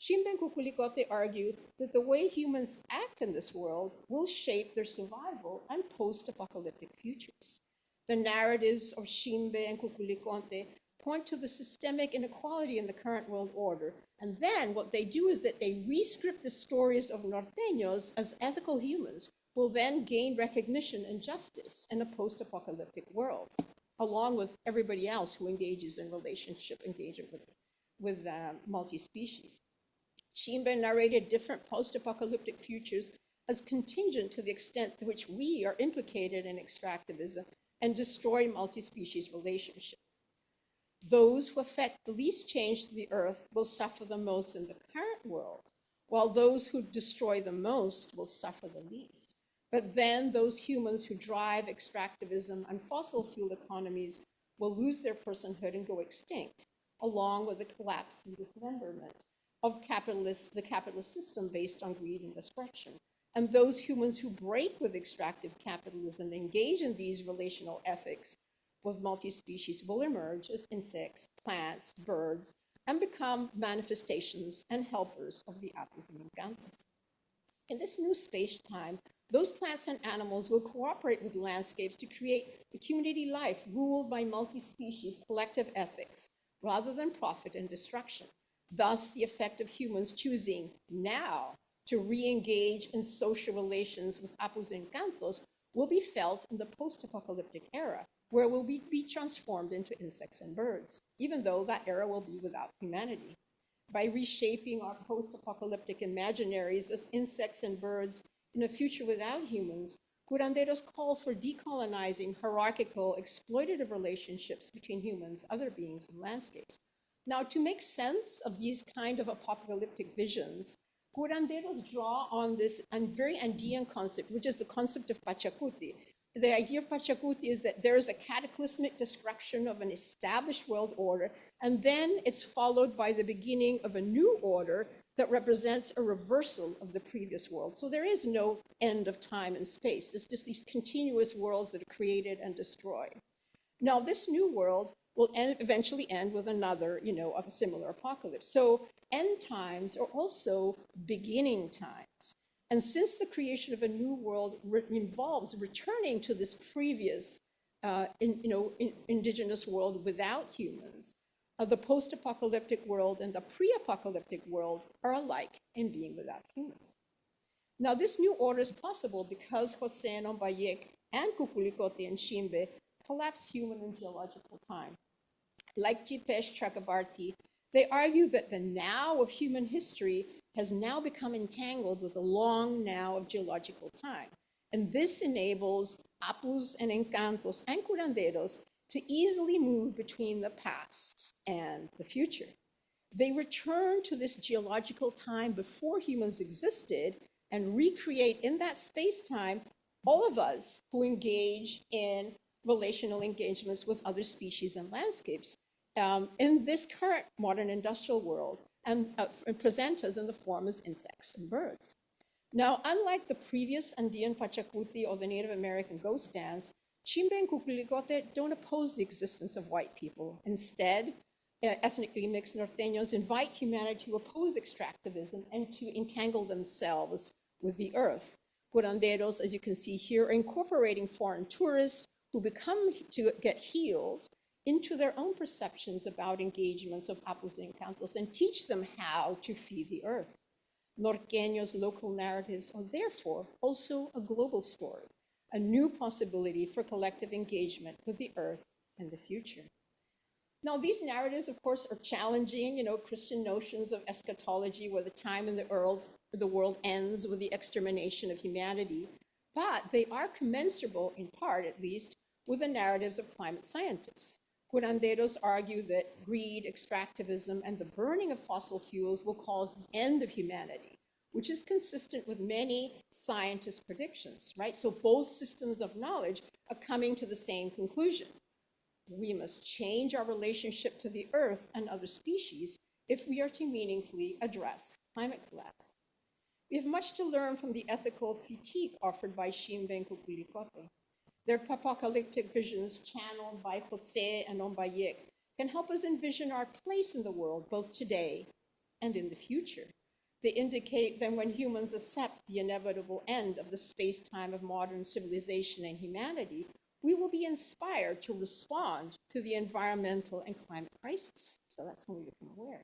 Shimbe and Kukulikote argue that the way humans act in this world will shape their survival and post-apocalyptic futures. The narratives of Shimbe and Kukulikote point to the systemic inequality in the current world order, and then what they do is that they re-script the stories of Norteños as ethical humans who will then gain recognition and justice in a post-apocalyptic world, along with everybody else who engages in relationship engagement with multi-species. Shimbe narrated different post-apocalyptic futures as contingent to the extent to which we are implicated in extractivism and destroy multi-species relationship. Those who affect the least change to the earth will suffer the most in the current world, while those who destroy the most will suffer the least. But then those humans who drive extractivism and fossil fuel economies will lose their personhood and go extinct, along with the collapse and dismemberment of the capitalist system based on greed and destruction. And those humans who break with extractive capitalism, engage in these relational ethics with multi-species, will emerge as insects, plants, birds, and become manifestations and helpers of the Apus and Encantos. In this new space-time, Those plants and animals will cooperate with landscapes to create a community life ruled by multi-species collective ethics rather than profit and destruction. Thus, the effect of humans choosing now to re-engage in social relations with apus and encantos will be felt in the post-apocalyptic era, where we'll be transformed into insects and birds, even though that era will be without humanity. By reshaping our post-apocalyptic imaginaries as insects and birds in a future without humans, curanderos call for decolonizing hierarchical, exploitative relationships between humans, other beings, and landscapes. Now, to make sense of these kind of apocalyptic visions, curanderos draw on this very Andean concept, which is the concept of Pachacuti. The idea of Pachacuti is that there is a cataclysmic destruction of an established world order, and then it's followed by the beginning of a new order that represents a reversal of the previous world. So there is no end of time and space. It's just these continuous worlds that are created and destroyed. Now, this new world will eventually end with another, of a similar apocalypse. So end times are also beginning times. And since the creation of a new world involves returning to this previous, indigenous world without humans, the post-apocalyptic world and the pre-apocalyptic world are alike in being without humans. Now, this new order is possible because José Nombayek and Kukulikote and Shimbe collapse human and geological time. Like Jipesh Chakrabarti, they argue that the now of human history has now become entangled with the long now of geological time. And this enables apus and encantos and curanderos to easily move between the past and the future. They return to this geological time before humans existed and recreate in that space-time all of us who engage in relational engagements with other species and landscapes in this current modern industrial world and present us in the form as insects and birds. Now, unlike the previous Andean Pachacuti or the Native American ghost dance, Chimbe and Kukulikote don't oppose the existence of white people. Instead, ethnically mixed Norteños invite humanity to oppose extractivism and to entangle themselves with the earth. Curanderos, as you can see here, are incorporating foreign tourists who become to get healed into their own perceptions about engagements of apus and encantos and teach them how to feed the earth. Norteños' local narratives are therefore also a global story, a new possibility for collective engagement with the earth and the future. Now, these narratives, of course, are challenging, Christian notions of eschatology, where the time in the world ends with the extermination of humanity, but they are commensurable, in part at least, with the narratives of climate scientists. Curanderos argue that greed, extractivism, and the burning of fossil fuels will cause the end of humanity, which is consistent with many scientists' predictions, right? So both systems of knowledge are coming to the same conclusion. We must change our relationship to the earth and other species if we are to meaningfully address climate collapse. We have much to learn from the ethical critique offered by Shimbe and Kukulikote. Their apocalyptic visions, channeled by José and Ombayek, can help us envision our place in the world, both today and in the future. They indicate that when humans accept the inevitable end of the space-time of modern civilization and humanity, we will be inspired to respond to the environmental and climate crisis. So that's when we become aware.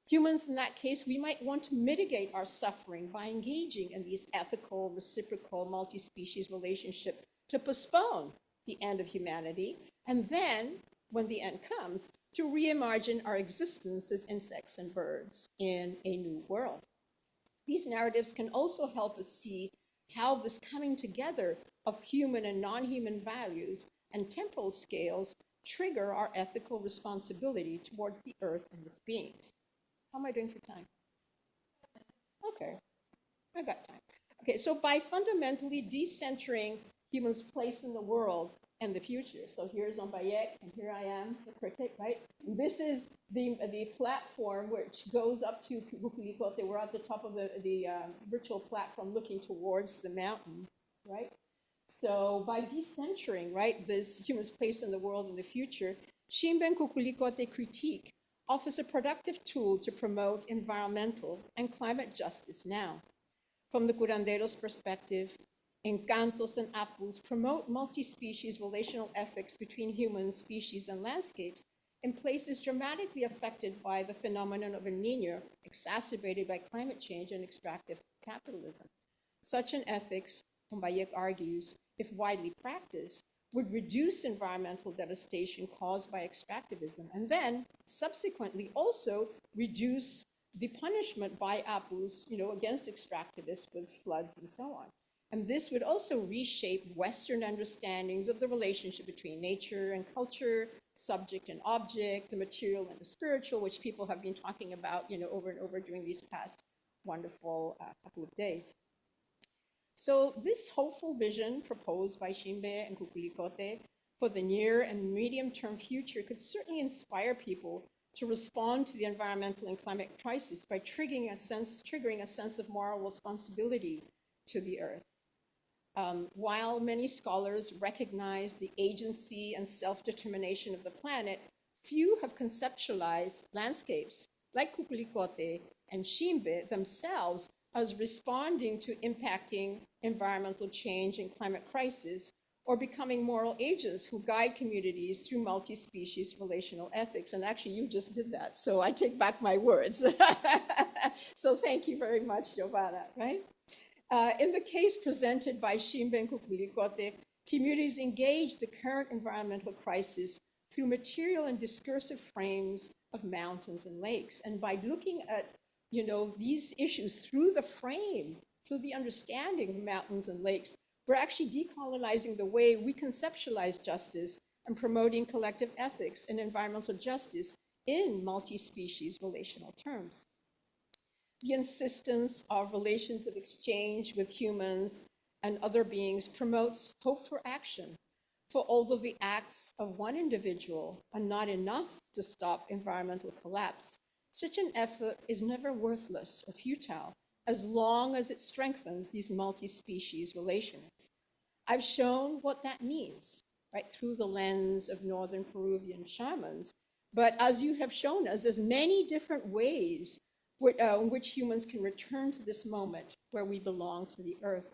Humans, in that case, we might want to mitigate our suffering by engaging in these ethical, reciprocal, multi-species relationships to postpone the end of humanity, and then, when the end comes, to reimagine our existence as insects and birds in a new world. These narratives can also help us see how this coming together of human and non-human values and temporal scales trigger our ethical responsibility towards the earth and its beings. How am I doing for time? Okay, I got time. Okay, so by fundamentally decentering humans' place in the world and the future. So here's Ombayek, and here I am, the critic, right? This is the platform which goes up to Kukulikote. We're at the top of the virtual platform looking towards the mountain, right? So by decentering, right, this human's place in the world and the future, Shimbe and Kukulikote critique offers a productive tool to promote environmental and climate justice now. From the curandero's perspective, encantos, and apus promote multi-species relational ethics between human species and landscapes in places dramatically affected by the phenomenon of El Niño, exacerbated by climate change and extractive capitalism. Such an ethics, Bayek argues, if widely practiced, would reduce environmental devastation caused by extractivism, and then subsequently also reduce the punishment by apus, against extractivists with floods and so on. And this would also reshape Western understandings of the relationship between nature and culture, subject and object, the material and the spiritual, which people have been talking about, over and over during these past wonderful couple of days. So this hopeful vision proposed by Shimbe and Kukulikote for the near and medium-term future could certainly inspire people to respond to the environmental and climate crisis by triggering a sense of moral responsibility to the earth. While many scholars recognize the agency and self-determination of the planet, few have conceptualized landscapes like Kukulikote and Shimbe themselves as responding to impacting environmental change and climate crisis, or becoming moral agents who guide communities through multi-species relational ethics. And actually, you just did that, so I take back my words. So thank you very much, Giovanna, right? In the case presented by Shimbe and Kukulikote, communities engage the current environmental crisis through material and discursive frames of mountains and lakes. And by looking at these issues through the frame, through the understanding of mountains and lakes, we're actually decolonizing the way we conceptualize justice and promoting collective ethics and environmental justice in multi-species relational terms. The insistence of relations of exchange with humans and other beings promotes hope for action. For although the acts of one individual are not enough to stop environmental collapse, such an effort is never worthless or futile as long as it strengthens these multi-species relations. I've shown what that means, right, through the lens of Northern Peruvian shamans. But as you have shown us, there's many different ways in which humans can return to this moment where we belong to the earth.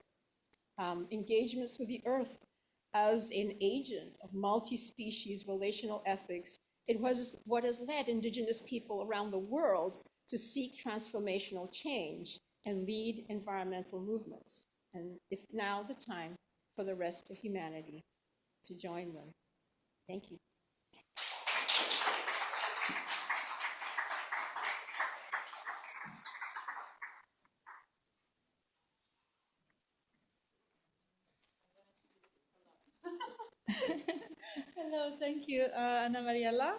Engagements with the earth as an agent of multi-species relational ethics, it was what has led indigenous people around the world to seek transformational change and lead environmental movements. And it's now the time for the rest of humanity to join them. Thank you. Hello, thank you, Ana Mariela.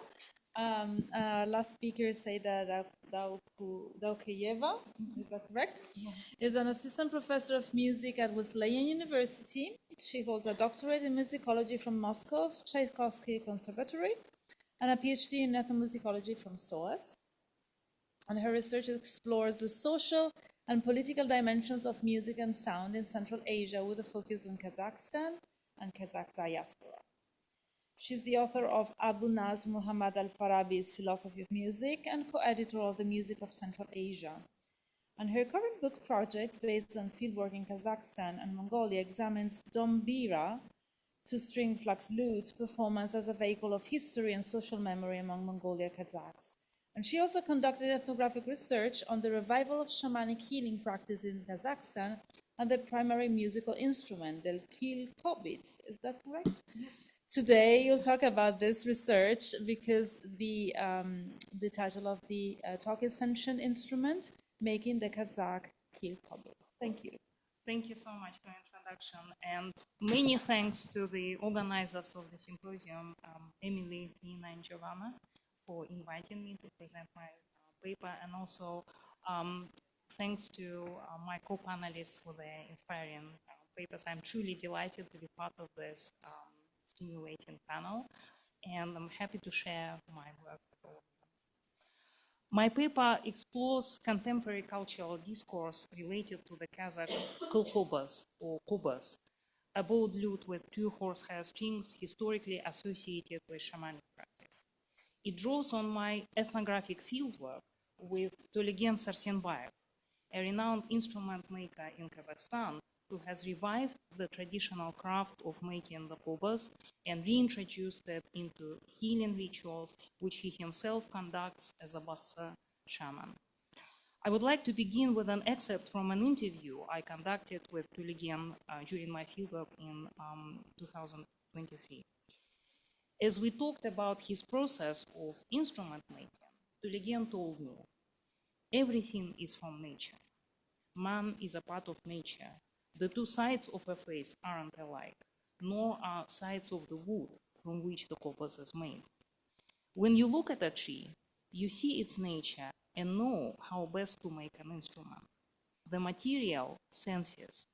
Last speaker, Saida Daukeyeva, is that correct? Yeah. Is an assistant professor of music at Wesleyan University. She holds a doctorate in musicology from Moscow Tchaikovsky Conservatory and a PhD in ethnomusicology from SOAS. And her research explores the social and political dimensions of music and sound in Central Asia with a focus on Kazakhstan and Kazakh diaspora. She's the author of Abu Nasr Muhammad al-Farabi's Philosophy of Music and co-editor of The Music of Central Asia. And her current book project, based on fieldwork in Kazakhstan and Mongolia, examines Dombira, two-string flat flute performance as a vehicle of history and social memory among Mongolia Kazakhs. And she also conducted ethnographic research on the revival of shamanic healing practice in Kazakhstan and the primary musical instrument, the Kil Kobit. Is that correct? Yes. Today, you'll talk about this research because the title of the talk is Sentient Instrument, Making the Kazakh Kil Kobit. Thank you. Thank you so much for the introduction, and many thanks to the organizers of the symposium, Emily, Nina, and Giovanna, for inviting me to present my paper, and also thanks to my co-panelists for their inspiring papers. I'm truly delighted to be part of this stimulating panel, and I'm happy to share my work with all of you. My paper explores contemporary cultural discourse related to the Kazakh kulkobas or kubas, a bowed lute with two horsehair strings historically associated with shamanic practice. It draws on my ethnographic fieldwork with Tolegen Sarsenbayev, a renowned instrument maker in Kazakhstan, who has revived the traditional craft of making the kobas and reintroduced it into healing rituals, which he himself conducts as a Batsa shaman. I would like to begin with an excerpt from an interview I conducted with Tuligen during my fieldwork in 2023. As we talked about his process of instrument making, Tuligen told me, everything is from nature. Man is a part of nature. The two sides of a face aren't alike, nor are sides of the wood from which the coppice is made. When you look at a tree, you see its nature and know how best to make an instrument. The material senses.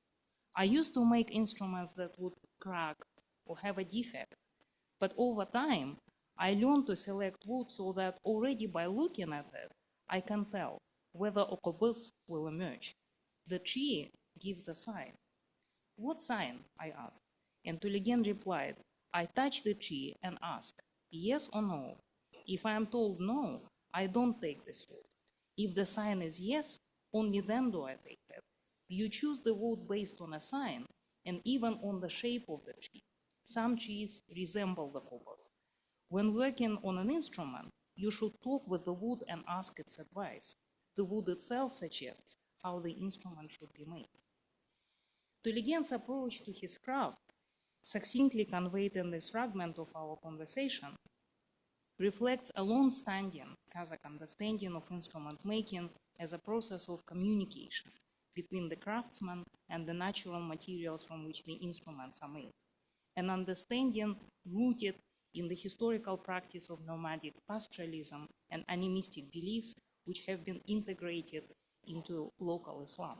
I used to make instruments that would crack or have a defect, but over time, I learned to select wood so that already by looking at it, I can tell whether a cobus will emerge. The tree gives a sign. What sign? I asked. And Tuligen replied, I touch the tree and ask, yes or no. If I am told no, I don't take this wood. If the sign is yes, only then do I take it. You choose the wood based on a sign and even on the shape of the tree. Some trees resemble the cobus. When working on an instrument, you should talk with the wood and ask its advice. The wood itself suggests how the instrument should be made. Tuligen's approach to his craft, succinctly conveyed in this fragment of our conversation, reflects a long-standing Kazakh understanding of instrument making as a process of communication between the craftsman and the natural materials from which the instruments are made, an understanding rooted in the historical practice of nomadic pastoralism and animistic beliefs which have been integrated into local Islam.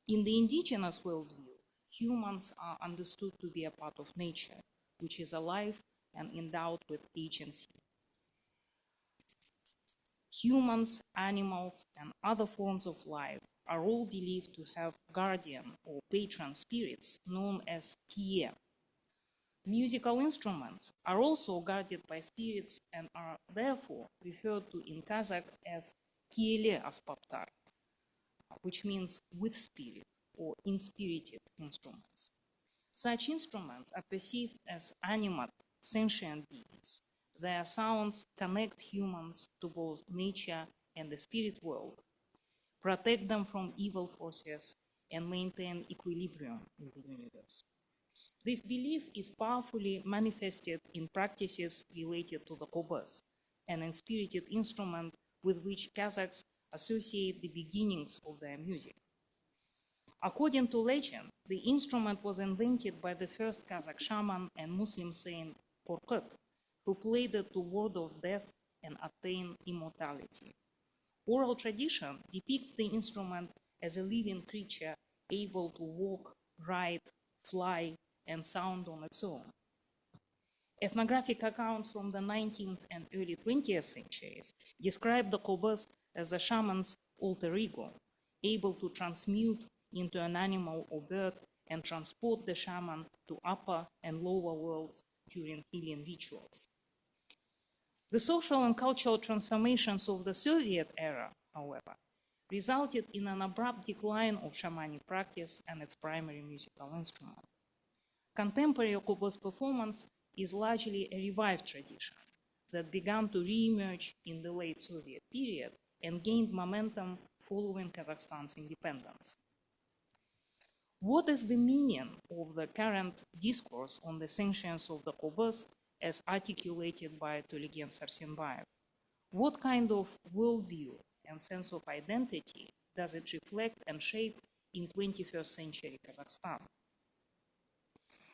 In the indigenous worldview, humans are understood to be a part of nature, which is alive and endowed with agency. Humans, animals, and other forms of life are all believed to have guardian or patron spirits known as kie. Musical instruments are also guarded by spirits and are therefore referred to in Kazakh as kiele aspaptar, which means with spirit or inspirited instruments. Such instruments are perceived as animate, sentient beings. Their sounds connect humans to both nature and the spirit world, protect them from evil forces, and maintain equilibrium in the universe. This belief is powerfully manifested in practices related to the kobus, an inspirited instrument with which Kazakhs associate the beginnings of their music. According to legend, the instrument was invented by the first Kazakh shaman and Muslim saint Korkut, who played it to ward off death and attain immortality. Oral tradition depicts the instrument as a living creature able to walk, ride, fly, and sound on its own. Ethnographic accounts from the 19th and early 20th centuries describe the kobus as the shaman's alter ego, able to transmute into an animal or bird and transport the shaman to upper and lower worlds during healing rituals. The social and cultural transformations of the Soviet era, however, resulted in an abrupt decline of shamanic practice and its primary musical instrument. Contemporary kobus performance is largely a revived tradition that began to re-emerge in the late Soviet period and gained momentum following Kazakhstan's independence. What is the meaning of the current discourse on the sentience of the kobus as articulated by Tuligen Sarsenbaev? What kind of worldview and sense of identity does it reflect and shape in 21st century Kazakhstan?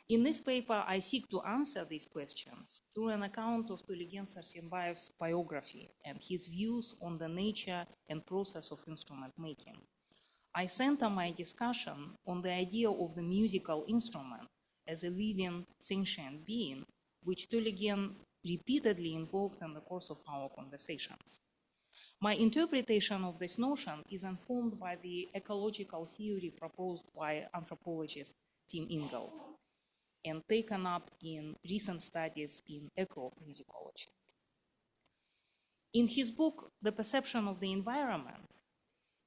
In this paper, I seek to answer these questions through an account of Tuligen Sarsenbaev's biography and his views on the nature and process of instrument making. I center my discussion on the idea of the musical instrument as a living, sentient being, which Tuligen repeatedly invoked in the course of our conversations. My interpretation of this notion is informed by the ecological theory proposed by anthropologist Tim Ingold and taken up in recent studies in eco-musicology. In his book, The Perception of the Environment,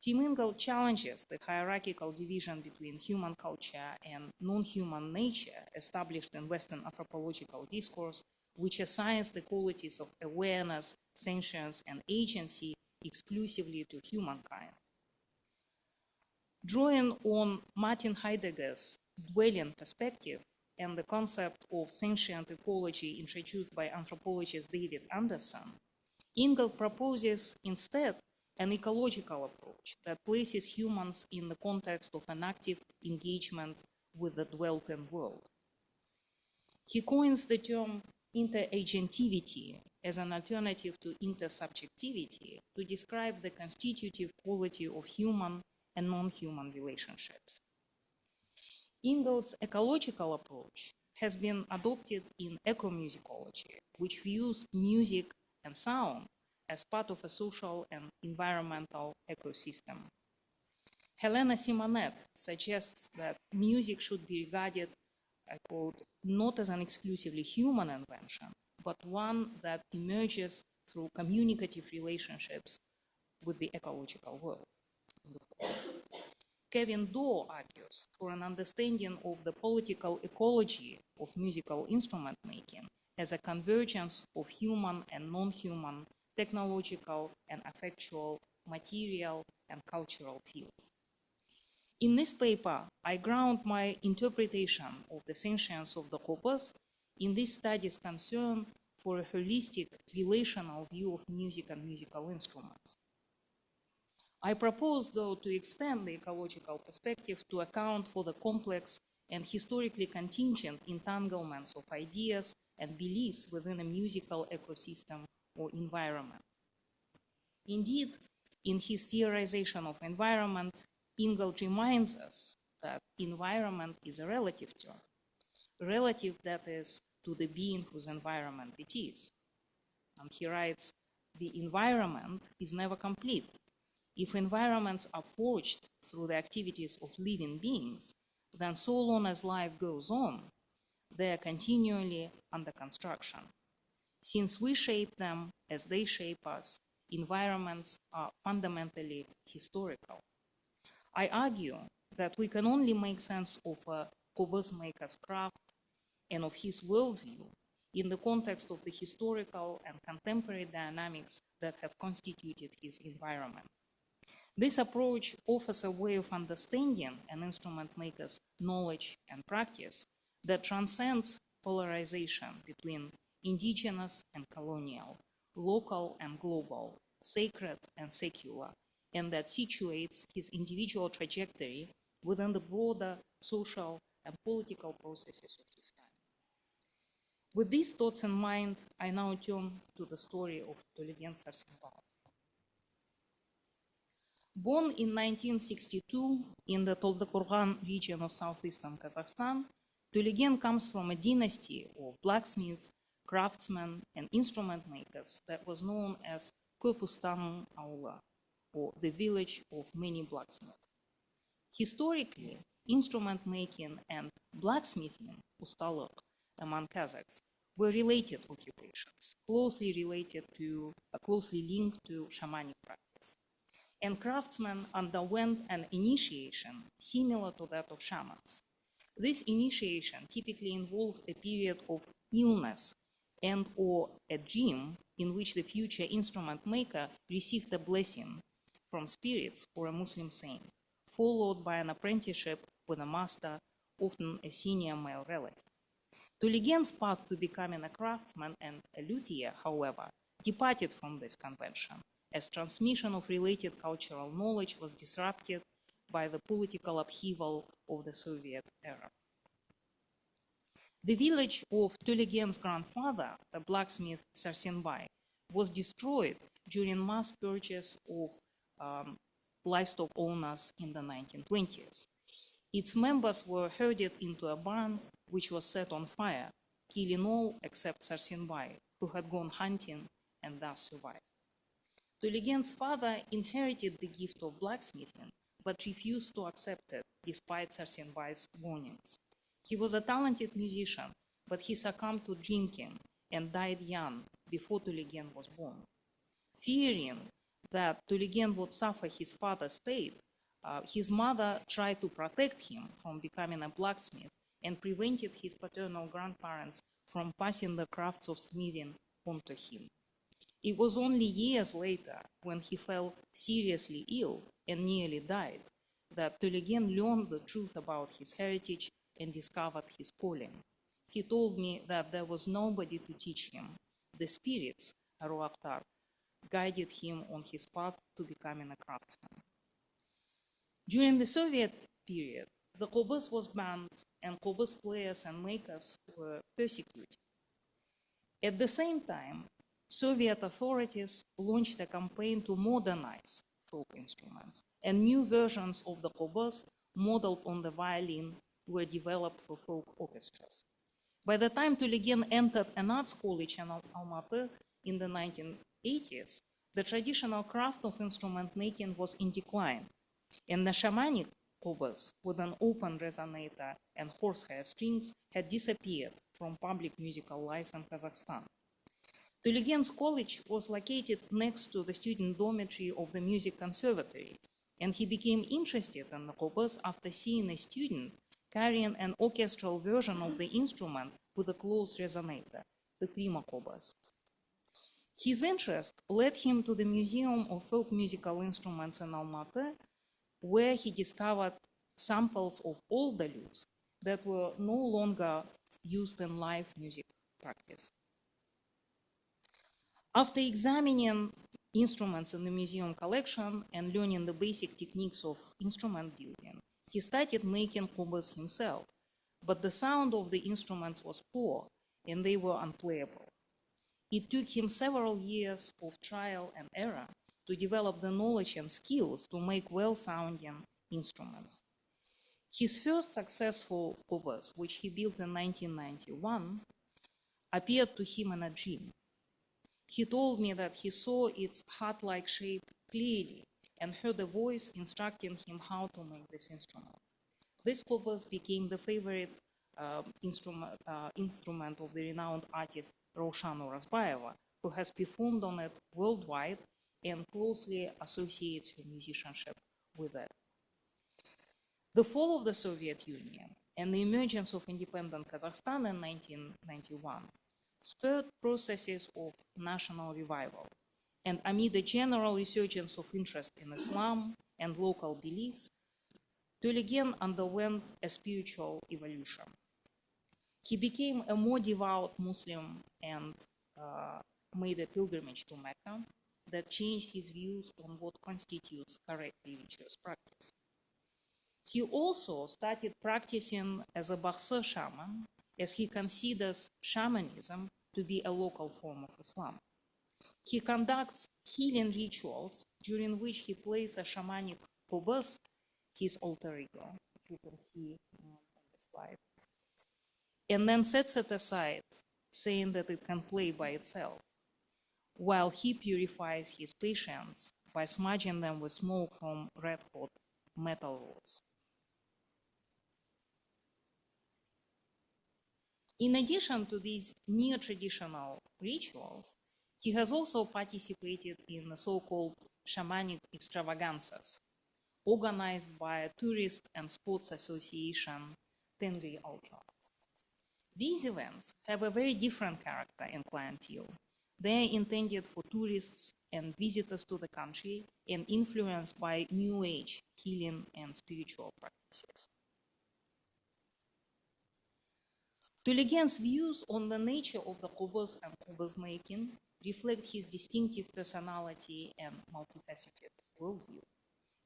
Tim Ingold challenges the hierarchical division between human culture and non-human nature established in Western anthropological discourse, which assigns the qualities of awareness, sentience, and agency exclusively to humankind. Drawing on Martin Heidegger's dwelling perspective and the concept of sentient ecology introduced by anthropologist David Anderson, Ingold proposes instead an ecological approach that places humans in the context of an active engagement with the dwelt-in world. He coins the term interagentivity as an alternative to intersubjectivity to describe the constitutive quality of human and non-human relationships. Ingold's ecological approach has been adopted in ecomusicology, which views music and sound as part of a social and environmental ecosystem. Helena Simonet suggests that music should be regarded, I quote, not as an exclusively human invention, but one that emerges through communicative relationships with the ecological world. Kevin Doe argues for an understanding of the political ecology of musical instrument making as a convergence of human and non-human, technological and affectual, material and cultural fields. In this paper, I ground my interpretation of the sentience of the corpus in this study's concern for a holistic, relational view of music and musical instruments. I propose, though, to extend the ecological perspective to account for the complex and historically contingent entanglements of ideas and beliefs within a musical ecosystem or environment. Indeed, in his theorization of environment, Ingold reminds us that environment is a relative term, relative, that is, to the being whose environment it is. And he writes, the environment is never complete. If environments are forged through the activities of living beings, then so long as life goes on, they are continually under construction. Since we shape them as they shape us, environments are fundamentally historical. I argue that we can only make sense of a cobus maker's craft and of his worldview in the context of the historical and contemporary dynamics that have constituted his environment. This approach offers a way of understanding an instrument maker's knowledge and practice that transcends polarization between indigenous and colonial, local and global, sacred and secular, and that situates his individual trajectory within the broader social and political processes of his time. With these thoughts in mind, I now turn to the story of Töligэн Sarsenbay. Born in 1962 in the Taldyqurghan region of southeastern Kazakhstan, Töligэн comes from a dynasty of blacksmiths, craftsmen, and instrument makers that was known as Köpüstanın Aula, or the village of many blacksmiths. Historically, instrument making and blacksmithing, ustalık, among Kazakhs, were related occupations, closely linked to shamanic practice. And craftsmen underwent an initiation similar to that of shamans. This initiation typically involved a period of illness and or a dream in which the future instrument maker received a blessing from spirits or a Muslim saint, followed by an apprenticeship with a master, often a senior male relative. Töligän's path to becoming a craftsman and a luthier, however, departed from this convention, as transmission of related cultural knowledge was disrupted by the political upheaval of the Soviet era. The village of Töligän's grandfather, the blacksmith Sarsenbay, was destroyed during mass purges of livestock owners in the 1920s. Its members were herded into a barn which was set on fire, killing all except Sarsenbay, who had gone hunting and thus survived. Töligän's father inherited the gift of blacksmithing, but refused to accept it despite Sarsenbay's warnings. He was a talented musician, but he succumbed to drinking and died young before Töligän was born. Fearing that Tulegan would suffer his father's fate, his mother tried to protect him from becoming a blacksmith and prevented his paternal grandparents from passing the crafts of smithing on to him. It was only years later, when he fell seriously ill and nearly died, that Tulegan learned the truth about his heritage and discovered his calling. He told me that there was nobody to teach him. The spirits, Aruaktar, guided him on his path to becoming a craftsman. During the Soviet period, the kobus was banned and kobus players and makers were persecuted. At the same time, Soviet authorities launched a campaign to modernize folk instruments, and new versions of the kobus modeled on the violin were developed for folk orchestras. By the time Tulegan entered an arts college in Almaty in the 1980s, the traditional craft of instrument making was in decline, and the shamanic kobus with an open resonator and horsehair strings had disappeared from public musical life in Kazakhstan. Tulegan's college was located next to the student dormitory of the music conservatory, and he became interested in the kobus after seeing a student carrying an orchestral version of the instrument with a closed resonator, the prima kobus. His interest led him to the Museum of Folk Musical Instruments in Almaty, where he discovered samples of older lutes that were no longer used in live music practice. After examining instruments in the museum collection and learning the basic techniques of instrument building, he started making kobus himself, but the sound of the instruments was poor and they were unplayable. It took him several years of trial and error to develop the knowledge and skills to make well-sounding instruments. His first successful kobus, which he built in 1991, appeared to him in a dream. He told me that he saw its heart-like shape clearly and heard a voice instructing him how to make this instrument. This kobus became the favorite instrument of the renowned artist Roshan Urazbaeva, who has performed on it worldwide and closely associates her musicianship with it. The fall of the Soviet Union and the emergence of independent Kazakhstan in 1991 spurred processes of national revival. And amid the general resurgence of interest in Islam and local beliefs, Tulegan underwent a spiritual evolution. He became a more devout Muslim and made a pilgrimage to Mecca that changed his views on what constitutes correct religious practice. He also started practicing as a Bahsa shaman, as he considers shamanism to be a local form of Islam. He conducts healing rituals during which he plays a shamanic kobus, his alter ego, you can see on the slide, and then sets it aside, saying that it can play by itself, while he purifies his patients by smudging them with smoke from red-hot metal rods. In addition to these near-traditional rituals, he has also participated in the so-called shamanic extravaganzas, organized by a tourist and sports association, Tengri Ultra. These events have a very different character and clientele. They are intended for tourists and visitors to the country and influenced by New Age healing and spiritual practices. Tulegan's views on the nature of the kobus and kobus making reflect his distinctive personality and multifaceted worldview.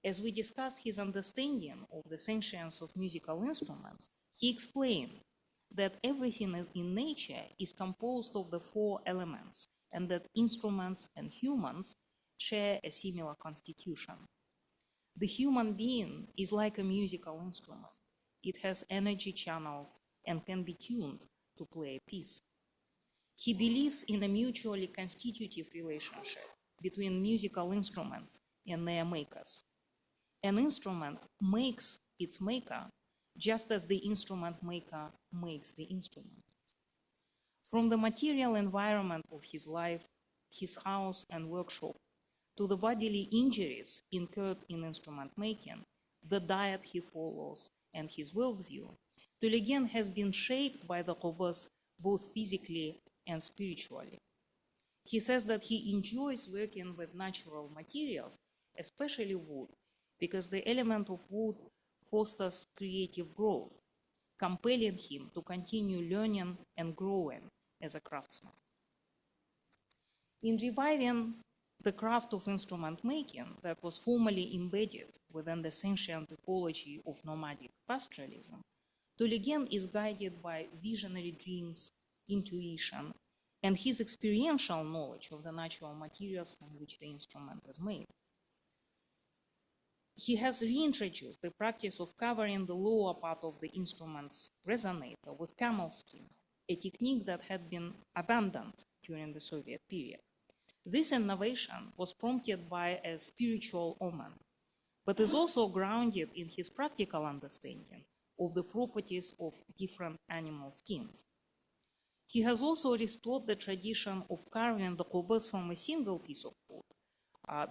As we discussed his understanding of the sentience of musical instruments, he explained that everything in nature is composed of the four elements and that instruments and humans share a similar constitution. The human being is like a musical instrument. It has energy channels and can be tuned to play a piece. He believes in a mutually constitutive relationship between musical instruments and their makers. An instrument makes its maker just as the instrument maker makes the instrument. From the material environment of his life, his house and workshop, to the bodily injuries incurred in instrument making, the diet he follows, and his worldview, Tölegene has been shaped by the Qobuz both physically and spiritually. He says that he enjoys working with natural materials, especially wood, because the element of wood fosters creative growth, compelling him to continue learning and growing as a craftsman. In reviving the craft of instrument making that was formally embedded within the sentient ecology of nomadic pastoralism, Tölegene is guided by visionary dreams, intuition, and his experiential knowledge of the natural materials from which the instrument is made. He has reintroduced the practice of covering the lower part of the instrument's resonator with camel skin, a technique that had been abandoned during the Soviet period. This innovation was prompted by a spiritual omen, but is also grounded in his practical understanding of the properties of different animal skins. He has also restored the tradition of carving the Qobuz from a single piece of wood,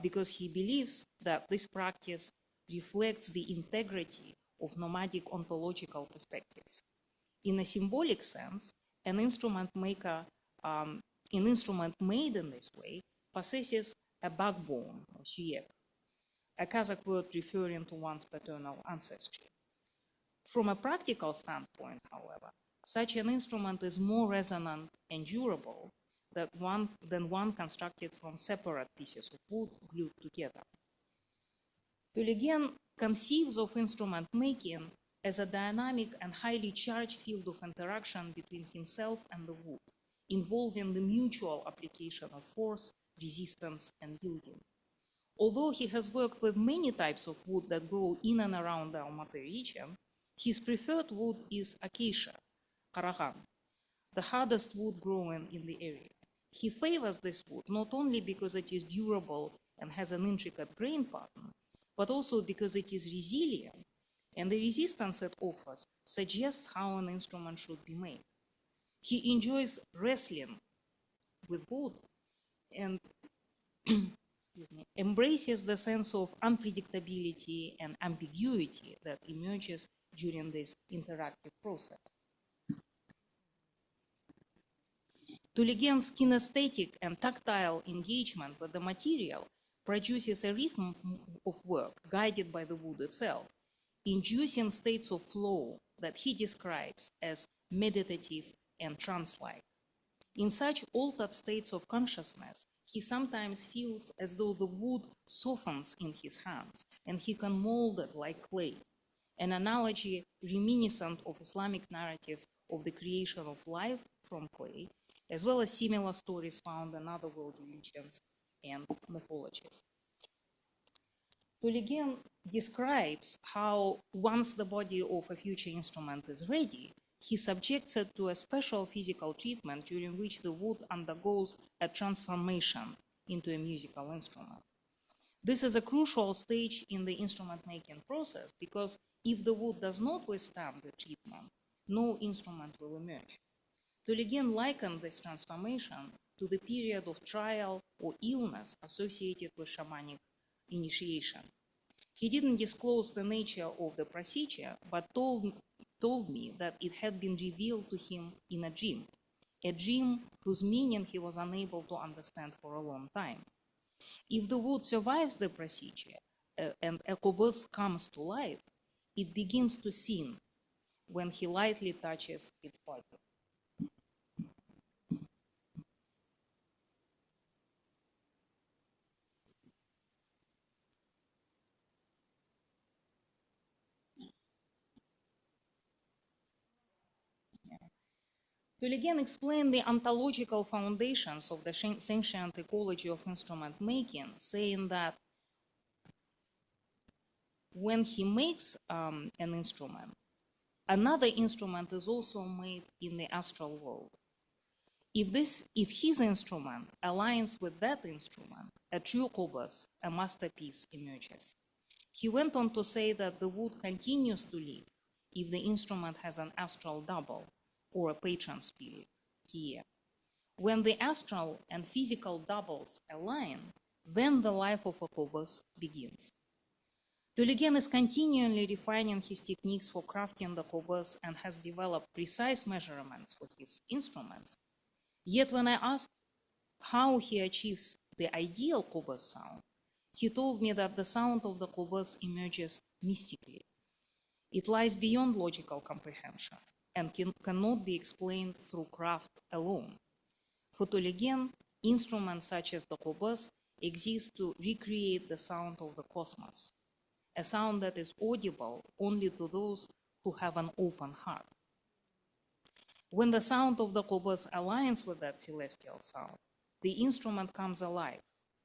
because he believes that this practice reflects the integrity of nomadic ontological perspectives. In a symbolic sense, an instrument maker, an instrument made in this way, possesses a backbone, or suyek, a Kazakh word referring to one's paternal ancestry. From a practical standpoint, however, such an instrument is more resonant and durable than one constructed from separate pieces of wood glued together. Tölegene conceives of instrument making as a dynamic and highly charged field of interaction between himself and the wood, involving the mutual application of force, resistance, and yielding. Although he has worked with many types of wood that grow in and around the Almaty region, his preferred wood is acacia, Karahan, the hardest wood growing in the area. He favors this wood not only because it is durable and has an intricate grain pattern, but also because it is resilient, and the resistance it offers suggests how an instrument should be made. He enjoys wrestling with wood and embraces the sense of unpredictability and ambiguity that emerges during this interactive process. Tölegene's kinesthetic and tactile engagement with the material produces a rhythm of work guided by the wood itself, inducing states of flow that he describes as meditative and trance-like. In such altered states of consciousness, he sometimes feels as though the wood softens in his hands and he can mold it like clay, an analogy reminiscent of Islamic narratives of the creation of life from clay, as well as similar stories found in other world religions and mythologies. Tölegene describes how once the body of a future instrument is ready, he subjects it to a special physical treatment during which the wood undergoes a transformation into a musical instrument. This is a crucial stage in the instrument making process because if the wood does not withstand the treatment, no instrument will emerge. Tölegene likened this transformation to the period of trial or illness associated with shamanic initiation. He didn't disclose the nature of the procedure, but told me that it had been revealed to him in a dream whose meaning he was unable to understand for a long time. If the wood survives the procedure and a Qobuz comes to life, it begins to sing when he lightly touches its body. Tölegene explained the ontological foundations of the sentient ecology of instrument making, saying that when he makes an instrument, another instrument is also made in the astral world. If his instrument aligns with that instrument, a true Qobuz, a masterpiece emerges. He went on to say that the wood continues to live if the instrument has an astral double or a patron spirit, Kiye. When the astral and physical doubles align, then the life of a Cobus begins. Töligen is continually refining his techniques for crafting the Cobus and has developed precise measurements for his instruments. Yet when I asked how he achieves the ideal Cobus sound, he told me that the sound of the Cobus emerges mystically. It lies beyond logical comprehension and cannot be explained through craft alone. For Töligen, instruments such as the Cobus exist to recreate the sound of the cosmos, a sound that is audible only to those who have an open heart. When the sound of the Cobus aligns with that celestial sound, the instrument comes alive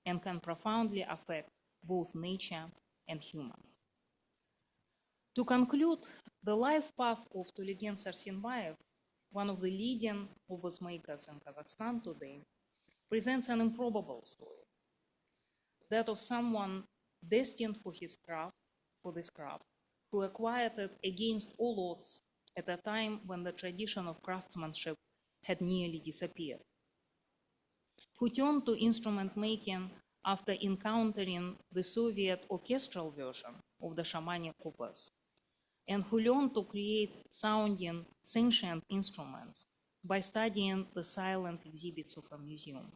and can profoundly affect both nature and humans. To conclude, the life path of Töligen Sarsenbaev, one of the leading Cobus makers in Kazakhstan today, presents an improbable story, that of someone destined for this craft, who acquired it against all odds at a time when the tradition of craftsmanship had nearly disappeared, who turned to instrument making after encountering the Soviet orchestral version of the shamanic Cobus, and who learned to create sounding sentient instruments by studying the silent exhibits of a museum.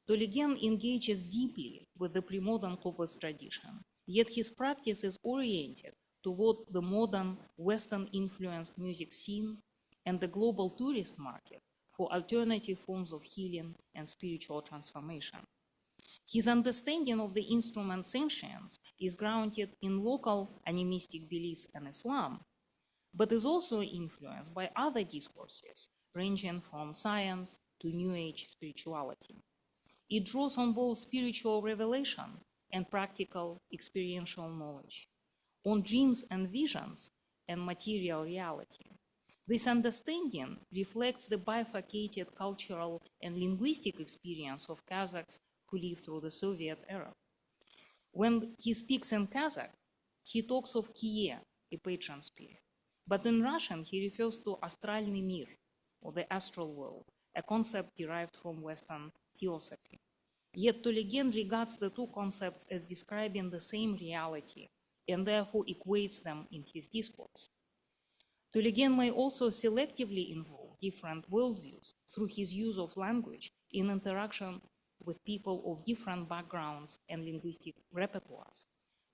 Töligen engages deeply with the pre-modern Cobus tradition, yet his practice is oriented toward the modern Western-influenced music scene and the global tourist market for alternative forms of healing and spiritual transformation. His understanding of the instrument sentience is grounded in local animistic beliefs and Islam, but is also influenced by other discourses ranging from science to New Age spirituality. It draws on both spiritual revelation and practical experiential knowledge, on dreams and visions and material reality. This understanding reflects the bifurcated cultural and linguistic experience of Kazakhs who lived through the Soviet era. When he speaks in Kazakh, he talks of Kie, a patron spirit. But in Russian, he refers to astralny mir, or the astral world, a concept derived from Western theosophy. Yet Töligen regards the two concepts as describing the same reality and therefore equates them in his discourse. Töligen may also selectively involve different worldviews through his use of language in interaction with people of different backgrounds and linguistic repertoires,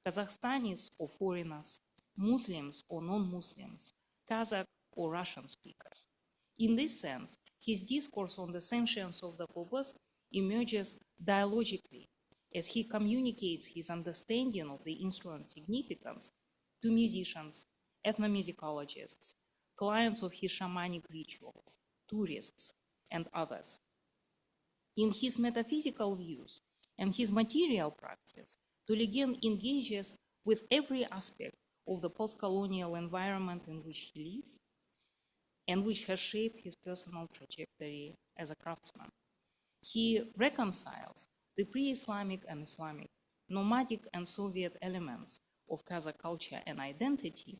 Kazakhstanis or foreigners, Muslims or non-Muslims, Kazakh or Russian speakers. In this sense, his discourse on the sentience of the Cobus emerges dialogically as he communicates his understanding of the instrument's significance to musicians, ethnomusicologists, clients of his shamanic rituals, tourists, and others. In his metaphysical views and his material practice, Töligen engages with every aspect of the post-colonial environment in which he lives and which has shaped his personal trajectory as a craftsman. He reconciles the pre-Islamic and Islamic, nomadic and Soviet elements of Kazakh culture and identity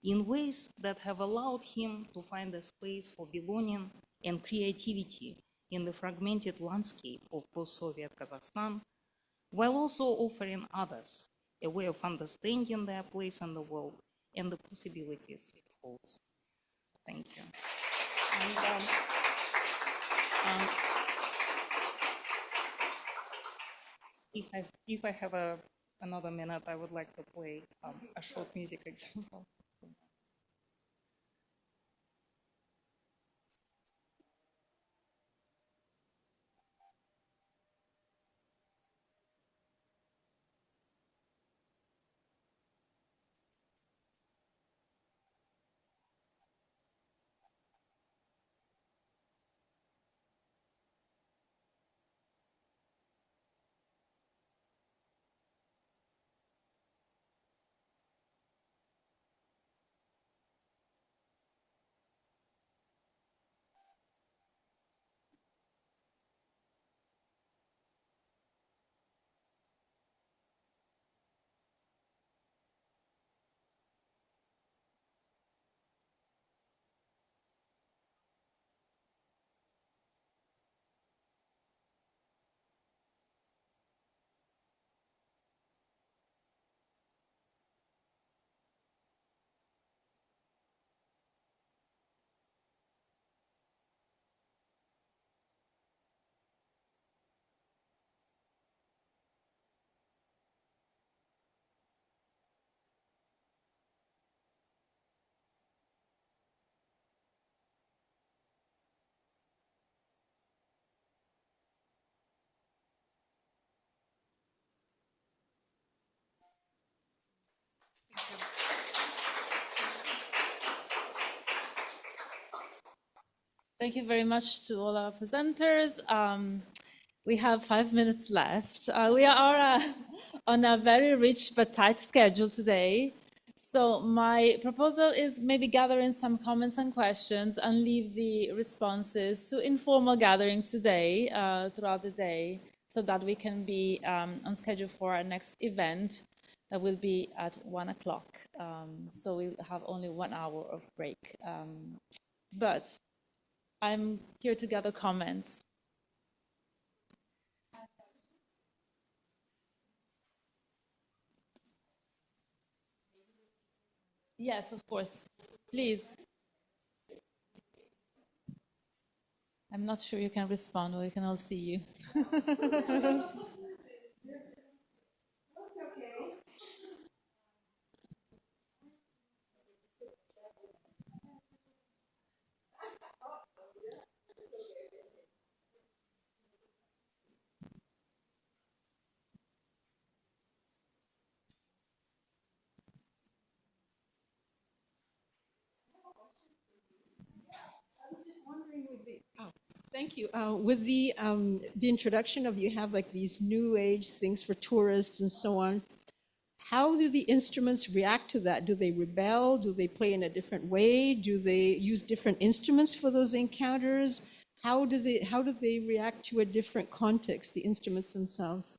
in ways that have allowed him to find a space for belonging and creativity in the fragmented landscape of post-Soviet Kazakhstan, while also offering others a way of understanding their place in the world and the possibilities it holds. Thank you. And, if I have another minute, I would like to play a short music example. Thank you very much to all our presenters. We have 5 minutes left. We are on a very rich but tight schedule today. So my proposal is maybe gather in some comments and questions and leave the responses to informal gatherings today, throughout the day, so that we can be on schedule for our next event that will be at 1 o'clock. So we'll have only 1 hour of break. But I'm here to gather comments. Yes, of course. Please. I'm not sure you can respond or we can all see you. Thank you. With the introduction of you have like these new age things for tourists and so on, how do the instruments react to that? Do they rebel? Do they play in a different way? Do they use different instruments for those encounters? How do they react to a different context, the instruments themselves?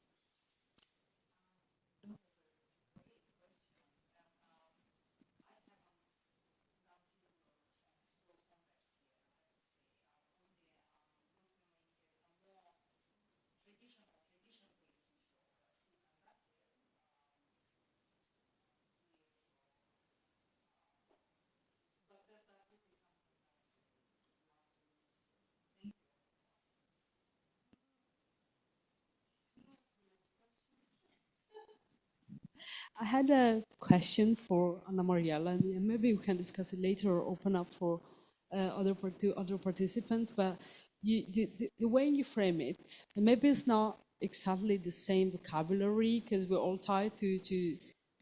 I had a question for Anna Mariella, and maybe we can discuss it later or open up for other participants. But the way you frame it, and maybe it's not exactly the same vocabulary because we're all tied to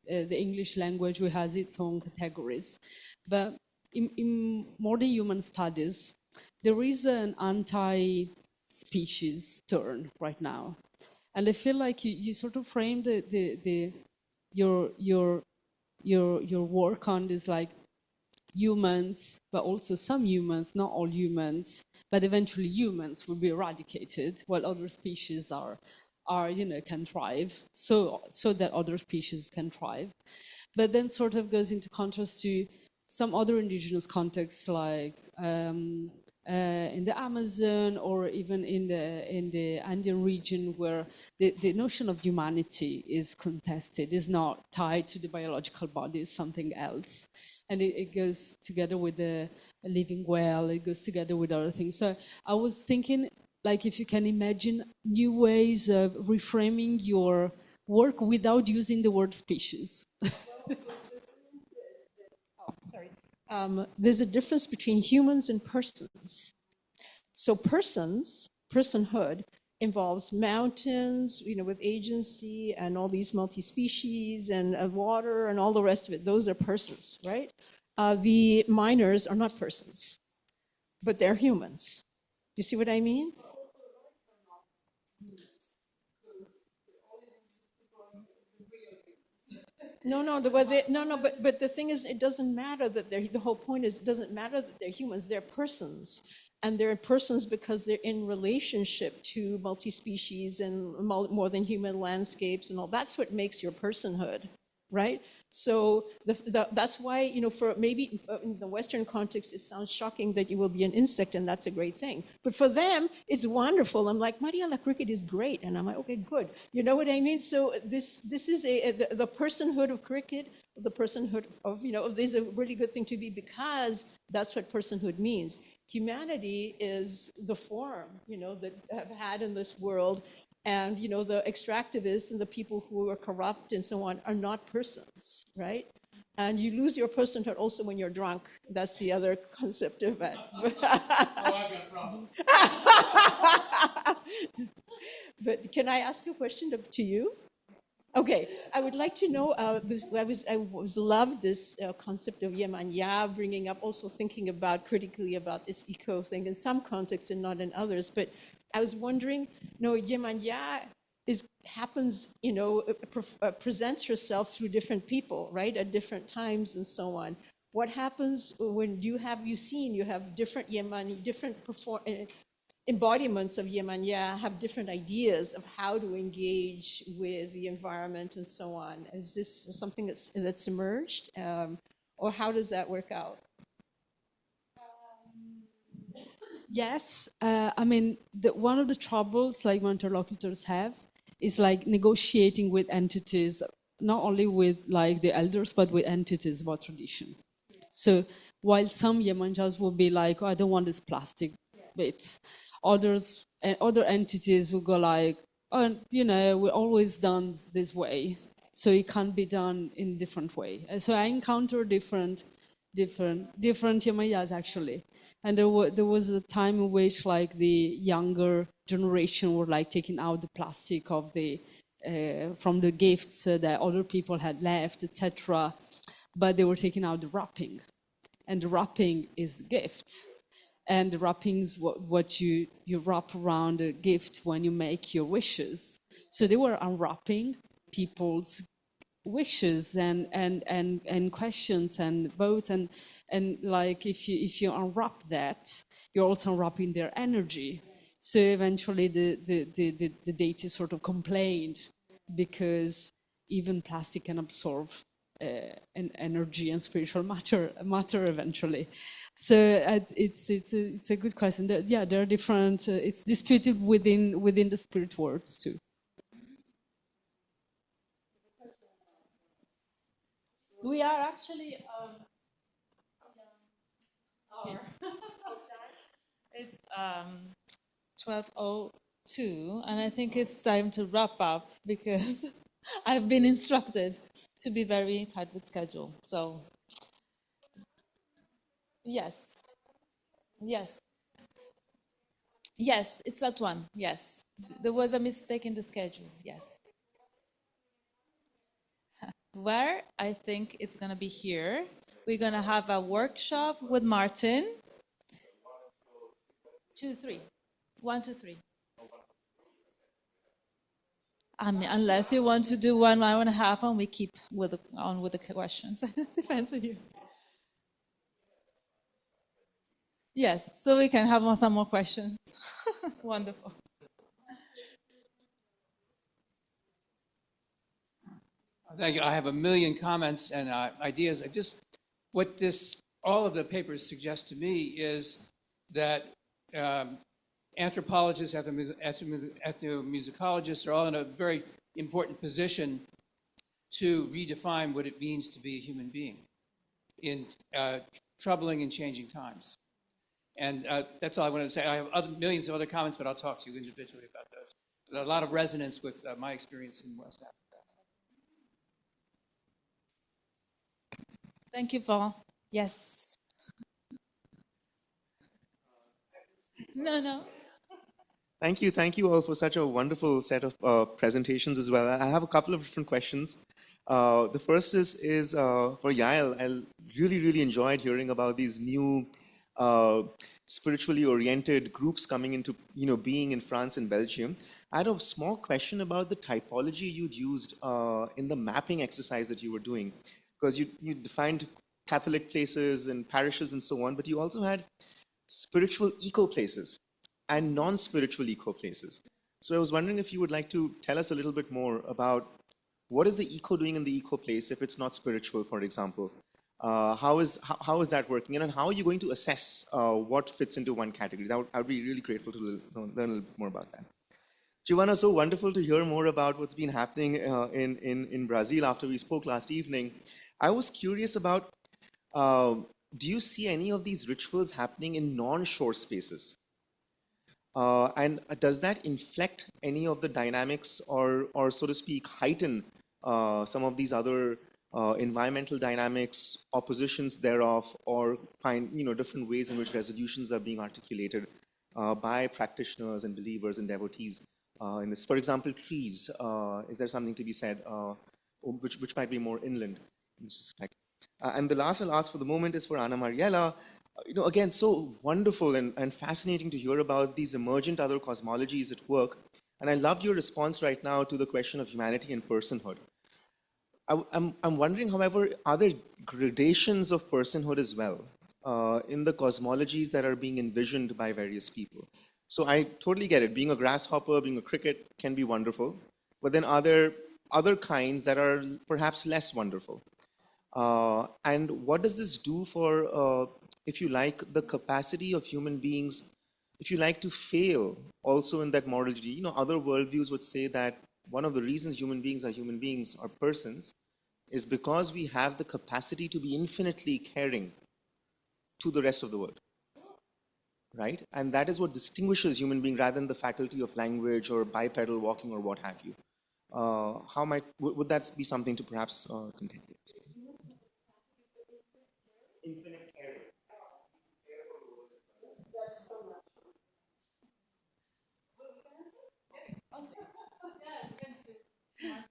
the English language, which has its own categories. But in modern human studies, there is an anti-species turn right now. And I feel like you sort of frame your work on this like humans, but also some humans, not all humans, but eventually humans will be eradicated while other species are can thrive, so that other species can thrive. But then sort of goes into contrast to some other indigenous contexts like in the Amazon or even in the Andean region, where the notion of humanity is contested, is not tied to the biological body, is something else. And it goes together with the living well, it goes together with other things. So I was thinking, like, if you can imagine new ways of reframing your work without using the word species. There's a difference between humans and persons. So personhood involves mountains, with agency and all these multi-species and water and all the rest of it. Those are persons, right? The miners are not persons, but they're humans. You see what I mean? But the thing is, it doesn't matter that the whole point is, it doesn't matter that they're humans, they're persons. And they're persons because they're in relationship to multi-species and more than human landscapes and all. That's what makes your personhood, right? So that's why, for maybe in the Western context, it sounds shocking that you will be an insect, and that's a great thing. But for them, it's wonderful. I'm like, Mariella, cricket is great. And I'm like, okay, good. You know what I mean? So this is the personhood of cricket, the personhood of, this is a really good thing to be, because that's what personhood means. Humanity is the form, that have had in this world. And, the extractivists and the people who are corrupt and so on are not persons, right? And you lose your personhood also when you're drunk. That's the other concept of it. I've got problems. But can I ask a question to you? Okay, I would like to know, I was loved this concept of Yemanya, bringing up, also thinking about critically about this eco thing in some contexts and not in others. But I was wondering, no, Yemanya happens, presents herself through different people, right, at different times and so on. What happens when you have different Yemani, different embodiments of Yemanya have different ideas of how to engage with the environment and so on? Is this something that's emerged? Or how does that work out? Yes, I mean, one of the troubles like my interlocutors have is like negotiating with entities, not only with like the elders, but with entities about tradition. So while some Yemanjas will be like, oh, I don't want this plastic bit, others, other entities will go like, oh, we're always done this way, so it can't be done in different way. And so I encounter different Yemayas actually. And there was a time in which like the younger generation were like taking out the plastic of the from the gifts that other people had left, etc. But they were taking out the wrapping, and the wrapping is the gift. And the wrappings, what you wrap around a gift when you make your wishes. So they were unwrapping people's wishes and questions and votes, and like if you unwrap that, you're also unwrapping their energy. So eventually the deity sort of complained because even plastic can absorb and energy and spiritual matter eventually. So it's a good question. Yeah, there are different. It's disputed within the spirit worlds too. We are actually. It's 12:02, and I think it's time to wrap up because I've been instructed to be very tight with schedule. So, yes, yes, yes, it's that one. Yes, there was a mistake in the schedule. Yes. Where I think it's going to be here. We're going to have a workshop with Martin. 2, 3. 1, 2, 3. I mean, unless you want to do 1 hour and a half, and we keep on with the questions. Depends on you. Yes, so we can have some more questions. Wonderful. Thank you. I have a million comments and ideas. All of the papers suggest to me is that anthropologists, ethnomusicologists are all in a very important position to redefine what it means to be a human being in troubling and changing times. And that's all I wanted to say. I have millions of other comments, but I'll talk to you individually about those. There's a lot of resonance with my experience in West Africa. Thank you, Paul. Yes. No. Thank you all for such a wonderful set of presentations as well. I have a couple of different questions. The first is for Yael. I really enjoyed hearing about these new spiritually oriented groups coming into being in France and Belgium. I had a small question about the typology you'd used in the mapping exercise that you were doing, because you defined Catholic places and parishes and so on, but you also had spiritual eco places and non-spiritual eco places. So I was wondering if you would like to tell us a little bit more about what is the eco doing in the eco place if it's not spiritual, for example? How is that working? And how are you going to assess what fits into one category? I'd be really grateful to learn a little bit more about that. Giovanna, so wonderful to hear more about what's been happening in Brazil after we spoke last evening. I was curious about, do you see any of these rituals happening in non-shore spaces? And does that inflect any of the dynamics or so to speak, heighten some of these other environmental dynamics, oppositions thereof, or find different ways in which resolutions are being articulated by practitioners and believers and devotees in this? For example, trees. Is there something to be said, which might be more inland in this respect? And the last I'll ask for the moment is for Anna Mariella. Again, so wonderful and fascinating to hear about these emergent other cosmologies at work. And I loved your response right now to the question of humanity and personhood. I'm wondering, however, are there gradations of personhood as well in the cosmologies that are being envisioned by various people? So I totally get it. Being a grasshopper, being a cricket can be wonderful. But then are there other kinds that are perhaps less wonderful? And what does this do for, if you like, the capacity of human beings, if you like, to fail also in that moral duty? Other worldviews would say that one of the reasons human beings or persons is because we have the capacity to be infinitely caring to the rest of the world, right? And that is what distinguishes human being rather than the faculty of language or bipedal walking or what have you. Would that be something to perhaps contemplate? Infinite caring.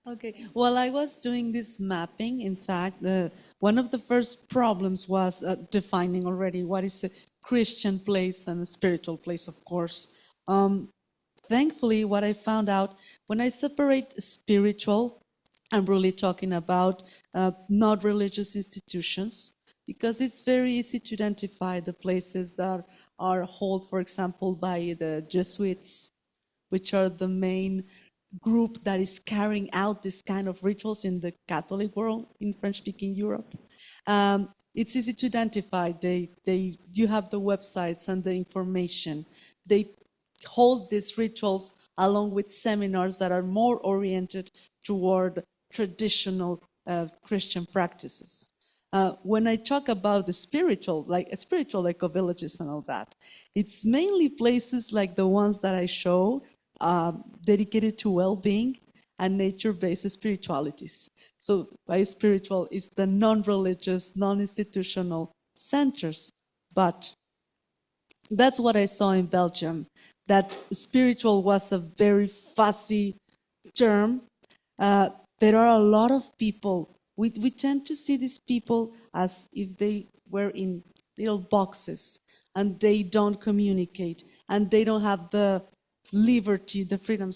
Okay, while I was doing this mapping, in fact, one of the first problems was defining already what is a Christian place and a spiritual place, of course. Thankfully, what I found out, when I separate spiritual, I'm really talking about not religious institutions, because it's very easy to identify the places that are held, for example, by the Jesuits, which are the main group that is carrying out this kind of rituals in the Catholic world, in French-speaking Europe. It's easy to identify. You have the websites and the information. They hold these rituals along with seminars that are more oriented toward traditional Christian practices. When I talk about the spiritual eco-villages and all that, it's mainly places like the ones that I show, dedicated to well-being and nature-based spiritualities. So by spiritual, it's the non-religious, non-institutional centers. But that's what I saw in Belgium, that spiritual was a very fuzzy term. There are a lot of people. We tend to see these people as if they were in little boxes and they don't communicate and they don't have the liberty, the freedom,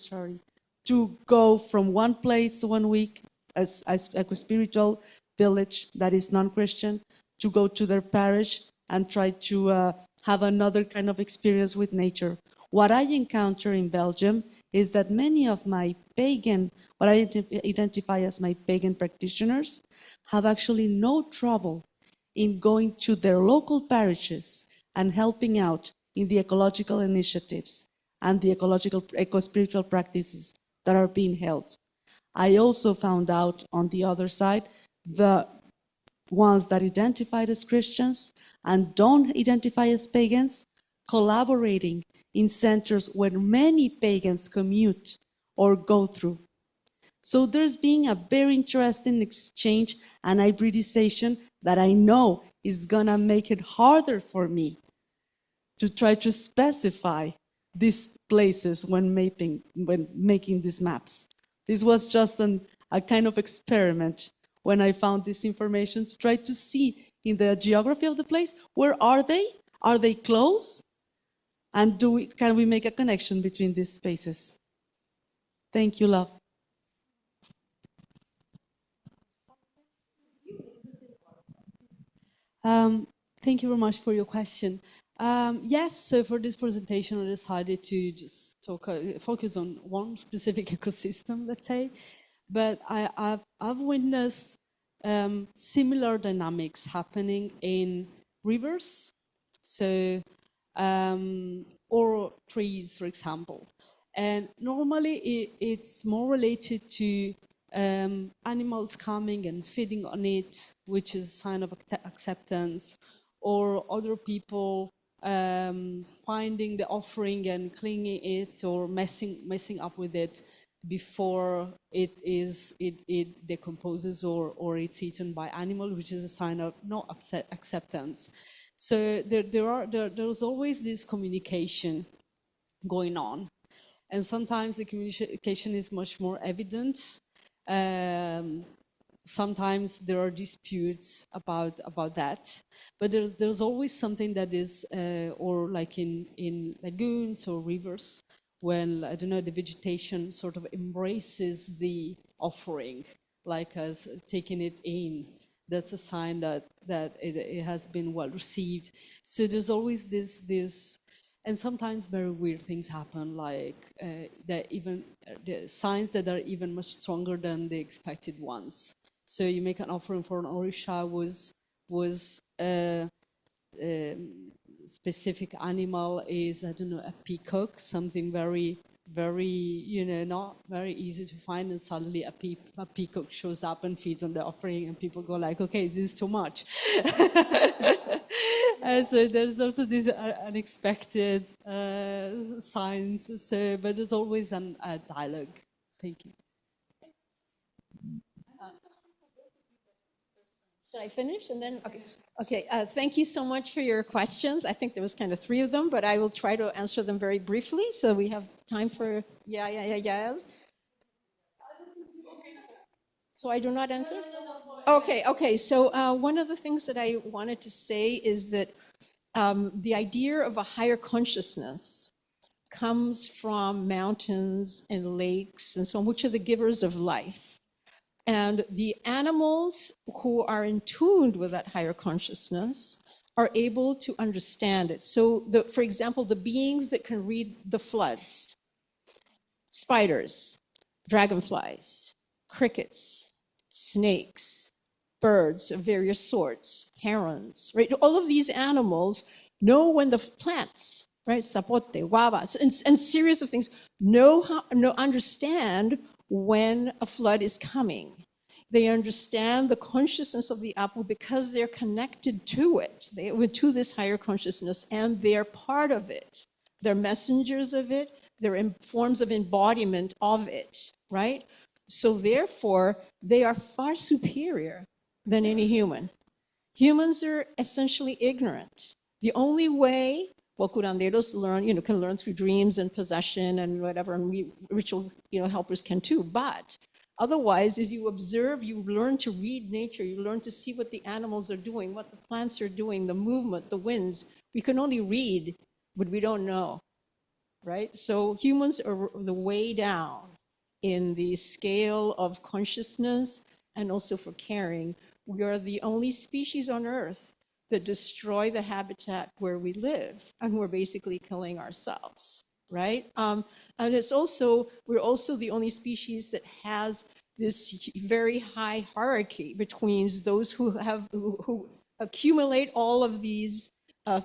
to go from one place 1 week as a spiritual village that is non-Christian, to go to their parish and try to have another kind of experience with nature. What I encounter in Belgium is that many of my pagan, what I identify as my pagan practitioners, have actually no trouble in going to their local parishes and helping out in the ecological initiatives and the eco-spiritual practices that are being held. I also found out on the other side, the ones that identified as Christians and don't identify as pagans, collaborating in centers where many pagans commute or go through. So there's been a very interesting exchange and hybridization that I know is gonna make it harder for me to try to specify these places when making these maps. This was just a kind of experiment when I found this information to try to see in the geography of the place, where are they? Are they close? And can we make a connection between these spaces? Thank you, love. Thank you very much for your question. Yes, so for this presentation, I decided to just focus on one specific ecosystem, let's say. But I've witnessed similar dynamics happening in rivers, so or trees, for example. And normally it's more related to animals coming and feeding on it, which is a sign of acceptance, or other people finding the offering and cleaning it or messing up with it before it decomposes or it's eaten by animal, which is a sign of no acceptance. So there's always this communication going on. And sometimes the communication is much more evident. Sometimes there are disputes about that, but there's always something that is, or like in lagoons or rivers, when, I don't know, the vegetation sort of embraces the offering, like as taking it in. That's a sign that it has been well received. So there's always this, and sometimes very weird things happen, like that even the signs that are even much stronger than the expected ones. So you make an offering for an orisha was specific animal is, I don't know, a peacock, something very, not very easy to find, and suddenly a peacock shows up and feeds on the offering, and people go like, okay, this is too much. And so there's also these unexpected signs. So, but there's always a dialogue. Thank you. Should I finish and then? Okay. Okay. Thank you so much for your questions. I think there was kind of 3 of them, but I will try to answer them very briefly so we have time for Yael. So I do not answer? Okay. Okay. So one of the things that I wanted to say is that the idea of a higher consciousness comes from mountains and lakes and so on, which are the givers of life. And the animals who are in tune with that higher consciousness are able to understand it. So, for example, the beings that can read the floods, spiders, dragonflies, crickets, snakes, birds of various sorts, herons, right? All of these animals know when the plants, right, sapote, guavas, and series of things, understand when a flood is coming. They understand the consciousness of the apple because they're connected to it, to this higher consciousness, and they're part of it. They're messengers of it. They're in forms of embodiment of it, right? So therefore, they are far superior than any human. Humans are essentially ignorant. The only way, well, curanderos learn, can learn through dreams and possession and whatever, and we ritual, helpers can too. But otherwise, as you observe, you learn to read nature. You learn to see what the animals are doing, what the plants are doing, the movement, the winds. We can only read, but we don't know, right? So humans are the way down in the scale of consciousness and also for caring. We are the only species on Earth that destroy the habitat where we live, and we're basically killing ourselves, right? And we're also the only species that has this very high hierarchy between those who accumulate all of these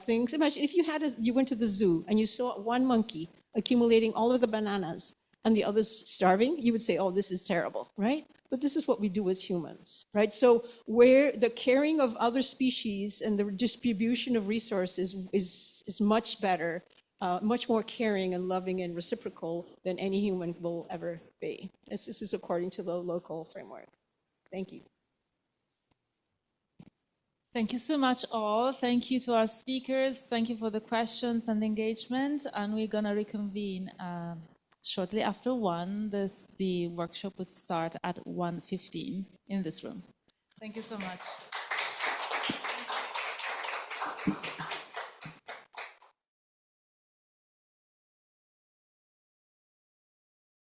things. Imagine if you went to the zoo and you saw one monkey accumulating all of the bananas and the others starving, you would say, oh, this is terrible, right? But this is what we do as humans, right? So where the caring of other species and the distribution of resources is much better, much more caring and loving and reciprocal than any human will ever be. This is according to the local framework. Thank you. Thank you so much all. Thank you to our speakers. Thank you for the questions and engagement. And we're going to reconvene shortly after 1. The workshop will start at 1:15 in this room. Thank you so much.